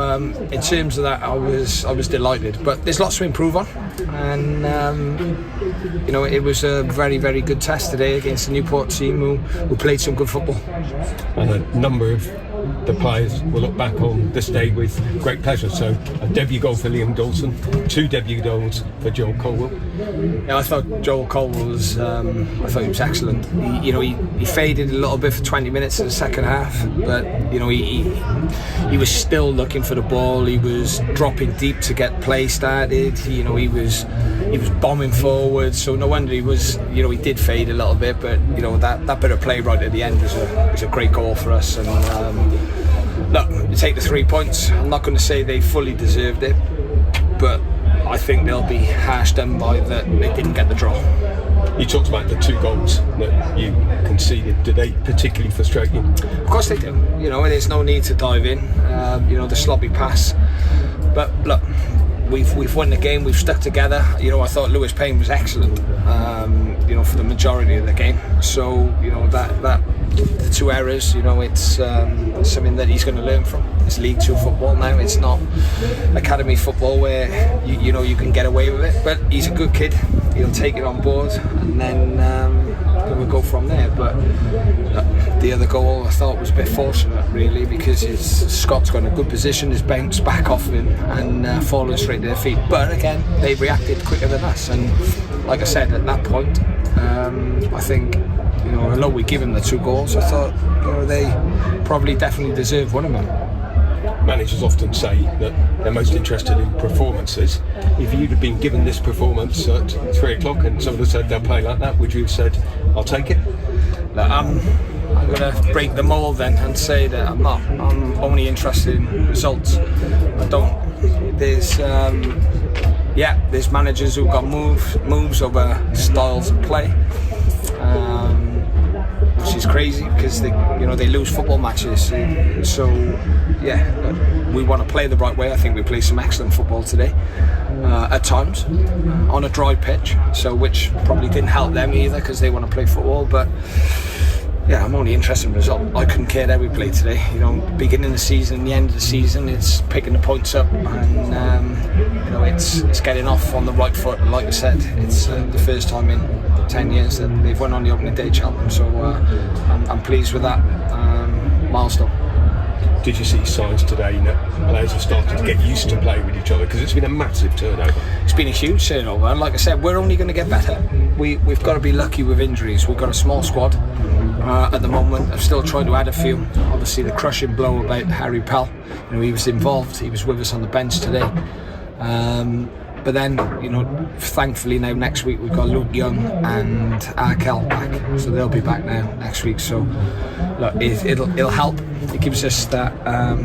in terms of that, I was delighted. But there's lots to improve on, and it was a very, very good test today against the Newport team who played some good football. And a number of the players will look back on this day with great pleasure. So a debut goal for Liam Dawson, 2 debut goals for Joel Colwell. Yeah, I thought Joel Colwell was he was excellent. He faded a little bit for 20 minutes in the second half, but he was still looking for the ball. He was dropping deep to get play started. He was bombing forward, so no wonder he did fade a little bit, but that bit of play right at the end was a great goal for us. And look, you take the 3 points. I'm not going to say they fully deserved it, but I think they'll be harsh done by that they didn't get the draw. You talked about the 2 goals that you conceded. Did they particularly frustrate you? Of course they do. There's no need to dive in. The sloppy pass. But look, we've won the game. We've stuck together. I thought Lewis Payne was excellent. For the majority of the game. So that the 2 errors. It's something that he's going to learn from. It's League 2 football now. It's not academy football where you can get away with it. But he's a good kid. He'll take it on board, and then we'll go from there. But the other goal I thought was a bit fortunate, really, because Scott's got in a good position, has bounced back off him and fallen straight to their feet. But again, they reacted quicker than us, and like I said, at that point, I think although we give them the 2 goals, I thought they probably definitely deserved one of them. Managers often say that they're most interested in performances. If you'd have been given this performance at 3 o'clock and someone had said they'll play like that, would you have said, I'll take it? Look, I'm going to break the mould then and say that I'm not. I'm only interested in results. I don't. There's managers who've got moves over styles of play. Which is crazy because they lose football matches. So we want to play the right way. I think we played some excellent football today at times on a dry pitch, so which probably didn't help them either because they want to play football. But I'm only interested in result. I couldn't care how we played today. Beginning of the season, the end of the season, it's picking the points up, and it's getting off on the right foot. And like I said, it's the first time in 10 years that they've won on the opening day Cheltenham, so I'm pleased with that milestone. Did you see signs today that players have started to get used to playing with each other? Because it's been a massive turnover. It's been a huge turnover, and like I said, we're only going to get better. We've got to be lucky with injuries. We've got a small squad at the moment. I'm still trying to add a few. Obviously, the crushing blow about Harry Pell. He was involved. He was with us on the bench today. But then, thankfully now next week we've got Luke Young and Arkel back, so they'll be back now next week. So look, it'll help. It gives us that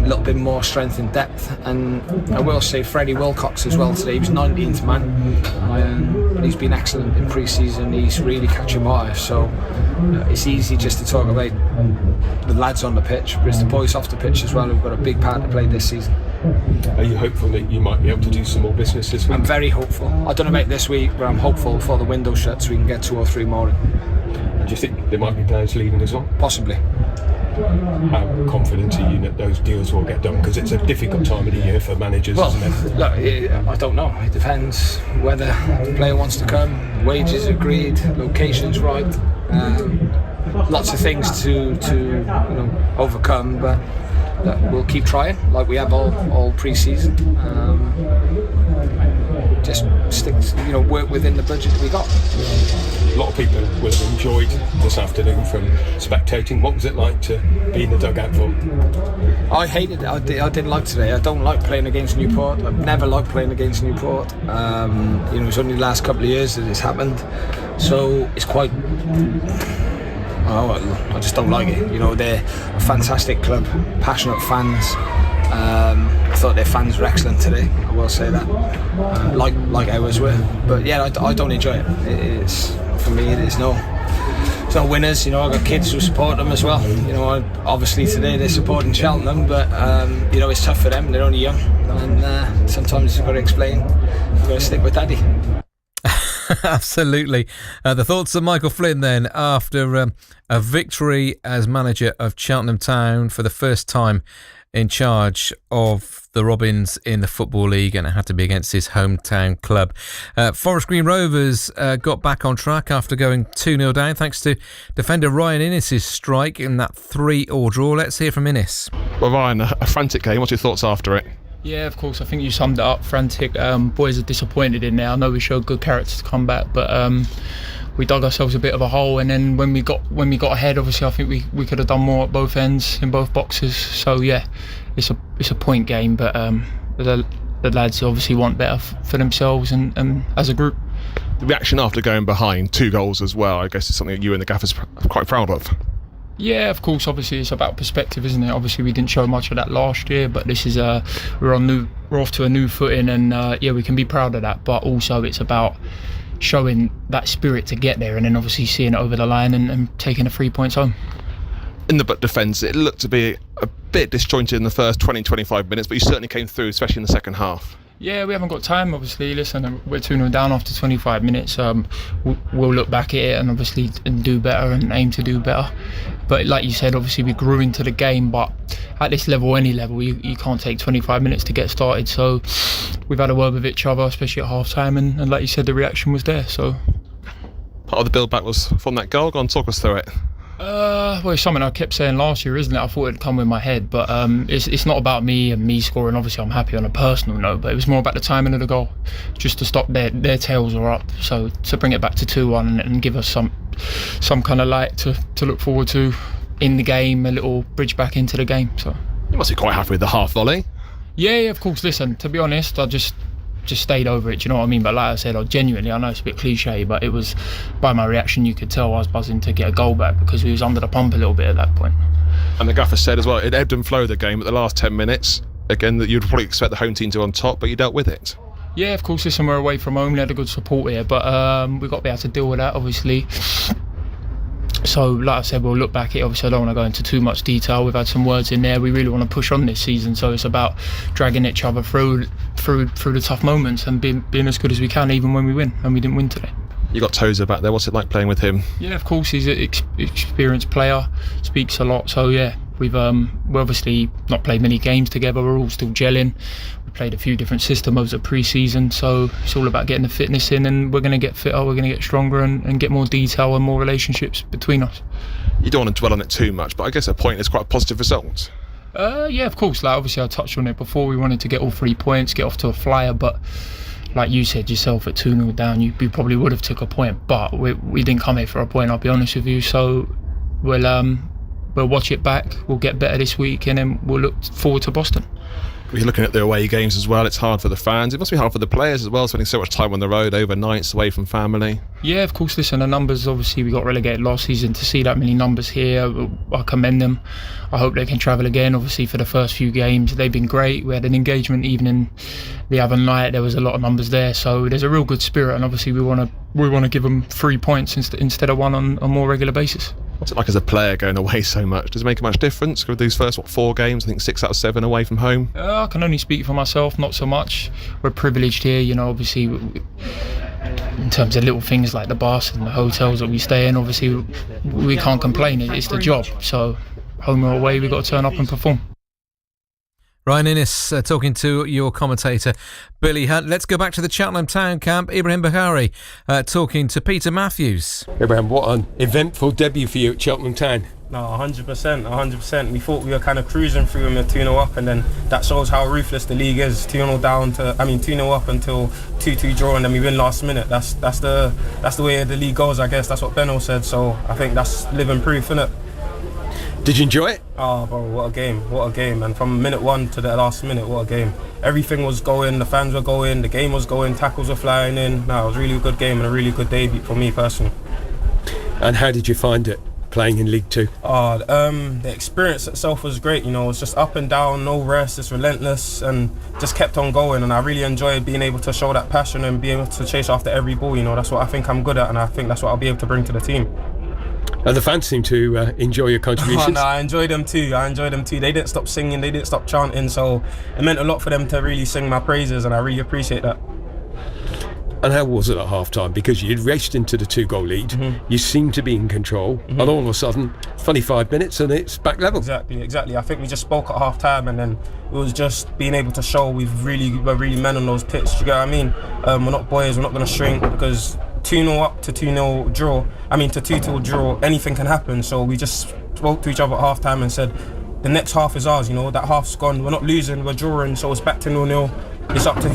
little bit more strength and depth. And I will say Freddie Wilcox as well today. He was 19th man. He's been excellent in pre-season. He's really catching my eye. So it's easy just to talk about the lads on the pitch, but it's the boys off the pitch as well who've got a big part to play this season. Are you hopeful that you might be able to do some more business this week? I'm very hopeful. I don't know about this week, but I'm hopeful before the window shuts we can get 2 or 3 more in. Do you think there might be players leaving as well? Possibly. How confident are you that those deals will get done? Because it's a difficult time of the year for managers, isn't it? Look, I don't know. It depends whether the player wants to come, wages agreed, locations right. Lots of things to overcome, but look, we'll keep trying like we have all pre-season. Just stick, work within the budget that we got. A lot of people will have enjoyed this afternoon from spectating. What was it like to be in the dugout for? I hated it. I didn't like today. I don't like playing against Newport. I've never liked playing against Newport. It's only the last couple of years that it's happened, so it's quite. I just don't like it. They're a fantastic club, passionate fans. I thought their fans were excellent today. I will say that, like ours were. But I don't enjoy it. For me, it's no winners. I've got kids who support them as well. Obviously today they're supporting Cheltenham, but it's tough for them. They're only young, and sometimes you've got to explain. You've got to stick with daddy. Absolutely. The thoughts of Michael Flynn then after a victory as manager of Cheltenham Town for the first time in charge of the Robins in the Football League, and it had to be against his hometown club. Forest Green Rovers got back on track after going 2-0 down thanks to defender Ryan Innes' strike in that 3-3 draw. Let's hear from Innes. Well, Ryan, a frantic game. What's your thoughts after it? Yeah, of course. I think you summed it up. Frantic. Boys are disappointed in there. I know we showed good character to come back, but we dug ourselves a bit of a hole. And then when we got ahead, obviously, I think we could have done more at both ends in both boxes. So yeah, it's a point game, but the lads obviously want better for themselves and as a group. The reaction after going behind 2 goals as well, I guess, is something that you and the gaffers are quite proud of. Yeah, of course. Obviously, it's about perspective, isn't it? Obviously, we didn't show much of that last year, but this is we're off to a new footing, and yeah, we can be proud of that. But also, it's about showing that spirit to get there, and then obviously seeing it over the line and taking the 3 points home. In the defence, it looked to be a bit disjointed in the first 20-25 minutes, but you certainly came through, especially in the second half. Yeah, we haven't got time, obviously. Listen, we're 2-0 down after 25 minutes. We'll look back at it and obviously do better and aim to do better. But like you said, obviously we grew into the game, but at this level, any level, you can't take 25 minutes to get started. So we've had a word with each other, especially at half-time, and like you said, the reaction was there. So part of the build-back was from that goal. Go on, talk us through it. Well, it's something I kept saying last year, isn't it? I thought it'd come with my head, but it's not about me and me scoring. Obviously, I'm happy on a personal note, but it was more about the timing of the goal, just to stop their tails are up. So to bring it back to 2-1 and give us some kind of light to look forward to in the game, a little bridge back into the game. So you must be quite happy with the half volley. Yeah, of course. Listen, to be honest, I just stayed over it, do you know what I mean? But like I said, I know it's a bit cliche, but it was, by my reaction, you could tell I was buzzing to get a goal back because we was under the pump a little bit at that point. And the gaffer said as well, it ebbed and flowed the game at the last 10 minutes. Again, that you'd probably expect the home team to be on top, but you dealt with it. Yeah, of course, listen, we're away from home, we had a good support here, but we've got to be able to deal with that, obviously. So, like I said, we'll look back at it. Obviously, I don't want to go into too much detail. We've had some words in there. We really want to push on this season, so it's about dragging each other through the tough moments and being as good as we can, even when we win. And we didn't win today. You got Tozer back there. What's it like playing with him? Yeah, of course, he's an experienced player. Speaks a lot. So yeah, we've obviously not played many games together. We're all still gelling. We played a few different systems over the pre-season, so it's all about getting the fitness in, and we're going to get fitter, we're going to get stronger and get more detail and more relationships between us. You don't want to dwell on it too much, but I guess a point is quite a positive result. Yeah, of course. Like obviously I touched on it before. We wanted to get all 3 points, get off to a flyer, but like you said yourself, at 2-0 down, you probably would have took a point, but we didn't come here for a point, I'll be honest with you. So we'll watch it back, we'll get better this week, and then we'll look forward to Boston. You're looking at the away games as well. It's hard for the fans. It must be hard for the players as well, spending so much time on the road, overnights, away from family. Yeah, of course. Listen, the numbers, obviously we got relegated last season. To see that many numbers here, I commend them. I hope they can travel again. Obviously for the first few games they've been great. We had an engagement evening the other night. There was a lot of numbers there, so there's a real good spirit, and obviously we want to give them 3 points instead of one on a more regular basis. What's it like as a player going away so much? Does it make much difference with these first 4 games? I think 6 out of 7 away from home. I can only speak for myself, not so much. We're privileged here, you know. Obviously, in terms of little things like the bus and the hotels that we stay in, obviously we can't complain. It's the job. So home or away, we've got to turn up and perform. Ryan Innes talking to your commentator Billy Hunt. Let's go back to the Cheltenham Town camp. Ibrahim Bukhari talking to Peter Matthews. Ibrahim, what an eventful debut for you at Cheltenham Town. No, 100%. We thought we were kind of cruising through them at 2-0 up, and then that shows how ruthless the league is. 2-0 up until 2-2 draw, and then we win last minute. That's the way the league goes, I guess. That's what Benno said. So I think that's living proof, innit? Did you enjoy it? Oh, bro, what a game. And from minute 1 to the last minute, what a game. Everything was going, the fans were going, the game was going, tackles were flying in. No, it was a really good game and a really good debut for me personally. And how did you find it, playing in League 2? The experience itself was great, you know. It was just up and down, no rest, it's relentless, and just kept on going. And I really enjoyed being able to show that passion and be able to chase after every ball, you know. That's what I think I'm good at, and I think that's what I'll be able to bring to the team. And the fans seem to enjoy your contributions. Oh, no, I enjoyed them too. They didn't stop singing, they didn't stop chanting, so it meant a lot for them to really sing my praises, and I really appreciate that. And how was it at half-time? Because you'd raced into the 2-goal lead, you seemed to be in control, and all of a sudden, 25 minutes and it's back level. Exactly. I think we just spoke at half-time, and then it was just being able to show we're really men on those pitch. Do you get what I mean? We're not boys, we're not going to shrink, because 2-0 up to 2-0 draw, to 2-2 draw, anything can happen. So we just spoke to each other at half-time and said, the next half is ours, that half's gone, we're not losing, we're drawing, so it's back to 0-0. It's up to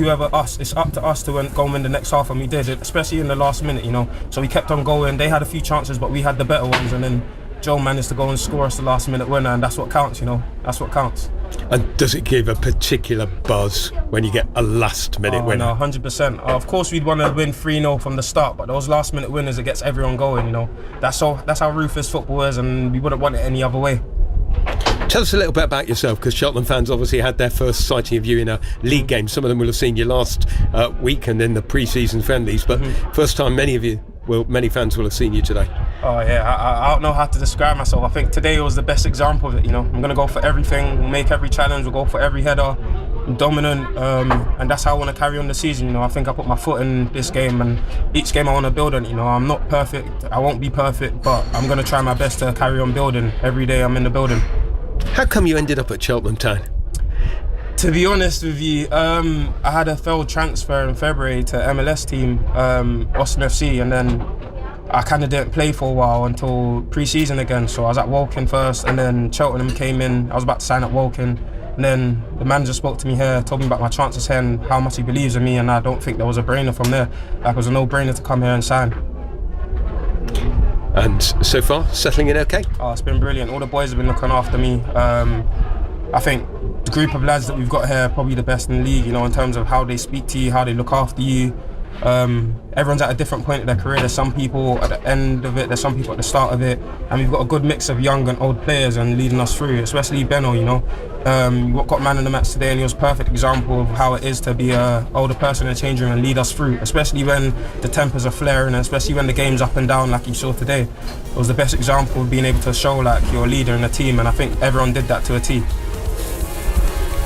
it's up to us to go and win the next half, and we did, especially in the last minute, So we kept on going. They had a few chances, but we had the better ones, and then Joe managed to go and score us the last minute winner, and that's what counts, That's what counts. And does it give a particular buzz when you get a last minute winner? No, 100%. Of course we'd want to win 3-0 from the start, but those last minute winners, it gets everyone going, That's how ruthless football is, and we wouldn't want it any other way. Tell us a little bit about yourself, because Cheltenham fans obviously had their first sighting of you in a league game. Some of them will have seen you last week and in the pre-season friendlies, but first time many fans will have seen you today. Oh yeah, I don't know how to describe myself. I think today was the best example of it. I'm going to go for everything, we'll make every challenge, we'll go for every header. I'm dominant, and that's how I want to carry on the season. I think I put my foot in this game, and each game I want to build on. I'm not perfect, I won't be perfect, but I'm going to try my best to carry on building every day I'm in the building. How come you ended up at Cheltenham Town? To be honest with you, I had a failed transfer in February to MLS team, Austin FC, and then I kind of didn't play for a while until pre-season again. So I was at Woking first, and then Cheltenham came in. I was about to sign at Woking, and then the manager spoke to me here, told me about my chances here and how much he believes in me, and I don't think there was a brainer from there. It was a no-brainer to come here and sign. And so far, settling in okay? Oh, it's been brilliant. All the boys have been looking after me. I think the group of lads that we've got here are probably the best in the league, in terms of how they speak to you, how they look after you. Everyone's at a different point in their career. There's some people at the end of it, there's some people at the start of it, and we've got a good mix of young and old players and leading us through, especially Benno, we got man in the match today, and he was a perfect example of how it is to be an older person in the changing room and lead us through, especially when the tempers are flaring, and especially when the game's up and down like you saw today. It was the best example of being able to show like you're a leader in a team, and I think everyone did that to a T.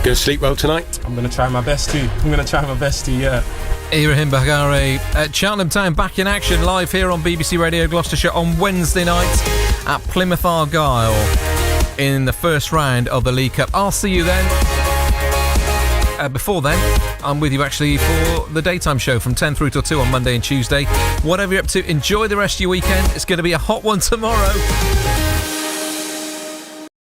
Going to sleep well tonight? I'm going to try my best to, yeah. Ibrahim Bahari at Cheltenham Town, back in action live here on BBC Radio Gloucestershire on Wednesday night at Plymouth Argyle in the first round of the League Cup. I'll see you then. Before then, I'm with you actually for the daytime show from 10 through till 2 on Monday and Tuesday. Whatever you're up to, enjoy the rest of your weekend. It's going to be a hot one tomorrow.